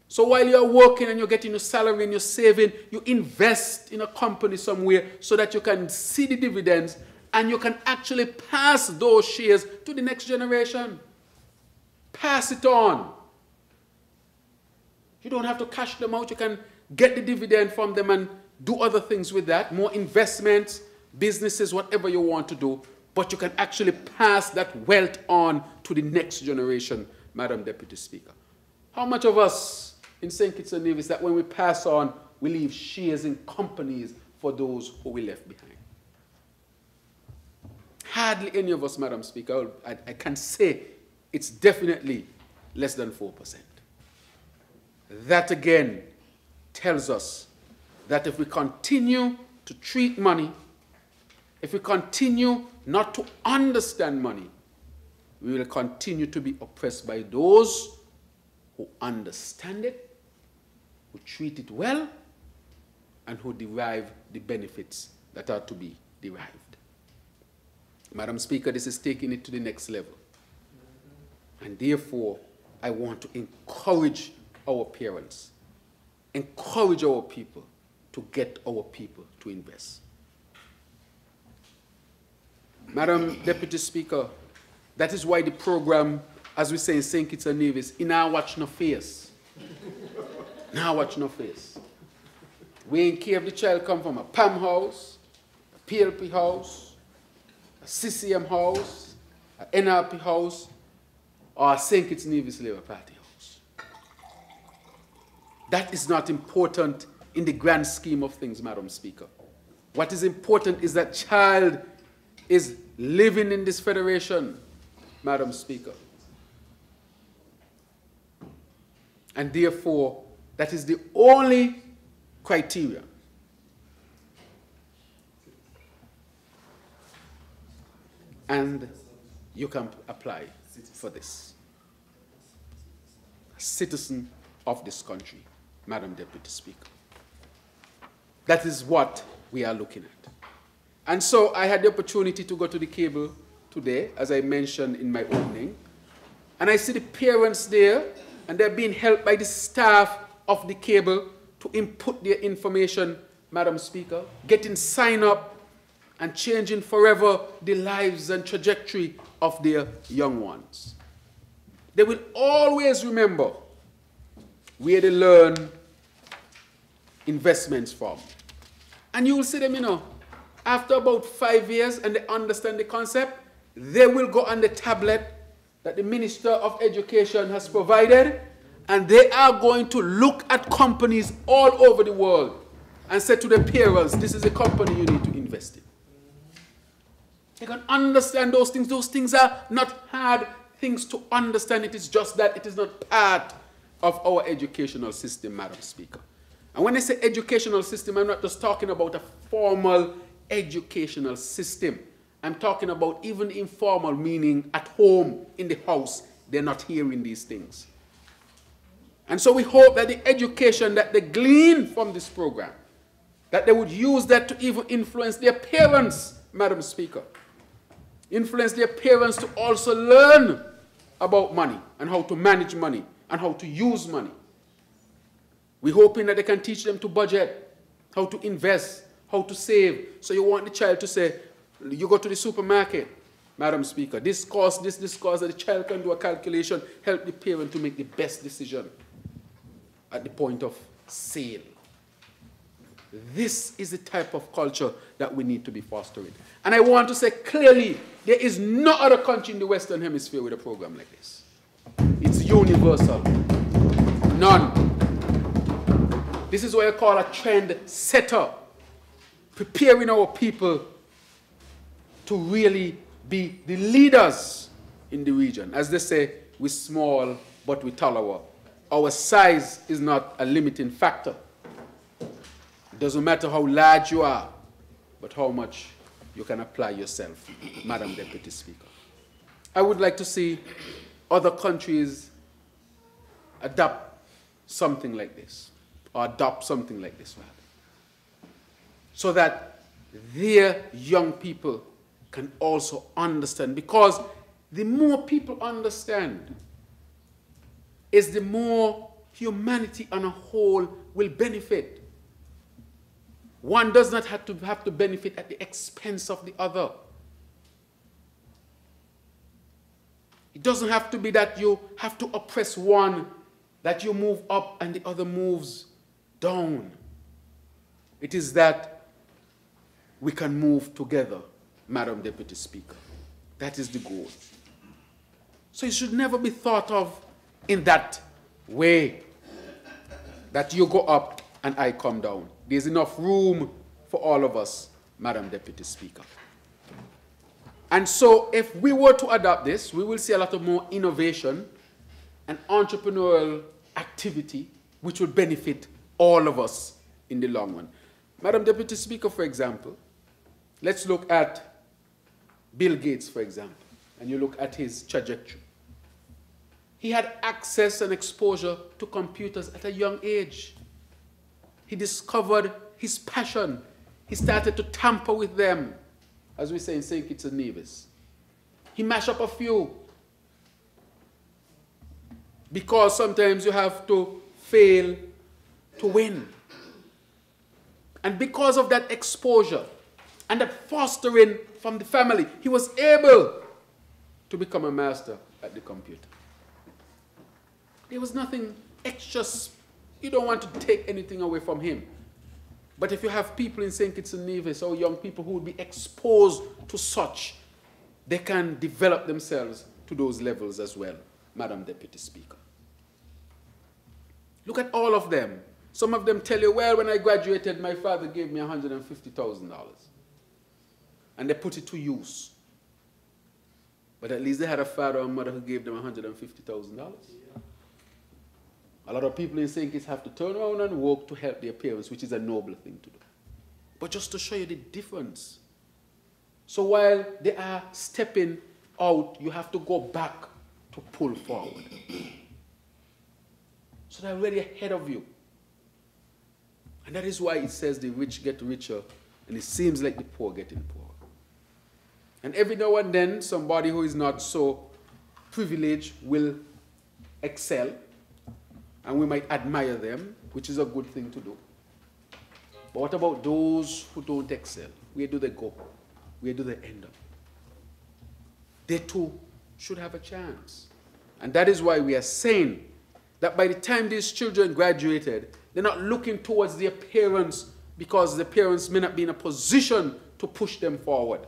So while you're working and you're getting your salary and you're saving, you invest in a company somewhere so that you can see the dividends and you can actually pass those shares to the next generation. Pass it on. You don't have to cash them out. You can get the dividend from them and do other things with that, more investments, businesses, whatever you want to do, but you can actually pass that wealth on to the next generation, Madam Deputy Speaker. How much of us in St. Kitts and Nevis that when we pass on, we leave shares in companies for those who we left behind? Hardly any of us, Madam Speaker. I can say it's definitely less than 4%. That again tells us that if we continue to treat money, if we continue not to understand money, we will continue to be oppressed by those who understand it, who treat it well, and who derive the benefits that are to be derived. Madam Speaker, this is taking it to the next level. And therefore, I want to encourage our parents, encourage our people to get our people to invest. Madam Deputy Speaker, that is why the program, as we say in St. Kitts and Nevis, in our watch no face. Now watch no face. We ain't care if the child come from a PAM house, a PLP house, a CCM house, a NRP house, or a St. Kitts Nevis Labour Party house. That is not important in the grand scheme of things, Madam Speaker. What is important is that child is living in this federation, Madam Speaker. And therefore, that is the only criteria. And you can apply for this. A citizen of this country, Madam Deputy Speaker. That is what we are looking at. And so I had the opportunity to go to the cable today, as I mentioned in my opening. And I see the parents there, and they're being helped by the staff of the cable to input their information, Madam Speaker, getting sign up and changing forever the lives and trajectory of their young ones. They will always remember where they learn investments from. And you will see them, you know, after about 5 years and they understand the concept, they will go on the tablet that the Minister of Education has provided, and they are going to look at companies all over the world and say to the parents, this is a company you need to invest in. They can understand those things. Those things are not hard things to understand. It is just that it is not part of our educational system, Madam Speaker. And when I say educational system, I'm not just talking about a formal educational system. I'm talking about even informal, meaning at home, in the house, they're not hearing these things. And so we hope that the education that they glean from this program, that they would use that to even influence their parents, Madam Speaker. Influence their parents to also learn about money and how to manage money and how to use money. We're hoping that they can teach them to budget, how to invest, how to save. So you want the child to say, you go to the supermarket, Madam Speaker, this cost, this cost, that the child can do a calculation, help the parent to make the best decision at the point of sale. This is the type of culture that we need to be fostering. And I want to say clearly, there is no other country in the Western Hemisphere with a program like this. It's universal. None. This is what I call a trend setter, preparing our people to really be the leaders in the region. As they say, we're small, but we're taller. Our size is not a limiting factor. It doesn't matter how large you are, but how much you can apply yourself, Madam Deputy Speaker. I would like to see other countries adopt something like this, or adopt something like this, rather, so that their young people can also understand. Because the more people understand, is the more humanity on a whole will benefit. One does not have to benefit at the expense of the other. It doesn't have to be that you have to oppress one, that you move up and the other moves down. It is that we can move together, Madam Deputy Speaker. That is the goal. So it should never be thought of in that way, that you go up and I come down. There's enough room for all of us, Madam Deputy Speaker. And so if we were to adopt this, we will see a lot of more innovation and entrepreneurial activity, which will benefit all of us in the long run. Madam Deputy Speaker, for example, let's look at Bill Gates, for example, and you look at his trajectory. He had access and exposure to computers at a young age. He discovered his passion. He started to tamper with them, as we say in St. Kitts and Nevis. He mashed up a few, because sometimes you have to fail to win. And because of that exposure and that fostering from the family, he was able to become a master at the computer. There was nothing extra. You don't want to take anything away from him. But if you have people in St. Kitts and Nevis, or young people who would be exposed to such, they can develop themselves to those levels as well, Madam Deputy Speaker. Look at all of them. Some of them tell you, well, when I graduated, my father gave me $150,000. And they put it to use. But at least they had a father or mother who gave them $150,000. A lot of people in St. Kitts have to turn around and work to help their parents, which is a noble thing to do. But just to show you the difference. So while they are stepping out, you have to go back to pull forward. So they're already ahead of you. And that is why it says the rich get richer, and it seems like the poor getting poorer. And every now and then, somebody who is not so privileged will excel, and we might admire them, which is a good thing to do. But what about those who don't excel? Where do they go? Where do they end up? They too should have a chance. And that is why we are saying that by the time these children graduated, they're not looking towards their parents because the parents may not be in a position to push them forward.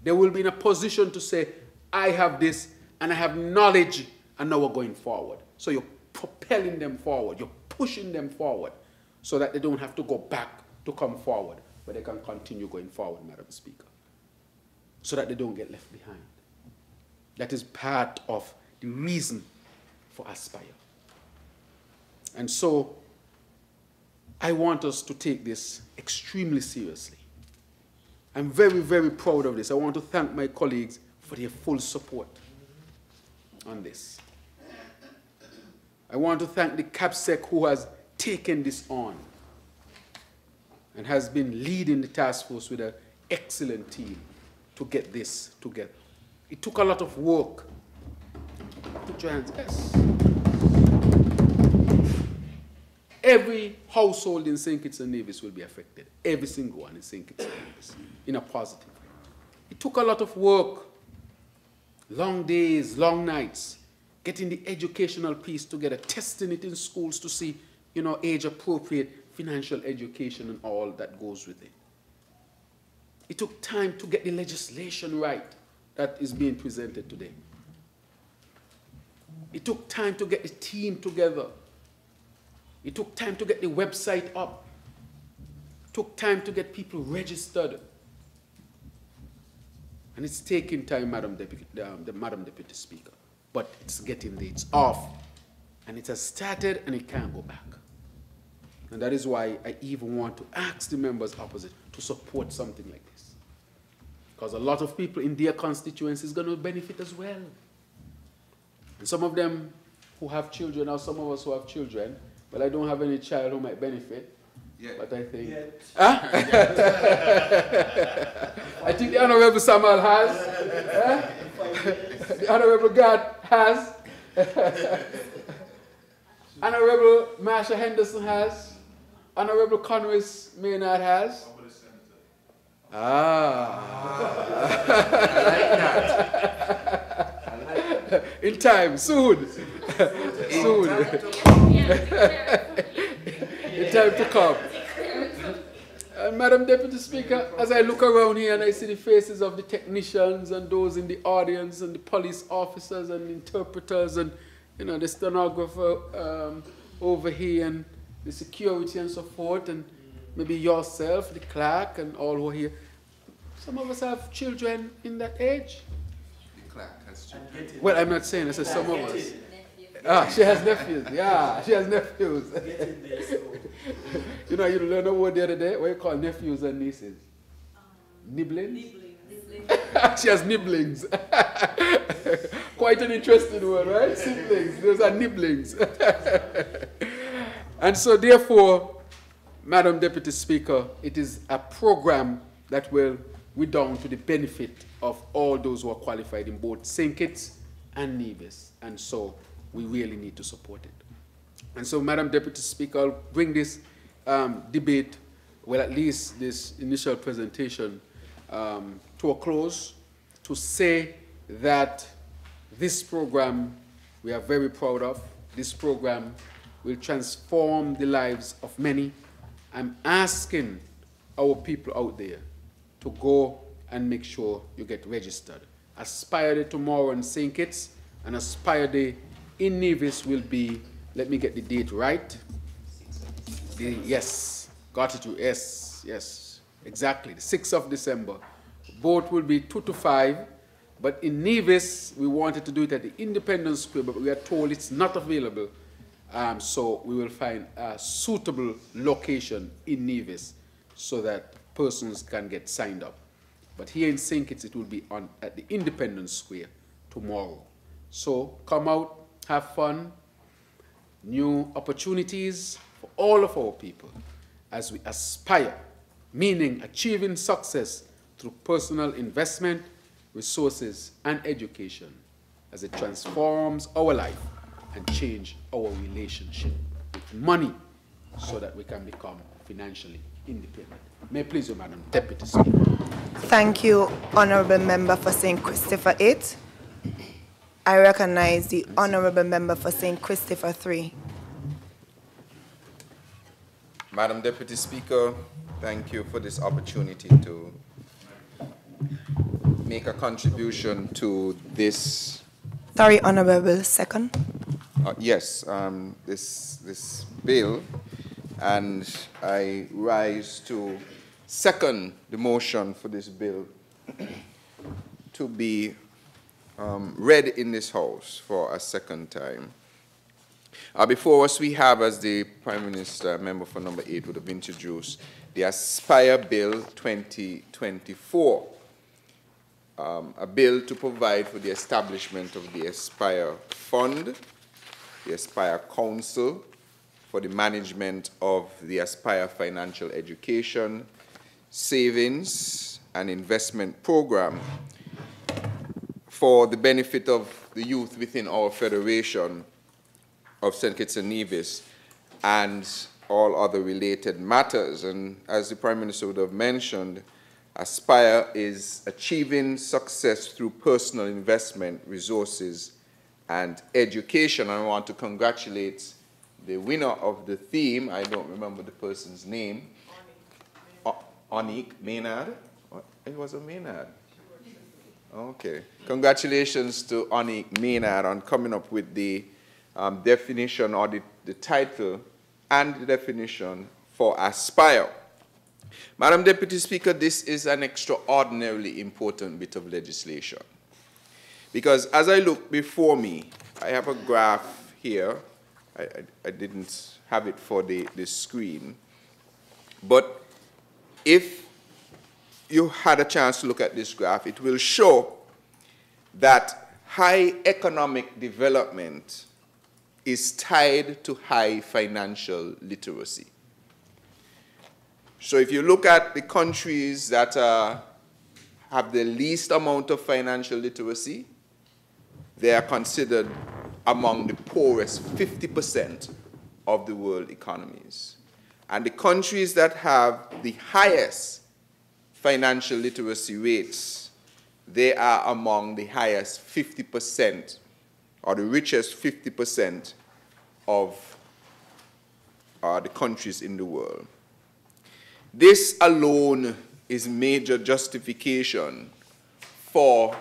They will be in a position to say, I have this and I have knowledge and now we're going forward. So you're propelling them forward, you're pushing them forward so that they don't have to go back to come forward, but they can continue going forward, Madam Speaker, so that they don't get left behind. That is part of the reason for Aspire. And so I want us to take this extremely seriously. I'm very, very proud of this. I want to thank my colleagues for their full support on this. I want to thank the CAPSEC who has taken this on and has been leading the task force with an excellent team to get this together. It took a lot of work. Put your hands, yes. Every household in St. Kitts and Nevis will be affected. Every single one in St. Kitts and Nevis, in a positive way. It took a lot of work, long days, long nights, getting the educational piece together, testing it in schools to see, you know, age-appropriate financial education and all that goes with it. It took time to get the legislation right that is being presented today. It took time to get the team together. It took time to get the website up. It took time to get people registered. And it's taking time, Madam Deputy Speaker. But it's getting there, it's off. And it has started and it can't go back. And that is why I even want to ask the members opposite to support something like this. Because a lot of people in their constituency is going to benefit as well. And some of them who have children, or some of us who have children, well, I don't have any child who might benefit. Yeah. But I think... Huh? I think the Honorable Samuel has. The Honorable God has. Honorable Marsha Henderson has. Honorable Conway's Maynard has. Ah. I like that. In time, soon. Soon. In time to come. And Madam Deputy Speaker, as I look around here and I see the faces of the technicians and those in the audience and the police officers and interpreters and, you know, the stenographer over here and the security and so forth, and maybe yourself, the clerk, and all who are here. Some of us have children in that age. The clerk has children. Well, I'm not saying, I said some of us. Ah, she has nephews. Yeah, she has nephews. You know, you learned a word the other day, what you call nephews and nieces? Nibblings? She has nibblings. Quite an interesting word, right? Siblings. Those are nibblings. And so, therefore, Madam Deputy Speaker, it is a program that will redound to the benefit of all those who are qualified in both St. Kitts and Nevis. And so, we really need to support it. And so, Madam Deputy Speaker, I'll bring this debate, well, at least this initial presentation, to a close, to say that this program we are very proud of. This program will transform the lives of many. I'm asking our people out there to go and make sure you get registered. Aspire Day tomorrow in St. Kitts, and Aspire Day in Nevis will be, let me get the date right. Yes, got it, yes, exactly, the 6th of December. Both will be 2 to 5, but in Nevis, we wanted to do it at the Independence Square, but we are told it's not available. So we will find a suitable location in Nevis so that persons can get signed up. But here in St. Kitts, it will be at the Independence Square tomorrow. So come out, have fun, new opportunities for all of our people as we aspire, meaning achieving success through personal investment, resources, and education as it transforms our life and change our relationship with money so that we can become financially independent. May it please you, Madam Deputy Speaker. Thank you, Honourable Member for St. Christopher 8. I recognize the Honourable Member for St. Christopher 3. Madam Deputy Speaker, thank you for this opportunity to make a contribution to this. Sorry, Honorable, second. Yes, this bill, and I rise to second the motion for this bill to be read in this House for a second time. Before us, we have, as the Prime Minister, member for number 8, would have introduced, the Aspire Bill 2024, a bill to provide for the establishment of the Aspire Fund, the Aspire Council, for the management of the Aspire Financial Education, Savings and Investment Program for the benefit of the youth within our Federation of St. Kitts and Nevis and all other related matters. And as the Prime Minister would have mentioned, Aspire is achieving success through personal investment, resources, and education. I want to congratulate the winner of the theme. I don't remember the person's name. Onik Maynard? It was a Maynard. Okay. Congratulations to Onik Maynard on coming up with the definition or the title and the definition for Aspire. Madam Deputy Speaker, this is an extraordinarily important bit of legislation. Because as I look before me, I have a graph here. I didn't have it for the screen. But if you had a chance to look at this graph, it will show that high economic development is tied to high financial literacy. So if you look at the countries that have the least amount of financial literacy, they are considered among the poorest 50% of the world economies. And the countries that have the highest financial literacy rates, they are among the highest 50% or the richest 50% of the countries in the world. This alone is major justification for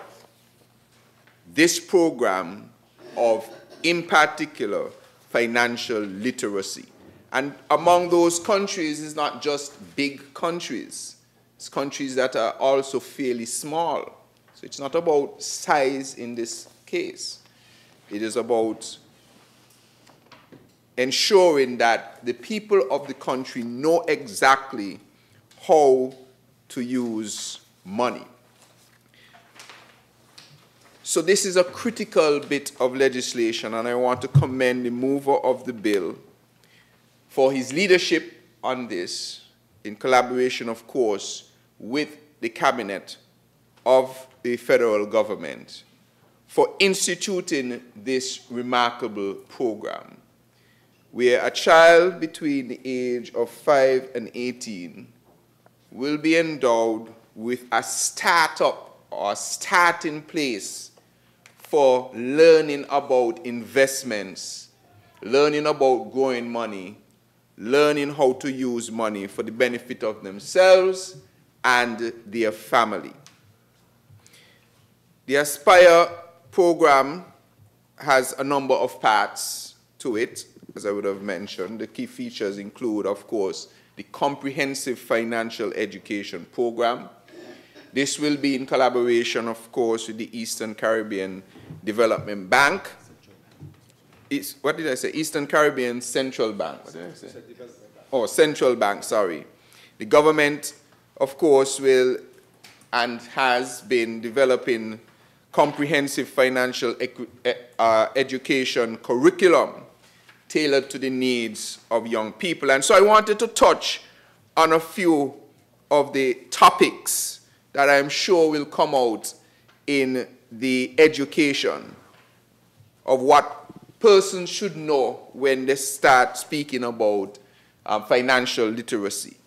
this program of, in particular, financial literacy. And among those countries is not just big countries. It's countries that are also fairly small. So it's not about size in this case. It is about ensuring that the people of the country know exactly how to use money. So this is a critical bit of legislation, and I want to commend the mover of the bill for his leadership on this, in collaboration, of course, with the cabinet of the federal government, for instituting this remarkable program, where a child between the age of 5 and 18 will be endowed with a startup or a starting place for learning about investments, learning about growing money, learning how to use money for the benefit of themselves and their family. The Aspire program has a number of parts to it, as I would have mentioned. The key features include, of course, the comprehensive financial education program. This will be in collaboration, of course, with the Eastern Caribbean Development Bank. What did I say? Eastern Caribbean Central Bank. What did I say? Oh, Central Bank, sorry. The government, of course, will and has been developing comprehensive financial education curriculum tailored to the needs of young people. And so I wanted to touch on a few of the topics that I'm sure will come out in the education of what persons should know when they start speaking about financial literacy.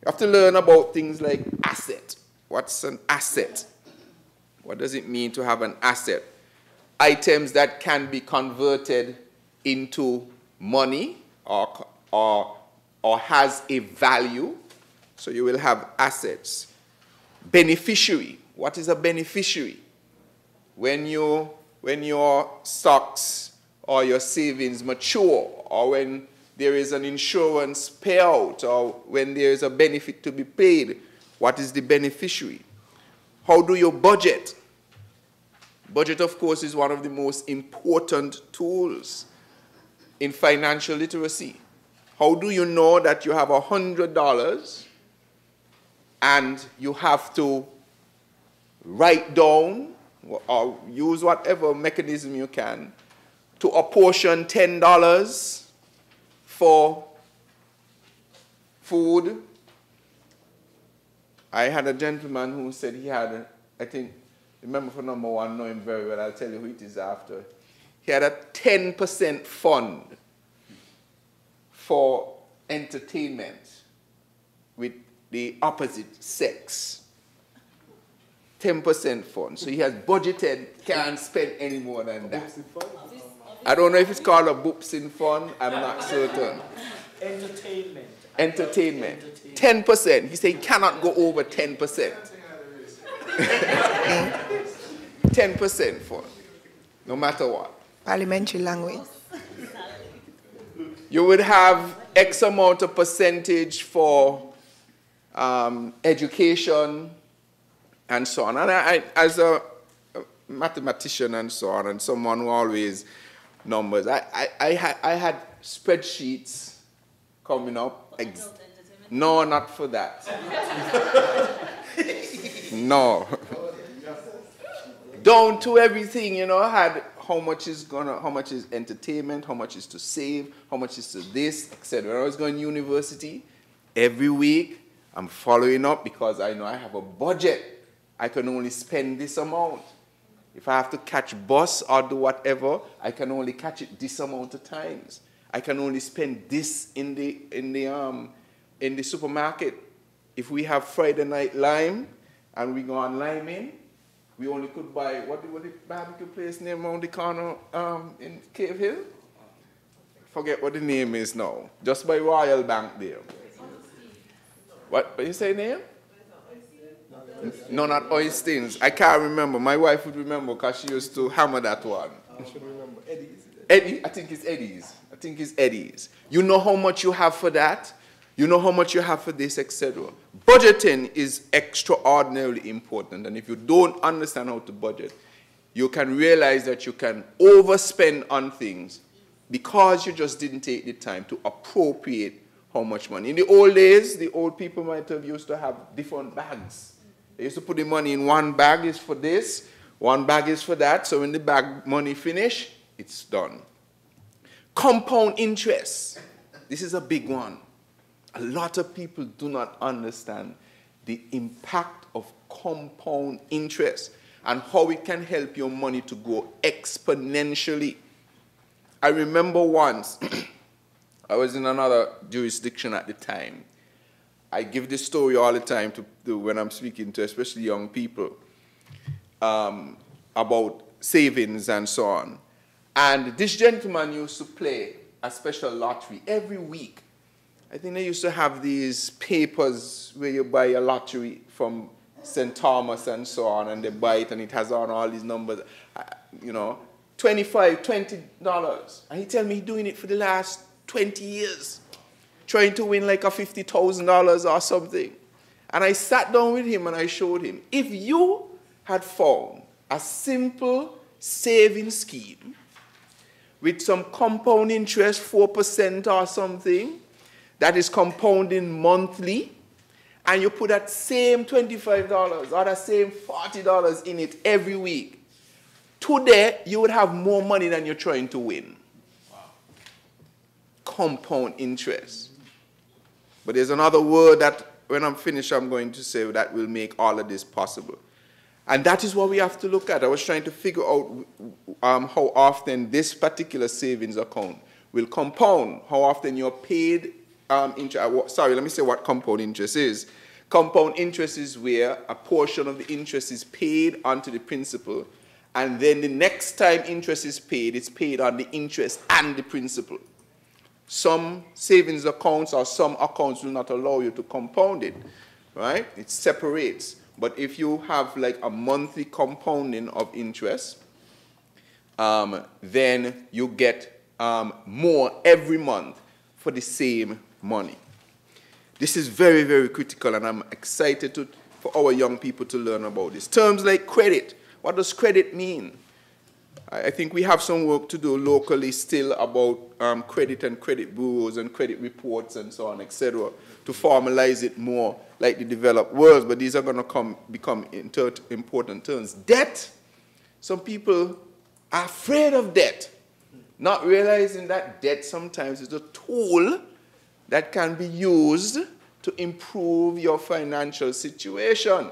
You have to learn about things like asset. What's an asset? What does it mean to have an asset? Items that can be converted into money or or has a value. So you will have assets. Beneficiary. What is a beneficiary? When your stocks or your savings mature, or when there is an insurance payout, or when there is a benefit to be paid, what is the beneficiary? How do you budget? Budget, of course, is one of the most important tools in financial literacy. How do you know that you have $100 and you have to write down or use whatever mechanism you can to apportion $10 for food? I had a gentleman who said he had, I think, remember for number one, know him very well, I'll tell you who it is after. He had a 10% fund for entertainment with the opposite sex. 10% fund. So he has budgeted, can't spend any more than that. I don't know if it's called a boopsing fund, I'm not certain. Entertainment. Entertainment. 10%. He said he cannot go over 10%. 10% fund, no matter what. Parliamentary language. You would have X amount of percentage for education and so on. And I, as a mathematician and so on, and someone who always numbers, I had spreadsheets coming up. No, not for that. No. Down to everything, you know, I had how much is entertainment, how much is to save, how much is to this, etc. When I was going to university, every week I'm following up because I know I have a budget. I can only spend this amount. If I have to catch bus or do whatever, I can only catch it this amount of times. I can only spend this in the supermarket. If we have Friday night lime and we go on liming, we only could buy, what the barbecue place name around the corner in Cave Hill? Forget what the name is now. Just by Royal Bank there. What you say name? No, not Oystins. I can't remember. My wife would remember because she used to hammer that one. I should remember. Eddie's. Eddie, I think it's Eddie's. I think it's Eddie's. You know how much you have for that? You know how much you have for this, etc. Budgeting is extraordinarily important. And if you don't understand how to budget, you can realize that you can overspend on things because you just didn't take the time to appropriate how much money. In the old days, the old people might have used to have different bags. They used to put the money in one bag is for this, one bag is for that. So when the bag money finish, it's done. Compound interest. This is a big one. A lot of people do not understand the impact of compound interest and how it can help your money to grow exponentially. I remember once, I was in another jurisdiction at the time. I give this story all the time to when I'm speaking to especially young people about savings and so on. And this gentleman used to play a special lottery every week. I think they used to have these papers where you buy a lottery from St. Thomas and so on, and they buy it, and it has on all these numbers, you know, $25, $20. And he tell me he's doing it for the last 20 years, trying to win like a $50,000 or something. And I sat down with him and I showed him, if you had found a simple saving scheme with some compound interest, 4% or something, that is compounding monthly, and you put that same $25 or that same $40 in it every week, today you would have more money than you're trying to win. Wow. Compound interest. But there's another word that when I'm finished I'm going to say that will make all of this possible. And that is what we have to look at. I was trying to figure out how often this particular savings account will compound, how often you're paid sorry, let me say what compound interest is. Compound interest is where a portion of the interest is paid onto the principal, and then the next time interest is paid, it's paid on the interest and the principal. Some savings accounts or some accounts will not allow you to compound it, right? It separates. But if you have like a monthly compounding of interest, then you get more every month for the same money. This is very, very critical, and I'm excited for our young people to learn about this. Terms like credit. What does credit mean? I think we have some work to do locally still about credit and credit bureaus and credit reports and so on, etc., to formalize it more like the developed world, but these are going to become important terms. Debt. Some people are afraid of debt, not realizing that debt sometimes is a tool that can be used to improve your financial situation.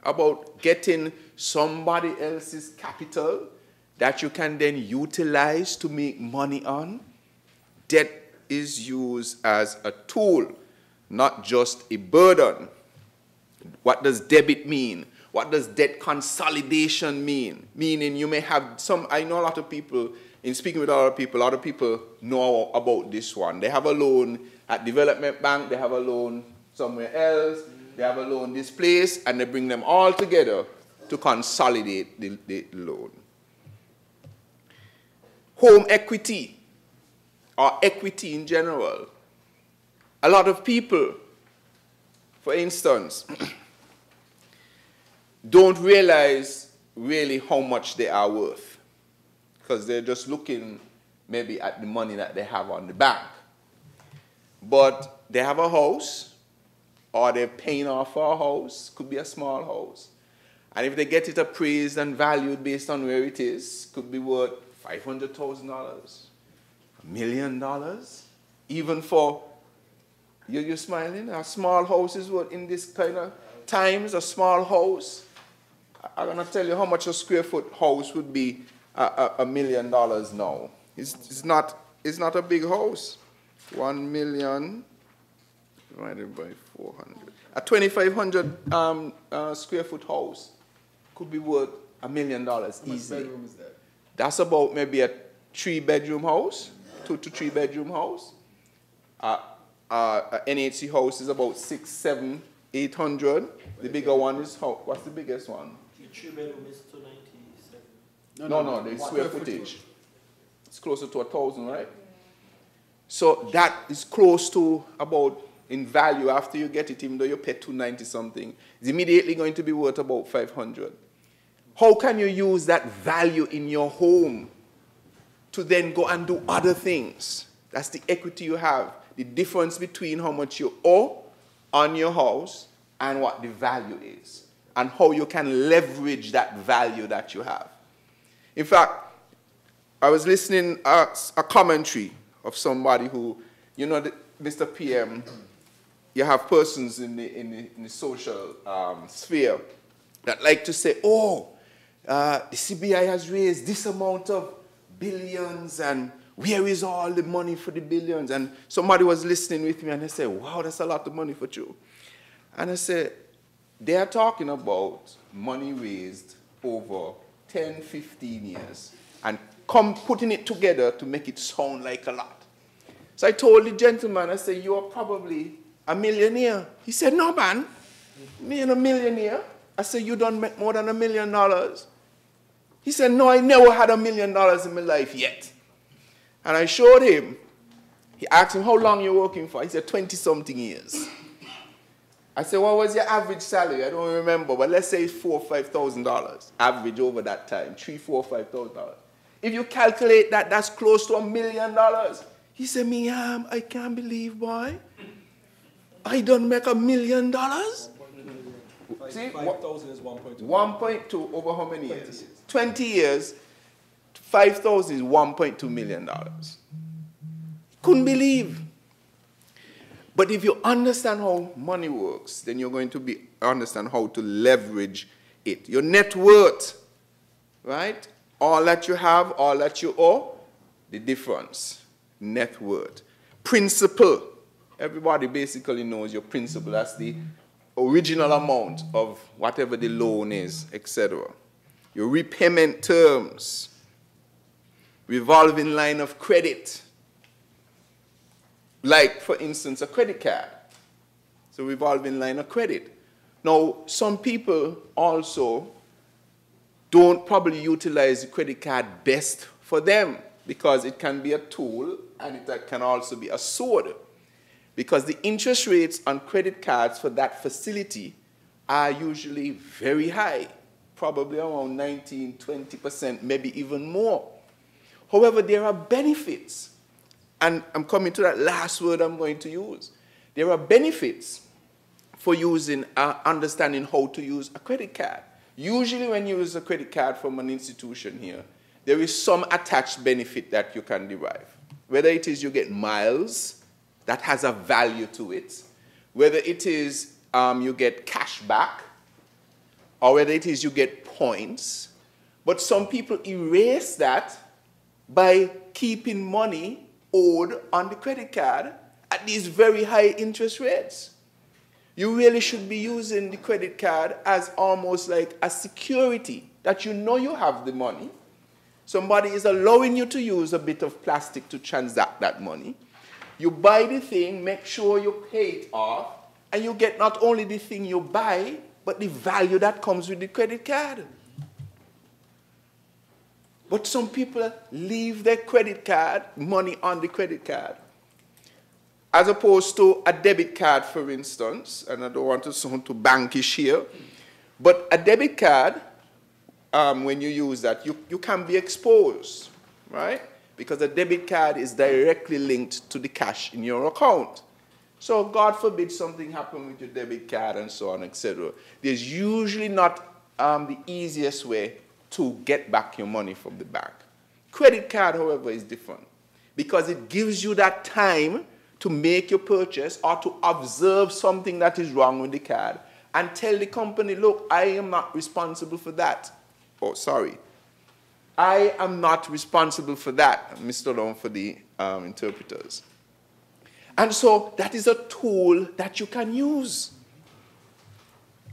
About getting somebody else's capital that you can then utilize to make money on. Debt is used as a tool, not just a burden. What does debit mean? What does debt consolidation mean? Meaning you may have some, I know a lot of people, in speaking with a lot of people know about this one. They have a loan at Development Bank, they have a loan somewhere else, they have a loan this place, and they bring them all together to consolidate the loan. Home equity, or equity in general. A lot of people, for instance, don't realize really how much they are worth, because they're just looking maybe at the money that they have on the bank. But they have a house, or they're paying off for a house, could be a small house. And if they get it appraised and valued based on where it is, could be worth $500,000, $1 million, even for, you're smiling, a small house is what in this kind of times, a small house, I'm going to tell you how much a square foot house would be $1 million now. It's not a big house. 1 million divided by 400. A 2,500 square foot house could be worth $1 million easily. How much bedroom is that? That's about maybe a 3-bedroom house, 2 to 3 bedroom house. An NHC house is about 600, 700, 800. The bigger one is what's the biggest one? The 3-bedroom is 297. No, the square footage. It's closer to 1,000, right? So that is close to about, in value, after you get it, even though you pay 290 something, it's immediately going to be worth about 500. How can you use that value in your home to then go and do other things? That's the equity you have, the difference between how much you owe on your house and what the value is, and how you can leverage that value that you have. In fact, I was listening to a commentary of somebody who, you know, Mr. PM, you have persons in the social sphere that like to say, oh, the CBI has raised this amount of billions, and where is all the money for the billions? And somebody was listening with me, and they said, wow, that's a lot of money for you. And I said, they are talking about money raised over 10, 15 years, and putting it together to make it sound like a lot. So I told the gentleman, I said, you are probably a millionaire. He said, no, man, me ain't a millionaire. I said, you don't make more than $1 million. He said, no, I never had $1 million in my life yet. And I showed him. He asked him, how long you working for? He said, 20-something years. I said, what was your average salary? I don't remember, but let's say $4,000 or $5,000 average over that time, $3,000, $4,000, $5,000. If you calculate that, that's close to $1 million. He said, I can't believe, boy, I don't make $1 million. See, 5,000 is 1.2. 1.2 over how many years? 20 years, 5,000 is $1.2 million. Couldn't believe. But if you understand how money works, then you're going to understand how to leverage it. Your net worth, right? All that you have, all that you owe, the difference, net worth. Principal, everybody basically knows your principal. That's the original amount of whatever the loan is, etc. Your repayment terms, revolving line of credit, like, for instance, a credit card. So revolving line of credit. Now, some people also don't probably utilize the credit card best for them because it can be a tool and it can also be a sword. Because the interest rates on credit cards for that facility are usually very high, probably around 19, 20%, maybe even more. However, there are benefits. And I'm coming to that last word I'm going to use. There are benefits for using, understanding how to use a credit card. Usually when you use a credit card from an institution here, there is some attached benefit that you can derive. Whether it is you get miles, that has a value to it. Whether it is you get cash back, or whether it is you get points. But some people erase that by keeping money owed on the credit card at these very high interest rates. You really should be using the credit card as almost like a security that you know you have the money. Somebody is allowing you to use a bit of plastic to transact that money. You buy the thing, make sure you pay it off, and you get not only the thing you buy, but the value that comes with the credit card. But some people leave their credit card, money on the credit card, as opposed to a debit card, for instance, and I don't want to sound too bankish here, but a debit card, when you use that, you can be exposed, right? Because a debit card is directly linked to the cash in your account. So God forbid something happen with your debit card and so on, etc. There's usually not the easiest way to get back your money from the bank. Credit card, however, is different because it gives you that time to make your purchase or to observe something that is wrong with the card and tell the company, look, I am not responsible for that. Oh, sorry. I am not responsible for that, Mr. Long, for the interpreters. And so that is a tool that you can use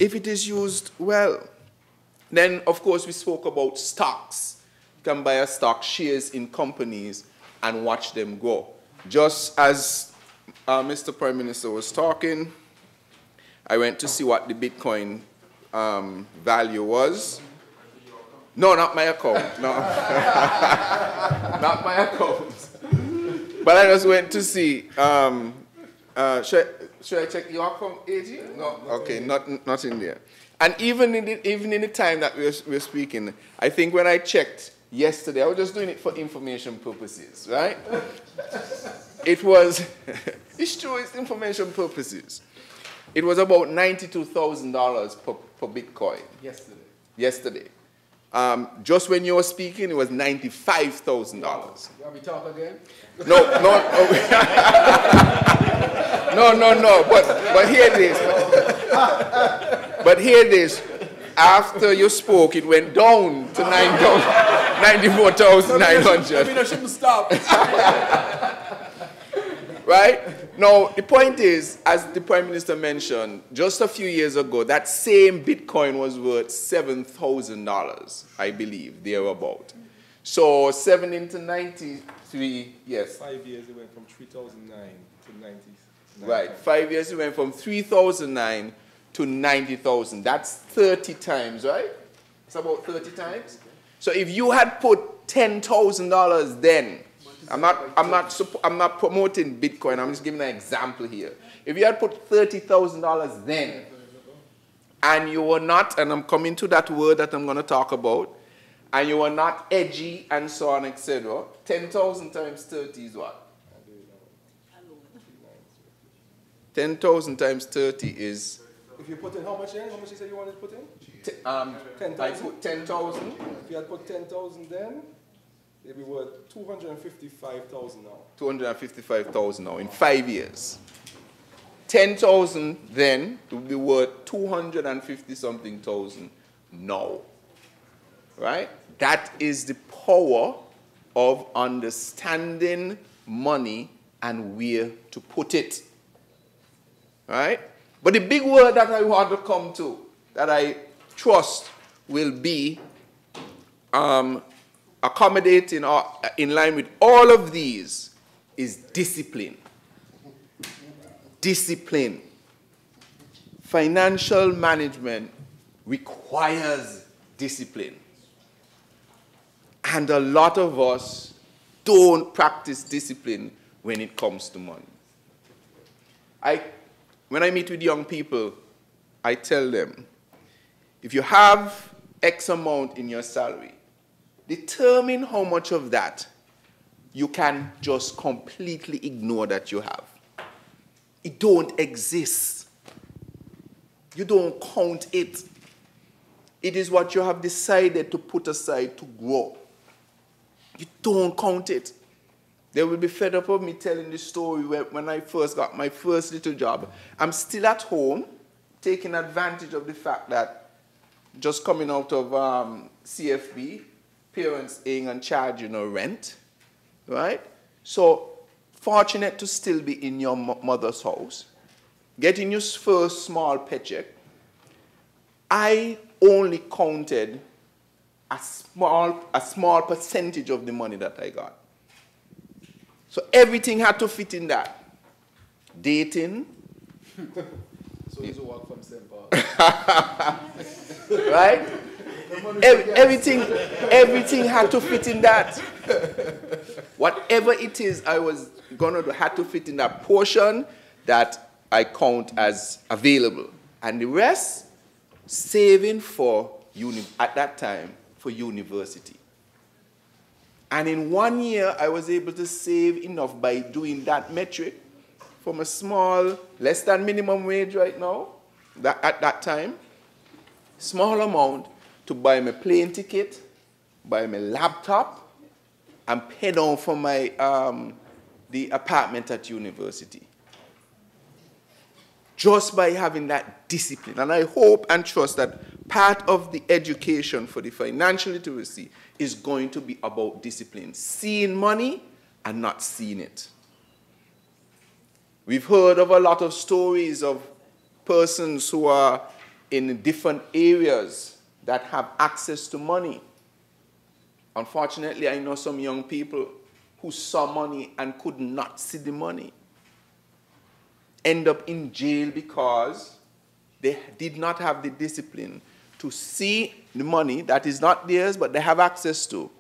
if it is used well. Then, of course, we spoke about stocks. You can buy a stock, shares in companies, and watch them grow. Just as Mr. Prime Minister was talking, I went to see what the Bitcoin value was. No, not my account. No. Not my account. But I just went to see. Should I check your account, AG? No. Okay, not in there. And even in the time that we're speaking, I think when I checked yesterday, I was just doing it for information purposes, right? It was, it's true, it's information purposes. It was about $92,000 per Bitcoin. Yesterday. Just when you were speaking, it was $95,000. You want me to talk again? No. No. But hear this. But hear this. After you spoke, it went down to 94,900. I mean, I shouldn't stop. Right? Now, the point is, as the Prime Minister mentioned, just a few years ago, that same Bitcoin was worth $7,000, I believe, thereabout. So 7 into 93, yes. 5 years it went from 3,009 to 90. Right, 5 years it went from 3,009 to 90,000. That's 30 times, right? It's about 30 times. So if you had put $10,000 then, I'm not promoting Bitcoin. I'm just giving an example here. If you had put $30,000 then, and you were not, and I'm coming to that word that I'm going to talk about, and you were not edgy and so on, etc., 10,000 times 30 is what? 10,000 times 30 is. If you put in how much then? How much you said you wanted to put in? 10,000. I put 10,000. If you had put 10,000 then, they'd be worth 255,000 now. 255,000 now in 5 years. 10,000 then would be worth 250-something thousand now. Right? That is the power of understanding money and where to put it. Right? But the big word that I want to come to, that I trust will be accommodating or in line with all of these, is discipline. discipline. Financial management requires discipline. And a lot of us don't practice discipline when it comes to money. When I meet with young people, I tell them, if you have X amount in your salary, determine how much of that you can just completely ignore that you have. It don't exist. You don't count it. It is what you have decided to put aside to grow. You don't count it. They will be fed up of me telling the story when I first got my first little job. I'm still at home, taking advantage of the fact that just coming out of CFB, parents ain't gonna charge you no rent, right? So, fortunate to still be in your mother's house, getting your first small paycheck. I only counted a small percentage of the money that I got. So everything had to fit in that. Dating. So you walk from St. Paul. Right? Everything had to fit in that. Whatever it is I was gonna do had to fit in that portion that I count as available. And the rest, saving for, at that time, for university. And in 1 year, I was able to save enough by doing that metric from a small, less than minimum wage right now, at that time, small amount to buy my plane ticket, buy my laptop, and pay down for my, the apartment at university. Just by having that discipline. And I hope and trust that part of the education for the financial literacy is going to be about discipline. Seeing money and not seeing it. We've heard of a lot of stories of persons who are in different areas that have access to money. Unfortunately, I know some young people who saw money and could not see the money. End up in jail because they did not have the discipline to see the money that is not theirs, but they have access to,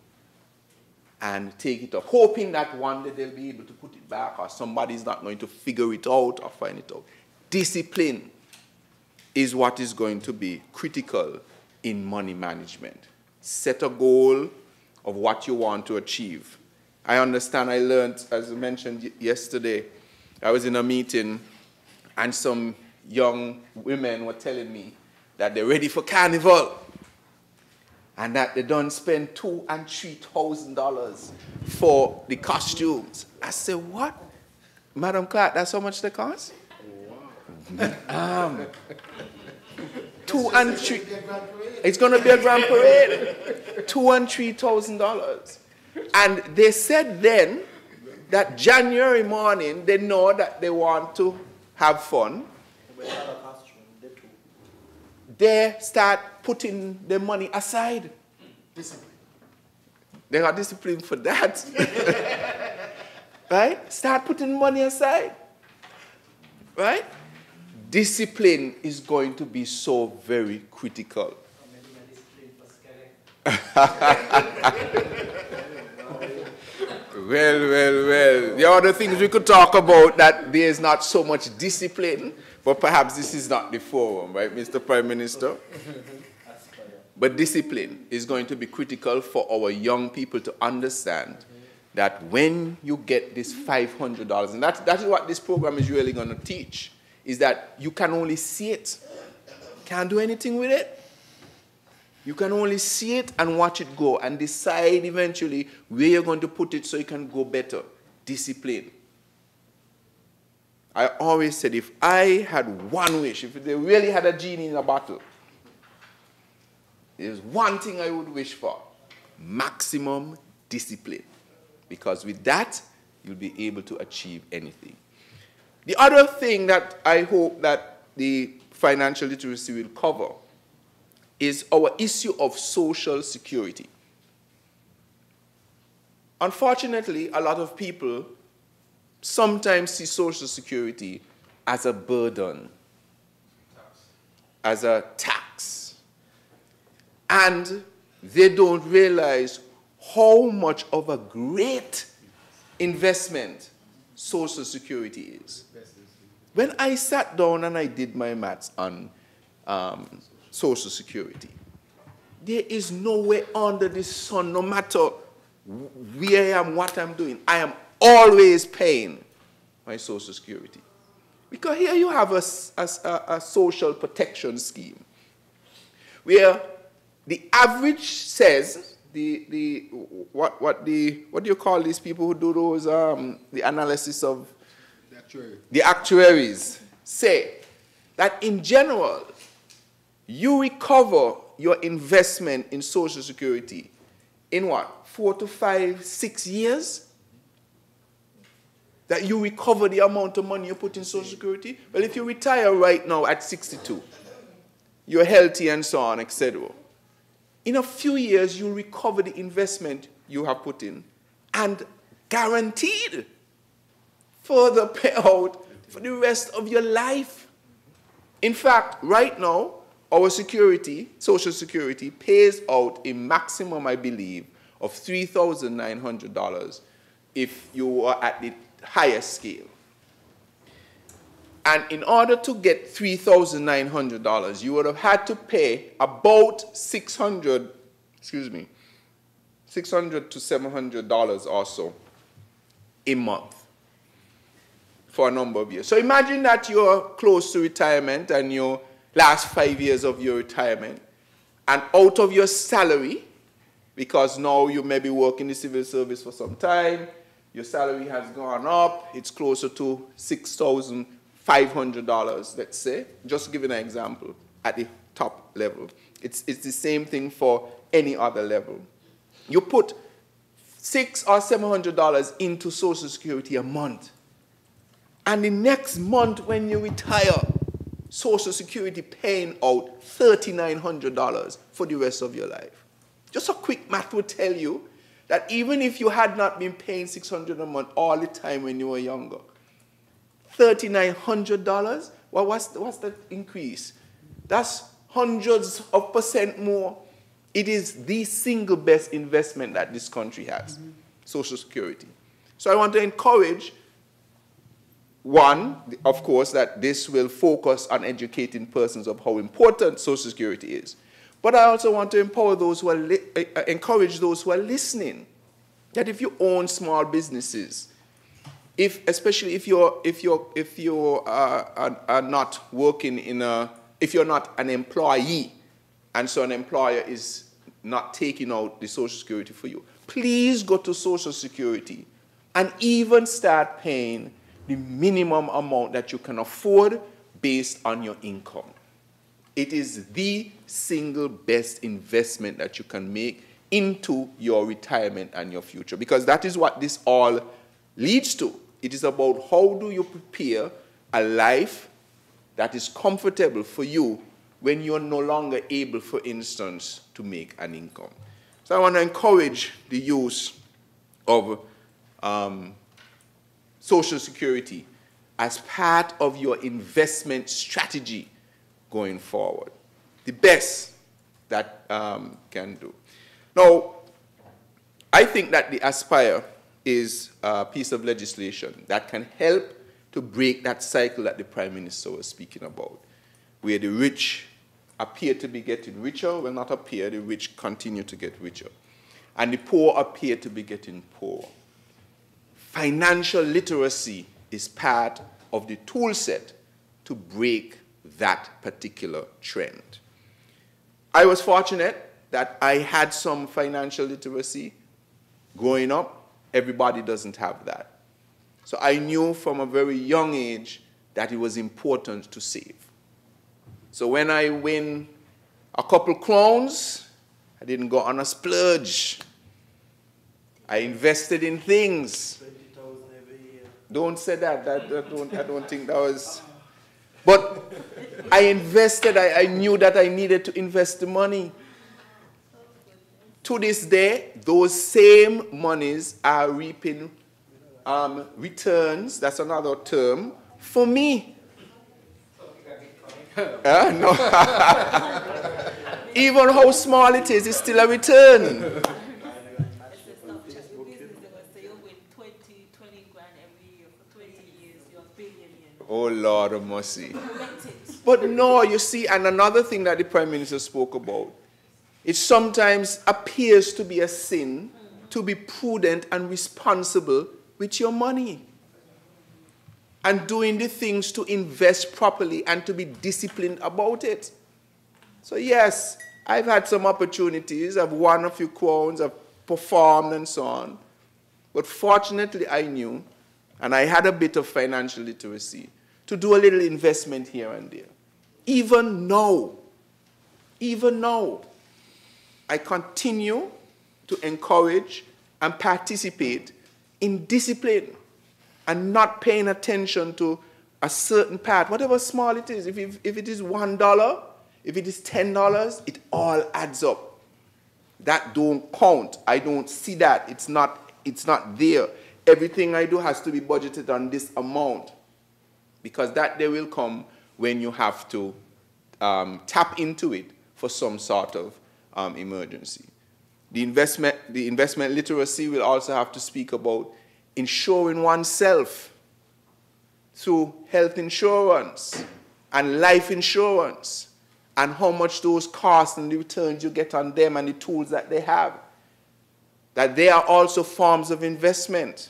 and take it up, hoping that one day they'll be able to put it back, or somebody's not going to figure it out or find it out. Discipline is what is going to be critical in money management. Set a goal of what you want to achieve. I understand, I learned, as I mentioned yesterday, I was in a meeting and some young women were telling me that they're ready for carnival and that they don't spend $2,000 and $3,000 for the costumes. I said, what? Madam Clark, that's how much they cost? Wow. 2 and 3. It's going to be a grand parade. $2,000 and $3,000. And they said then that January morning, they know that they want to have fun. They start putting the money aside. Discipline. They got discipline for that. Right? Start putting money aside. Right? Discipline is going to be so very critical. Well. There are other things we could talk about that there is not so much discipline, but perhaps this is not the forum, right, Mr. Prime Minister? But discipline is going to be critical for our young people to understand that when you get this $500, and that is what this program is really going to teach, is that you can only see it. Can't do anything with it. You can only see it and watch it go and decide eventually where you're going to put it so you can go better. Discipline. I always said if I had one wish, if they really had a genie in a bottle, there's one thing I would wish for: maximum discipline. Because with that, you'll be able to achieve anything. The other thing that I hope that the financial literacy will cover is our issue of social security. Unfortunately, a lot of people sometimes see social security as a burden, as a tax. And they don't realize how much of a great investment Social Security is. When I sat down and I did my maths on Social Security, there is nowhere under the sun, no matter where I am, what I'm doing, I am always paying my Social Security. Because here you have a social protection scheme where the average says, what do you call these people who do those, the analysis of, the actuaries say that in general, you recover your investment in Social Security in what, 4 to 5, 6 years? That you recover the amount of money you put in Social Security? Well, if you retire right now at 62, you're healthy and so on, etc. In a few years, you'll recover the investment you have put in and guaranteed further payout for the rest of your life. In fact, right now, our security, Social Security, pays out a maximum, I believe, of $3,900 if you are at the highest scale. And in order to get $3,900, you would have had to pay about $600 to $700 or so a month for a number of years. So imagine that you're close to retirement and your last 5 years of your retirement, and out of your salary, because now you may be working in the civil service for some time, your salary has gone up, it's closer to $6,500, let's say, just to give you an example, at the top level. It's the same thing for any other level. You put $600 or $700 into Social Security a month, and the next month when you retire, Social Security paying out $3,900 for the rest of your life. Just a quick math would tell you that even if you had not been paying $600 a month all the time when you were younger, $3,900, well, what's the increase? That's hundreds of percent more. It is the single best investment that this country has, Social Security. So I want to encourage, one, of course, that this will focus on educating persons of how important Social Security is. But I also want to empower those who are encourage those who are listening, that if you own small businesses, especially if you are not working if you're not an employee, and so an employer is not taking out the Social Security for you, please go to Social Security and even start paying the minimum amount that you can afford based on your income. It is the single best investment that you can make into your retirement and your future, because that is what this all leads to. It is about how do you prepare a life that is comfortable for you when you're no longer able, for instance, to make an income. So I want to encourage the use of Social Security as part of your investment strategy going forward. The best that can do. Now, I think that the Aspire is a piece of legislation that can help to break that cycle that the Prime Minister was speaking about, where the rich appear to be getting richer, well, not appear, the rich continue to get richer, and the poor appear to be getting poorer. Financial literacy is part of the tool set to break that particular trend. I was fortunate that I had some financial literacy growing up. Everybody doesn't have that. So I knew from a very young age that it was important to save. So when I win a couple crowns, I didn't go on a splurge. I invested in things. 20,000 every year. Don't say that. I don't think that was. But I invested. I knew that I needed to invest the money. To this day, those same monies are reaping returns. That's another term for me. No. Even how small it is, it's still a return. Oh, Lord of mercy. But no, you see, and another thing that the Prime Minister spoke about, it sometimes appears to be a sin to be prudent and responsible with your money and doing the things to invest properly and to be disciplined about it. So yes, I've had some opportunities, I've won a few crowns, I've performed and so on. But fortunately I knew, and I had a bit of financial literacy, to do a little investment here and there. Even now, I continue to encourage and participate in discipline and not paying attention to a certain part, whatever small it is. If it is $1, if it is $10, it all adds up. That don't count. I don't see that. It's not there. Everything I do has to be budgeted on this amount, because that day will come when you have to tap into it for some sort of emergency. The investment literacy will also have to speak about insuring oneself through health insurance and life insurance, and how much those cost and the returns you get on them and the tools that they have. That they are also forms of investment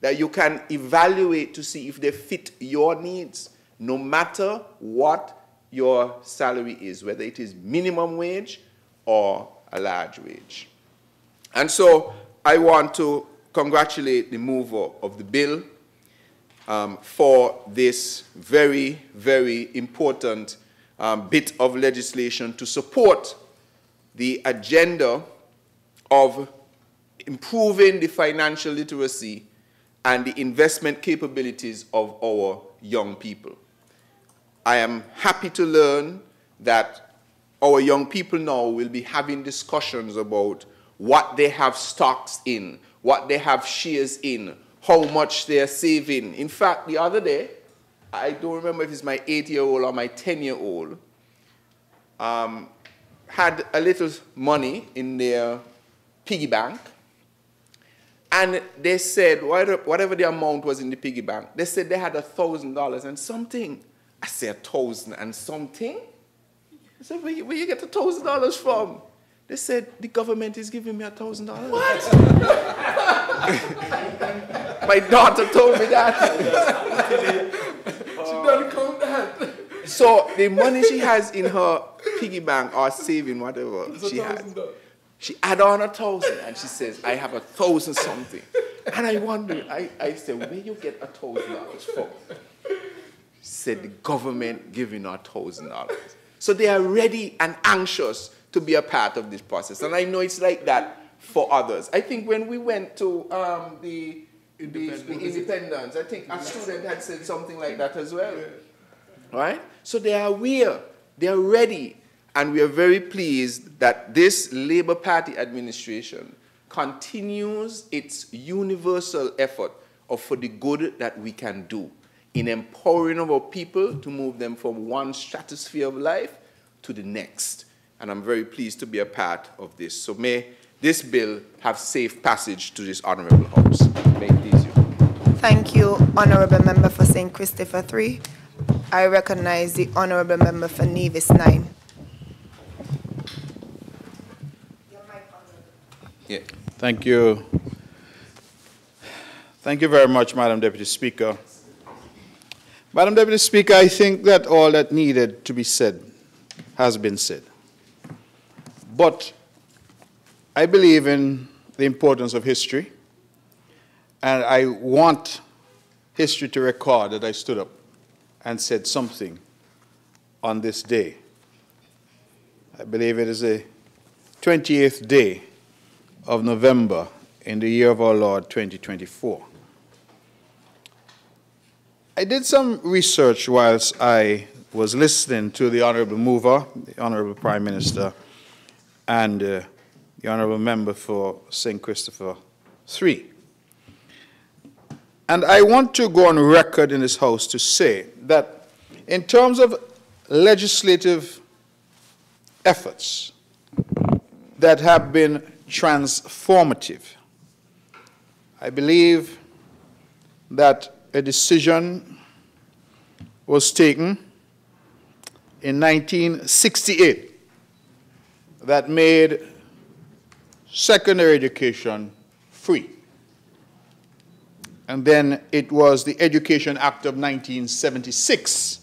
that you can evaluate to see if they fit your needs, no matter what your salary is, whether it is minimum wage or a large wage. And so I want to congratulate the mover of the bill for this very, very important bit of legislation to support the agenda of improving the financial literacy and the investment capabilities of our young people. I am happy to learn that our young people now will be having discussions about what they have stocks in, what they have shares in, how much they are saving. In fact, the other day, I don't remember if it's my 8-year-old or my 10-year-old, had a little money in their piggy bank. And they said, whatever the amount was in the piggy bank, they said they had $1,000 and something. I said, 1,000 and something? I said, where you get $1,000 from? They said, the government is giving me $1,000. What? My daughter told me that. She doesn't count that. So the money she has in her piggy bank or saving, whatever she has, she add on 1,000 and she says, I have 1,000 something. And I wonder, I said, where you get $1,000 from? She said, the government giving her $1,000. So they are ready and anxious to be a part of this process. And I know it's like that for others. I think when we went to the Independence, I think a student had said something like that as well. Right? So they are aware, they are ready. And we are very pleased that this Labour Party administration continues its universal effort for the good that we can do in empowering our people to move them from one stratosphere of life to the next. And I'm very pleased to be a part of this. So may this bill have safe passage to this honourable House. May it please you. Thank you, Honourable Member for St. Christopher 3. I recognize the Honourable Member for Nevis 9. Yeah. Thank you. Thank you very much, Madam Deputy Speaker. Madam Deputy Speaker, I think that all that needed to be said has been said. But I believe in the importance of history, and I want history to record that I stood up and said something on this day. I believe it is the 28th day of November in the year of our Lord 2024. I did some research whilst I was listening to the Honourable Mover, the Honourable Prime Minister, and the Honourable Member for St. Christopher 3. And I want to go on record in this House to say that in terms of legislative efforts that have been transformative. I believe that a decision was taken in 1968 that made secondary education free. And then it was the Education Act of 1976,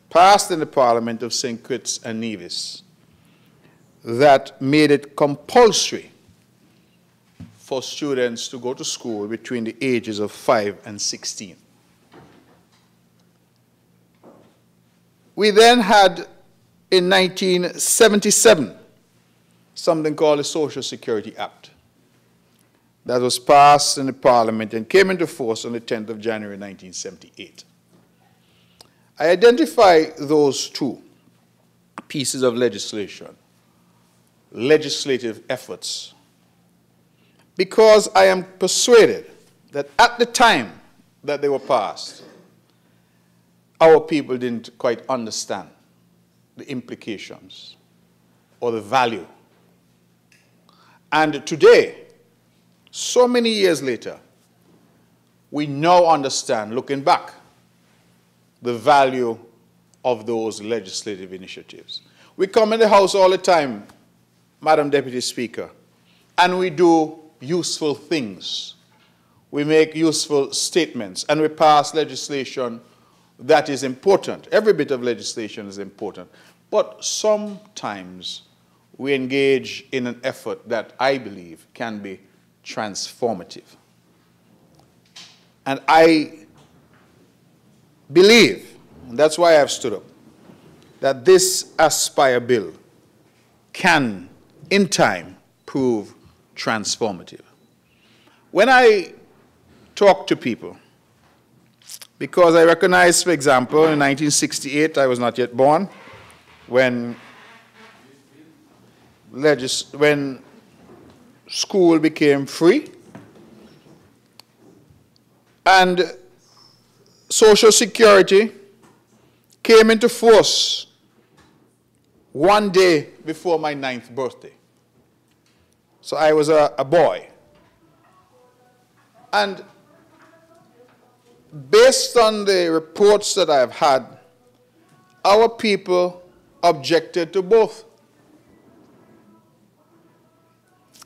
passed in the Parliament of St. Kitts and Nevis, that made it compulsory for students to go to school between the ages of 5 and 16. We then had, in 1977, something called the Social Security Act that was passed in the Parliament and came into force on the 10th of January 1978. I identify those two pieces of legislation, legislative efforts, because I am persuaded that at the time that they were passed, our people didn't quite understand the implications or the value. And today, so many years later, we now understand, looking back, the value of those legislative initiatives. We come in the House all the time, Madam Deputy Speaker, and we do useful things. We make useful statements, and we pass legislation that is important. Every bit of legislation is important. But sometimes we engage in an effort that I believe can be transformative. And I believe, and that's why I've stood up, that this Aspire bill can, in time, prove transformative. When I talk to people, because I recognize, for example, in 1968, I was not yet born, when school became free, and Social Security came into force one day before my 9th birthday. So I was a boy. And based on the reports that I've had, our people objected to both.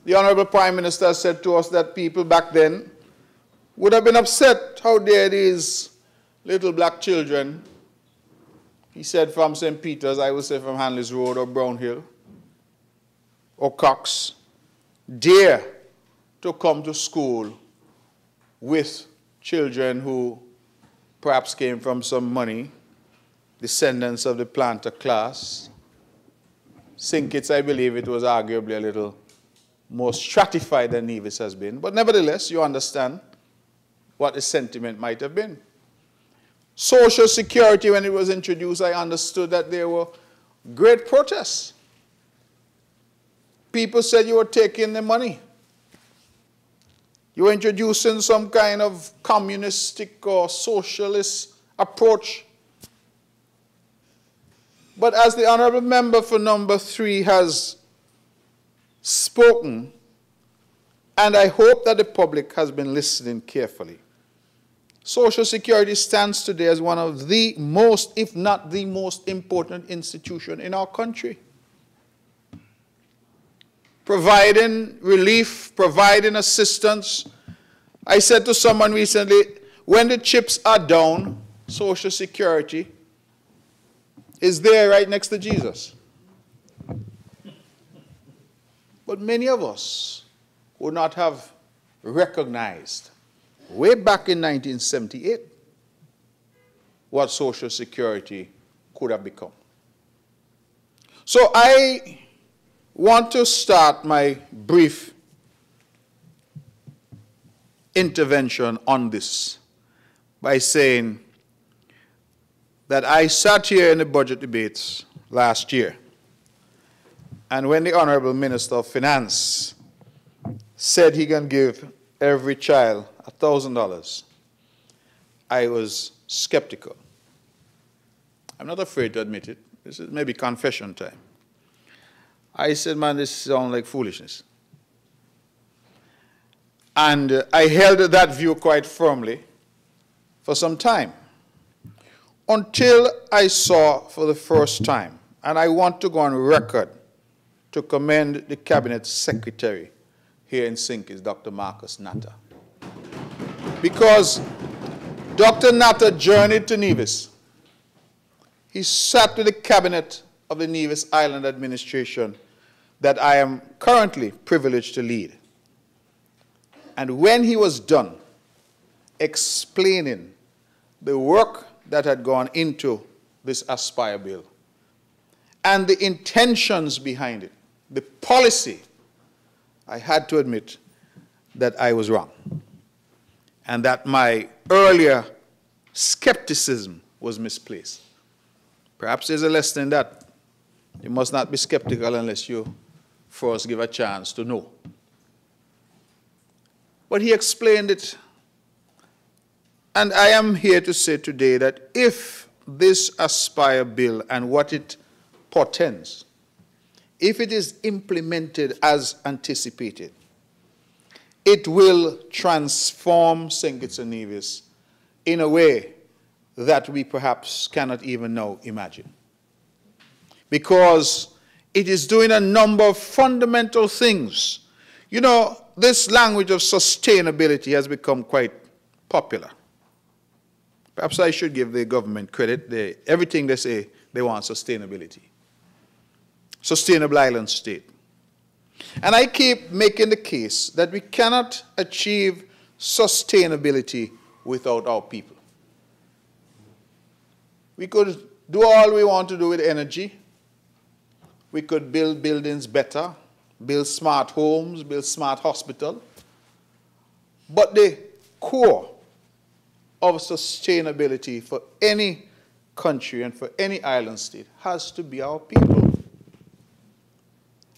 The Honorable Prime Minister said to us that people back then would have been upset. How dare these little black children, he said from St. Peter's, I would say from Hanley's Road or Brownhill or Cox, dare to come to school with children who perhaps came from some money, descendants of the planter class. St. Kitts, I believe it was arguably a little more stratified than Nevis has been. But nevertheless, you understand what the sentiment might have been. Social Security, when it was introduced, I understood that there were great protests. People said you were taking the money. You were introducing some kind of communistic or socialist approach. But as the Honorable Member for number 3 has spoken, and I hope that the public has been listening carefully, Social Security stands today as one of the most, if not the most important institution in our country. Providing relief, providing assistance. I said to someone recently, when the chips are down, Social Security is there right next to Jesus. But many of us would not have recognized way back in 1978 what Social Security could have become. So I want to start my brief intervention on this by saying that I sat here in the budget debates last year, and when the Honorable Minister of Finance said he can give every child $1,000, I was skeptical. I'm not afraid to admit it. This is maybe confession time. I said, man, this sounds like foolishness. And I held that view quite firmly for some time, until I saw for the first time, and I want to go on record to commend the Cabinet Secretary here in St. Kitts, Dr. Marcus Natta. Because Dr. Natta journeyed to Nevis. He sat with the cabinet of the Nevis Island Administration that I am currently privileged to lead. And when he was done explaining the work that had gone into this Aspire bill and the intentions behind it, the policy, I had to admit that I was wrong, and that my earlier skepticism was misplaced. Perhaps there's a lesson in that. You must not be skeptical unless you first give a chance to know. But he explained it. And I am here to say today that if this Aspire bill and what it portends, if it is implemented as anticipated, it will transform St. Kitts and Nevis in a way that we perhaps cannot even now imagine. Because it is doing a number of fundamental things. You know, this language of sustainability has become quite popular. Perhaps I should give the government credit. Everything they say, they want sustainability. Sustainable island state. And I keep making the case that we cannot achieve sustainability without our people. We could do all we want to do with energy. We could build buildings better, build smart homes, build smart hospitals. But the core of sustainability for any country and for any island state has to be our people.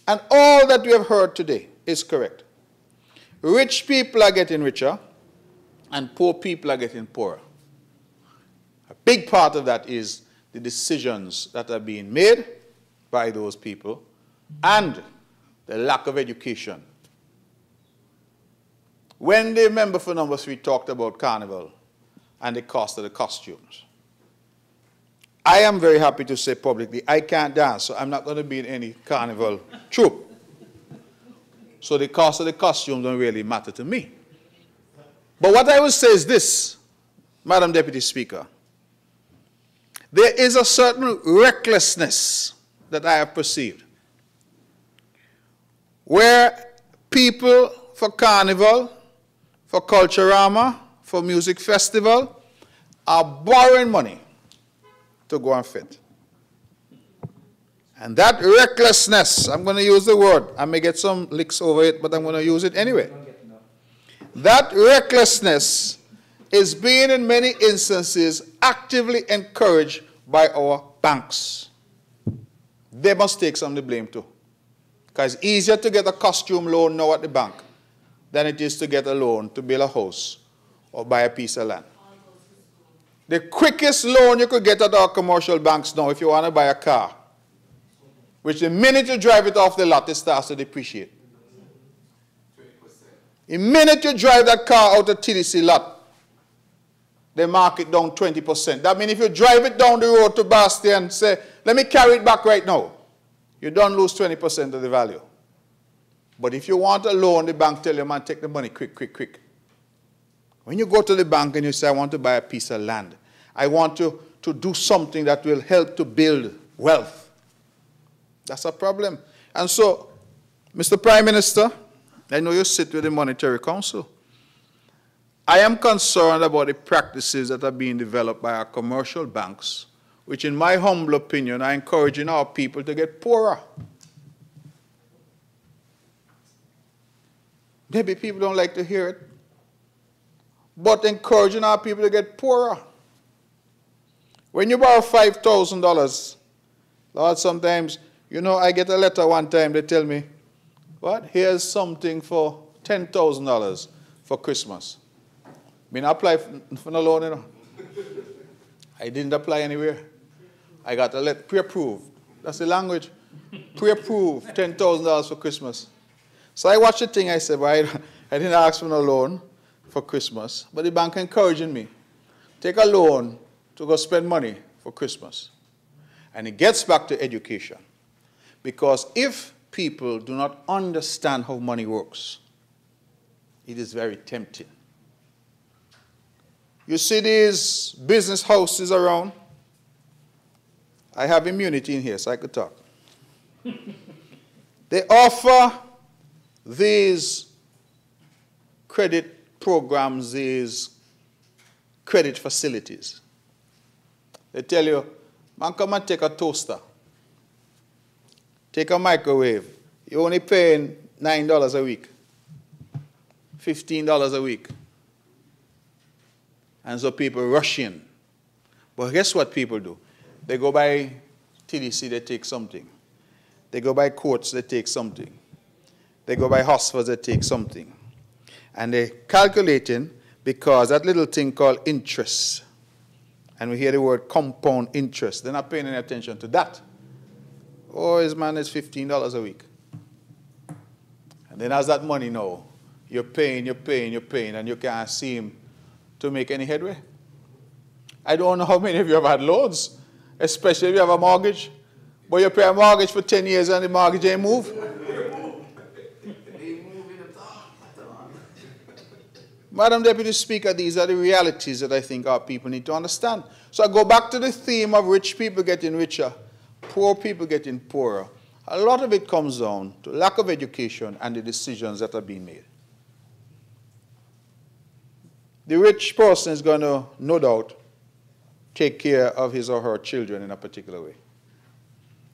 And all that we have heard today is correct. Rich people are getting richer and poor people are getting poorer. A big part of that is the decisions that are being made by those people and the lack of education. When the member for number 3 talked about Carnival and the cost of the costumes, I am very happy to say publicly, I can't dance, so I'm not going to be in any Carnival troupe. So the cost of the costumes don't really matter to me. But what I will say is this, Madam Deputy Speaker. There is a certain recklessness that I have perceived, where people for Carnival, for Culturama, for Music Festival, are borrowing money to go and fit. And that recklessness, I'm going to use the word, I may get some licks over it, but I'm going to use it anyway. That recklessness is being in many instances actively encouraged by our banks. They must take some of the blame too. Because it's easier to get a costume loan now at the bank than it is to get a loan to build a house or buy a piece of land. The quickest loan you could get at our commercial banks now if you want to buy a car, which the minute you drive it off the lot, it starts to depreciate. The minute you drive that car out of TDC lot, they mark it down 20%. That means if you drive it down the road to Basti and say, let me carry it back right now, you don't lose 20% of the value. But if you want a loan, the bank tell you, man, take the money quick, quick, quick. When you go to the bank and you say, I want to buy a piece of land, I want to do something that will help to build wealth, that's a problem. And so, Mr. Prime Minister, I know you sit with the Monetary Council. I am concerned about the practices that are being developed by our commercial banks, which in my humble opinion are encouraging our people to get poorer. Maybe people don't like to hear it, but encouraging our people to get poorer. When you borrow $5,000, Lord, sometimes, you know, I get a letter one time, they tell me, what? Here's something for $10,000 for Christmas. I mean, I apply for no loan, you know. I didn't apply anywhere. I got a letter, pre-approved. That's the language. Pre-approved, $10,000 for Christmas. So I watched the thing, I said, well, I didn't ask for no loan for Christmas, but the bank encouraging me. Take a loan to go spend money for Christmas. And it gets back to education. Because if people do not understand how money works, it is very tempting. You see these business houses around? I have immunity in here, so I could talk. They offer these credit programs, these credit facilities. They tell you, man, come and take a toaster. Take a microwave. You're only paying $9 a week. $15 a week. And so people rush in. But guess what people do? They go by TDC, they take something. They go by courts, they take something. They go by hospitals, they take something. And they're calculating because that little thing called interest, and we hear the word compound interest, they're not paying any attention to that. Oh, his man is $15 a week. And then as that money now, you're paying, and you can't seem to make any headway. I don't know how many of you have had loans, especially if you have a mortgage. But you pay a mortgage for 10 years and the mortgage ain't move. Madam Deputy Speaker, these are the realities that I think our people need to understand. So I go back to the theme of rich people getting richer, poor people getting poorer. A lot of it comes down to lack of education and the decisions that are being made. The rich person is going to, no doubt, take care of his or her children in a particular way.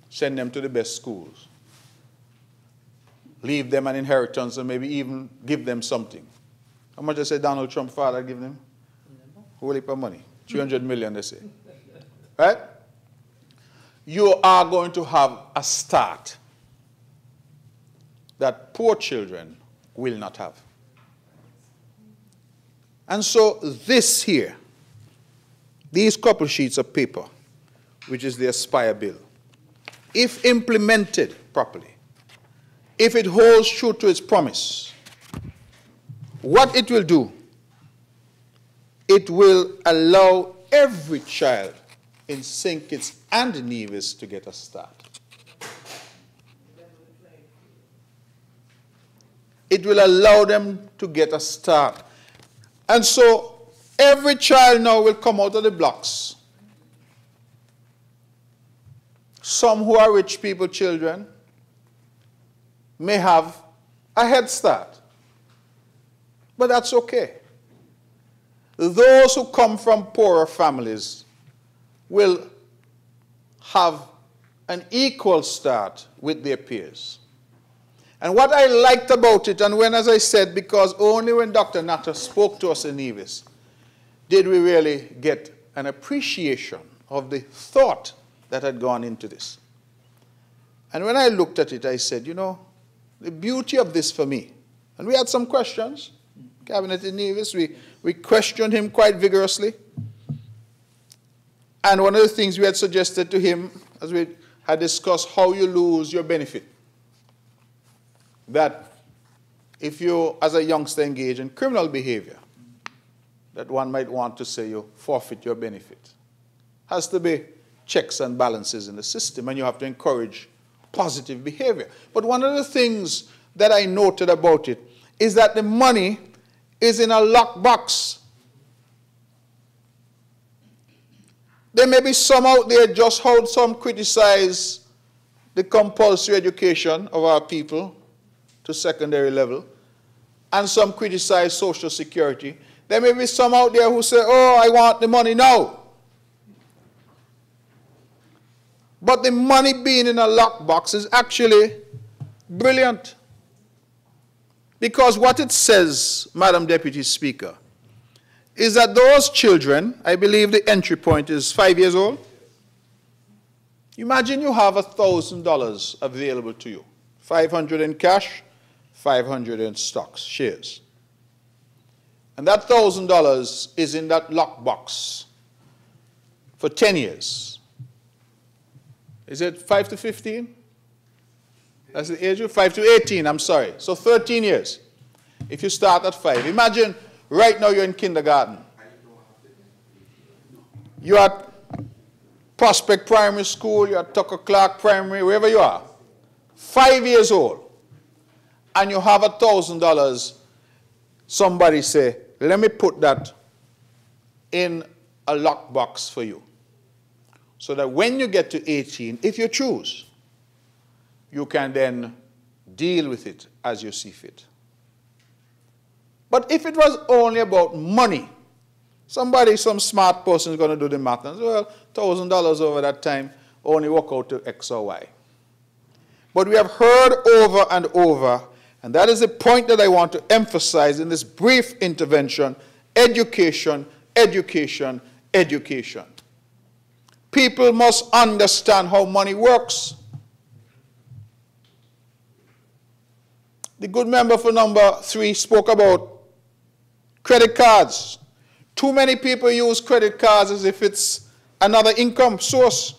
Send them to the best schools. Leave them an inheritance and maybe even give them something. How much I say Donald Trump father give them? Whole heap of money. 300 million, they say. Right? You are going to have a start that poor children will not have. And so this here, these couple sheets of paper, which is the Aspire bill, if implemented properly, if it holds true to its promise, what it will do, it will allow every child in St. Kitts and Nevis to get a start. It will allow them to get a start. And so every child now will come out of the blocks. Some who are rich people children may have a head start. But that's okay. Those who come from poorer families will have an equal start with their peers. And what I liked about it, and when, as I said, because only when Dr. Natter spoke to us in Nevis, did we really get an appreciation of the thought that had gone into this. And when I looked at it, I said, you know, the beauty of this for me, and we had some questions, Cabinet in Nevis, we questioned him quite vigorously. And one of the things we had suggested to him, as we had discussed how you lose your benefit, that if you, as a youngster, engage in criminal behavior, that one might want to say you forfeit your benefit. Has to be checks and balances in the system, and you have to encourage positive behavior. But one of the things that I noted about it is that the money is in a locked box. There may be some out there just how some criticize the compulsory education of our people to secondary level, and some criticize Social Security. There may be some out there who say, oh, I want the money now. But the money being in a lockbox is actually brilliant. Because what it says, Madam Deputy Speaker, is that those children, I believe the entry point is 5 years old. Imagine you have $1,000 available to you. 500 in cash, 500 in stocks, shares. And that $1,000 is in that lockbox for 10 years. Is it 5 to 15? That's the age group? 5 to 18, I'm sorry. So 13 years. If you start at 5. Imagine right now you're in kindergarten. You're at Prospect Primary School, you're at Tucker Clark Primary, wherever you are. 5 years old. And you have $1,000. Somebody say, let me put that in a lockbox for you. So that when you get to 18, if you choose, you can then deal with it as you see fit. But if it was only about money, some smart person is going to do the math and say, well, $1,000 over that time only work out to X or Y. But we have heard over and over, and that is the point that I want to emphasize in this brief intervention: education, education, education. People must understand how money works. The good member for number 3 spoke about credit cards. Too many people use credit cards as if it's another income source.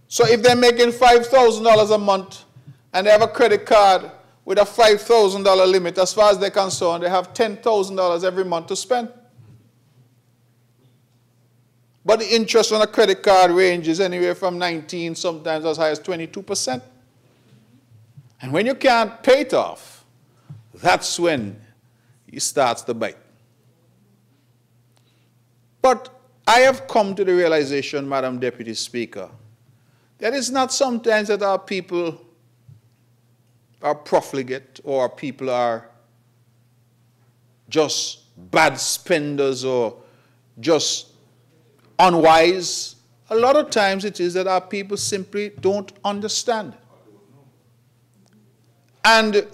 So if they're making $5,000 a month and they have a credit card with a $5,000 limit, as far as they're concerned, they have $10,000 every month to spend. But the interest on a credit card ranges anywhere from 19, sometimes as high as 22%. And when you can't pay it off, that's when it starts to bite. But I have come to the realization, Madam Deputy Speaker, that it's not sometimes that our people are profligate or people are just bad spenders or just unwise. A lot of times it is that our people simply don't understand. And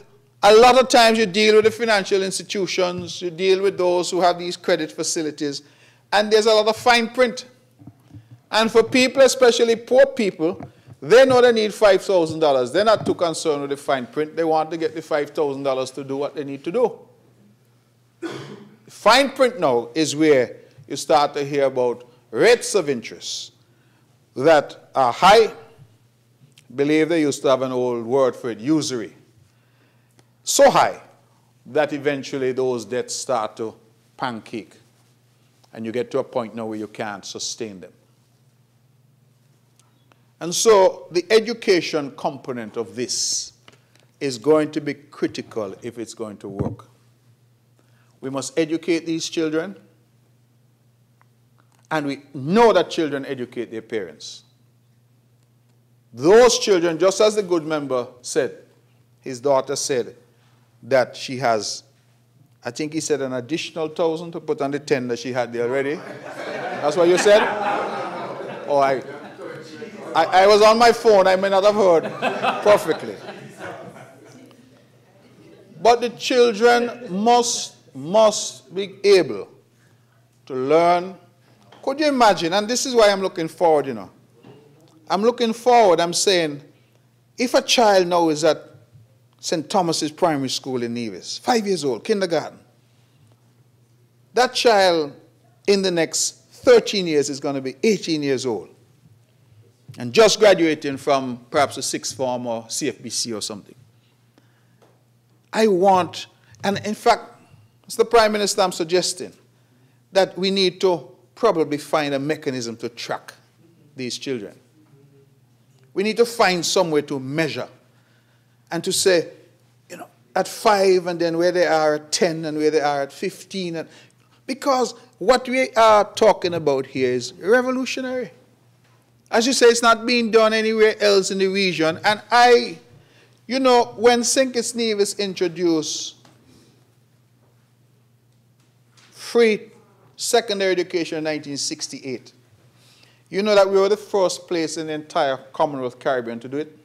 a lot of times you deal with the financial institutions, you deal with those who have these credit facilities, and there's a lot of fine print. And for people, especially poor people, they know they need $5,000. They're not too concerned with the fine print. They want to get the $5,000 to do what they need to do. The fine print now is where you start to hear about rates of interest that are high. I believe they used to have an old word for it, usury. So high that eventually those debts start to pancake. And you get to a point now where you can't sustain them. And so the education component of this is going to be critical if it's going to work. We must educate these children. And we know that children educate their parents. Those children, just as the good member said, his daughter said that she has, I think he said, an additional 1,000 to put on the 10 that she had there already. That's what you said? Oh, I was on my phone. I may not have heard perfectly. But the children must be able to learn. Could you imagine? And this is why I'm looking forward, you know. I'm looking forward. I'm saying, if a child now is at St. Thomas's Primary School in Nevis, 5 years old, kindergarten, that child in the next 13 years is going to be 18 years old and just graduating from perhaps a sixth form or CFBC or something. I want, and in fact, it's the Prime Minister I'm suggesting, that we need to probably find a mechanism to track these children. We need to find some way to measure and to say, you know, at 5 and then where they are at 10 and where they are at 15. And, because what we are talking about here is revolutionary. As you say, it's not being done anywhere else in the region. And you know, when St. Kitts Nevis introduced free secondary education in 1968, you know that we were the first place in the entire Commonwealth Caribbean to do it?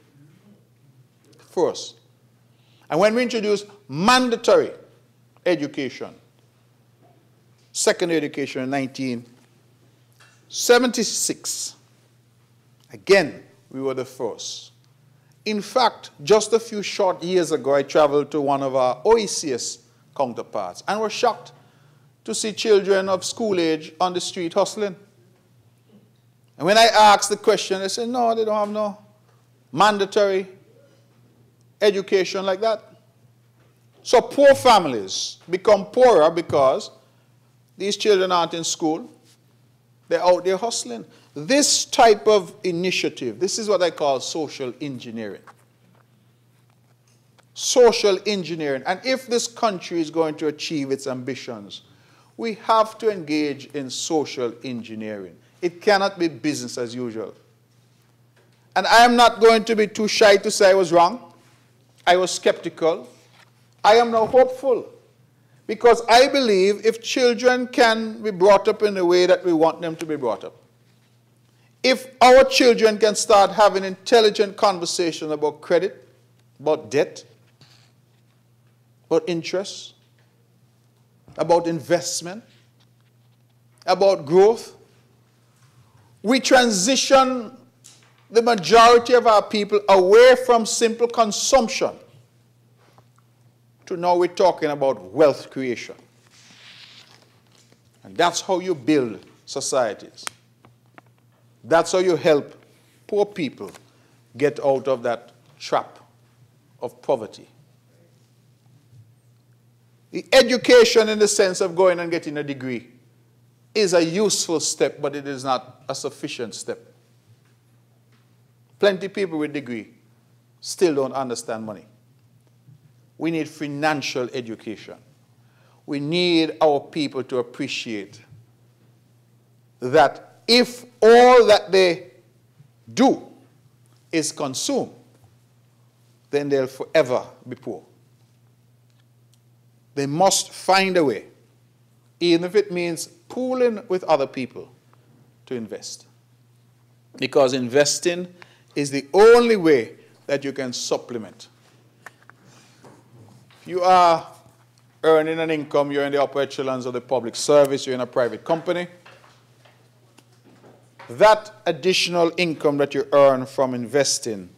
First. And when we introduced mandatory education, secondary education in 1976, again, we were the first. In fact, just a few short years ago, I traveled to one of our OECS counterparts and was shocked to see children of school age on the street hustling. And when I ask the question, they say, no, they don't have no mandatory education like that. So poor families become poorer because these children aren't in school. They're out there hustling. This type of initiative, this is what I call social engineering. Social engineering. And if this country is going to achieve its ambitions, we have to engage in social engineering. It cannot be business as usual. And I am not going to be too shy to say I was wrong. I was skeptical. I am now hopeful. Because I believe if children can be brought up in the way that we want them to be brought up, if our children can start having intelligent conversations about credit, about debt, about interest, about investment, about growth, we transition the majority of our people away from simple consumption to now we're talking about wealth creation. And that's how you build societies. That's how you help poor people get out of that trap of poverty. The education in the sense of going and getting a degree is a useful step, but it is not a sufficient step. Plenty of people with degree still don't understand money. We need financial education. We need our people to appreciate that if all that they do is consume, then they'll forever be poor. They must find a way, even if it means pooling with other people, to invest. Because investing is the only way that you can supplement. If you are earning an income, you're in the upper echelons of the public service, you're in a private company, that additional income that you earn from investing,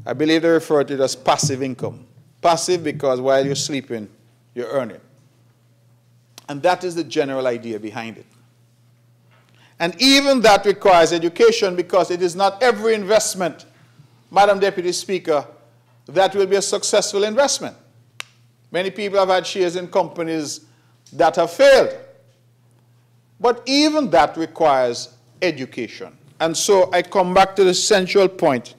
I believe they refer to it as passive income. Passive because while you're sleeping, you're earning. And that is the general idea behind it. And even that requires education because it is not every investment, Madam Deputy Speaker, that will be a successful investment. Many people have had shares in companies that have failed. But even that requires education. And so I come back to the central point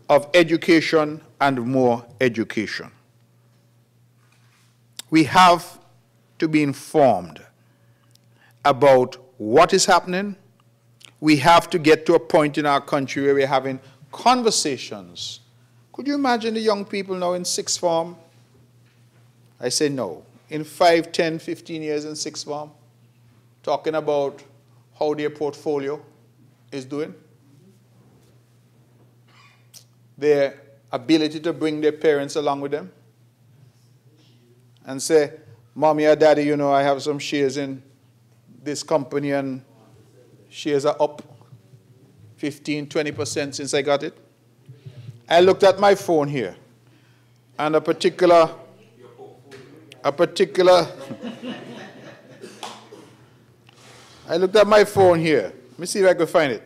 of education and more education. We have to be informed about what is happening. We have to get to a point in our country where we're having conversations. Could you imagine the young people now in sixth form? I say no. In 5, 10, 15 years in sixth form, talking about how their portfolio is doing, their ability to bring their parents along with them, and say, Mommy or Daddy, you know, I have some shares in this company and shares are up 15, 20% since I got it. I looked at my phone here, and a particular I looked at my phone here. Let me see if I can find it.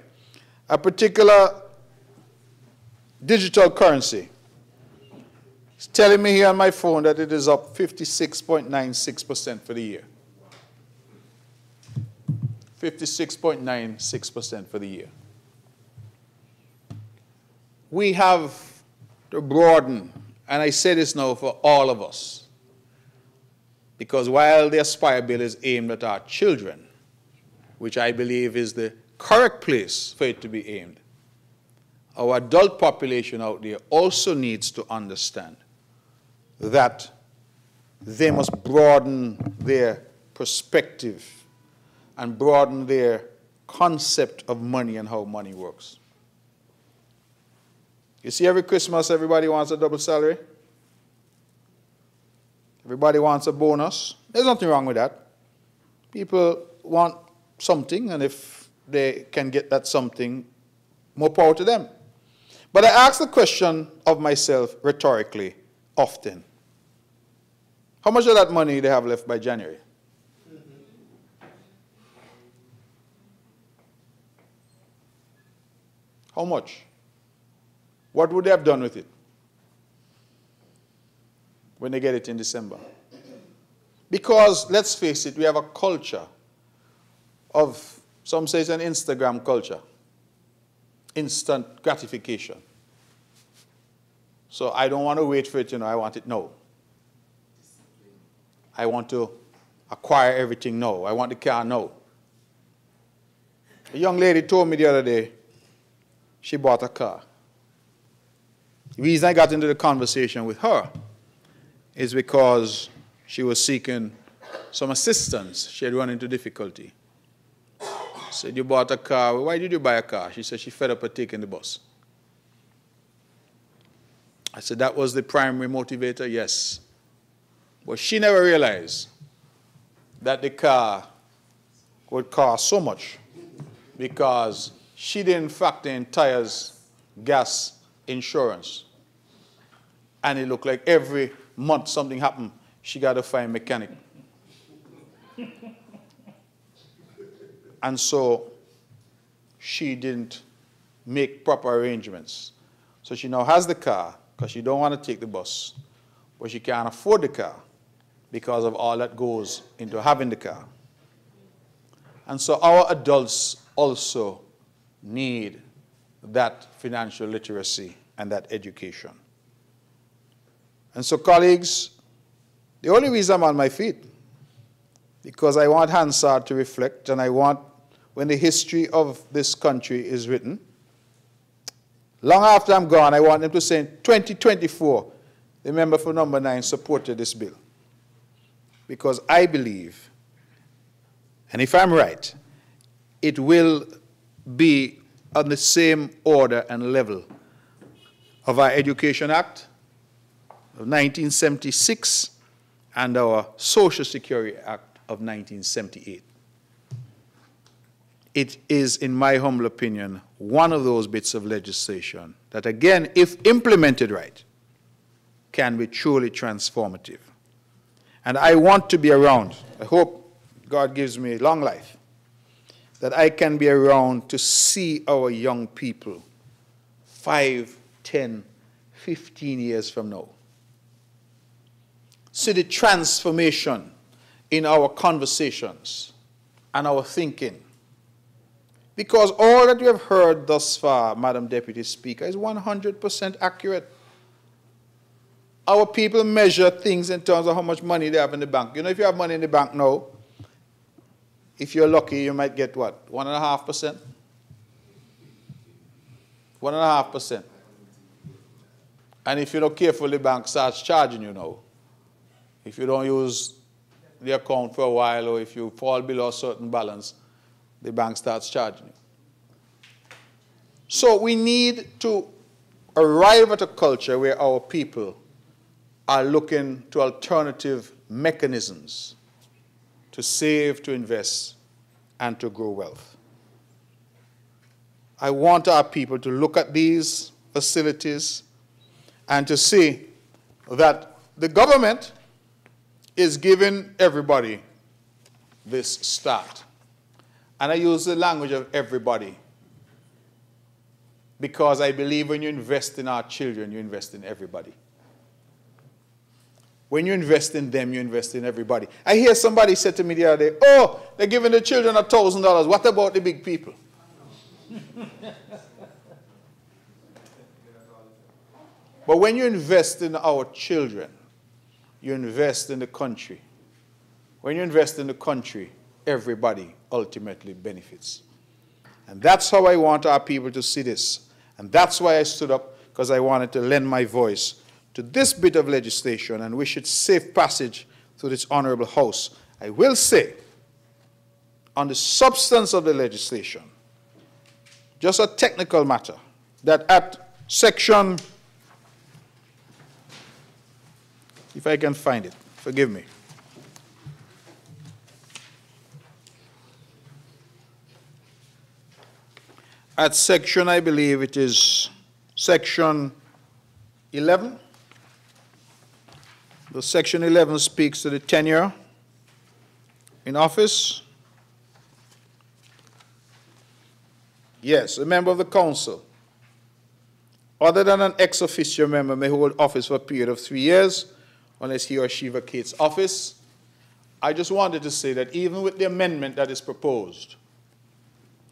A particular digital currency. It's telling me here on my phone that it is up 56.96% for the year. 56.96% for the year. We have to broaden, and I say this now for all of us, because while the Aspire Bill is aimed at our children, which I believe is the correct place for it to be aimed, our adult population out there also needs to understand that they must broaden their perspective and broaden their concept of money and how money works. You see, every Christmas, everybody wants a double salary. Everybody wants a bonus. There's nothing wrong with that. People want something, and if they can get that something, more power to them. But I ask the question of myself rhetorically often. How much of that money they have left by January? How much? What would they have done with it when they get it in December? Because, let's face it, we have a culture of, some say it's an Instagram culture, instant gratification. So I don't want to wait for it, I want it now. I want to acquire everything now. I want the car now. A young lady told me the other day she bought a car. The reason I got into the conversation with her is because she was seeking some assistance. She had run into difficulty. I said, you bought a car. Why did you buy a car? She said she fed up with taking the bus. I said, that was the primary motivator? Yes. But she never realized that the car would cost so much because she didn't factor in tires, gas, insurance. And it looked like every month something happened, she got to find a mechanic. And so she didn't make proper arrangements. So she now has the car because she don't want to take the bus, but she can't afford the car because of all that goes into having the car. And so our adults also need that financial literacy and that education. And so, colleagues, the only reason I'm on my feet, because I want Hansard to reflect, and I want, when the history of this country is written, long after I'm gone, I want them to say in 2024, the member for number 9 supported this bill. Because I believe, and if I'm right, it will be on the same order and level of our Education Act of 1976 and our Social Security Act of 1978. It is, in my humble opinion, one of those bits of legislation that, again, if implemented right, can be truly transformative. And I want to be around. I hope God gives me long life, that I can be around to see our young people 5, 10, 15 years from now. See the transformation in our conversations and our thinking. Because all that we have heard thus far, Madam Deputy Speaker, is 100% accurate. Our people measure things in terms of how much money they have in the bank. You know, if you have money in the bank now, if you're lucky, you might get what? 1.5%? 1.5%. And if you're not careful, the bank starts charging you now. If you don't use the account for a while, or if you fall below a certain balance, the bank starts charging you. So we need to arrive at a culture where our people are looking to alternative mechanisms to save, to invest, and to grow wealth. I want our people to look at these facilities and to see that the government is giving everybody this start. And I use the language of everybody because I believe when you invest in our children, you invest in everybody. When you invest in them, you invest in everybody. I hear somebody said to me the other day, oh, they're giving the children $1,000. What about the big people? But when you invest in our children, you invest in the country. When you invest in the country, everybody ultimately benefits. And that's how I want our people to see this. And that's why I stood up, because I wanted to lend my voice to this bit of legislation and wish it safe passage through this honorable House. I will say, on the substance of the legislation, just a technical matter, that at section, if I can find it, forgive me. At section, I believe it is section 11. The section 11 speaks to the tenure in office. Yes, a member of the council other than an ex officio member, may hold office for a period of 3 years, unless he or she vacates office. I just wanted to say that even with the amendment that is proposed,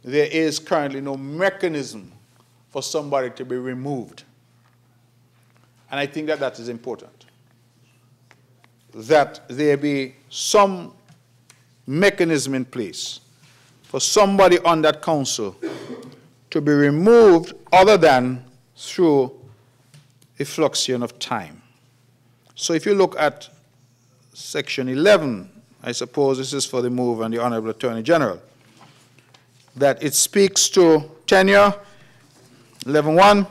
there is currently no mechanism for somebody to be removed. And I think that that is important, that there be some mechanism in place for somebody on that council to be removed other than through a fluxion of time. So if you look at section 11, I suppose this is for the move and the Honorable Attorney General, that it speaks to tenure, 11.1,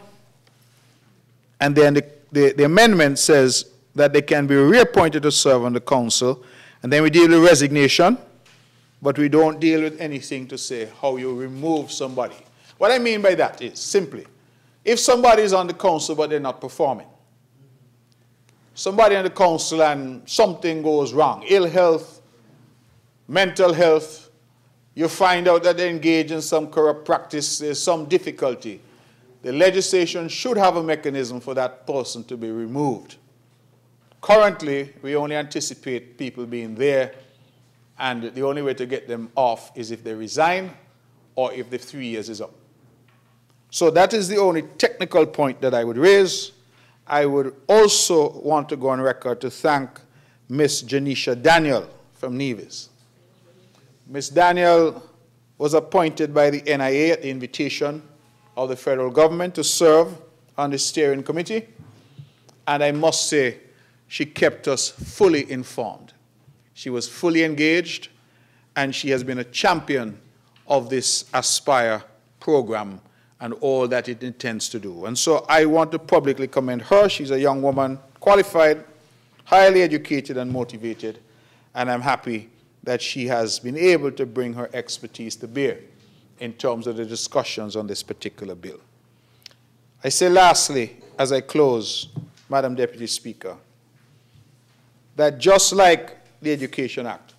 and then the amendment says that they can be reappointed to serve on the council, and then we deal with resignation, but we don't deal with anything to say how you remove somebody. What I mean by that is simply, if somebody is on the council but they're not performing, somebody on the council and something goes wrong, ill health, mental health, you find out that they engage in some corrupt practice, there's some difficulty, the legislation should have a mechanism for that person to be removed. Currently, we only anticipate people being there, and the only way to get them off is if they resign or if the 3 years is up. So that is the only technical point that I would raise. I would also want to go on record to thank Ms. Janisha Daniel from Nevis. Ms. Daniel was appointed by the NIA at the invitation of the federal government to serve on the steering committee, and I must say she kept us fully informed. She was fully engaged, and she has been a champion of this Aspire program and all that it intends to do. And so I want to publicly commend her. She's a young woman, qualified, highly educated and motivated, and I'm happy that she has been able to bring her expertise to bear in terms of the discussions on this particular bill. I say lastly, as I close, Madam Deputy Speaker, that just like the Education Act,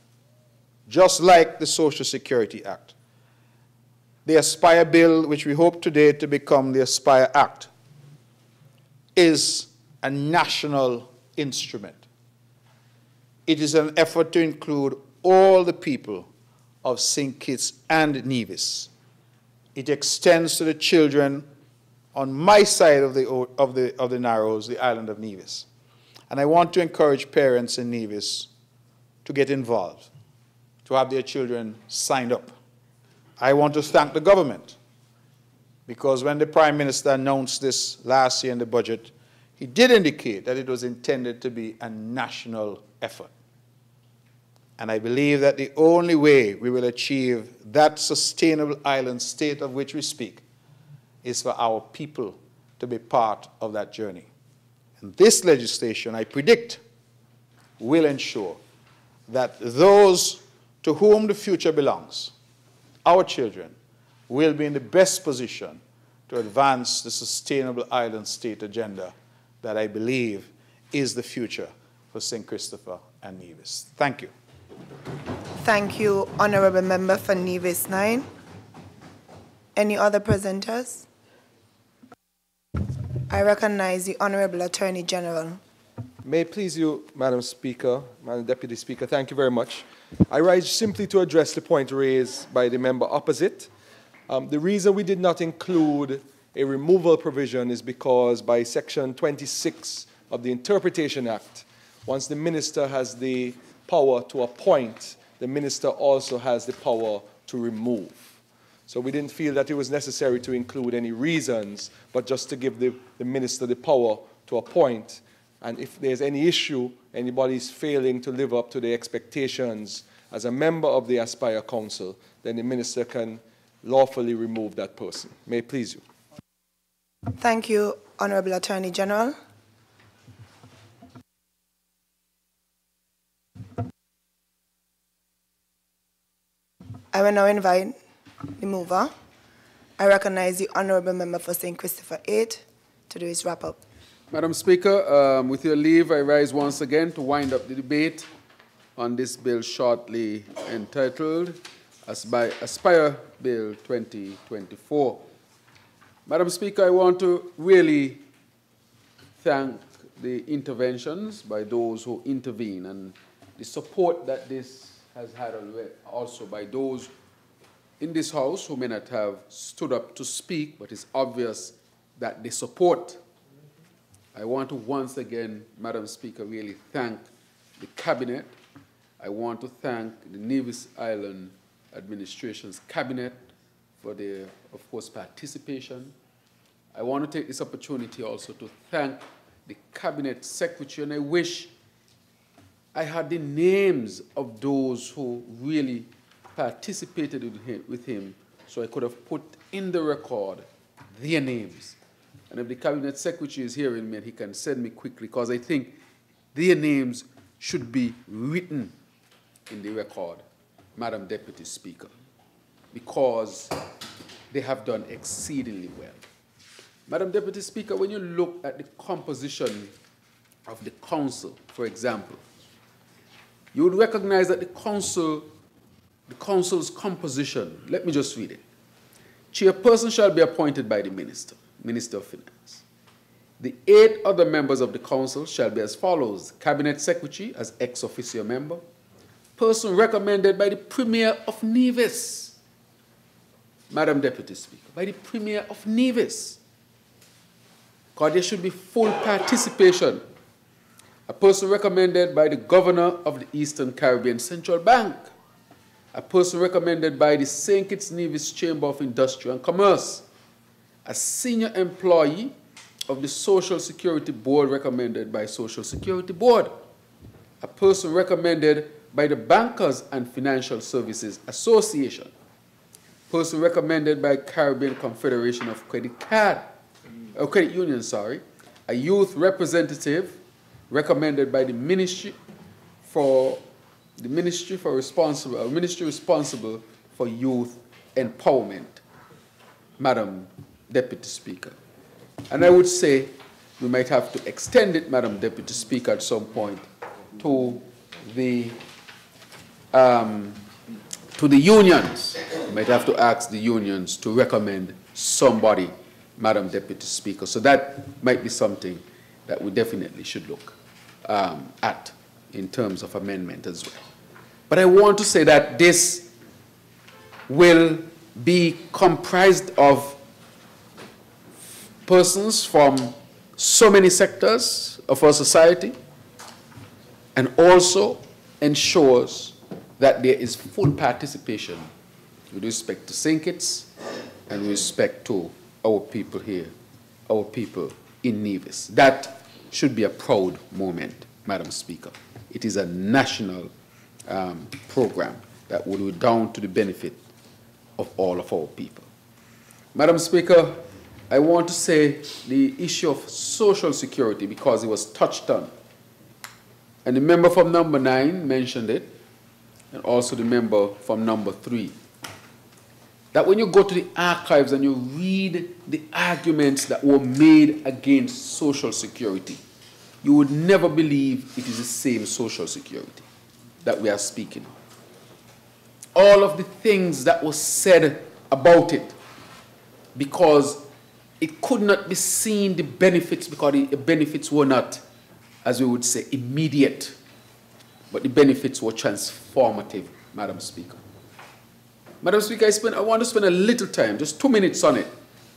just like the Social Security Act, the Aspire Bill, which we hope today to become the Aspire Act, is a national instrument. It is an effort to include all the people of St. Kitts and Nevis. It extends to the children on my side of the Narrows, the island of Nevis. And I want to encourage parents in Nevis to get involved, to have their children signed up. I want to thank the government, because when the Prime Minister announced this last year in the budget, he did indicate that it was intended to be a national effort. And I believe that the only way we will achieve that sustainable island state of which we speak is for our people to be part of that journey. And this legislation, I predict, will ensure that those to whom the future belongs, our children, will be in the best position to advance the sustainable island state agenda that I believe is the future for St. Christopher and Nevis. Thank you. Thank you, Honorable Member for Nevis 9. Any other presenters? I recognize the Honorable Attorney General. May it please you, Madam Speaker, Madam Deputy Speaker, thank you very much. I rise simply to address the point raised by the member opposite. The reason we did not include a removal provision is because by Section 26 of the Interpretation Act, once the minister has the power to appoint, the minister also has the power to remove. So we didn't feel that it was necessary to include any reasons, but just to give the minister the power to appoint. And if there's any issue, anybody's failing to live up to the expectations as a member of the Aspire Council, then the minister can lawfully remove that person. May it please you. Thank you, Honorable Attorney General. I will now invite the mover. I recognize the Honorable Member for St. Christopher 8 to do his wrap-up. Madam Speaker, with your leave, I rise once again to wind up the debate on this bill shortly entitled Aspire Bill 2024. Madam Speaker, I want to really thank the interventions by those who intervene and the support that this has had also by those in this House who may not have stood up to speak, but it's obvious that they support. I want to once again, Madam Speaker, really thank the Cabinet. I want to thank the Nevis Island Administration's Cabinet for their, of course, participation. I want to take this opportunity also to thank the Cabinet Secretary, and I wish I had the names of those who really participated with him so I could have put in the record their names. And if the Cabinet Secretary is hearing me, he can send me quickly, because I think their names should be written in the record, Madam Deputy Speaker, because they have done exceedingly well. Madam Deputy Speaker, when you look at the composition of the council, for example, you would recognize that the council's composition, let me just read it. Chairperson shall be appointed by the Minister of Finance. The 8 other members of the council shall be as follows: Cabinet Secretary as ex officio member, person recommended by the Premier of Nevis. Madam Deputy Speaker, by the Premier of Nevis. Because there should be full participation. A person recommended by the Governor of the Eastern Caribbean Central Bank. A person recommended by the St. Kitts Nevis Chamber of Industry and Commerce. A senior employee of the Social Security Board recommended by Social Security Board. A person recommended by the Bankers and Financial Services Association. Person recommended by Caribbean Confederation of Credit Union, a youth representative recommended by the ministry responsible for youth empowerment, Madam Deputy Speaker. And I would say we might have to extend it, Madam Deputy Speaker, at some point to the unions. We might have to ask the unions to recommend somebody, Madam Deputy Speaker. So that might be something that we definitely should look at in terms of amendment as well. But I want to say that this will be comprised of persons from so many sectors of our society, and also ensures that there is full participation with respect to St. Kitts and with respect to our people here, our people in Nevis. That should be a proud moment, Madam Speaker. It is a national program that will redound to the benefit of all of our people. Madam Speaker, I want to say the issue of social security, because it was touched on. And the member from number 9 mentioned it, and also the member from number 3. That when you go to the archives and you read the arguments that were made against social security, you would never believe it is the same social security that we are speaking of. All of the things that were said about it, because it could not be seen, the benefits, because the benefits were not, as we would say, immediate, but the benefits were transformative, Madam Speaker. Madam Speaker, I want to spend a little time, just 2 minutes on it,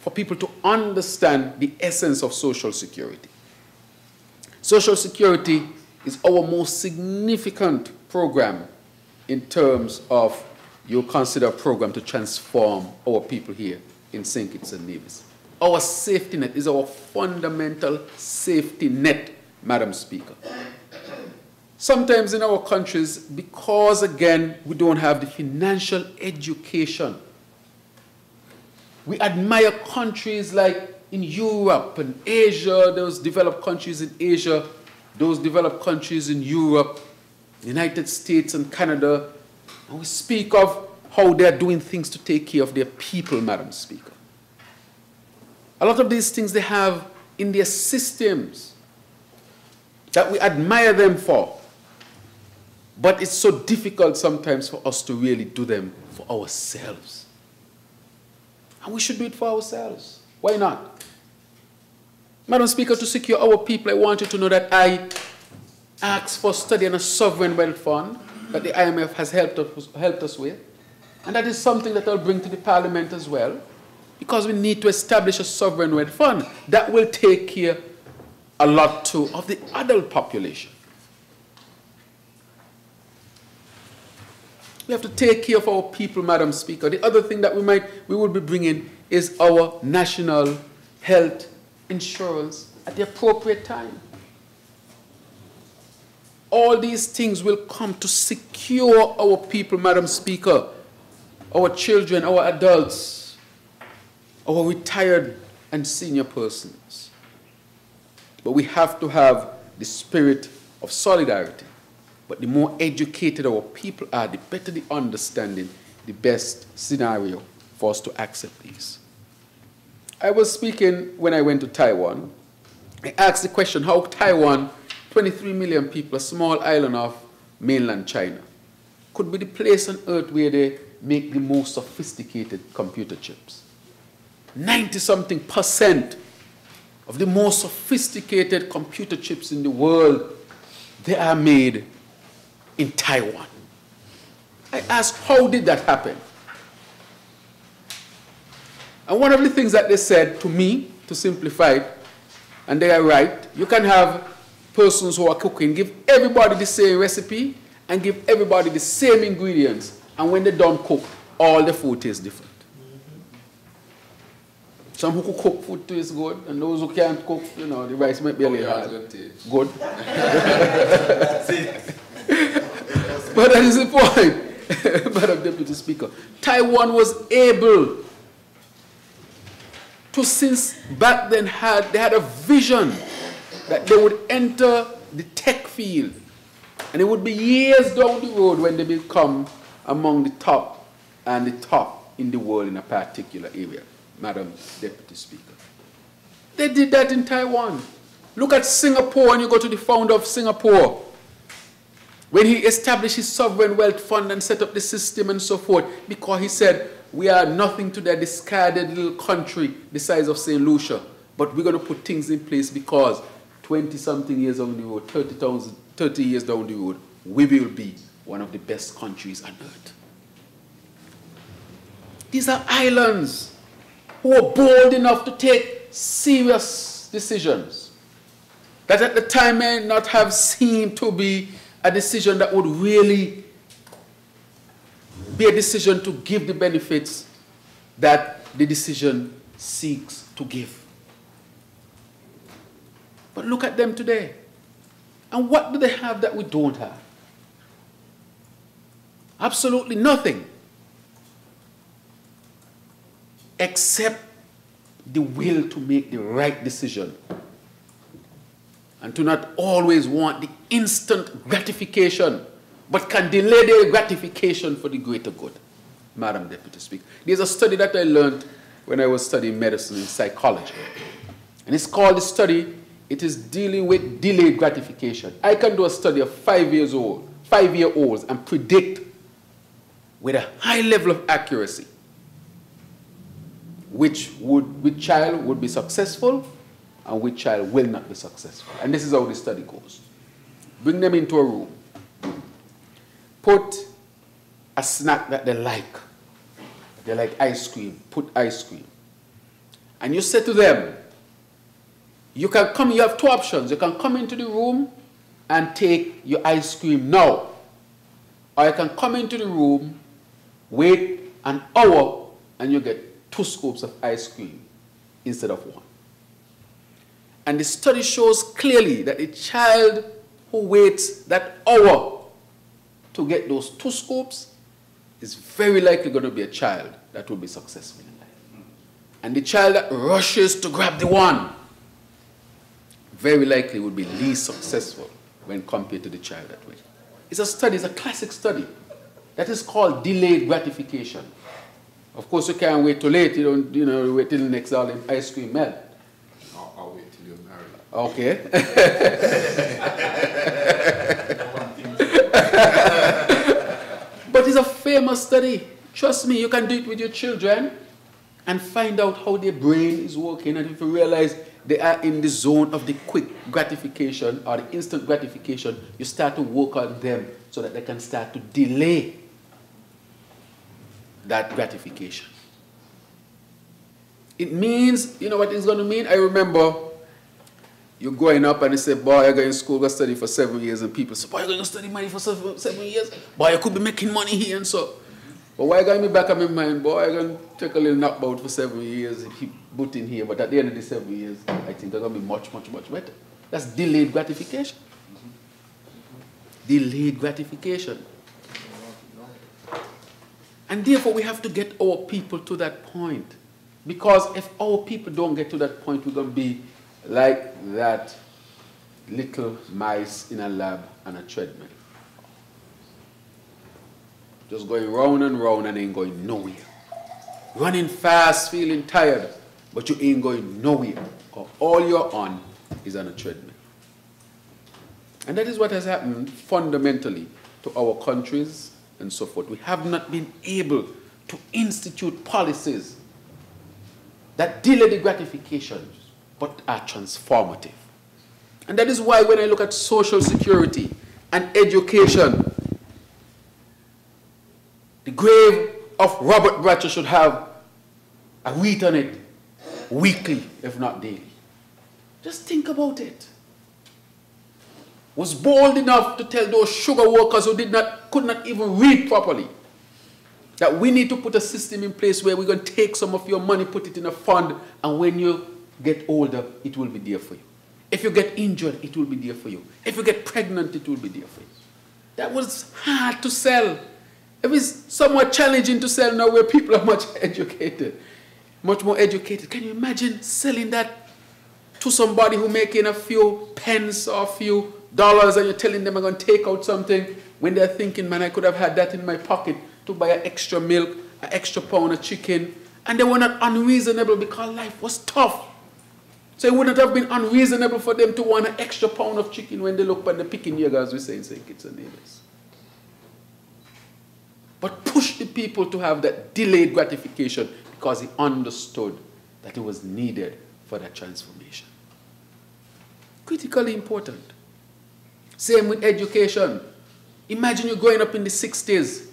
for people to understand the essence of social security. Social security is our most significant program in terms of, you consider a program to transform our people here in St. Kitts and Nevis. Our safety net is our fundamental safety net, Madam Speaker. Sometimes in our countries, because again, we don't have the financial education, we admire countries like in Europe and Asia, those developed countries in Asia, those developed countries in Europe, the United States and Canada, and we speak of how they're doing things to take care of their people, Madam Speaker. A lot of these things they have in their systems that we admire them for. But it's so difficult sometimes for us to really do them for ourselves. And we should do it for ourselves. Why not? Madam Speaker, to secure our people, I want you to know that I asked for study on a sovereign wealth fund that the IMF has helped us with. And that is something that I'll bring to the Parliament as well, because we need to establish a sovereign wealth fund that will take care a lot too of the adult population. We have to take care of our people, Madam Speaker. The other thing that we will be bringing is our national health insurance at the appropriate time. All these things will come to secure our people, Madam Speaker, our children, our adults, our retired and senior persons. But we have to have the spirit of solidarity. But the more educated our people are, the better the understanding, the best scenario for us to accept these. I was speaking when I went to Taiwan. I asked the question, how Taiwan, 23 million people, a small island of mainland China, could be the place on earth where they make the most sophisticated computer chips. 90-something% of the most sophisticated computer chips in the world, they are made in Taiwan. I asked, how did that happen? And one of the things that they said to me, to simplify it, and they are right, you can have persons who are cooking, give everybody the same recipe, and give everybody the same ingredients, and when they don't cook, all the food tastes different. Some who cook food tastes good, and those who can't cook, you know, the rice might be a little hard. Good. That's it. But that is the point, Madam Deputy Speaker. Taiwan was able to, since back then, they had a vision that they would enter the tech field. And it would be years down the road when they become among the top and the top in the world in a particular area, Madam Deputy Speaker. They did that in Taiwan. Look at Singapore, and you go to the founder of Singapore. When he established his sovereign wealth fund and set up the system and so forth, because he said, we are nothing to that discarded little country the size of St. Lucia, but we're going to put things in place because 20-something years down the road, 30 years down the road, we will be one of the best countries on earth. These are islands who are bold enough to take serious decisions that at the time may not have seemed to be a decision that would really be a decision to give the benefits that the decision seeks to give. But look at them today. And what do they have that we don't have? Absolutely nothing. Except the will to make the right decision. And to not always want the instant gratification, but can delay the gratification for the greater good, Madam Deputy Speaker. There's a study that I learned when I was studying medicine and psychology. And it's called the study, it is dealing with delayed gratification. I can do a study of 5-year-olds and predict with a high level of accuracy which child would be successful and which child will not be successful. And this is how the study goes. Bring them into a room. Put a snack that they like. They like ice cream. Put ice cream. And you say to them, you can come, you have two options. You can come into the room and take your ice cream now. Or you can come into the room, wait an hour, and you get 2 scoops of ice cream instead of 1. And the study shows clearly that a child who waits that hour to get those 2 scoops is very likely going to be a child that will be successful in life. And the child that rushes to grab the 1 very likely will be least successful when compared to the child that waits. It's a study, it's a classic study that is called delayed gratification. Of course, you can't wait too late. You don't, wait till the next hour the ice cream melt. I'll wait till you're married. Okay. But it's a famous study. Trust me, you can do it with your children. and find out how their brain is working. And if you realize they are in the zone of the quick gratification or the instant gratification, you start to work on them so that they can start to delay that gratification. It means, you know what it's going to mean? I remember you're growing up and they say, boy, you're going to school, go study for 7 years. And people say, boy, you're going to study money for 7 years? Boy, you could be making money here and so. But why got me back in my mind, boy, I'm going to take a little knockout for 7 years and keep booting here. But at the end of the 7 years, I think they're going to be much, much, much better. That's delayed gratification. Delayed gratification. And therefore, we have to get our people to that point. Because if our people don't get to that point, we're going to be like that little mice in a lab on a treadmill. Just going round and round and ain't going nowhere. Running fast, feeling tired, but you ain't going nowhere. Because all you're on is on a treadmill. And that is what has happened fundamentally to our countries and so forth. We have not been able to institute policies that delay the gratifications, but are transformative. And that is why when I look at social security and education, the grave of Robert Bratcher should have a wreath on it weekly, if not daily. Just think about it. Was bold enough to tell those sugar workers who could not even read properly that we need to put a system in place where we're going to take some of your money, put it in a fund, and when you get older, it will be there for you. If you get injured, it will be there for you. If you get pregnant, it will be there for you. That was hard to sell. It was somewhat challenging to sell now where people are much educated, much more educated. Can you imagine selling that to somebody who making a few pence or a few dollars and you're telling them I'm going to take out something when they're thinking, man, I could have had that in my pocket to buy an extra milk, an extra pound of chicken. And they were not unreasonable because life was tough. So it wouldn't have been unreasonable for them to want an extra pound of chicken when they look at the picking year, as we say in St. Kitts and Nevis. But push the people to have that delayed gratification because he understood that it was needed for that transformation. Critically important. Same with education. Imagine you growing up in the 60s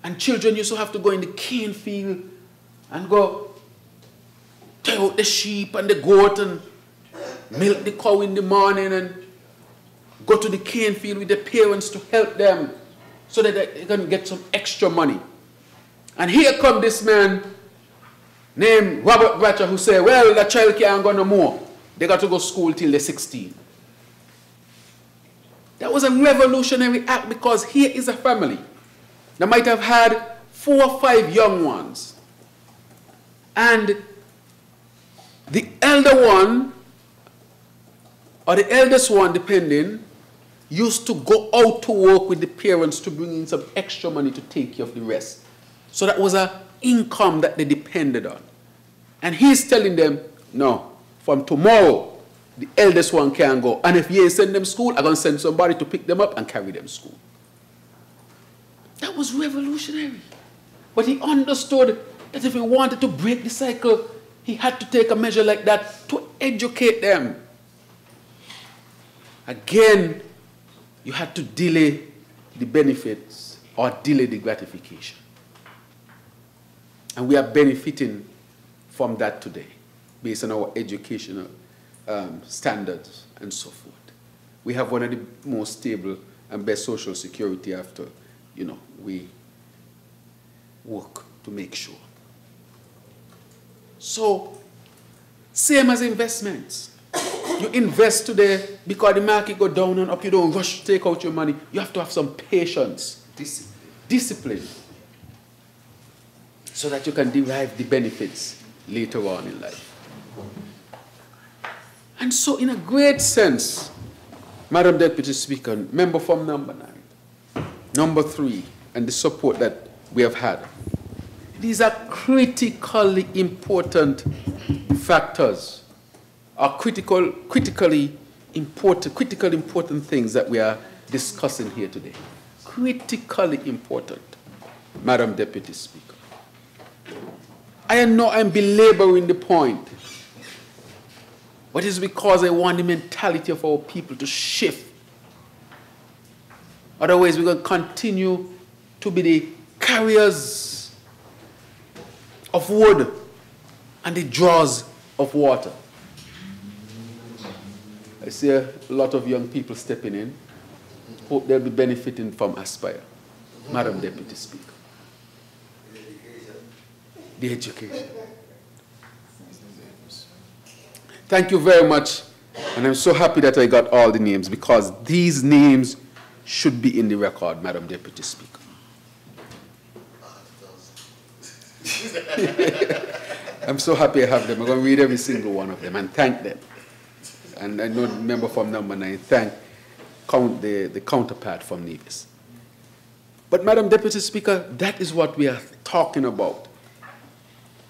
and children used to have to go in the cane field and go tear out the sheep and the goat and milk the cow in the morning and go to the cane field with the parents to help them so that they can get some extra money. And here come this man named Robert Bratcher who said, well, the child can't go no more. They got to go to school till they're 16. That was a revolutionary act because here is a family that might have had 4 or 5 young ones. And the elder one, or the eldest one, depending, used to go out to work with the parents to bring in some extra money to take care of the rest. So that was an income that they depended on. And he's telling them, no, from tomorrow, the eldest one can't go. And if you ain't send them to school, I'm going to send somebody to pick them up and carry them to school. That was revolutionary. But he understood that if he wanted to break the cycle, he had to take a measure like that to educate them. Again, you had to delay the benefits or delay the gratification. And we are benefiting from that today based on our educational standards and so forth. We have one of the most stable and best social security after, we work to make sure. So, same as investments. You invest today because the market go down and up, you don't rush to take out your money. You have to have some patience. Discipline. So that you can derive the benefits later on in life. And so in a great sense, Madam Deputy Speaker, member from number 9, number 3, and the support that we have had, these are critically important factors, are critically important things that we are discussing here today. Critically important, Madam Deputy Speaker. I know I'm belaboring the point, but it's because I want the mentality of our people to shift. Otherwise, we're going to continue to be the carriers of wood and the drawers of water. I see a lot of young people stepping in. Hope they'll be benefiting from Aspire. Madam Deputy Speaker. The education. Thank you very much. And I'm so happy that I got all the names, because these names should be in the record, Madam Deputy Speaker. I'm so happy I have them. I'm going to read every single one of them and thank them. And I know the member from number 9, thank the counterpart from Nevis. But Madam Deputy Speaker, that is what we are talking about.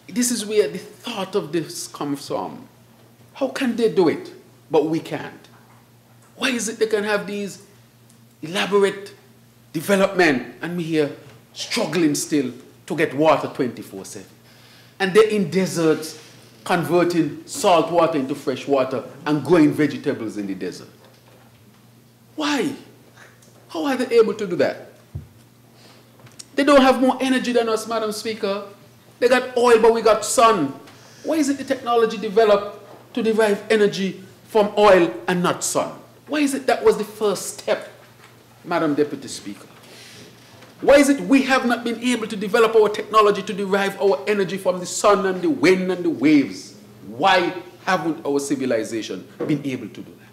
This is where the thought of this comes from. How can they do it, but we can't? Why is it they can have these elaborate development and we here struggling still to get water 24/7? And they're in deserts converting salt water into fresh water and growing vegetables in the desert. Why? How are they able to do that? They don't have more energy than us, Madam Speaker. They got oil, but we got sun. Why is it the technology developed to derive energy from oil and not sun? Why is it that was the first step, Madam Deputy Speaker? Why is it we have not been able to develop our technology to derive our energy from the sun and the wind and the waves? Why haven't our civilization been able to do that?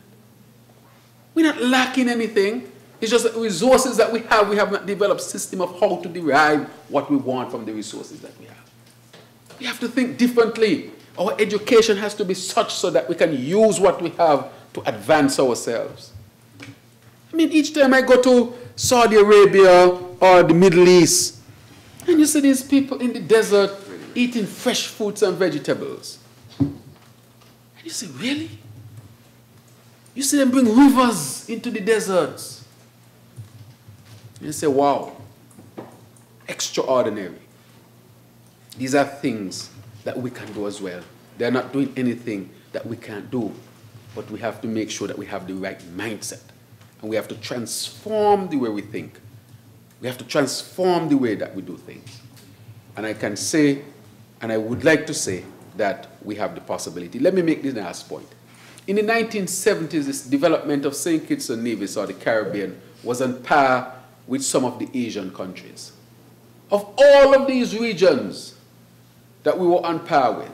We're not lacking anything. It's just the resources that we have not developed a system of how to derive what we want from the resources that we have. We have to think differently. Our education has to be such so that we can use what we have to advance ourselves. I mean, each time I go to Saudi Arabia or the Middle East, and you see these people in the desert eating fresh fruits and vegetables. And you say, really? You see them bring rivers into the deserts. And you say, wow, extraordinary. These are things that we can do as well. They're not doing anything that we can't do, but we have to make sure that we have the right mindset. And we have to transform the way we think. We have to transform the way that we do things. And I can say, and I would like to say, that we have the possibility. Let me make this last point. In the 1970s, this development of St. Kitts and Nevis, or the Caribbean, was on par with some of the Asian countries. Of all of these regions that we were on par with,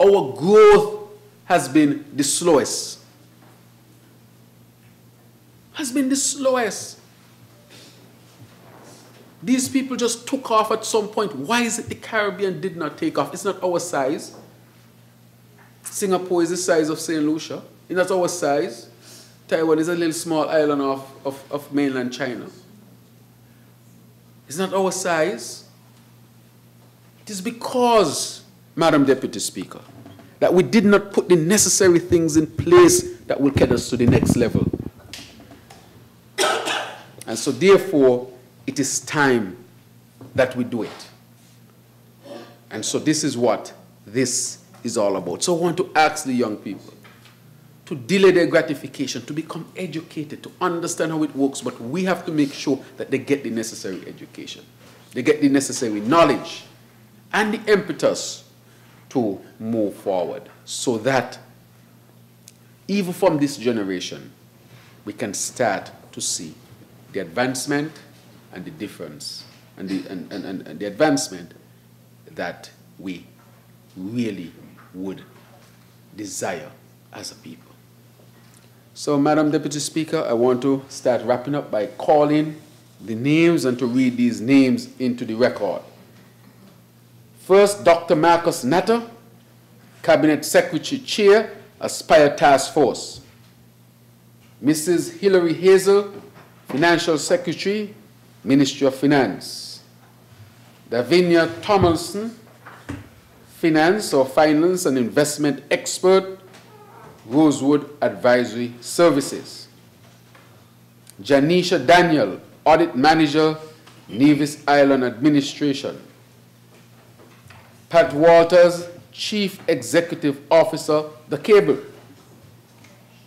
our growth has been the slowest. Has been the slowest. These people just took off at some point. Why is it the Caribbean did not take off? It's not our size. Singapore is the size of St. Lucia. It's not our size. Taiwan is a little small island of mainland China. It's not our size. It is because, Madam Deputy Speaker, that we did not put the necessary things in place that will get us to the next level. And so therefore, it is time that we do it. And so this is what this is all about. So I want to ask the young people to delay their gratification, to become educated, to understand how it works, but we have to make sure that they get the necessary education. They get the necessary knowledge and the impetus to move forward, so that even from this generation, we can start to see the advancement and the difference and the advancement that we really would desire as a people. So, Madam Deputy Speaker, I want to start wrapping up by calling the names and to read these names into the record. First, Dr. Marcus Natter, Cabinet Secretary Chair, Aspire Task Force. Mrs. Hilary Hazel, Financial Secretary, Ministry of Finance. Davinia Tomlinson, Finance or Finance and Investment Expert, Rosewood Advisory Services. Janisha Daniel, Audit Manager, Nevis Island Administration. Pat Walters, Chief Executive Officer, The Cable.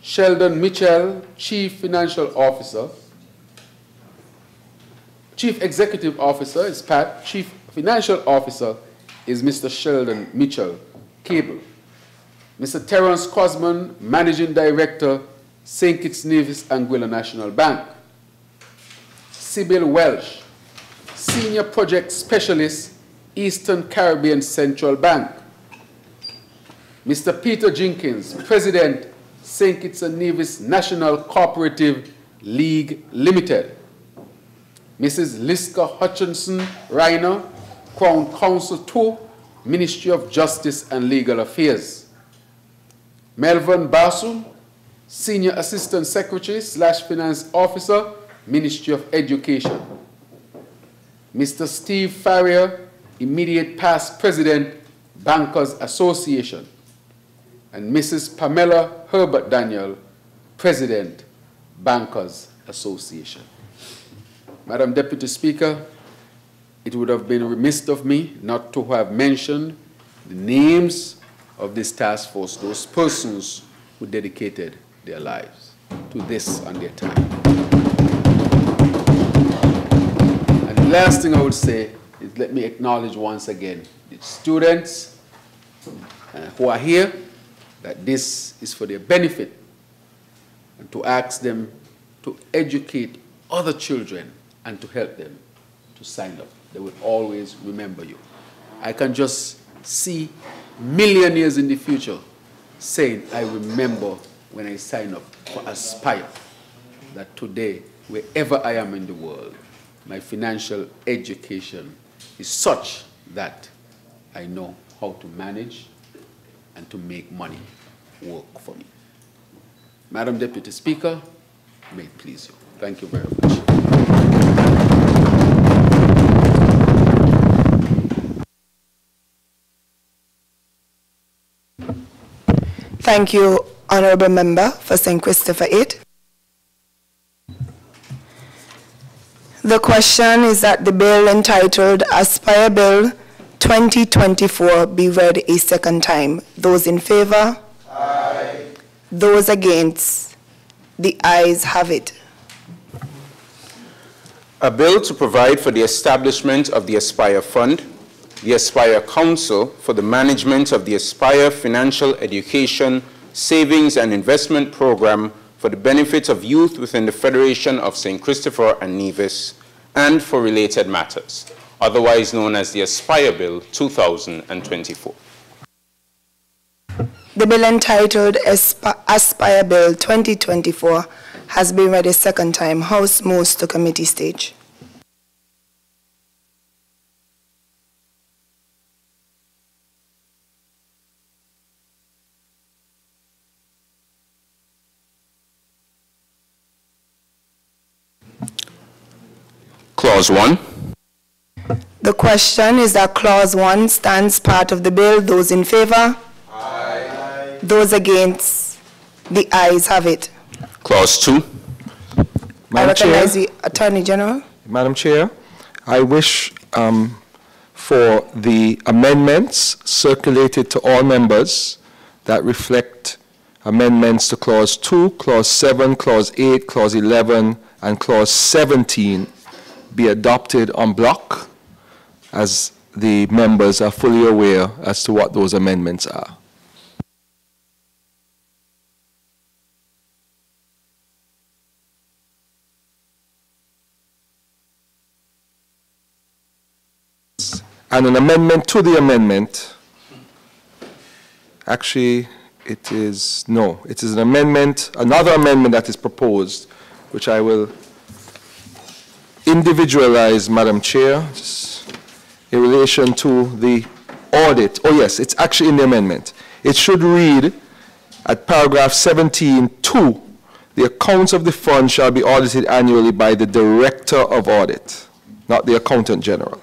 Sheldon Mitchell, Chief Financial Officer. Chief Executive Officer is Pat. Chief Financial Officer is Mr. Sheldon Mitchell, Cable. Mr. Terence Cosman, Managing Director, St. Kitts Nevis Anguilla National Bank. Sybil Welsh, Senior Project Specialist, Eastern Caribbean Central Bank. Mr. Peter Jenkins, President, St. Kitts and Nevis National Cooperative League Limited. Mrs. Liska Hutchinson Reiner, Crown Counsel 2, Ministry of Justice and Legal Affairs. Melvin Basu, Senior Assistant Secretary / Finance Officer, Ministry of Education. Mr. Steve Farrier, Immediate Past President, Bankers Association. And Mrs. Pamela Herbert Daniel, President, Bankers Association. Madam Deputy Speaker, it would have been remiss of me not to have mentioned the names of this task force, those persons who dedicated their lives to this on their time. And the last thing I would say is let me acknowledge once again the students who are here, that this is for their benefit, and to ask them to educate other children and to help them to sign up. They will always remember you. I can just see millionaires in the future saying, I remember when I signed up for Aspire, that today, wherever I am in the world, my financial education is such that I know how to manage and to make money work for me. Madam Deputy Speaker, may it please you. Thank you very much. Thank you, Honourable Member for St. Christopher 8. The question is that the bill entitled Aspire Bill 2024 be read a second time. Those in favor? Aye. Those against? The ayes have it. A bill to provide for the establishment of the Aspire Fund, the Aspire Council for the management of the Aspire Financial Education, Savings and Investment Program for the benefit of youth within the Federation of St. Christopher and Nevis, and for related matters, otherwise known as the Aspire Bill 2024. The bill entitled Aspire Bill 2024 has been read a second time. House moves to committee stage. Clause 1. The question is that Clause 1 stands part of the bill. Those in favor? Aye. Those against? The ayes have it. Clause 2. I recognize the Attorney General. Madam Chair, I wish for the amendments circulated to all members that reflect amendments to Clause 2, Clause 7, Clause 8, Clause 11, and Clause 17 be adopted en bloc, as the members are fully aware as to what those amendments are. And an amendment to the amendment, actually it is, no, it is an amendment, another amendment that is proposed, which I will individualize, Madam Chair, in relation to the audit. Oh yes, it's actually in the amendment. It should read at paragraph 17(2), the accounts of the fund shall be audited annually by the Director of Audit, not the Accountant General.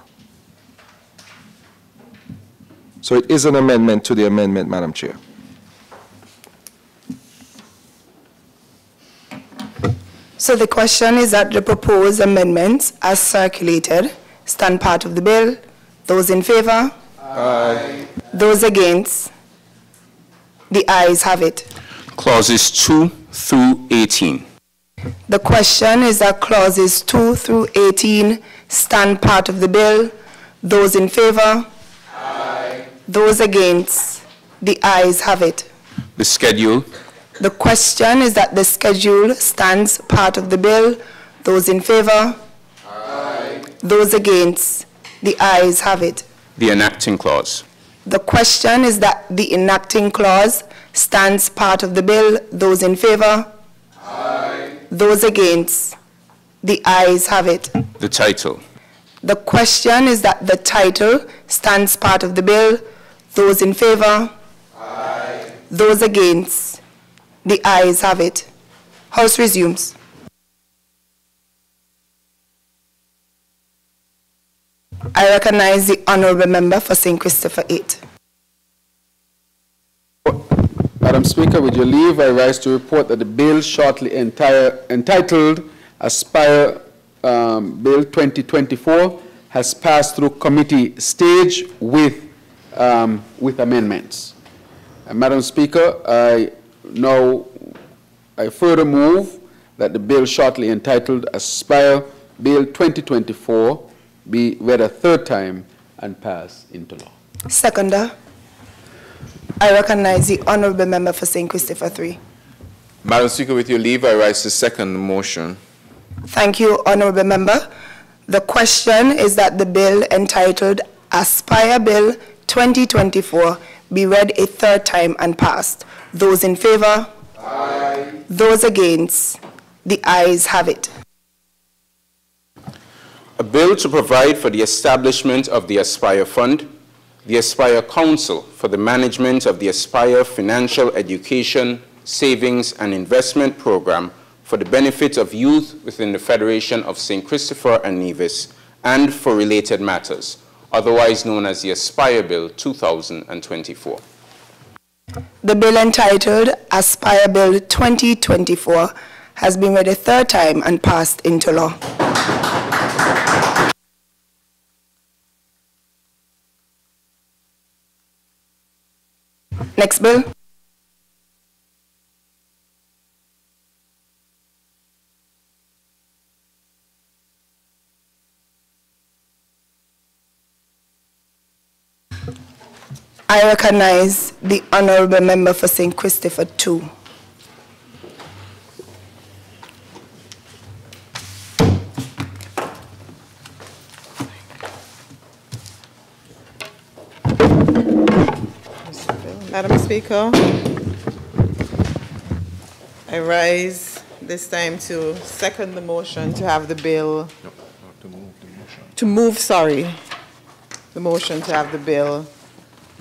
So it is an amendment to the amendment, Madam Chair. So the question is that the proposed amendments as circulated stand part of the bill. Those in favor? Aye. Aye. Those against? The ayes have it. Clauses 2 through 18. The question is that clauses 2 through 18 stand part of the bill. Those in favor? Aye. Those against? The ayes have it. The schedule. The question is that the schedule stands part of the bill. Those in favor? Aye. Those against? The ayes have it. The enacting clause. The question is that the enacting clause stands part of the bill. Those in favor? Aye. Those against? The ayes have it. The title. The question is that the title stands part of the bill. Those in favor? Aye. Those against? The ayes have it. House resumes. I recognize the honorable member for St. Christopher 8. Madam Speaker, with your leave, I rise to report that the bill shortly entitled Aspire Bill 2024 has passed through committee stage with amendments. Madam Speaker, I further move that the bill shortly entitled Aspire Bill 2024 be read a third time and pass into law. Seconder, I recognize the honorable member for St. Christopher 3. Madam Speaker, with your leave, I rise to second the motion. Thank you, honorable member. The question is that the bill entitled Aspire Bill 2024 be read a third time and passed. Those in favor? Aye. Those against? The ayes have it. A bill to provide for the establishment of the Aspire Fund, the Aspire Council for the management of the Aspire Financial Education, Savings and Investment Program for the benefit of youth within the Federation of St. Christopher and Nevis and for related matters, otherwise known as the Aspire Bill 2024. The bill entitled Aspire Bill 2024 has been read a third time and passed into law. Next bill. I recognize the honorable member for St. Christopher 2. Madam Speaker, I rise this time to second the motion to have the bill, the motion to have the bill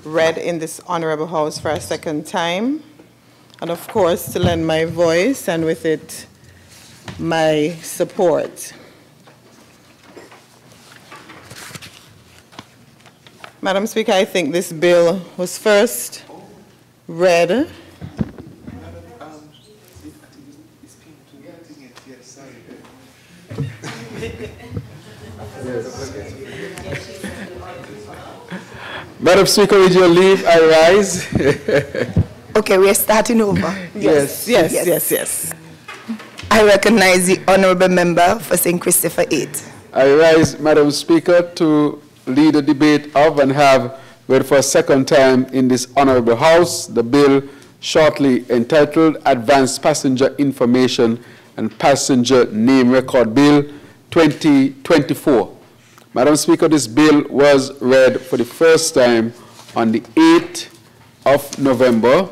read in this honorable house for a second time, and of course to lend my voice and with it my support. Madam Speaker, I think this bill was first read Madam Speaker, with your leave, I rise. Okay, we are starting over. Yes. I recognize the honorable member for St. Christopher 8. I rise, Madam Speaker, to lead a debate of and have read for a second time in this honorable house the bill shortly entitled Advanced Passenger Information and Passenger Name Record Bill 2024. Madam Speaker, this bill was read for the first time on the 8th of November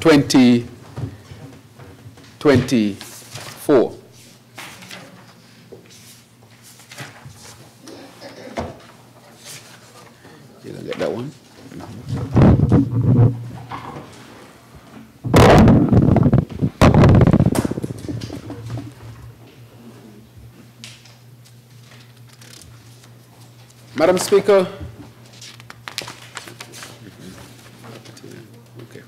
2024. You gonna get that one? Madam Speaker, okay.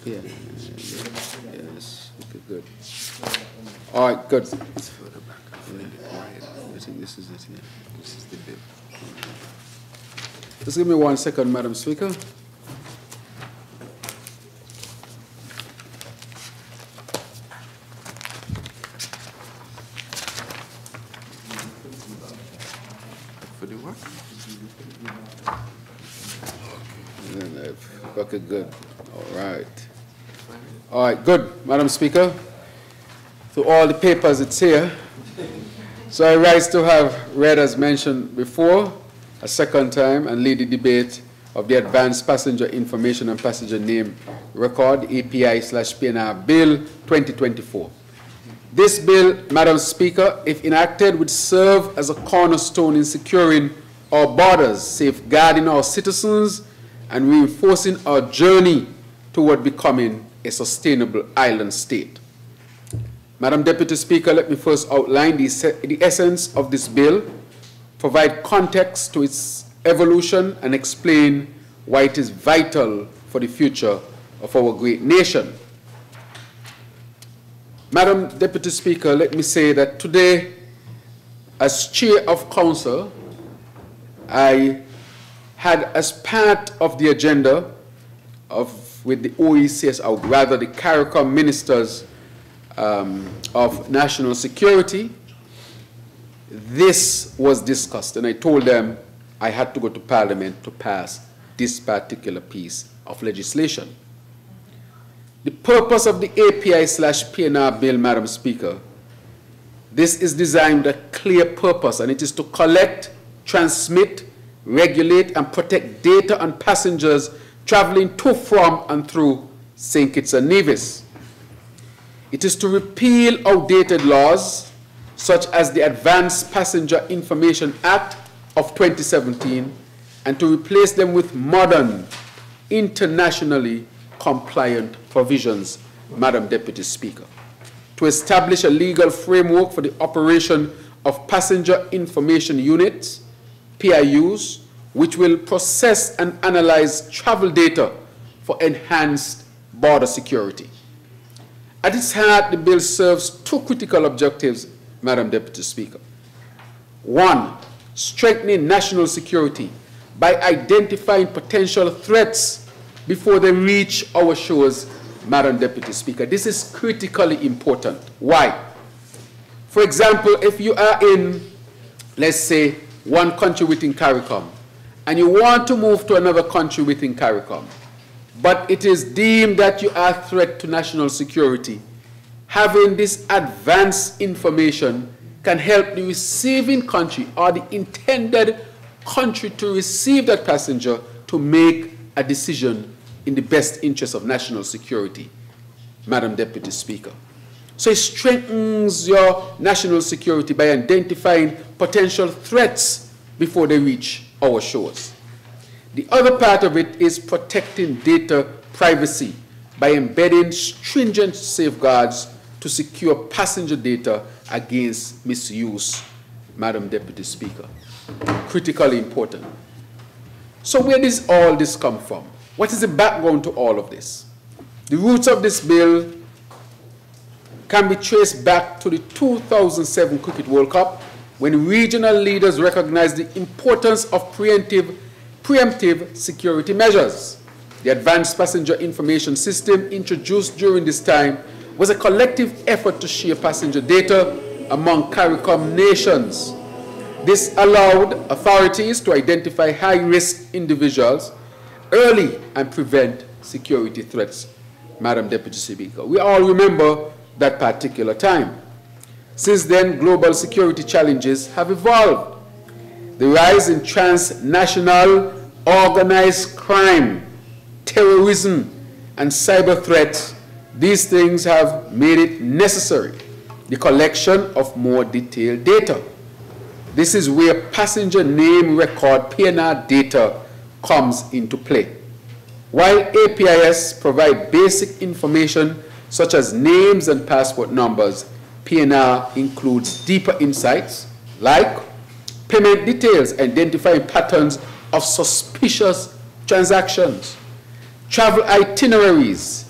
Yeah, yes, okay, good. All right, good. It's further back. A little bit quiet. I think this is it here. This is the bill. Just give me 1 second, Madam Speaker. For the what? Okay, good. All right. All right, good, Madam Speaker. To all the papers, it's here. So I rise to have read, as mentioned before, a second time and lead the debate of the Advanced Passenger Information and Passenger Name Record, API/PNR Bill 2024. This bill, Madam Speaker, if enacted, would serve as a cornerstone in securing our borders, safeguarding our citizens, and reinforcing our journey toward becoming a sustainable island state. Madam Deputy Speaker, let me first outline the essence of this bill, provide context to its evolution, and explain why it is vital for the future of our great nation. Madam Deputy Speaker, let me say that today, as Chair of Council, I had as part of the agenda with the OECS, or rather the CARICOM ministers of national security, this was discussed, and I told them I had to go to Parliament to pass this particular piece of legislation. The purpose of the API/PNR bill, Madam Speaker, this is designed with a clear purpose, and it is to collect, transmit, regulate, and protect data on passengers traveling to, from, and through St. Kitts and Nevis. It is to repeal outdated laws, such as the Advanced Passenger Information Act of 2017, and to replace them with modern, internationally compliant provisions, Madam Deputy Speaker. To establish a legal framework for the operation of passenger information units, PIUs, which will process and analyze travel data for enhanced border security. At its heart, the bill serves two critical objectives, Madam Deputy Speaker. One, strengthening national security by identifying potential threats before they reach our shores, Madam Deputy Speaker. This is critically important. Why? For example, if you are in, let's say, one country within CARICOM, and you want to move to another country within CARICOM, but it is deemed that you are a threat to national security, having this advanced information can help the receiving country or the intended country to receive that passenger to make a decision in the best interest of national security, Madam Deputy Speaker. So it strengthens your national security by identifying potential threats before they reach our shores. The other part of it is protecting data privacy by embedding stringent safeguards to secure passenger data against misuse, Madam Deputy Speaker. Critically important. So where does all this come from? What is the background to all of this? The roots of this bill can be traced back to the 2007 Cricket World Cup, when regional leaders recognized the importance of preemptive security measures. The Advanced Passenger Information System introduced during this time was a collective effort to share passenger data among CARICOM nations. This allowed authorities to identify high-risk individuals early and prevent security threats, Madam Deputy Speaker. We all remember that particular time. Since then, global security challenges have evolved. The rise in transnational organized crime, terrorism, and cyber threats, these things have made it necessary the collection of more detailed data. This is where passenger name record PNR data comes into play. While APIs provide basic information such as names and passport numbers, PNR includes deeper insights like payment details, identifying patterns of suspicious transactions, travel itineraries,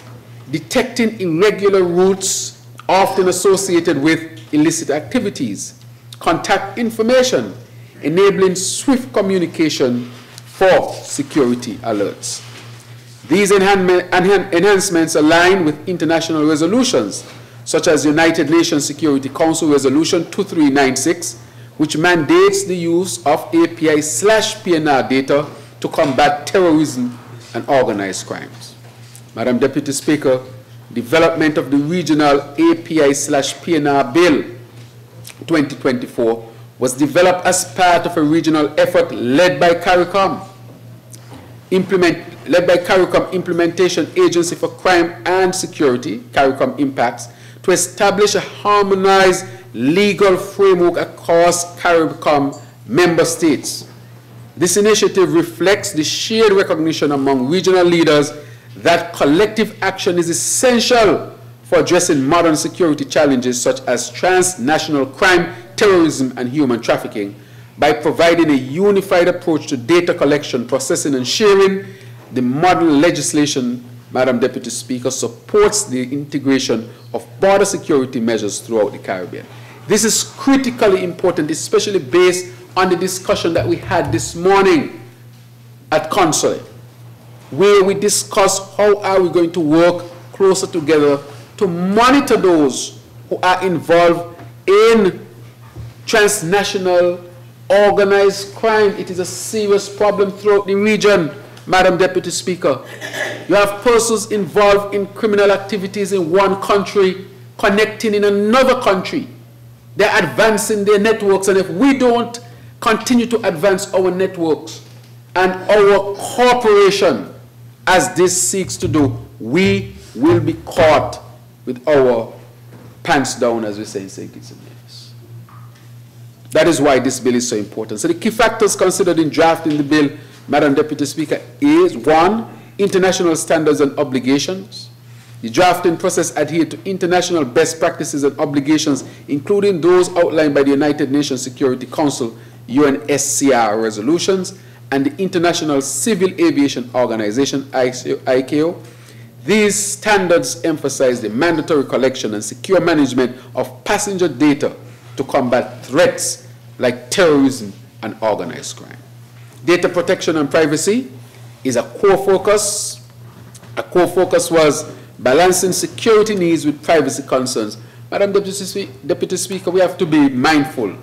detecting irregular routes often associated with illicit activities, contact information, enabling swift communication for security alerts. These enhancements align with international resolutions, such as United Nations Security Council Resolution 2396, which mandates the use of API/PNR data to combat terrorism and organized crimes. Madam Deputy Speaker, development of the regional API/PNR Bill 2024 was developed as part of a regional effort led by CARICOM, Implementation Agency for Crime and Security, CARICOM Impacts, to establish a harmonized legal framework across CARICOM member states. This initiative reflects the shared recognition among regional leaders that collective action is essential for addressing modern security challenges such as transnational crime, terrorism, and human trafficking by providing a unified approach to data collection, processing, and sharing. The modern legislation, Madam Deputy Speaker, supports the integration of border security measures throughout the Caribbean. This is critically important, especially based on the discussion that we had this morning at Consulate, where we discussed how are we going to work closer together to monitor those who are involved in transnational organized crime. It is a serious problem throughout the region, Madam Deputy Speaker. You have persons involved in criminal activities in one country, connecting in another country. They're advancing their networks, and if we don't continue to advance our networks and our cooperation as this seeks to do, we will be caught with our pants down, as we say in St. Kitts and Nevis. That is why this bill is so important. So the key factors considered in drafting the bill, Madam Deputy Speaker, is 1, international standards and obligations. The drafting process adhered to international best practices and obligations, including those outlined by the United Nations Security Council, UNSCR resolutions, and the International Civil Aviation Organization, ICAO. These standards emphasize the mandatory collection and secure management of passenger data to combat threats like terrorism and organized crime. Data protection and privacy is a core focus. A core focus was balancing security needs with privacy concerns. Madam Deputy Speaker, we have to be mindful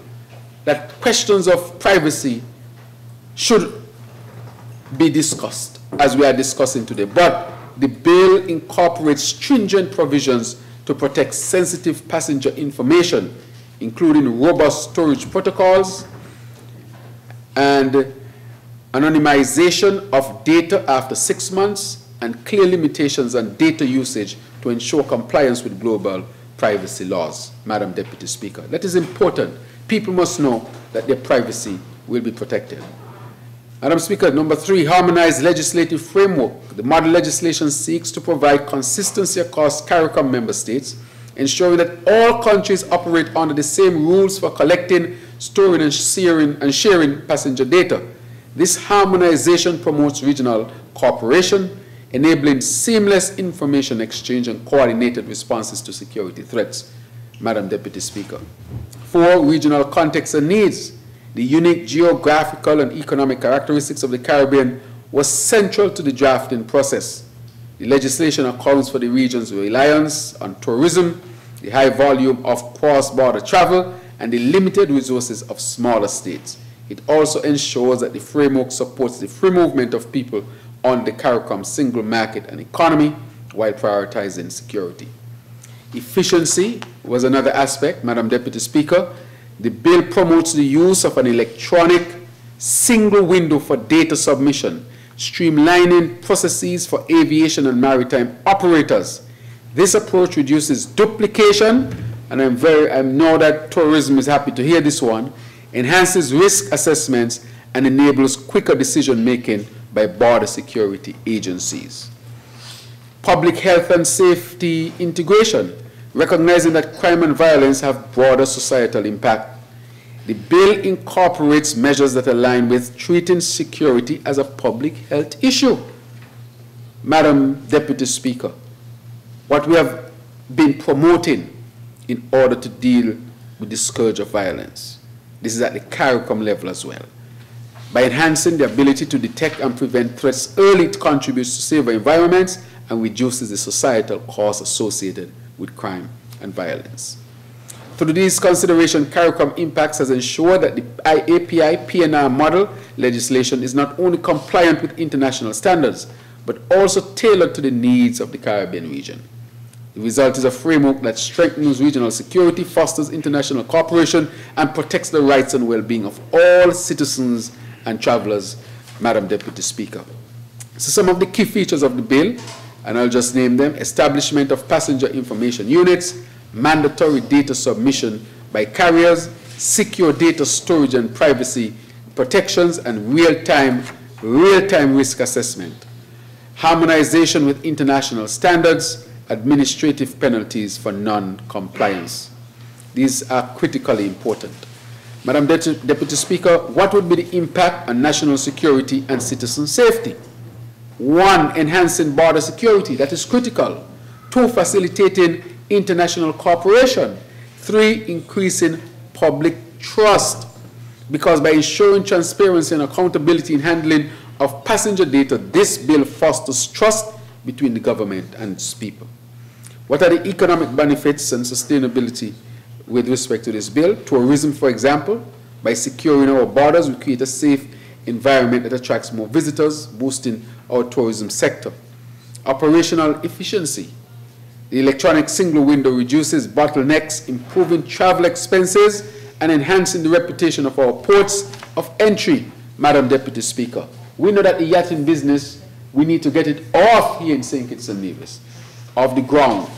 that questions of privacy should be discussed as we are discussing today. But the bill incorporates stringent provisions to protect sensitive passenger information, including robust storage protocols and anonymization of data after 6 months, and clear limitations on data usage to ensure compliance with global privacy laws. Madam Deputy Speaker, that is important. People must know that their privacy will be protected. Madam Speaker, number 3, harmonized legislative framework. The model legislation seeks to provide consistency across CARICOM member states, ensuring that all countries operate under the same rules for collecting, storing, and sharing passenger data. This harmonization promotes regional cooperation, enabling seamless information exchange and coordinated responses to security threats. Madam Deputy Speaker. 4, regional context and needs. The unique geographical and economic characteristics of the Caribbean was central to the drafting process. The legislation accounts for the region's reliance on tourism, the high volume of cross-border travel, and the limited resources of smaller states. It also ensures that the framework supports the free movement of people on the CARICOM single market and economy while prioritizing security. Efficiency was another aspect, Madam Deputy Speaker. The bill promotes the use of an electronic single window for data submission, streamlining processes for aviation and maritime operators. This approach reduces duplication, and I know that tourism is happy to hear this one, enhances risk assessments, and enables quicker decision-making by border security agencies. Public health and safety integration, recognizing that crime and violence have broader societal impact. The bill incorporates measures that align with treating security as a public health issue. Madam Deputy Speaker, what we have been promoting in order to deal with the scourge of violence. This is at the CARICOM level as well. By enhancing the ability to detect and prevent threats early, it contributes to safer environments and reduces the societal costs associated with crime and violence. Through these considerations, CARICOM Impacts has ensured that the API PNR model legislation is not only compliant with international standards, but also tailored to the needs of the Caribbean region. The result is a framework that strengthens regional security, fosters international cooperation, and protects the rights and well-being of all citizens and travelers, Madam Deputy Speaker. So some of the key features of the bill, and I'll just name them: establishment of passenger information units, mandatory data submission by carriers, secure data storage and privacy protections, and real-time risk assessment, harmonization with international standards, administrative penalties for non-compliance. These are critically important. Madam Deputy Speaker, what would be the impact on national security and citizen safety? 1, enhancing border security, that is critical. 2, facilitating international cooperation. 3, increasing public trust, because by ensuring transparency and accountability in handling of passenger data, this bill fosters trust between the government and its people. What are the economic benefits and sustainability with respect to this bill? Tourism, for example. By securing our borders, we create a safe environment that attracts more visitors, boosting our tourism sector. Operational efficiency. The electronic single window reduces bottlenecks, improving travel expenses, and enhancing the reputation of our ports of entry, Madam Deputy Speaker. We know that the yachting business, we need to get it off here in St. Kitts and Nevis, off the ground.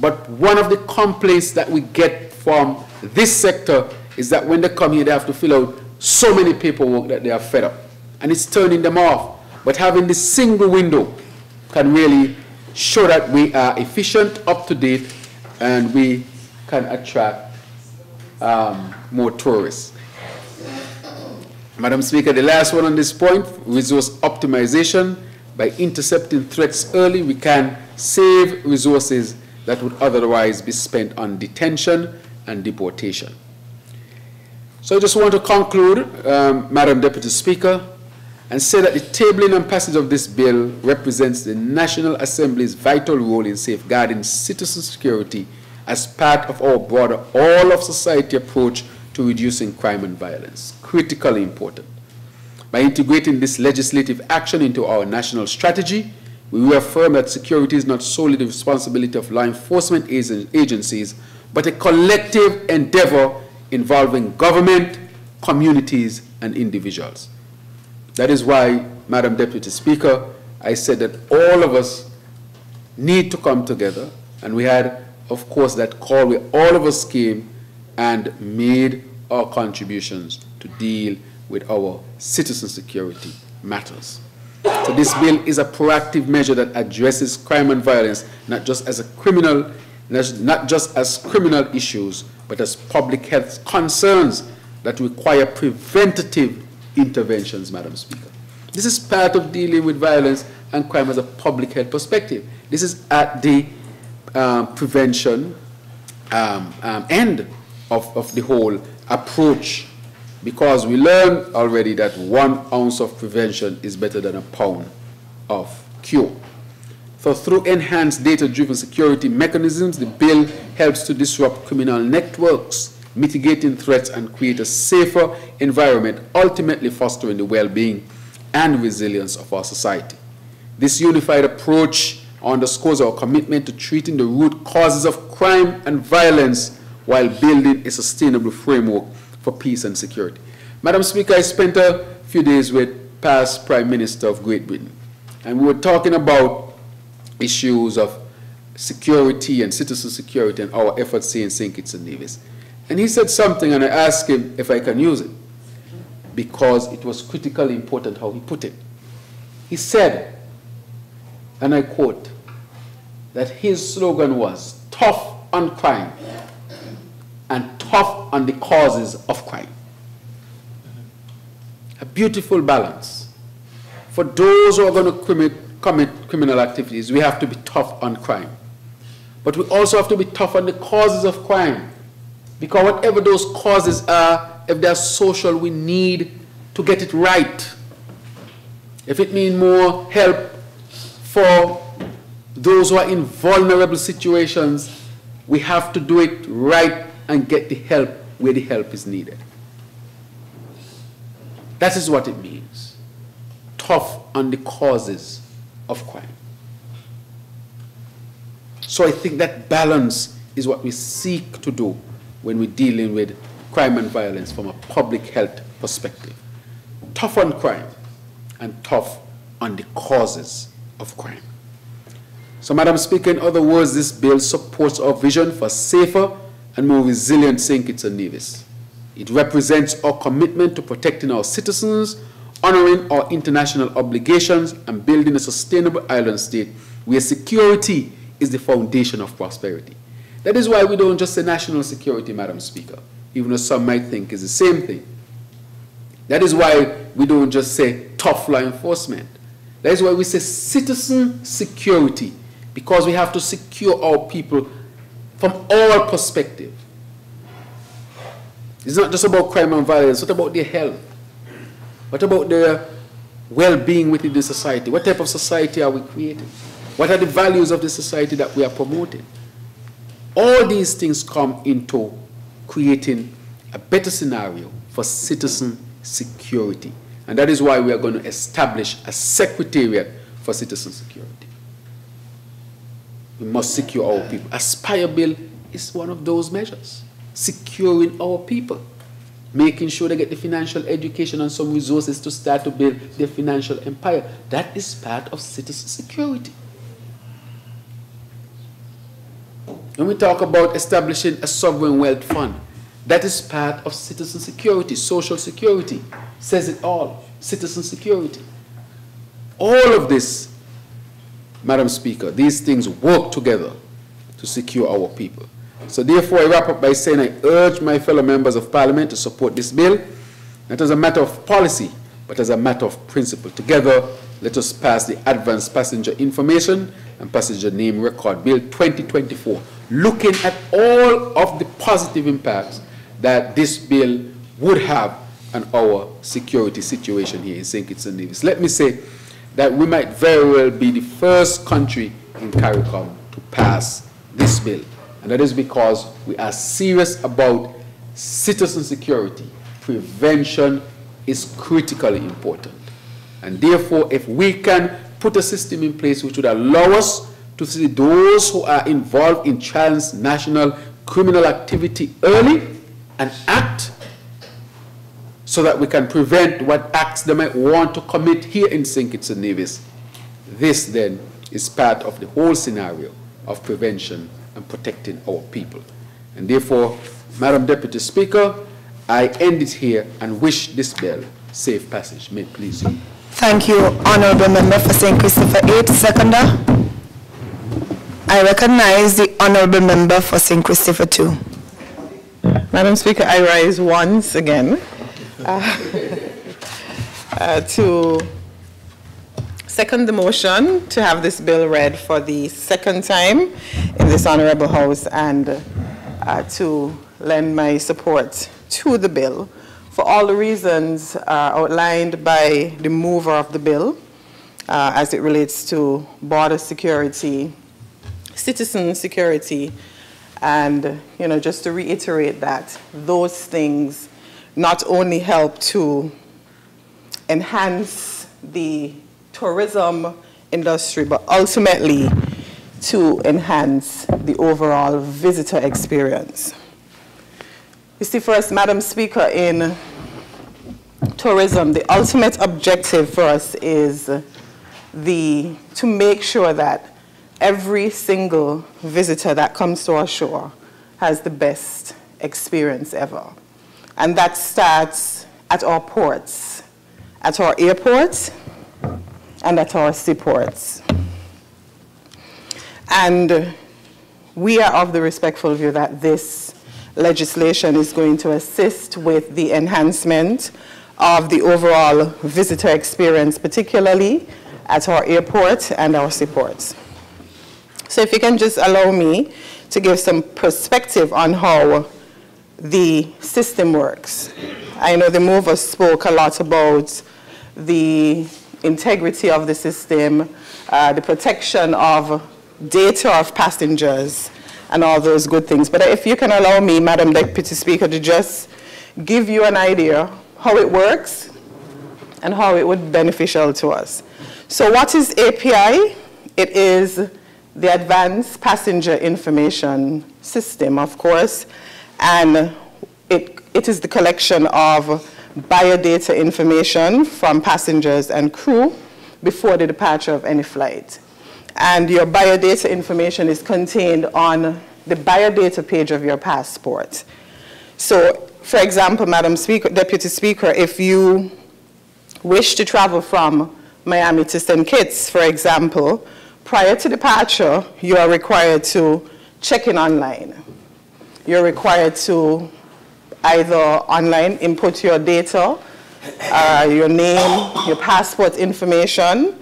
But one of the complaints that we get from this sector is that when they come here, they have to fill out so many paperwork that they are fed up. And it's turning them off. But having this single window can really show that we are efficient, up to date, and we can attract more tourists. Madam Speaker, the last one on this point, resource optimization. By intercepting threats early, we can save resources that would otherwise be spent on detention and deportation. So I just want to conclude, Madam Deputy Speaker, and say that the tabling and passage of this bill represents the National Assembly's vital role in safeguarding citizen security as part of our broader all-of-society approach to reducing crime and violence. Critically important. By integrating this legislative action into our national strategy, we reaffirm that security is not solely the responsibility of law enforcement agencies, but a collective endeavor involving government, communities, and individuals. That is why, Madam Deputy Speaker, I said that all of us need to come together, and we had, of course, that call where all of us came and made our contributions to deal with our citizen security matters. So this bill is a proactive measure that addresses crime and violence, not just as criminal issues, but as public health concerns that require preventative interventions, Madam Speaker. This is part of dealing with violence and crime as a public health perspective. This is at the prevention end of the whole approach, because we learned already that 1 ounce of prevention is better than a pound of cure. So through enhanced data-driven security mechanisms, the bill helps to disrupt criminal networks, mitigating threats, and create a safer environment, ultimately fostering the well-being and resilience of our society. This unified approach underscores our commitment to treating the root causes of crime and violence while building a sustainable framework for peace and security. Madam Speaker, I spent a few days with past Prime Minister of Great Britain, and we were talking about issues of security and citizen security and our efforts here in St. Kitts and Nevis. And he said something, and I asked him if I can use it, because it was critically important how he put it. He said, and I quote, that his slogan was tough on crime and tough on the causes of crime. A beautiful balance. For those who are going to commit criminal activities, we have to be tough on crime. But we also have to be tough on the causes of crime. Because whatever those causes are, if they're social, we need to get it right. If it means more help for those who are in vulnerable situations, we have to do it right and get the help where the help is needed. That is what it means. Tough on the causes of crime. So I think that balance is what we seek to do when we're dealing with crime and violence from a public health perspective. Tough on crime and tough on the causes of crime. So, Madam Speaker, in other words, this bill supports our vision for safer and more resilient St. Kitts and Nevis. It represents our commitment to protecting our citizens, honoring our international obligations, and building a sustainable island state where security is the foundation of prosperity. That is why we don't just say national security, Madam Speaker, even though some might think it's the same thing. That is why we don't just say tough law enforcement. That is why we say citizen security, because we have to secure our people from all perspectives. It's not just about crime and violence. What about their health? What about their well-being within the society? What type of society are we creating? What are the values of the society that we are promoting? All these things come into creating a better scenario for citizen security. And that is why we are going to establish a secretariat for citizen security. We must secure our people. Aspire Bill is one of those measures. Securing our people. Making sure they get the financial education and some resources to start to build their financial empire. That is part of citizen security. When we talk about establishing a sovereign wealth fund, that is part of citizen security, social security. Says it all, citizen security. All of this, Madam Speaker, these things work together to secure our people. So therefore, I wrap up by saying I urge my fellow members of Parliament to support this bill, not as a matter of policy, but as a matter of principle. Together, let us pass the Advanced Passenger Information and Passenger Name Record Bill 2024, looking at all of the positive impacts that this bill would have on our security situation here in St. Kitts and Nevis. Let me say that we might very well be the first country in CARICOM to pass this bill. And that is because we are serious about citizen security. Prevention is critically important. And therefore, if we can put a system in place which would allow us to see those who are involved in transnational criminal activity early and act so that we can prevent what acts they might want to commit here in St. Kitts and Nevis, this then is part of the whole scenario of prevention and protecting our people. And therefore, Madam Deputy Speaker, I end it here and wish this bill safe passage. May it please you. Thank you, Honourable Member for St. Christopher 8. Seconder. I recognize the Honourable Member for St. Christopher 2. Madam Speaker, I rise once again to second the motion to have this bill read for the second time in this Honourable House and to lend my support to the bill for all the reasons outlined by the mover of the bill as it relates to border security, citizen security, and just to reiterate that those things not only help to enhance the tourism industry, but ultimately to enhance the overall visitor experience. You see, for us, Madam Speaker, in tourism, the ultimate objective for us is to make sure that every single visitor that comes to our shore has the best experience ever. And that starts at our ports, at our airports, and at our seaports. And we are of the respectful view that this legislation is going to assist with the enhancement of the overall visitor experience, particularly at our airport and our seaports. So if you can just allow me to give some perspective on how the system works. I know the mover spoke a lot about the integrity of the system, the protection of data of passengers, and all those good things. But if you can allow me, Madam Deputy Speaker, to just give you an idea how it works and how it would be beneficial to us. So what is API? It is the Advanced Passenger Information System, of course, and it is the collection of biodata information from passengers and crew before the departure of any flight. And your biodata information is contained on the biodata page of your passport. So, for example, Madam Speaker, Deputy Speaker, if you wish to travel from Miami to St. Kitts, for example, prior to departure, you are required to check in online. You're required to either online input your data, your name, your passport information.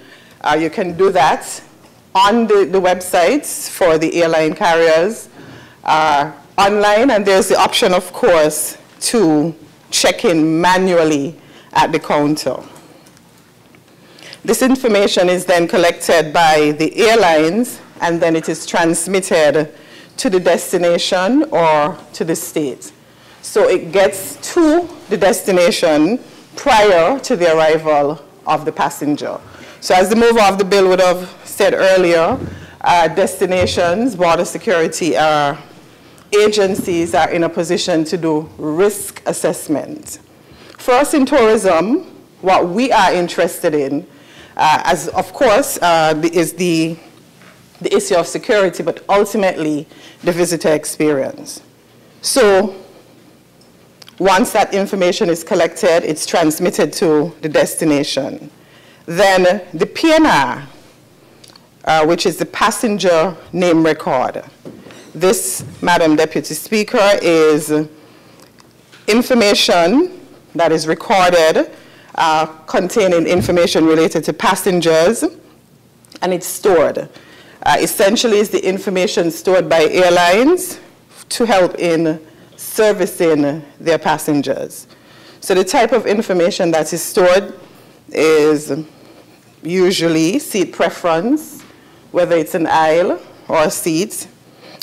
You can do that on the websites for the airline carriers online, and there's the option, of course, to check in manually at the counter. This information is then collected by the airlines, and then it is transmitted to the destination or to the state. So it gets to the destination prior to the arrival of the passenger. So as the mover of the bill would have said earlier, destinations, border security agencies are in a position to do risk assessment. For us in tourism, what we are interested in, as of course, is the issue of security, but ultimately the visitor experience. So once that information is collected, it's transmitted to the destination. Then the PNR, which is the passenger name record. This, Madam Deputy Speaker, is information that is recorded containing information related to passengers, and it's stored. Essentially, it's the information stored by airlines to help in servicing their passengers. So the type of information that is stored is usually seat preference, whether it's an aisle or a seat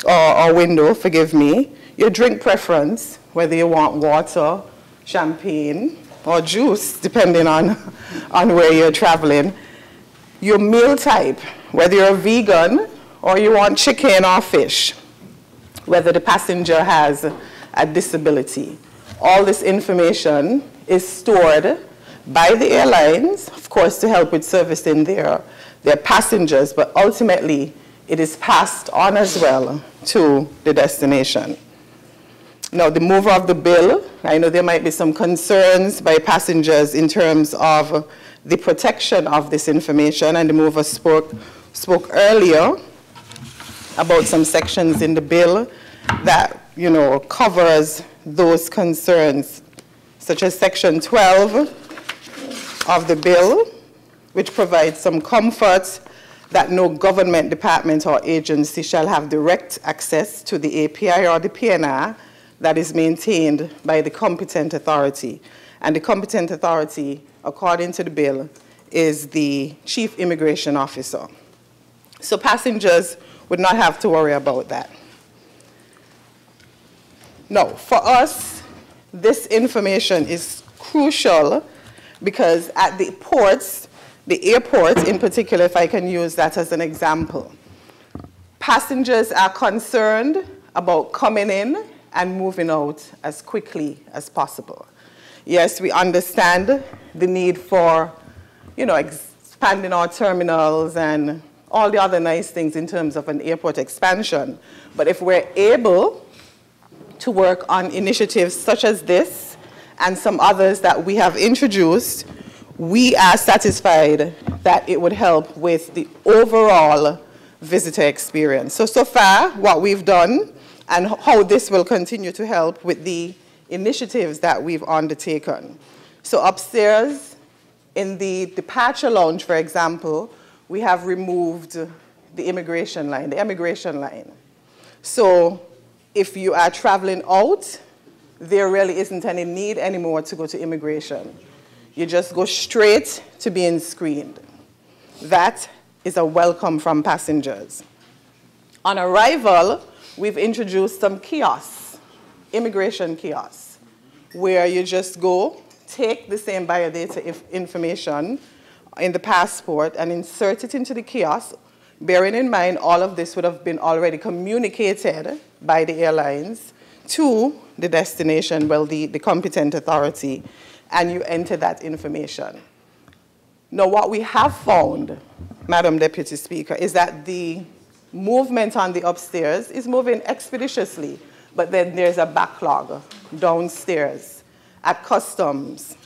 or window, forgive me. Your drink preference, whether you want water, champagne, or juice, depending on where you're traveling. Your meal type, whether you're a vegan or you want chicken or fish, whether the passenger has a disability. All this information is stored by the airlines, of course, to help with servicing their passengers, but ultimately it is passed on as well to the destination. Now, the mover of the bill, I know there might be some concerns by passengers in terms of the protection of this information, and the mover spoke earlier about some sections in the bill that, covers those concerns, such as Section 12 of the bill, which provides some comfort that no government department or agency shall have direct access to the API or the PNR that is maintained by the competent authority. And the competent authority, according to the bill, is the Chief Immigration Officer. So passengers would not have to worry about that. Now, for us, this information is crucial because at the ports, the airports in particular, if I can use that as an example, passengers are concerned about coming in and moving out as quickly as possible. Yes, we understand the need for, expanding our terminals and all the other nice things in terms of an airport expansion. But if we're able to work on initiatives such as this and some others that we have introduced, we are satisfied that it would help with the overall visitor experience. So far, what we've done and how this will continue to help with the initiatives that we've undertaken. So upstairs in the departure lounge, for example, we have removed the immigration line, the emigration line. So if you are traveling out, there really isn't any need anymore to go to immigration. You just go straight to being screened. That is a welcome from passengers. On arrival, we've introduced some kiosks, immigration kiosks, where you just go, take the same biodata information in the passport and insert it into the kiosk, bearing in mind all of this would have been already communicated by the airlines to the destination, well, the competent authority, and you enter that information. Now, what we have found, Madam Deputy Speaker, is that the movement on the upstairs is moving expeditiously, but then there's a backlog downstairs at customs.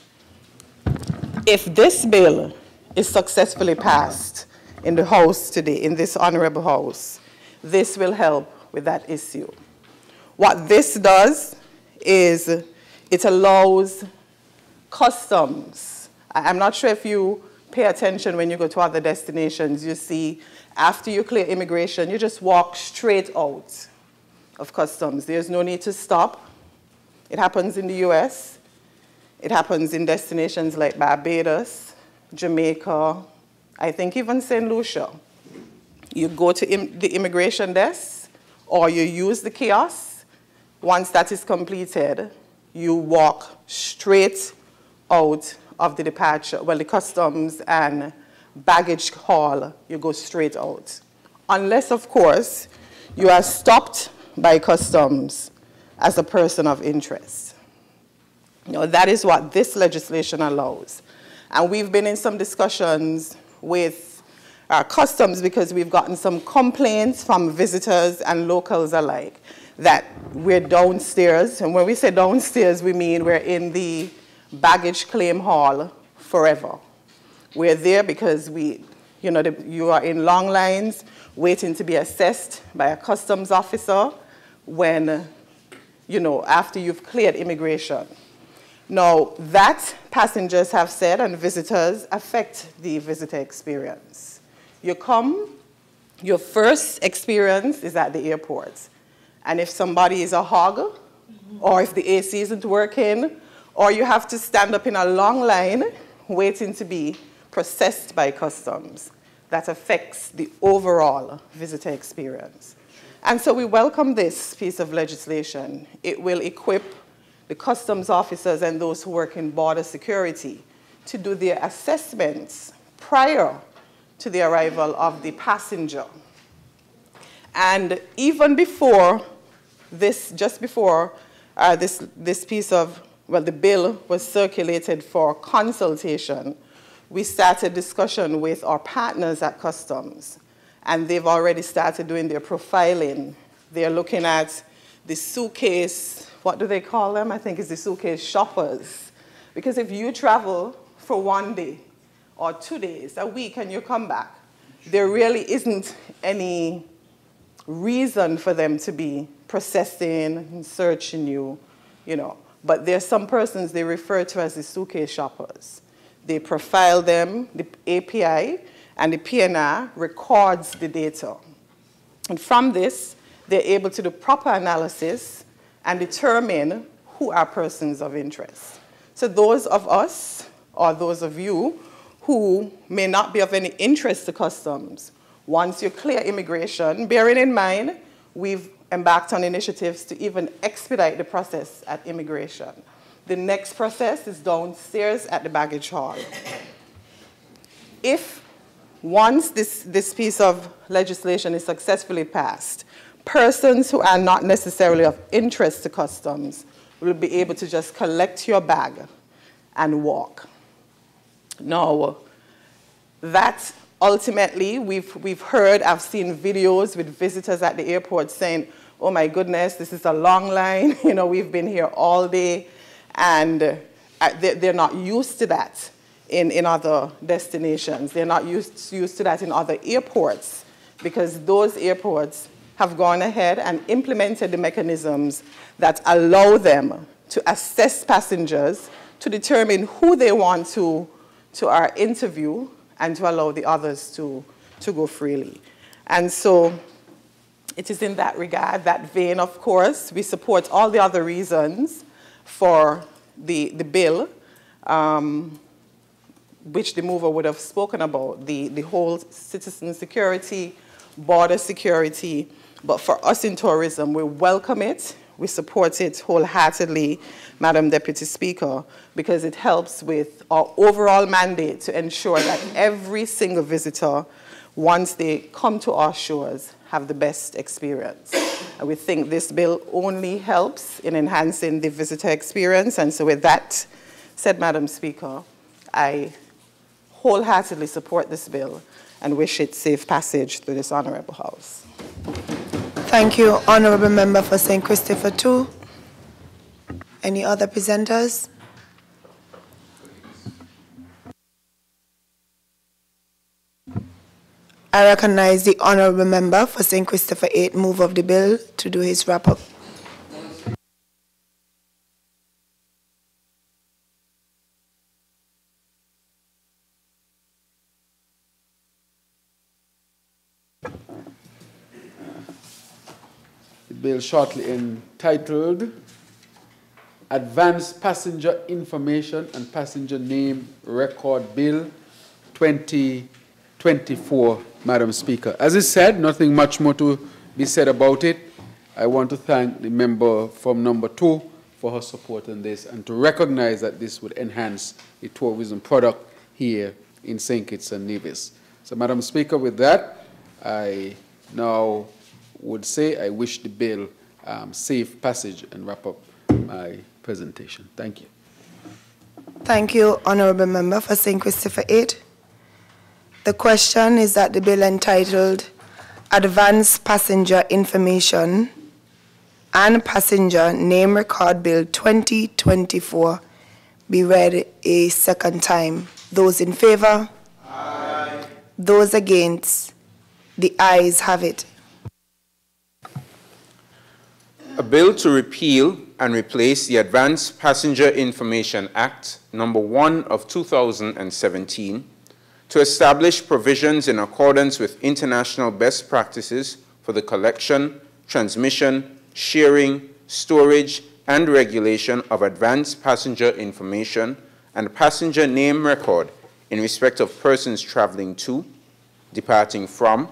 If this bill is successfully passed in the House today, in this honorable House, this will help with that issue. What this does is it allows customs. I'm not sure if you pay attention when you go to other destinations. You see, after you clear immigration, you just walk straight out of customs. There's no need to stop. It happens in the US. It happens in destinations like Barbados, Jamaica, I think even St. Lucia. You go to the immigration desk or you use the kiosk. Once that is completed, you walk straight out of the departure, well, the customs and baggage hall, you go straight out. Unless, of course, you are stopped by customs as a person of interest. You know, that is what this legislation allows. And we've been in some discussions with our customs because we've gotten some complaints from visitors and locals alike that we're downstairs. And when we say downstairs, we mean we're in the baggage claim hall forever. We're there because you are in long lines waiting to be assessed by a customs officer when, after you've cleared immigration. Now, that passengers have said and visitors affect the visitor experience. You come, your first experience is at the airport. And if somebody is a hog, or if the AC isn't working, or you have to stand up in a long line waiting to be processed by customs, that affects the overall visitor experience. And so we welcome this piece of legislation. It will equip the customs officers and those who work in border security to do their assessments prior to the arrival of the passenger. And even before this, just before this piece of, well, the bill was circulated for consultation, we started discussion with our partners at customs. And they've already started doing their profiling. They're looking at the suitcase, what do they call them? I think it's the suitcase shoppers. Because if you travel for 1 day or 2 days, a week, and you come back, there really isn't any reason for them to be processing and searching you, But there's some persons they refer to as the suitcase shoppers. They profile them, the API and the PNR records the data. And from this, they're able to do proper analysis and determine who are persons of interest. So those of us, or those of you, who may not be of any interest to customs, once you clear immigration, bearing in mind, we've embarked on initiatives to even expedite the process at immigration. The next process is downstairs at the baggage hall. If once this piece of legislation is successfully passed, persons who are not necessarily of interest to customs will be able to just collect your bag and walk. Now, that ultimately, we've heard, I've seen videos with visitors at the airport saying, oh my goodness, this is a long line, we've been here all day, and they're not used to that in other destinations. They're not used to that in other airports, because those airports have gone ahead and implemented the mechanisms that allow them to assess passengers to determine who they want to our interview and to allow the others to go freely. And so it is in that regard, that vein, of course, we support all the other reasons for the bill, which the mover would have spoken about, the whole citizen security, border security. But for us in tourism, we welcome it. We support it wholeheartedly, Madam Deputy Speaker, because it helps with our overall mandate to ensure that every single visitor, once they come to our shores, have the best experience. And we think this bill only helps in enhancing the visitor experience. And so with that said, Madam Speaker, I wholeheartedly support this bill and wish it safe passage through this honorable House. Thank you, Honourable Member for St. Christopher II. Any other presenters? I recognize the Honourable Member for St. Christopher VIII, move of the bill, to do his wrap-up. The bill shortly entitled Advanced Passenger Information and Passenger Name Record Bill 2024, Madam Speaker. As I said, nothing much more to be said about it. I want to thank the member from number 2 for her support on this and to recognize that this would enhance the tourism product here in St. Kitts and Nevis. So, Madam Speaker, with that, I now would say I wish the bill safe passage and wrap up my presentation. Thank you. Thank you, Honourable Member for St. Christopher VIII. The question is that the bill entitled Advanced Passenger Information and Passenger Name Record Bill 2024 be read a second time. Those in favor? Aye. Those against? The ayes have it. A bill to repeal and replace the Advanced Passenger Information Act number 1 of 2017 to establish provisions in accordance with international best practices for the collection, transmission, sharing, storage, and regulation of advanced passenger information and passenger name record in respect of persons traveling to, departing from,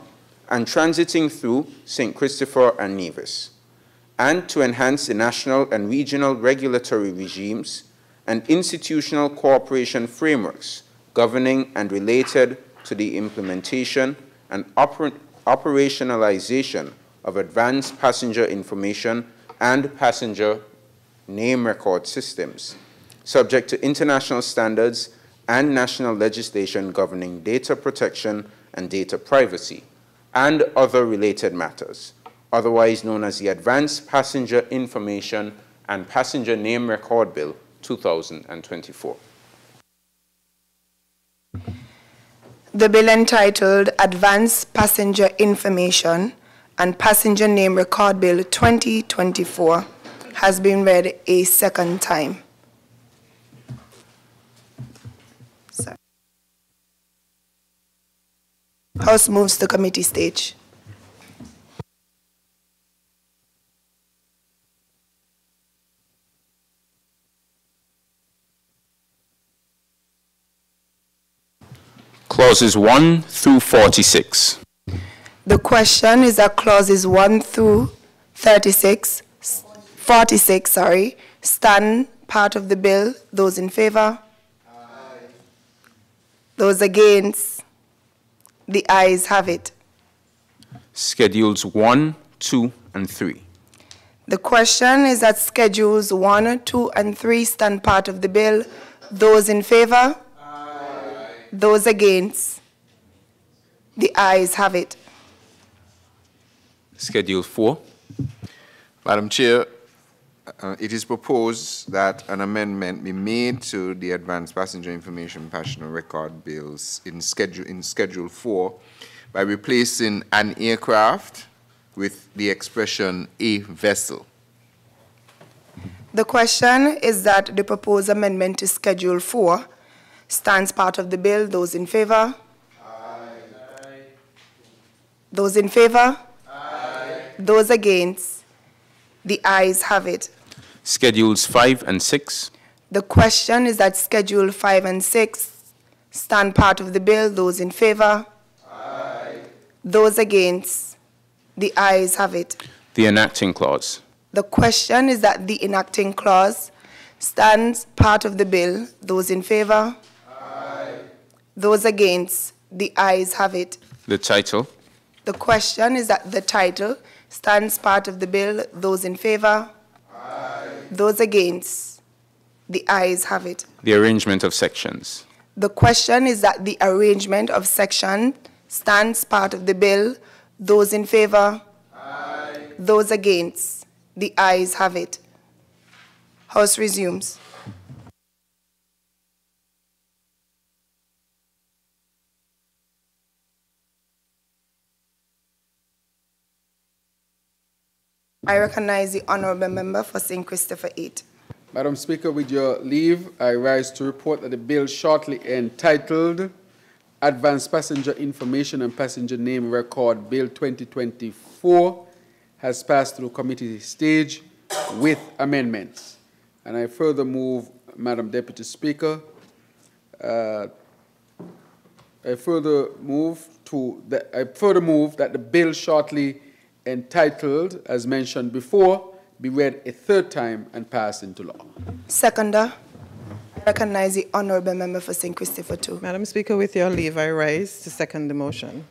and transiting through St. Christopher and Nevis, and to enhance the national and regional regulatory regimes and institutional cooperation frameworks governing and related to the implementation and operationalization of advanced passenger information and passenger name record systems, subject to international standards and national legislation governing data protection and data privacy, and other related matters, otherwise known as the Advanced Passenger Information and Passenger Name Record Bill 2024. The bill entitled Advanced Passenger Information and Passenger Name Record Bill 2024 has been read a second time. Sorry. House moves to committee stage. Clauses 1 through 46. The question is that clauses 1 through 46, 46, stand part of the bill. Those in favor? Aye. Those against? The ayes have it. Schedules 1, 2, and 3. The question is that schedules 1, 2, and 3 stand part of the bill. Those in favor? Those against? The ayes have it. Schedule 4. Madam Chair, it is proposed that an amendment be made to the Advanced Passenger Information Passenger Record Bills in Schedule 4 by replacing an aircraft with the expression a vessel. The question is that the proposed amendment to Schedule 4 stands part of the bill. Those in favor? Aye. Those in favor? Aye. Those against? The ayes have it. Schedules 5 and 6. The question is that Schedule 5 and 6 stand part of the bill. Those in favor? Aye. Those against? The ayes have it. The enacting clause. The question is that the enacting clause stands part of the bill. Those in favor? Aye. Those against? The ayes have it. The title. The question is that the title stands part of the bill. Those in favor? Aye. Those against? The ayes have it. The arrangement of sections. The question is that the arrangement of section stands part of the bill. Those in favor? Aye. Those against? The ayes have it. House resumes. I recognize the honorable member for St. Christopher 8. Madam Speaker, with your leave, I rise to report that the bill shortly entitled Advanced Passenger Information and Passenger Name Record Bill 2024 has passed through committee stage with amendments. And I further move, Madam Deputy Speaker, I further move that the bill shortly entitled, as mentioned before, be read a third time and passed into law. Seconder, I recognize the honorable member for St. Christopher 2. Madam Speaker, with your leave, I rise to second the motion.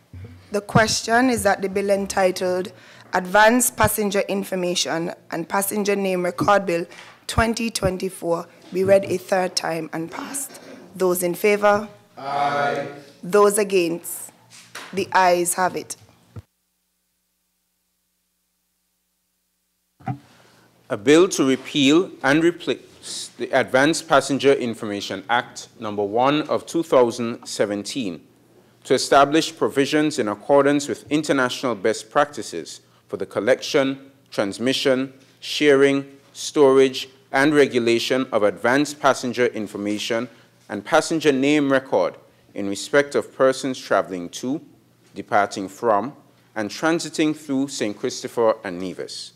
The question is that the bill entitled Advanced Passenger Information and Passenger Name Record Bill 2024 be read a third time and passed. Those in favor? Aye. Those against? The ayes have it. A bill to repeal and replace the Advanced Passenger Information Act No. 1 of 2017 to establish provisions in accordance with international best practices for the collection, transmission, sharing, storage, and regulation of advanced passenger information and passenger name record in respect of persons traveling to, departing from, and transiting through St. Christopher and Nevis,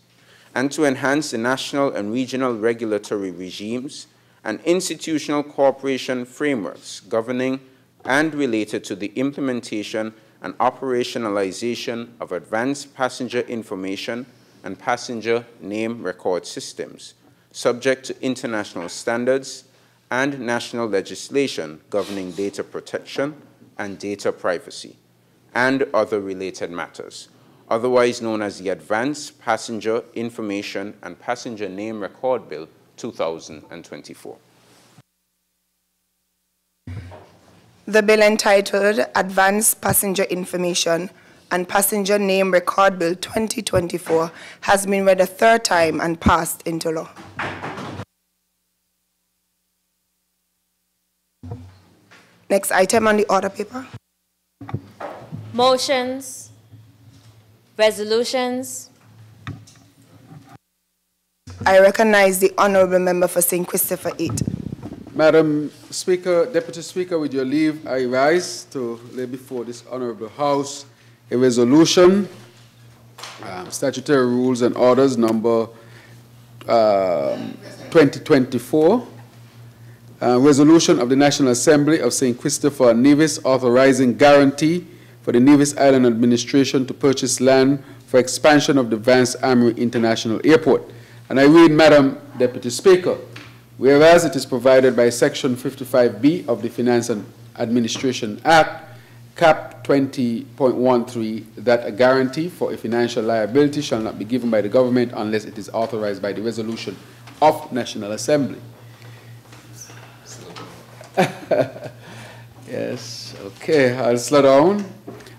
and to enhance the national and regional regulatory regimes and institutional cooperation frameworks governing and related to the implementation and operationalization of advanced passenger information and passenger name record systems, subject to international standards and national legislation governing data protection and data privacy, and other related matters, otherwise known as the Advanced Passenger Information and Passenger Name Record Bill 2024. The bill entitled Advanced Passenger Information and Passenger Name Record Bill 2024 has been read a third time and passed into law. Next item on the order paper. Motions, resolutions. I recognize the honorable member for St. Christopher 8. Madam Speaker, Deputy Speaker, with your leave, I rise to lay before this honorable House a resolution, statutory rules and orders number 2024, resolution of the National Assembly of St. Christopher and Nevis authorizing guarantee for the Nevis Island Administration to purchase land for expansion of the Vance Armory International Airport. And I read, Madam Deputy Speaker, whereas it is provided by Section 55B of the Finance and Administration Act, Cap 20.13, that a guarantee for a financial liability shall not be given by the government unless it is authorized by the resolution of National Assembly. Yes, okay, I'll slow down.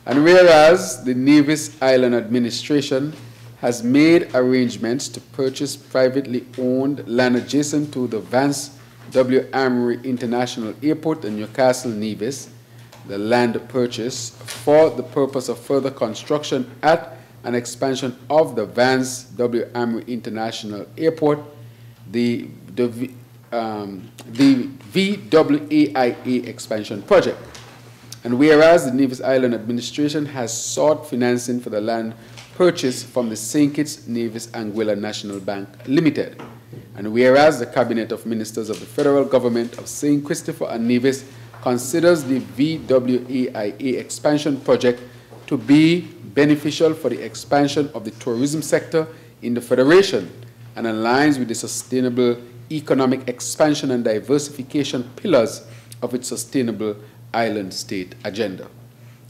And whereas the Nevis Island Administration has made arrangements to purchase privately owned land adjacent to the Vance W. Armory International Airport in Newcastle, Nevis, the land purchase for the purpose of further construction at an expansion of the Vance W. Armory International Airport, the VWAIA expansion project. And whereas the Nevis Island Administration has sought financing for the land purchase from the St. Kitts Nevis Anguilla National Bank Limited. And whereas the Cabinet of Ministers of the Federal Government of St. Christopher and Nevis considers the VWAIA expansion project to be beneficial for the expansion of the tourism sector in the Federation and aligns with the sustainable economic expansion and diversification pillars of its sustainable island state agenda.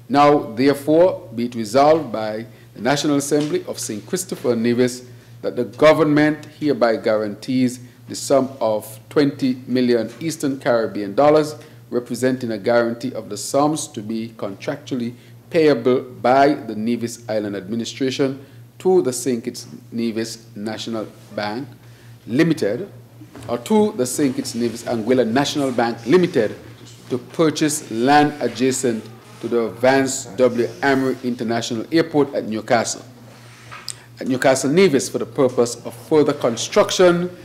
Now, therefore, be it resolved by the National Assembly of St. Christopher and Nevis that the government hereby guarantees the sum of 20 million Eastern Caribbean dollars, representing a guarantee of the sums to be contractually payable by the Nevis Island Administration to the St. Kitts Nevis National Bank Limited, or to the St. Kitts Nevis Anguilla National Bank Limited, to purchase land adjacent to the Vance W. Amory International Airport at Newcastle Nevis, for the purpose of further construction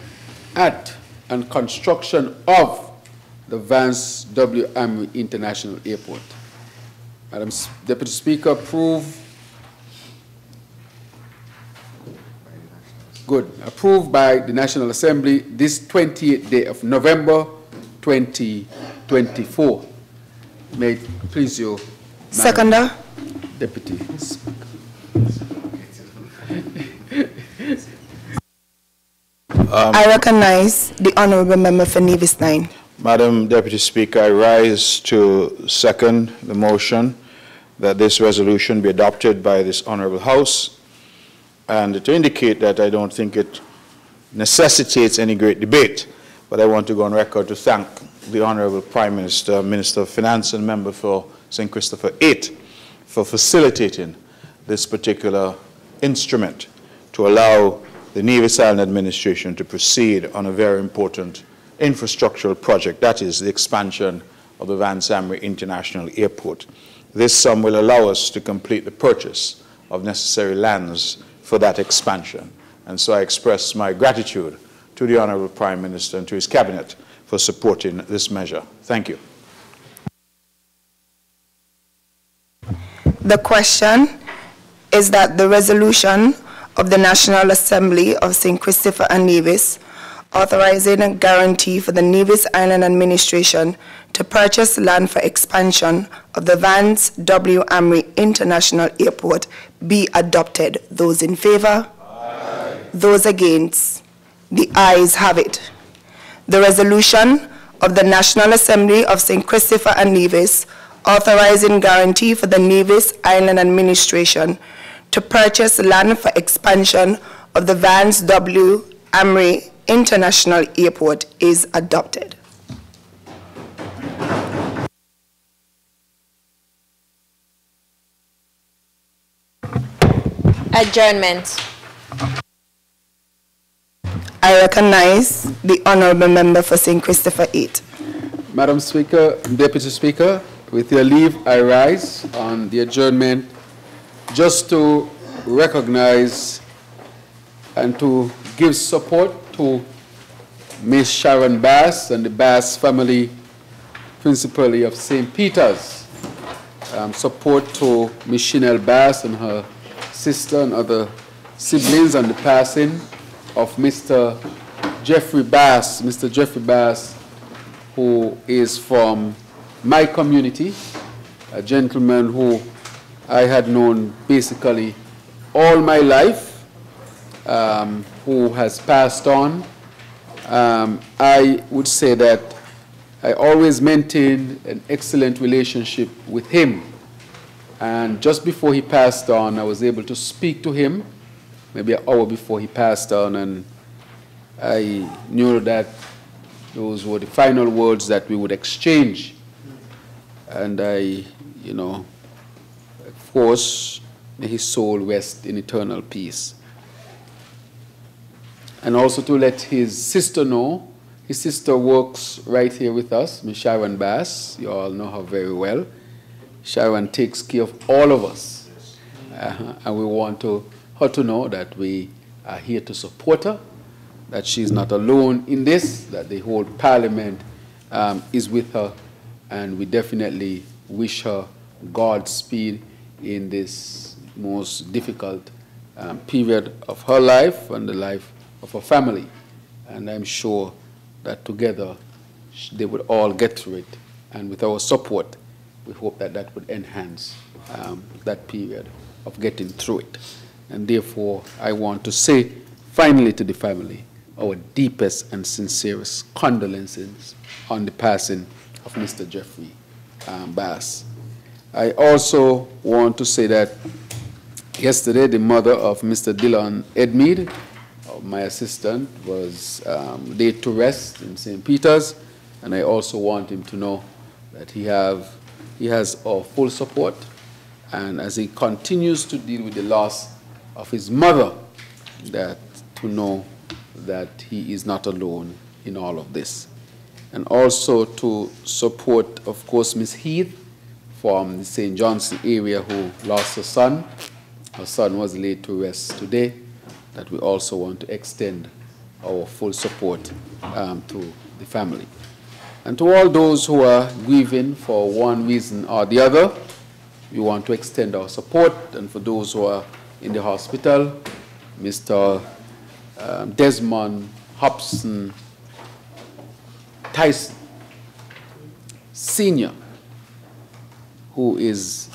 at and construction of the Vance W. Amory International Airport. Madam Deputy Speaker, approve. Good. Approved by the National Assembly this 28th day of November 2024. May it please you, Seconder. Deputy Speaker. I recognize the Honourable Member for Nevis 9. Madam Deputy Speaker, I rise to second the motion that this resolution be adopted by this Honourable House, and to indicate that I don't think it necessitates any great debate, but I want to go on record to thank the Honourable Prime Minister, Minister of Finance and Member for St. Christopher 8 for facilitating this particular instrument to allow the Nevis Island Administration to proceed on a very important infrastructural project, that is the expansion of the Vance Amory International Airport. This sum will allow us to complete the purchase of necessary lands for that expansion. And so I express my gratitude to the Honourable Prime Minister and to his Cabinet for supporting this measure. Thank you. The question is that the resolution of the National Assembly of St. Christopher and Nevis authorizing a guarantee for the Nevis Island Administration to purchase land for expansion of the Vance W. Amory International Airport be adopted. Those in favor? Aye. Those against? The ayes have it. The resolution of the National Assembly of St. Christopher and Nevis authorizing guarantee for the Nevis Island Administration to purchase land for expansion of the Vance W. Amory International Airport is adopted. Adjournment. I recognize the Honourable Member for St. Christopher 8. Madam Speaker, Deputy Speaker, with your leave, I rise on the adjournment just to recognize and to give support to Miss Sharon Bass and the Bass family, principally of St. Peter's. Support to Miss Chanel Bass and her sister and other siblings on the passing of Mr. Jeffrey Bass. Mr. Jeffrey Bass, who is from my community, a gentleman who I had known basically all my life, who has passed on. I would say that I always maintained an excellent relationship with him. And just before he passed on, I was able to speak to him, maybe an hour before he passed on, and I knew that those were the final words that we would exchange. And I, of course, may his soul rest in eternal peace. And also to let his sister know, his sister works right here with us, Ms. Sharon Bass. You all know her very well. Sharon takes care of all of us. And we want her to know that we are here to support her, that she's not alone in this, that the whole Parliament is with her, and we definitely wish her Godspeed in this most difficult period of her life and the life of her family. And I'm sure that together they would all get through it. And with our support, we hope that that would enhance that period of getting through it. And therefore, I want to say finally to the family, our deepest and sincerest condolences on the passing of Mr. Jeffrey Bass. I also want to say that yesterday, the mother of Mr. Dillon Edmead, my assistant, was laid to rest in St. Peter's, and I also want him to know that he has our full support, and as he continues to deal with the loss of his mother, that to know that he is not alone in all of this. And also to support, of course, Miss Heath from the St. Johnson area who lost her son. Her son was laid to rest today, that we also want to extend our full support to the family. And to all those who are grieving for one reason or the other, we want to extend our support. And for those who are in the hospital, Mr. Desmond Hobson Tyson, Sr., who is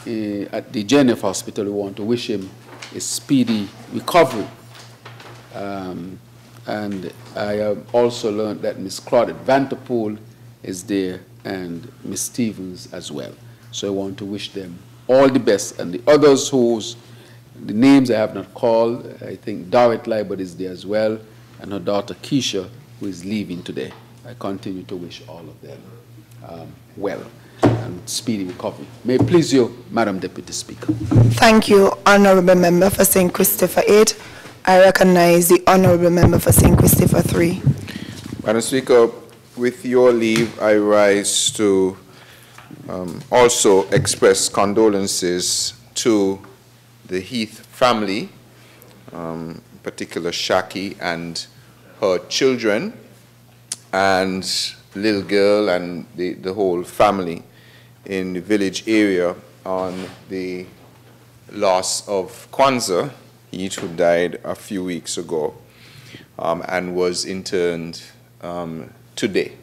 at the Geneva Hospital, we want to wish him a speedy recovery. And I have also learned that Miss Claudette Vanterpool is there and Miss Stevens as well. So I want to wish them all the best. And the others whose the names I have not called, I think Dorrit Libert is there as well, and her daughter Keisha, who is leaving today. I continue to wish all of them well and speedy recovery. May it please you, Madam Deputy Speaker. Thank you, Honourable Member for St. Christopher 8. I recognize the Honourable Member for St. Christopher 3. Madam Speaker, with your leave, I rise to also express condolences to the Heath family, in particular Shaki and her children, and little girl and the whole family in the village area on the loss of Kwanzaa, Heath, who died a few weeks ago and was interned today.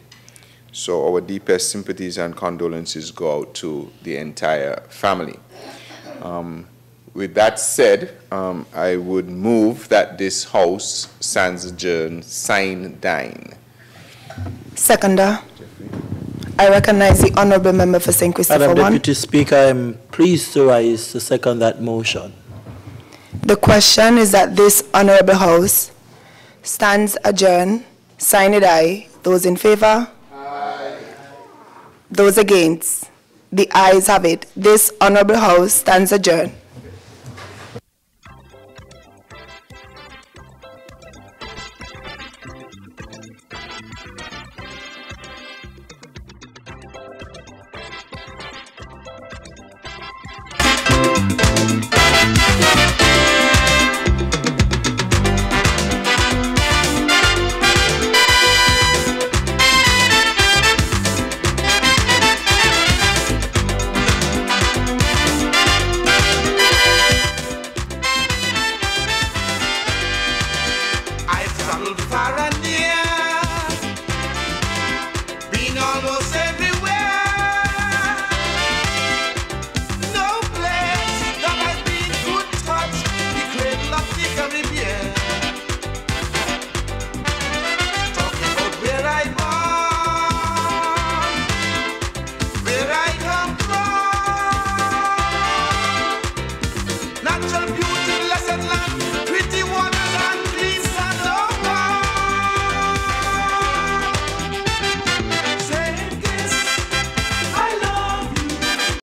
So our deepest sympathies and condolences go out to the entire family. With that said, I would move that this House stands adjourned, sine die. Seconder. I recognize the Honourable Member for St. Christopher 1. Madam Deputy Speaker, I am pleased to rise to second that motion. The question is that this Honourable House stands adjourned, sine die. Those in favour? Aye. Those against? The ayes have it. This Honourable House stands adjourned. Thank you.